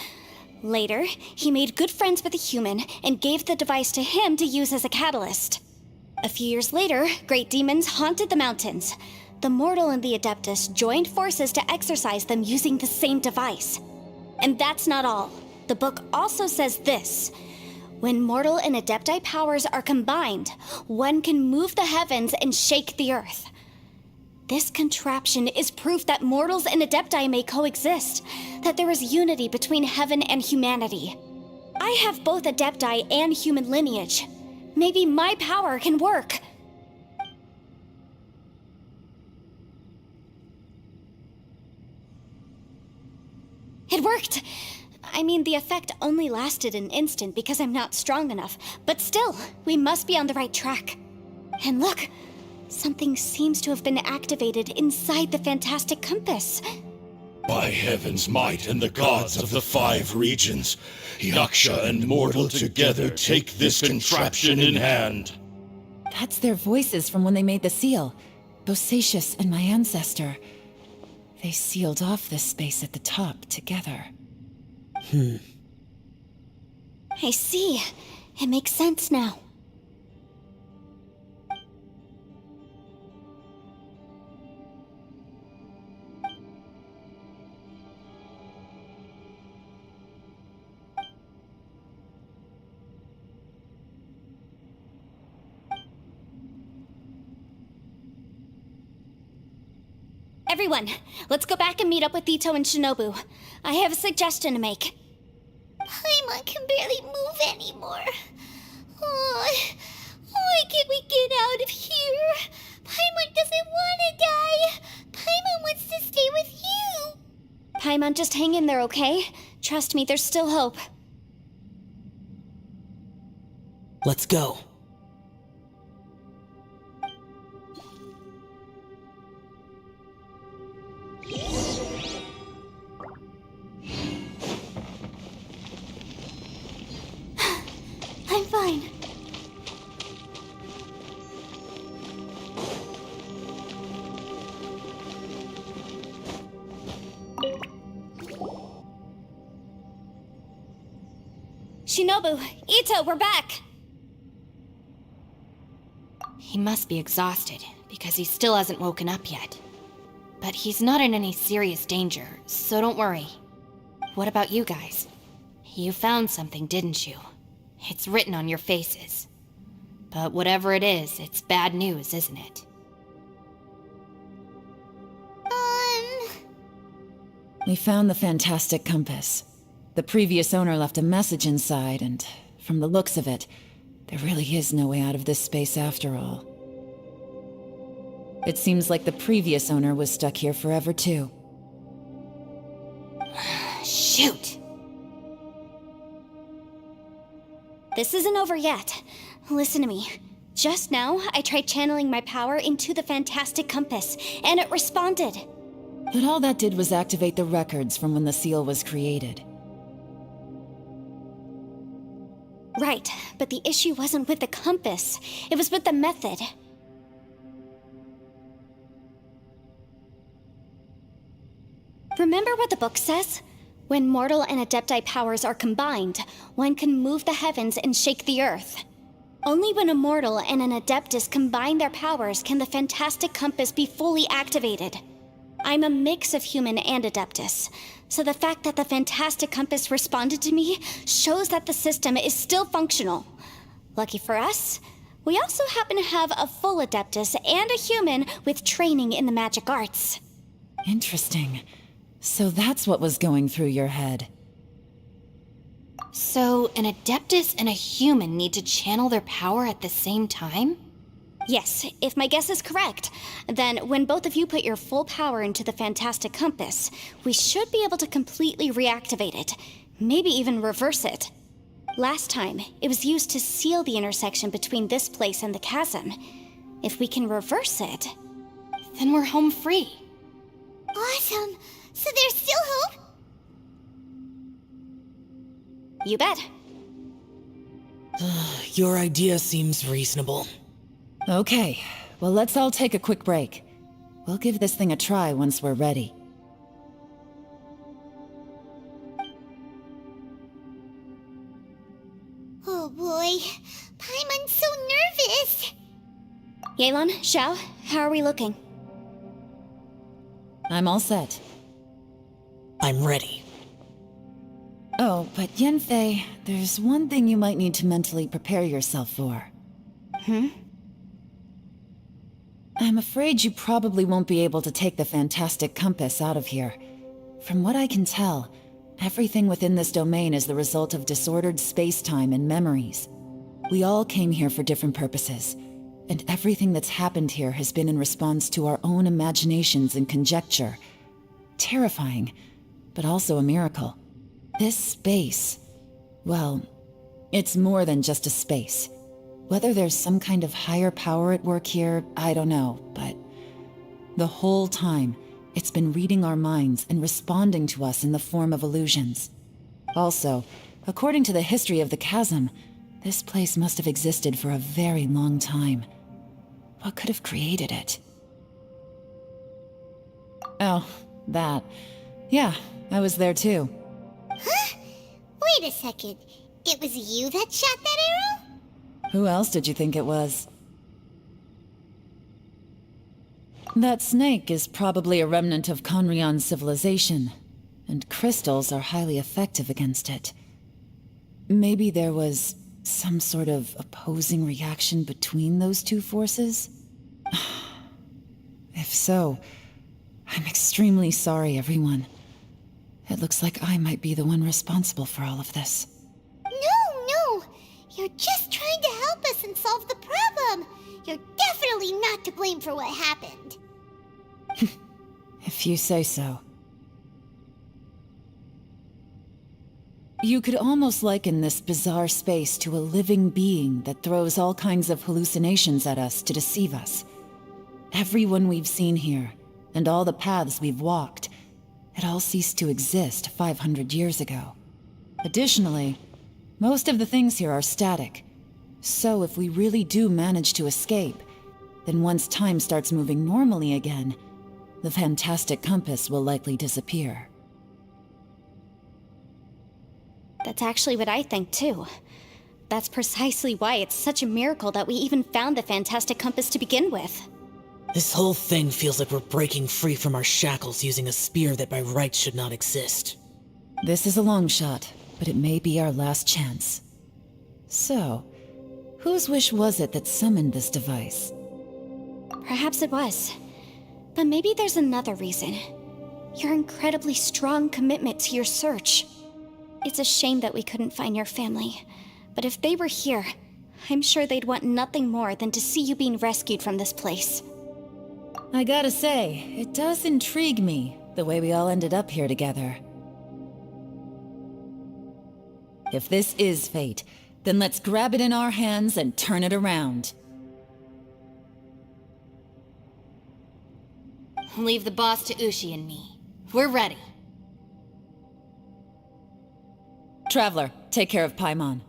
Speaker 16: Later, he made good friends with a human and gave the device to him to use as a catalyst. A few years later, great demons haunted the mountains. The mortal and the Adeptus joined forces to exorcise them using the same device. And that's not all. The book also says this. When mortal and Adepti powers are combined, one can move the heavens and shake the earth. This contraption is proof that mortals and adepti may coexist, that there is unity between heaven and humanity. I have both adepti and human lineage. Maybe my power can work. It worked! I mean, the effect only lasted an instant because I'm not strong enough, but still, we must be on the right track. And look, something seems to have been activated inside the fantastic compass.
Speaker 10: By heaven's might and the gods of the 5 regions, Yaksha and mortal together take this contraption in hand.
Speaker 18: That's their voices from when they made the seal. Bosacius and my ancestor. They sealed off this space at the top together.
Speaker 16: I see. It makes sense now. Everyone, let's go back and meet up with Ito and Shinobu. I have a suggestion to make.
Speaker 3: Paimon can barely move anymore. Oh, why can't we get out of here? Paimon doesn't want to die. Paimon wants to stay with you.
Speaker 16: Paimon, just hang in there, okay? Trust me, there's still hope.
Speaker 15: Let's go.
Speaker 16: I'm fine. Shinobu, Ito, we're back!
Speaker 13: He must be exhausted, because he still hasn't woken up yet. But he's not in any serious danger, so don't worry. What about you guys? You found something, didn't you? It's written on your faces. But whatever it is, it's bad news, isn't it?
Speaker 18: We found the fantastic compass. The previous owner left a message inside, and from the looks of it, there really is no way out of this space after all. It seems like the previous owner was stuck here forever too.
Speaker 13: Shoot!
Speaker 16: This isn't over yet. Listen to me. Just now, I tried channeling my power into the fantastic compass, and it responded.
Speaker 18: But all that did was activate the records from when the seal was created.
Speaker 16: Right, but the issue wasn't with the compass. It was with the method. Remember what the book says? When mortal and adepti powers are combined, one can move the heavens and shake the earth. Only when a mortal and an adeptus combine their powers can the fantastic compass be fully activated. I'm a mix of human and adeptus, so the fact that the fantastic compass responded to me shows that the system is still functional. Lucky for us, we also happen to have a full adeptus and a human with training in the magic arts.
Speaker 18: Interesting. So that's what was going through your head.
Speaker 13: So, an adeptus and a human need to channel their power at the same time?
Speaker 16: Yes, if my guess is correct, then when both of you put your full power into the fantastic compass, we should be able to completely reactivate it, maybe even reverse it. Last time, it was used to seal the intersection between this place and the chasm. If we can reverse it,
Speaker 13: then we're home free.
Speaker 3: Awesome! So there's still hope?
Speaker 16: You bet.
Speaker 15: Your idea seems reasonable.
Speaker 18: Okay, well let's all take a quick break. We'll give this thing a try once we're ready.
Speaker 3: Oh boy, Paimon's so nervous!
Speaker 16: Yelan, Xiao, how are we looking?
Speaker 18: I'm all set.
Speaker 15: I'm ready.
Speaker 18: Oh, but Yanfei, there's one thing you might need to mentally prepare yourself for. I'm afraid you probably won't be able to take the fantastic compass out of here. From what I can tell, everything within this domain is the result of disordered space-time and memories. We all came here for different purposes, and everything that's happened here has been in response to our own imaginations and conjecture. Terrifying, but also a miracle. This space, well, it's more than just a space. Whether there's some kind of higher power at work here, I don't know, but the whole time, it's been reading our minds and responding to us in the form of illusions. Also, according to the history of the chasm, this place must have existed for a very long time. What could have created it? Oh, that. Yeah, I was there too.
Speaker 3: Huh? Wait a second. It was you that shot that arrow?
Speaker 18: Who else did you think it was? That snake is probably a remnant of Conrion's civilization, and crystals are highly effective against it. Maybe there was some sort of opposing reaction between those two forces? If so, I'm extremely sorry, everyone. It looks like I might be the one responsible for all of this.
Speaker 3: No! You're just trying to help us and solve the problem! You're definitely not to blame for what happened.
Speaker 18: If you say so. You could almost liken this bizarre space to a living being that throws all kinds of hallucinations at us to deceive us. Everyone we've seen here, and all the paths we've walked, it all ceased to exist 500 years ago. Additionally, most of the things here are static. So if we really do manage to escape, then once time starts moving normally again, the fantastic compass will likely disappear.
Speaker 16: That's actually what I think too. That's precisely why it's such a miracle that we even found the fantastic compass to begin with.
Speaker 15: This whole thing feels like we're breaking free from our shackles using a spear that by rights should not exist.
Speaker 18: This is a long shot, but it may be our last chance. So, whose wish was it that summoned this device?
Speaker 16: Perhaps it was. But maybe there's another reason. Your incredibly strong commitment to your search. It's a shame that we couldn't find your family. But if they were here, I'm sure they'd want nothing more than to see you being rescued from this place.
Speaker 18: I gotta say, it does intrigue me, the way we all ended up here together. If this is fate, then let's grab it in our hands and turn it around.
Speaker 13: Leave the boss to Ushi and me. We're ready.
Speaker 18: Traveler, take care of Paimon.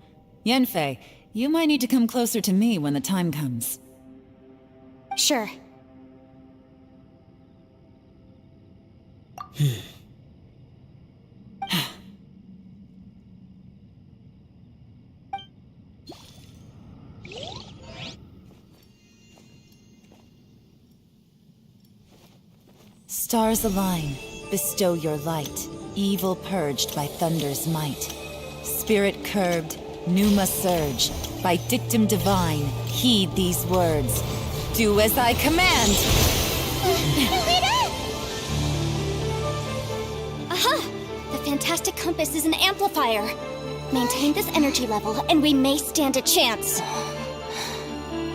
Speaker 18: Yanfei, you might need to come closer to me when the time comes.
Speaker 16: Sure.
Speaker 18: Stars align, bestow your light, evil purged by thunder's might. Spirit curbed, pneuma surge, by dictum divine, heed these words. Do as I command!
Speaker 16: Aha! The fantastic compass is an amplifier. Maintain this energy level, and we may stand a chance.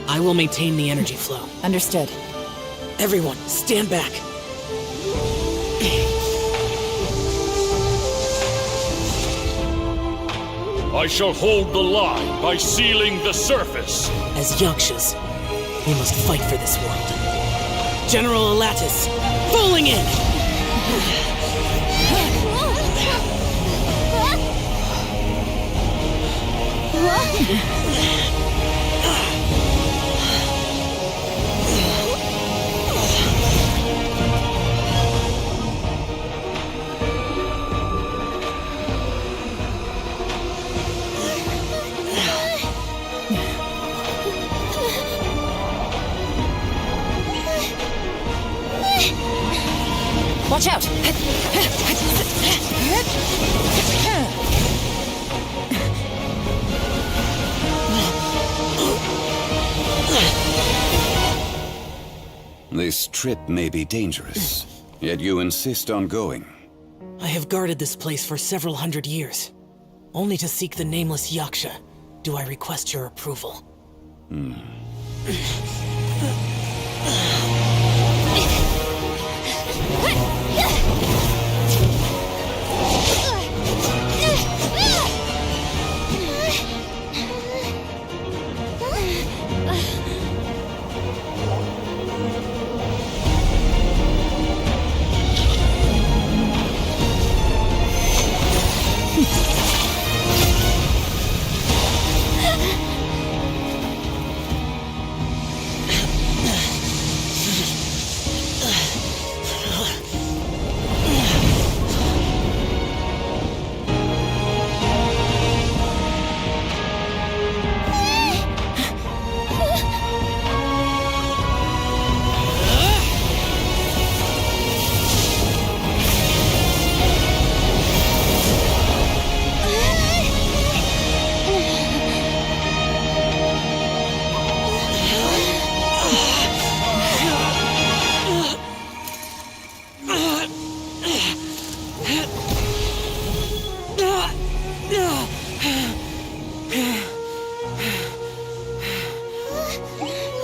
Speaker 15: I will maintain the energy flow.
Speaker 18: Understood.
Speaker 15: Everyone, stand back.
Speaker 10: I shall hold the line by sealing the surface.
Speaker 15: As Yakshas, we must fight for this world. General Elatus, falling in!
Speaker 18: Watch out!
Speaker 11: This trip may be dangerous, yet you insist on going.
Speaker 15: I have guarded this place for several hundred years. Only to seek the nameless Yaksha do I request your approval.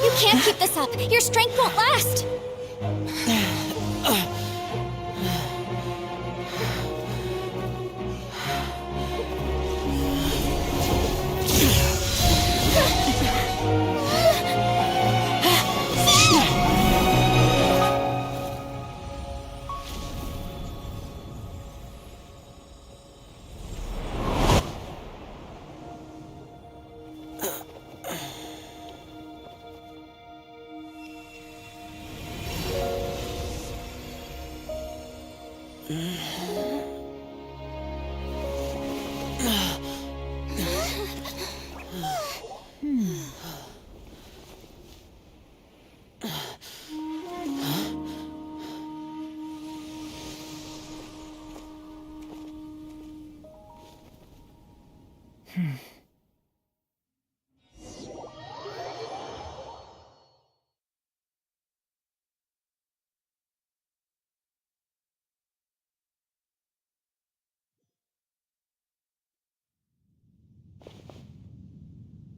Speaker 22: You can't keep this up. Your strength won't last.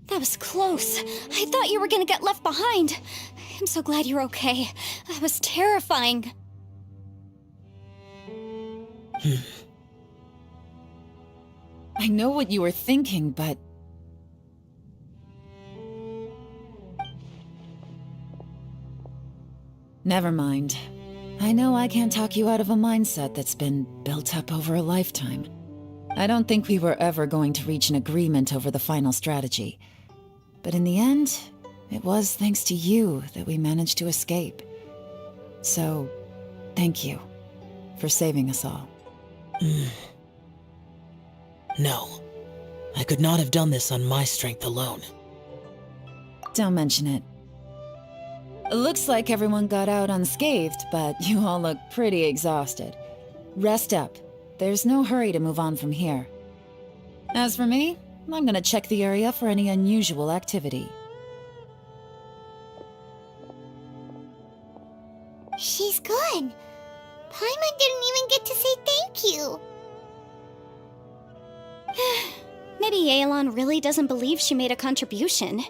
Speaker 22: That was close. I thought you were gonna get left behind. I'm so glad you're okay. That was terrifying.
Speaker 18: I know what you were thinking, but... Never mind. I know I can't talk you out of a mindset that's been built up over a lifetime. I don't think we were ever going to reach an agreement over the final strategy. But in the end, it was thanks to you that we managed to escape. So, thank you for saving us all.
Speaker 15: No. I could not have done this on my strength alone.
Speaker 18: Don't mention it. It looks like everyone got out unscathed, but you all look pretty exhausted. Rest up. There's no hurry to move on from here. As for me, I'm gonna check the area for any unusual activity.
Speaker 3: She's gone. Paimon didn't even get to say thank you.
Speaker 22: Maybe Yelan really doesn't believe she made a contribution.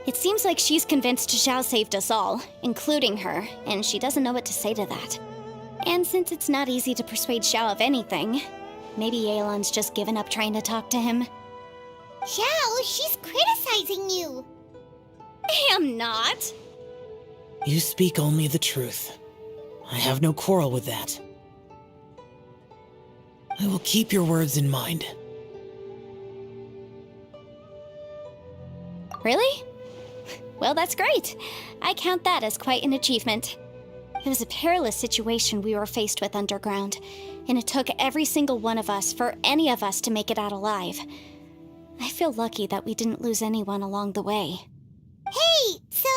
Speaker 22: It seems like she's convinced Xiao saved us all, including her, and she doesn't know what to say to that. And since it's not easy to persuade Xiao of anything, maybe Yelan's just given up trying to talk to him.
Speaker 3: Xiao, she's criticizing you.
Speaker 22: I am not.
Speaker 15: You speak only the truth. I have no quarrel with that. I will keep your words in mind.
Speaker 22: Really? Well, that's great. I count that as quite an achievement. It was a perilous situation we were faced with underground, and it took every single one of us for any of us to make it out alive. I feel lucky that we didn't lose anyone along the way.
Speaker 3: Hey, so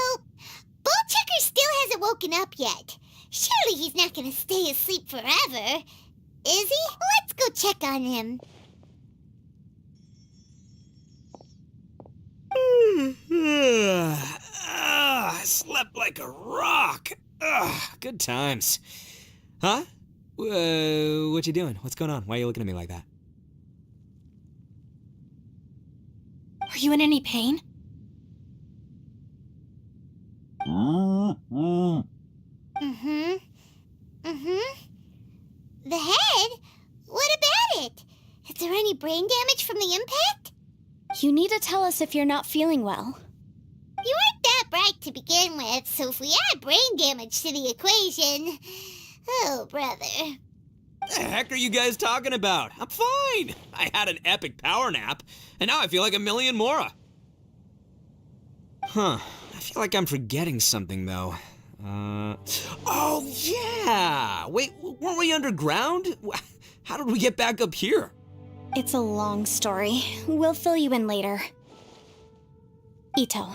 Speaker 3: Bullchecker still hasn't woken up yet. Surely he's not gonna stay asleep forever, is he? Let's go check on him.
Speaker 5: I slept like a rock. Ugh, good times. Huh? What you doing? What's going on? Why are you looking at me like that?
Speaker 13: Are you in any pain?
Speaker 3: Mm-hmm. Mm-hmm. The head? What about it? Is there any brain damage from the impact?
Speaker 22: You need to tell us if you're not feeling well.
Speaker 3: You weren't that bright to begin with, so if we add brain damage to the equation... Oh, brother.
Speaker 5: The heck are you guys talking about? I'm fine. I had an epic power nap, and now I feel like a million more. Huh. I feel like I'm forgetting something, though. Oh, yeah! Wait, weren't we underground? How did we get back up here?
Speaker 22: It's a long story. We'll fill you in later. Ito,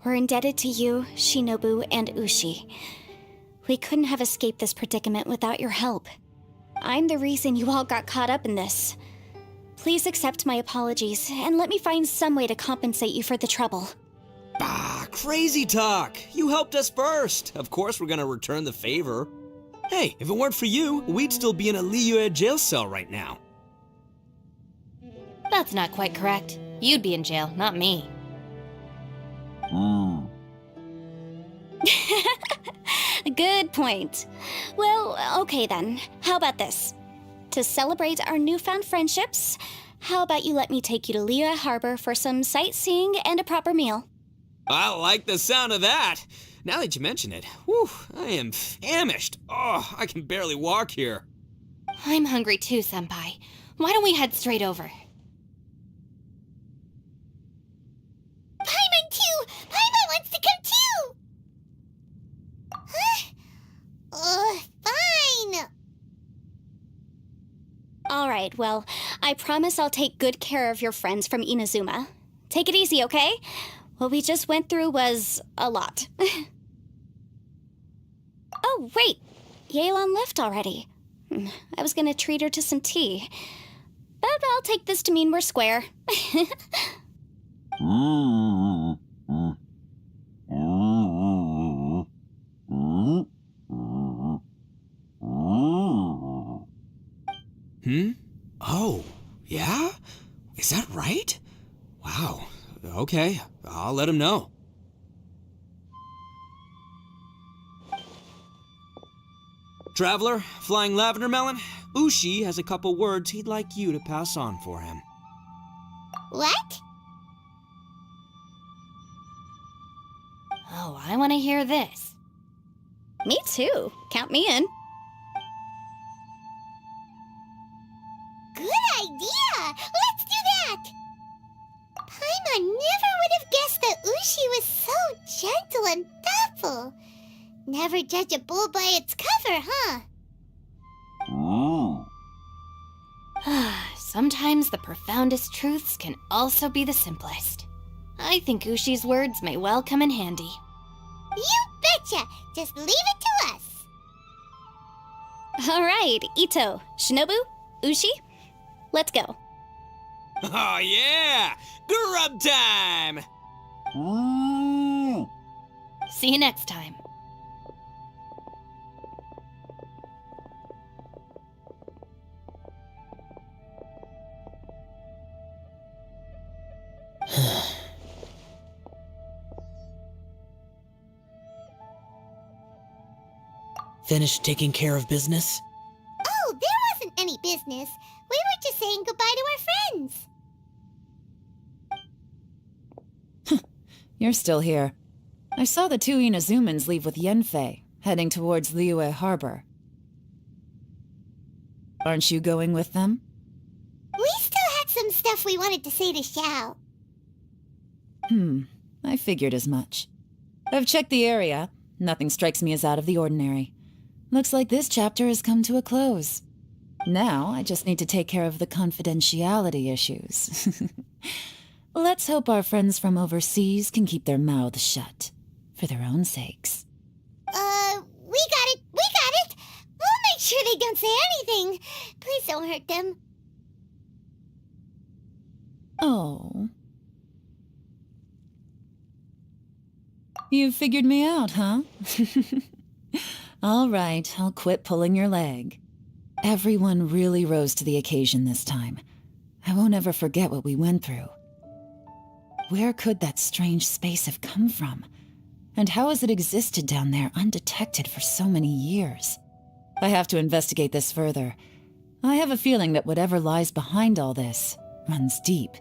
Speaker 22: we're indebted to you, Shinobu, and Ushi. We couldn't have escaped this predicament without your help. I'm the reason you all got caught up in this. Please accept my apologies, and let me find some way to compensate you for the trouble.
Speaker 5: Ah, crazy talk! You helped us first! Of course we're gonna return the favor. Hey, if it weren't for you, we'd still be in a Liyue jail cell right now.
Speaker 13: That's not quite correct. You'd be in jail, not me.
Speaker 22: Good point. Well, okay then. How about this? To celebrate our newfound friendships, how about you let me take you to Liyue Harbor for some sightseeing and a proper meal?
Speaker 5: I like the sound of that! Now that you mention it, whew, I am famished. Oh, I can barely walk here.
Speaker 13: I'm hungry too, Senpai. Why don't we head straight over?
Speaker 3: Paimon too! Paimon wants to come too! Huh? Fine!
Speaker 22: Alright, well, I promise I'll take good care of your friends from Inazuma. Take it easy, okay? What we just went through was a lot. Oh, wait! Yelan left already. I was gonna treat her to some tea. But I'll take this to mean we're square.
Speaker 5: Oh, yeah? Is that right? Wow. Okay, I'll let him know. Traveler, Flying Lavender Melon, Ushi has a couple words he'd like you to pass on for him.
Speaker 3: What?
Speaker 13: Oh, I want to hear this.
Speaker 22: Me too. Count me in.
Speaker 3: Good idea! Let's do that! Paimon never would have guessed that Ushi was so gentle and thoughtful. Never judge a bull by its cover, huh?
Speaker 13: Sometimes the profoundest truths can also be the simplest. I think Ushi's words may well come in handy.
Speaker 3: You betcha! Just leave it to us!
Speaker 22: Alright, Ito, Shinobu, Ushi, let's go.
Speaker 5: Oh yeah! Grub time!
Speaker 13: See you next time.
Speaker 15: Finished taking care of business?
Speaker 3: Oh, there wasn't any business. We were just saying goodbye to our friends.
Speaker 18: You're still here. I saw the two Inazumans leave with Yenfei, heading towards Liyue Harbor. Aren't you going with them?
Speaker 3: We still had some stuff we wanted to say to Xiao.
Speaker 18: I figured as much. I've checked the area. Nothing strikes me as out of the ordinary. Looks like this chapter has come to a close. Now, I just need to take care of the confidentiality issues. Let's hope our friends from overseas can keep their mouths shut, for their own sakes.
Speaker 3: We got it! We got it! We'll make sure they don't say anything. Please don't hurt them.
Speaker 18: Oh. You figured me out, huh? All right, I'll quit pulling your leg. Everyone really rose to the occasion this time. I won't ever forget what we went through. Where could that strange space have come from? And how has it existed down there undetected for so many years? I have to investigate this further. I have a feeling that whatever lies behind all this runs deep.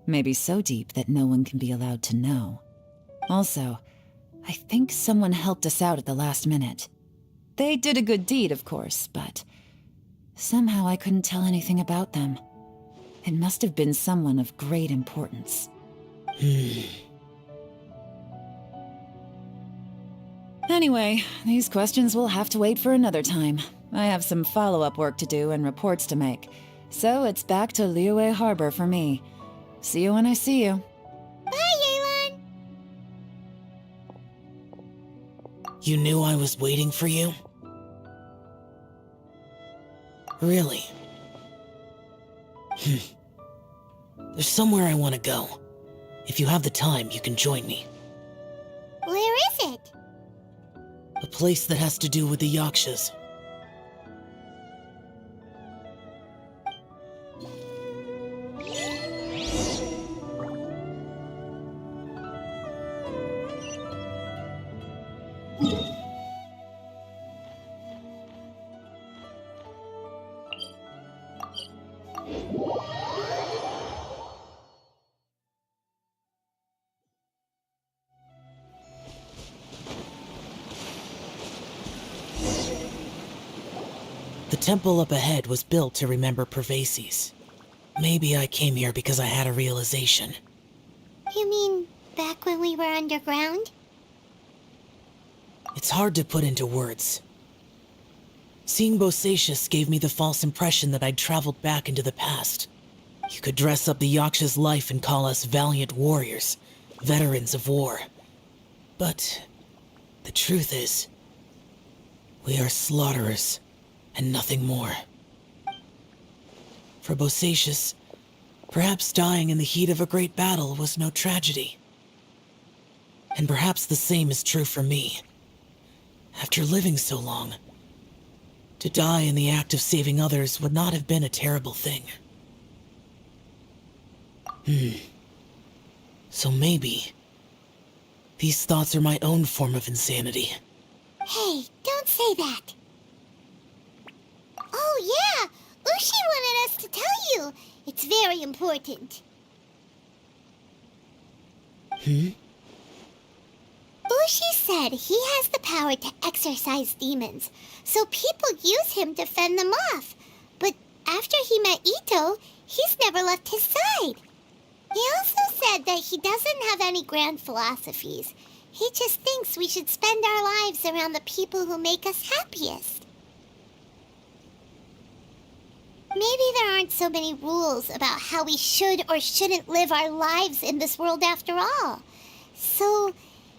Speaker 18: Maybe so deep that no one can be allowed to know. Also, I think someone helped us out at the last minute. They did a good deed, of course, but somehow I couldn't tell anything about them. It must have been someone of great importance. Anyway, these questions will have to wait for another time. I have some follow-up work to do and reports to make. So it's back to Liyue Harbor for me. See you when I see you.
Speaker 3: Bye, Yelan!
Speaker 15: You knew I was waiting for you? Really? There's somewhere I want to go. If you have the time, you can join me.
Speaker 3: Where is it?
Speaker 15: A place that has to do with the Yakshas. The temple up ahead was built to remember Pervases. Maybe I came here because I had a realization.
Speaker 3: You mean back when we were underground?
Speaker 15: It's hard to put into words. Seeing Bosacius gave me the false impression that I'd traveled back into the past. You could dress up the Yaksha's life and call us valiant warriors, veterans of war. But the truth is, we are slaughterers and nothing more. For Bosacius, perhaps dying in the heat of a great battle was no tragedy. And perhaps the same is true for me. After living so long, to die in the act of saving others would not have been a terrible thing. So maybe these thoughts are my own form of insanity.
Speaker 3: Hey, don't say that. Oh yeah, Ushi wanted us to tell you. It's very important. Ushi said he has the power to exorcise demons, so people use him to fend them off. But after he met Ito, he's never left his side. He also said that he doesn't have any grand philosophies. He just thinks we should spend our lives around the people who make us happiest. Maybe there aren't so many rules about how we should or shouldn't live our lives in this world after all. So,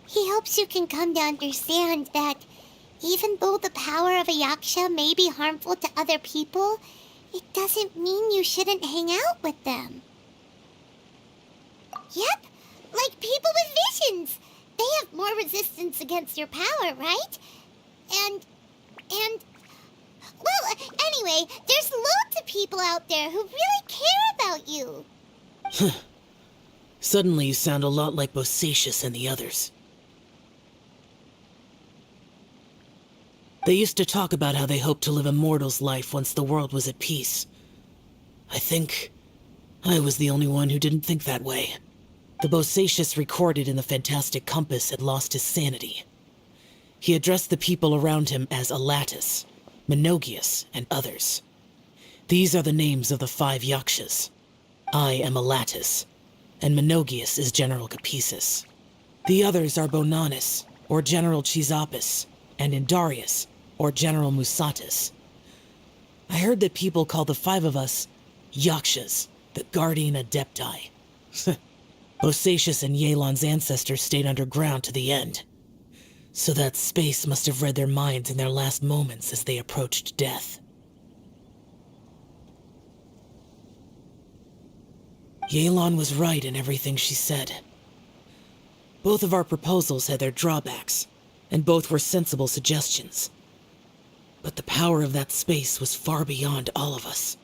Speaker 3: he hopes you can come to understand that even though the power of a yaksha may be harmful to other people, it doesn't mean you shouldn't hang out with them. Yep, like people with visions. They have more resistance against your power, right? And... Well, anyway, there's loads of people out there who really care about you.
Speaker 15: Suddenly you sound a lot like Bosacius and the others. They used to talk about how they hoped to live a mortal's life once the world was at peace. I think I was the only one who didn't think that way. The Bosacius recorded in the Fantastic Compass had lost his sanity. He addressed the people around him as Alatus, Menogius, and others. These are the names of the 5 Yakshas. I am Alatus, and Menogius is General Capisis. The others are Bonanis, or General Chizapis, and Indarius, or General Musatis. I heard that people call the 5 of us Yakshas, the Guardian Adepti. Bosacius and Yelan's ancestors stayed underground to the end. So that space must have read their minds in their last moments as they approached death. Yelan was right in everything she said. Both of our proposals had their drawbacks, and both were sensible suggestions. But the power of that space was far beyond all of us.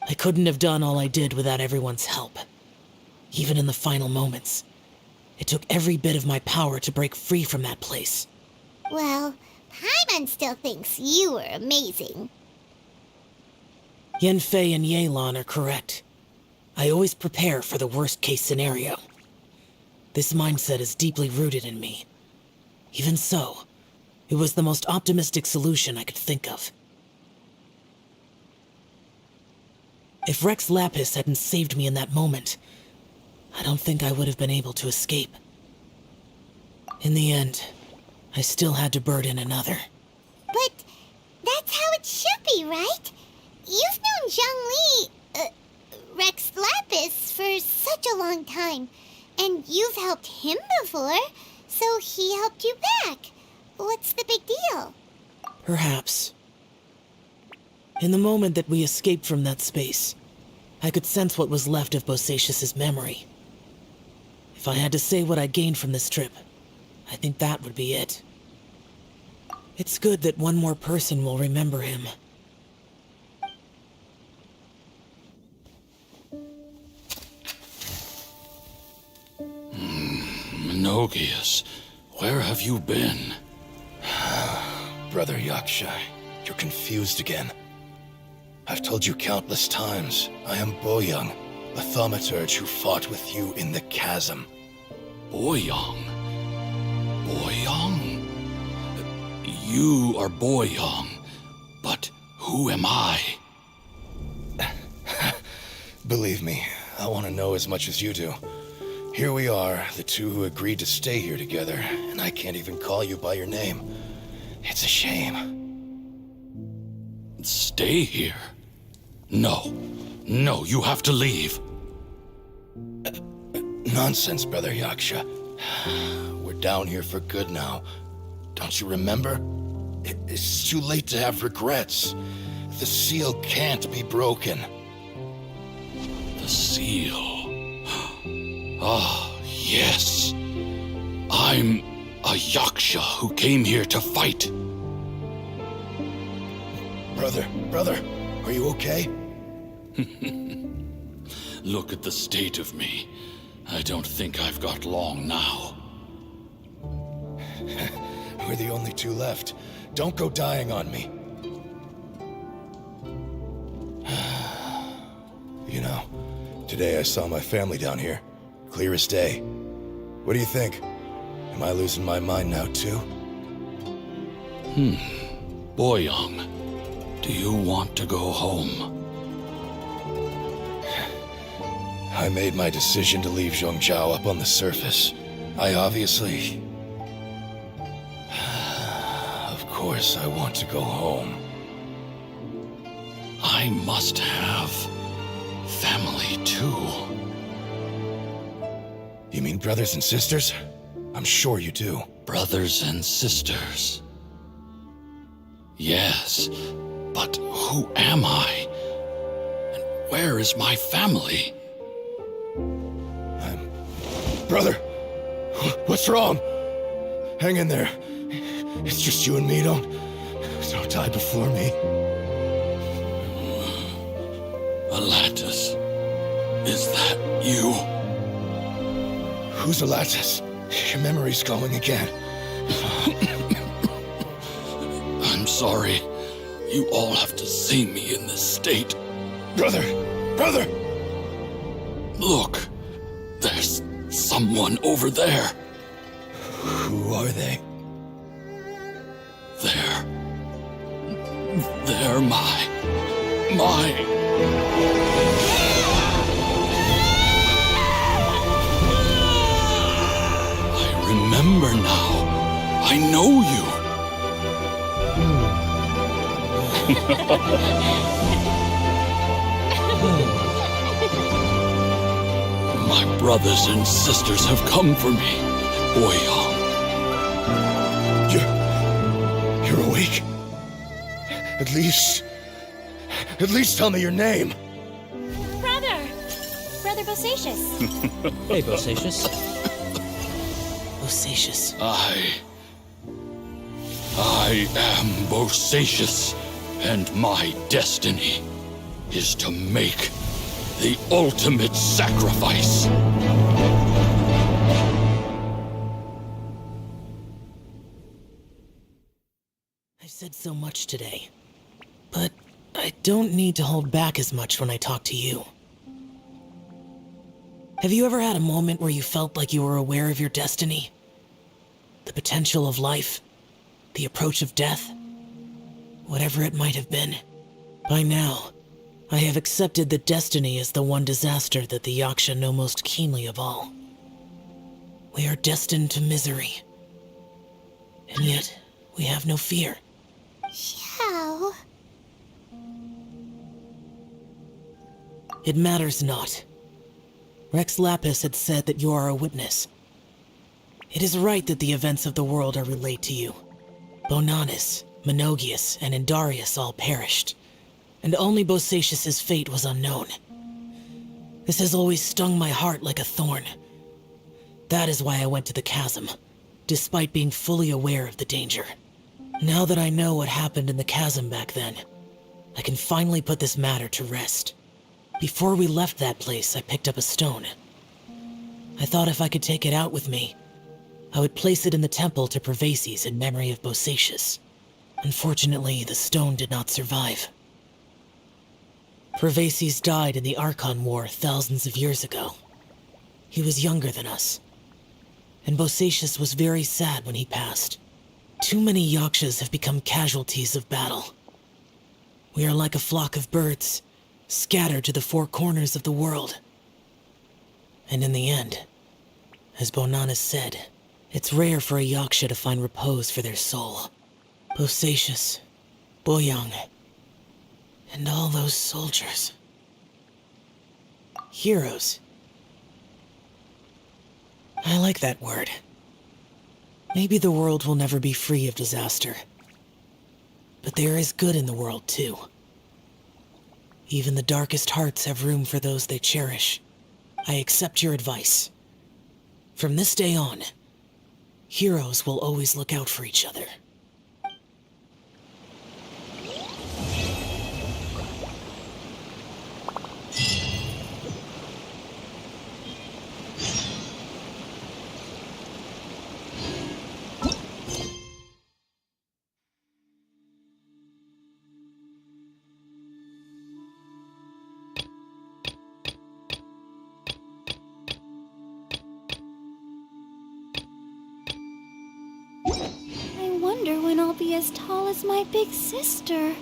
Speaker 15: I couldn't have done all I did without everyone's help. Even in the final moments, it took every bit of my power to break free from that place.
Speaker 3: Well, Paimon still thinks you were amazing.
Speaker 15: Yanfei and Yelan are correct. I always prepare for the worst-case scenario. This mindset is deeply rooted in me. Even so, it was the most optimistic solution I could think of. If Rex Lapis hadn't saved me in that moment, I don't think I would have been able to escape. In the end, I still had to burden another.
Speaker 3: But that's how it should be, right? You've known Zhongli, Rex Lapis, for such a long time. And you've helped him before, so he helped you back. What's the big deal?
Speaker 15: Perhaps. In the moment that we escaped from that space, I could sense what was left of Bosacius's memory. If I had to say what I gained from this trip, I think that would be it. It's good that one more person will remember him.
Speaker 10: Menogias, where have you been?
Speaker 8: Brother Yaksha, you're confused again. I've told you countless times, I am Boyoung, the thaumaturge who fought with you in the chasm.
Speaker 10: Boyoung? Boyoung? You are Boyoung, but who am I?
Speaker 8: Believe me, I want to know as much as you do. Here we are, the two who agreed to stay here together, and I can't even call you by your name. It's a shame.
Speaker 10: Stay here? No. No, you have to leave.
Speaker 8: Nonsense, Brother Yaksha. We're down here for good now. Don't you remember? It's too late to have regrets. The seal can't be broken.
Speaker 10: The seal. Ah, yes. I'm a Yaksha who came here to fight.
Speaker 8: Brother, are you okay?
Speaker 10: Look at the state of me. I don't think I've got long now.
Speaker 8: We're the only two left. Don't go dying on me. You know, today I saw my family down here. Clear as day. What do you think? Am I losing my mind now, too?
Speaker 10: Boyoung, do you want to go home?
Speaker 8: I made my decision to leave Zhongzhou up on the surface. I obviously... Of course I want to go home.
Speaker 10: I must have family, too.
Speaker 8: You mean brothers and sisters? I'm sure you do.
Speaker 10: Brothers and sisters. Yes, but who am I? And where is my family?
Speaker 8: Brother! What's wrong? Hang in there. It's just you and me. Don't die before me.
Speaker 10: Alatus, is that you?
Speaker 8: Who's Alatus? Your memory's going again.
Speaker 10: I'm sorry. You all have to see me in this state.
Speaker 8: Brother!
Speaker 10: Look, there's someone over there.
Speaker 8: Who are they?
Speaker 10: They're my... I remember now. I know you. My brothers and sisters have come for me, Boyoung.
Speaker 8: You're awake? At least tell me your name.
Speaker 16: Brother Bosacius.
Speaker 24: Hey, Bosacius.
Speaker 15: Bosacius.
Speaker 10: I am Bosacius, And my destiny is to make the ultimate sacrifice.
Speaker 15: I've said so much today, but I don't need to hold back as much when I talk to you. Have you ever had a moment where you felt like you were aware of your destiny? The potential of life? The approach of death? Whatever it might have been. By now, I have accepted that destiny is the one disaster that the Yaksha know most keenly of all. We are destined to misery. And yet, we have no fear.
Speaker 3: Xiao.
Speaker 15: It matters not. Rex Lapis had said that you are a witness. It is right that the events of the world are relayed to you. Bonanis, Menogias, and Indarius all perished, and only Bosacius's fate was unknown. This has always stung my heart like a thorn. That is why I went to the chasm, despite being fully aware of the danger. Now that I know what happened in the chasm back then, I can finally put this matter to rest. Before we left that place, I picked up a stone. I thought if I could take it out with me, I would place it in the temple to Pervases in memory of Bosacius. Unfortunately, the stone did not survive. Pervases died in the Archon War thousands of years ago. He was younger than us, and Bosacius was very sad when he passed. Too many Yakshas have become casualties of battle. We are like a flock of birds, scattered to the four corners of the world. And in the end, as Bonanis said, it's rare for a Yaksha to find repose for their soul. Bosacius, Boyang, and all those soldiers. Heroes. I like that word. Maybe the world will never be free of disaster. But there is good in the world, too. Even the darkest hearts have room for those they cherish. I accept your advice. From this day on, heroes will always look out for each other.
Speaker 16: I wonder when I'll be as tall as my big sister.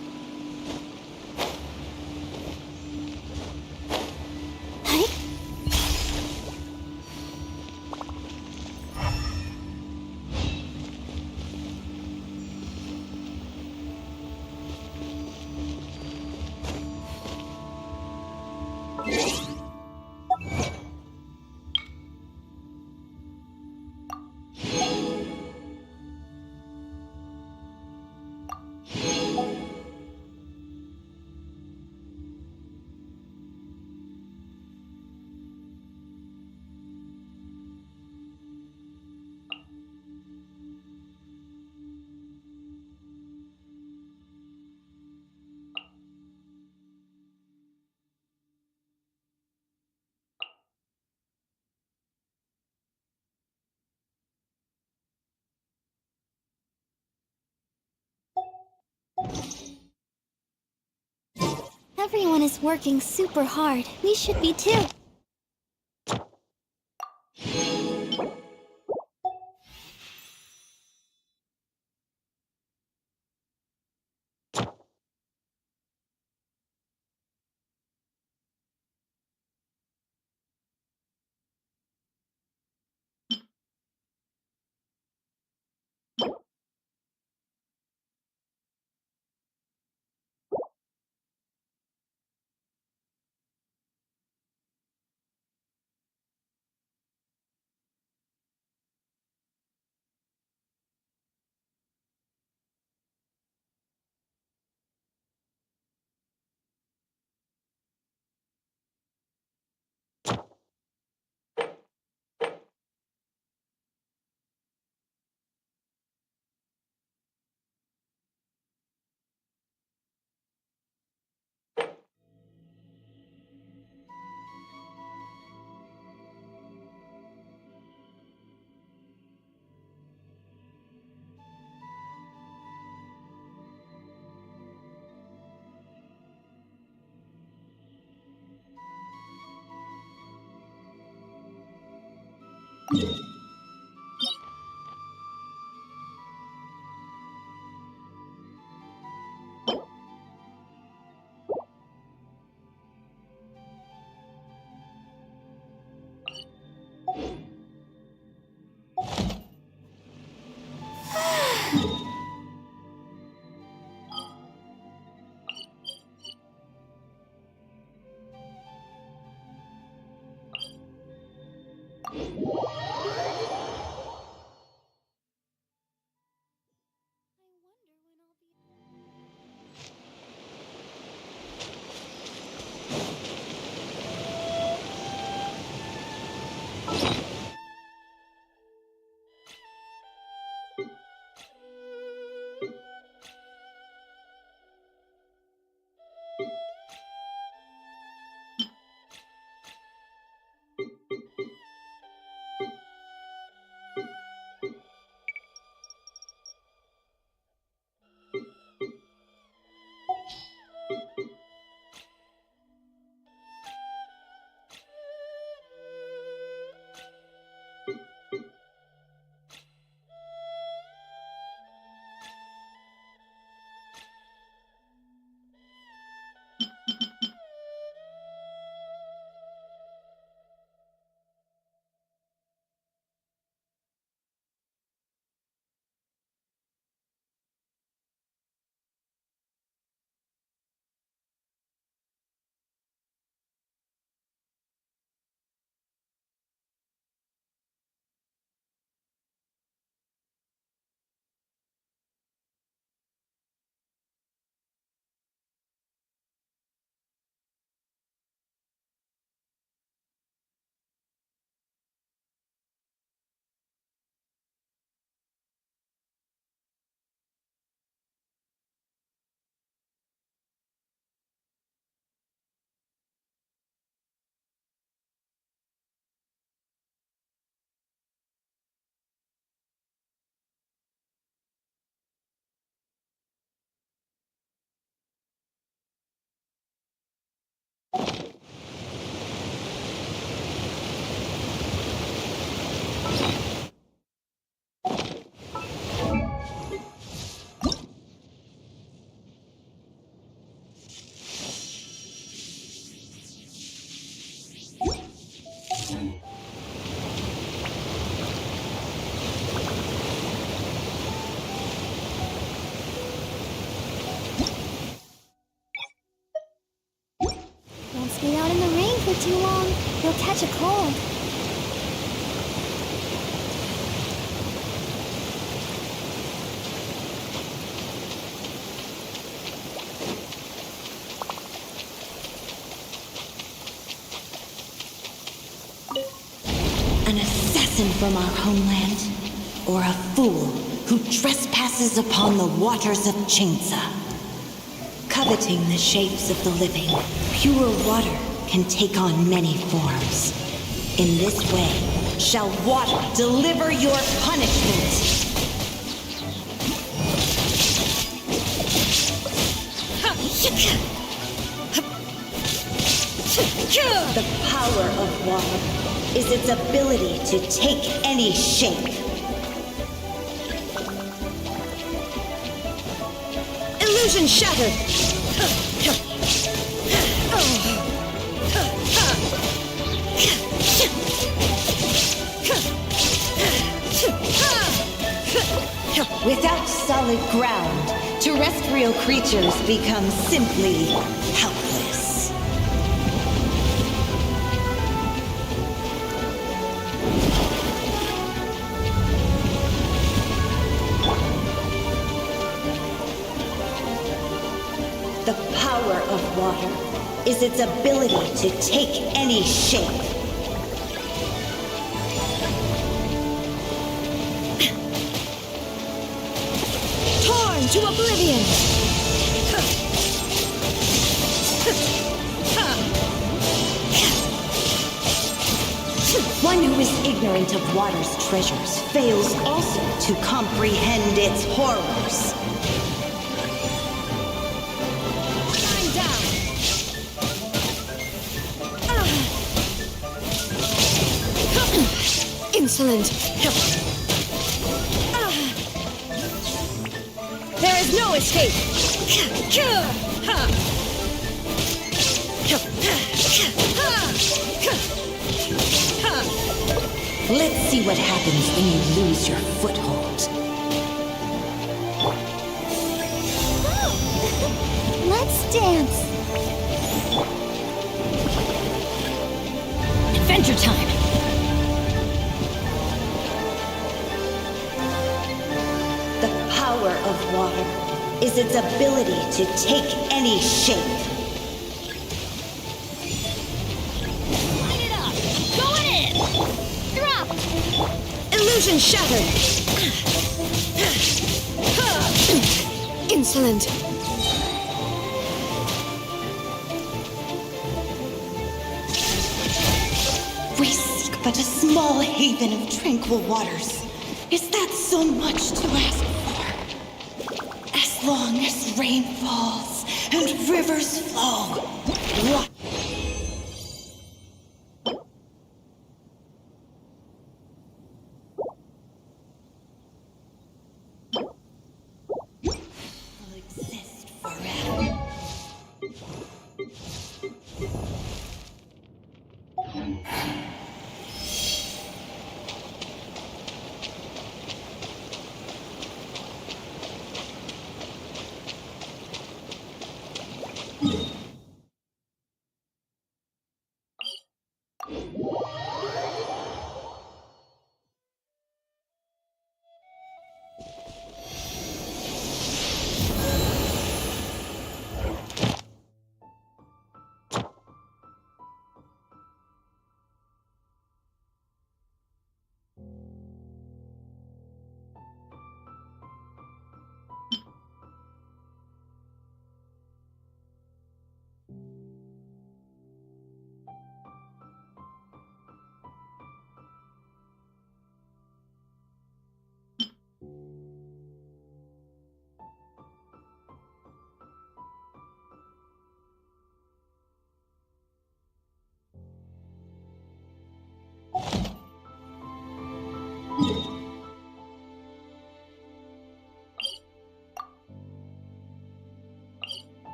Speaker 16: Everyone is working super hard. We should be too.
Speaker 3: Don't stay out in the rain for too long. You'll catch a cold.
Speaker 7: An assassin from our homeland, or a fool who trespasses upon the waters of Chainsa. Coveting the shapes of the living, pure water can take on many forms. In this way, shall water deliver your punishment. The power of water is its ability to take any shape. Illusion shattered! Without solid ground, terrestrial creatures become simply helpless. The power of water is its ability to take any shape. Torn to oblivion! One who is ignorant of water's treasures fails also to comprehend its horrors.
Speaker 17: Insolent. There is no escape.
Speaker 7: Let's see what happens when you lose your foothold.
Speaker 3: Let's dance.
Speaker 17: Adventure time.
Speaker 7: The power of water is its ability to take any shape.
Speaker 12: Light it up! Going in! Drop!
Speaker 17: Illusion shattered. Insolent.
Speaker 7: We seek but a small haven of tranquil waters. Is that so much to ask for? As long as rain falls and rivers flow, what? Will exist forever.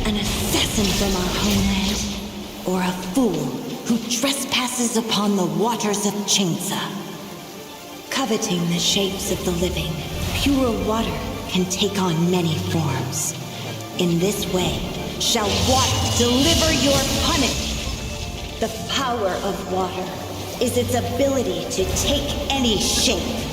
Speaker 7: An assassin from our homeland, or a fool who trespasses upon the waters of Chainsa. Coveting the shapes of the living, pure water can take on many forms. In this way, shall water deliver your punishment. The power of water is its ability to take any shape.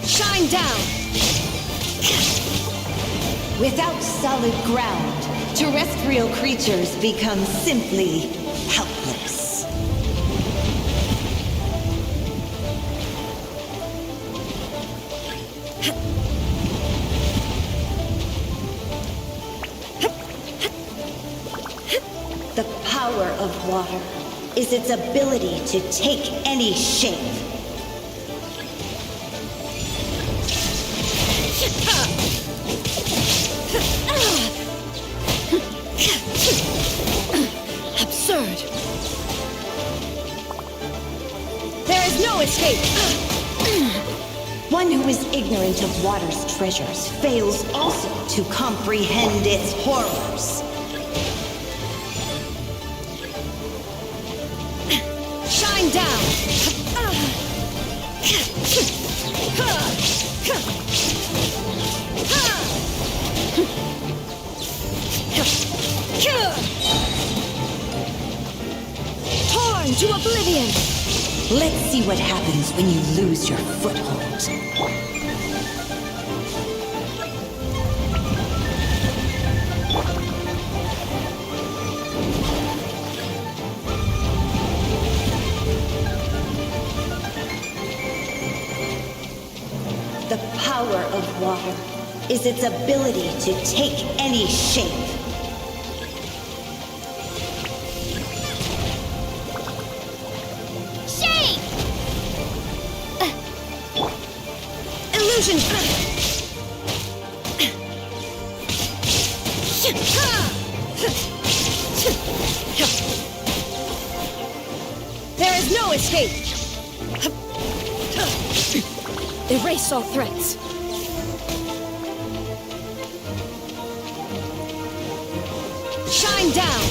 Speaker 17: Shine down!
Speaker 7: Without solid ground, terrestrial creatures become simply helpless. The power of water is its ability to take any shape.
Speaker 17: Absurd! There is no escape!
Speaker 7: One who is ignorant of water's treasures fails also to comprehend its horrors.
Speaker 17: Shine down! Torn to oblivion!
Speaker 7: Let's see what happens when you lose your foothold. power of water is its ability to take any shape.
Speaker 3: Shake!
Speaker 7: Illusion!
Speaker 17: There is no escape! Erase all threats. Shine down!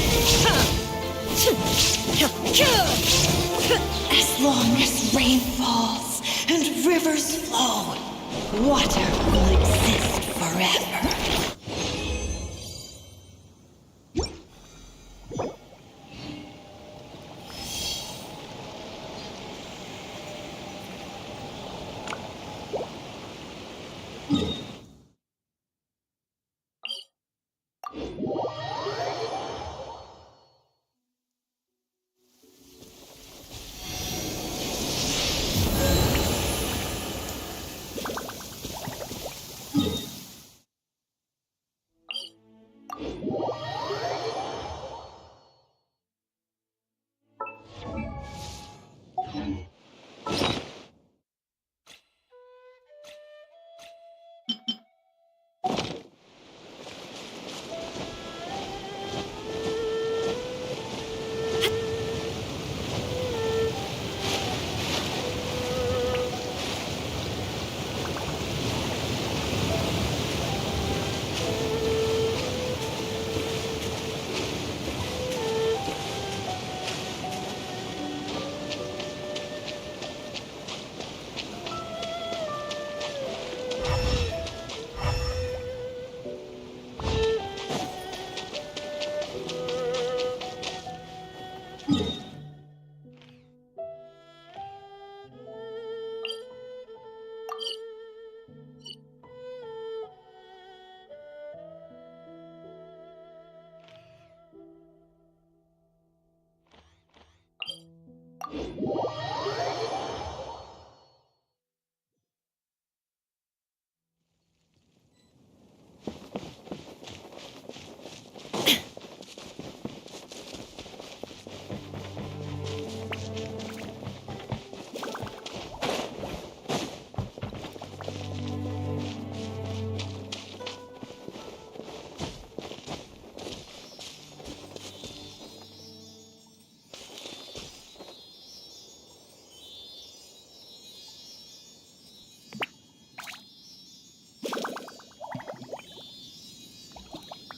Speaker 7: As long as rain falls and rivers flow, water will exist forever.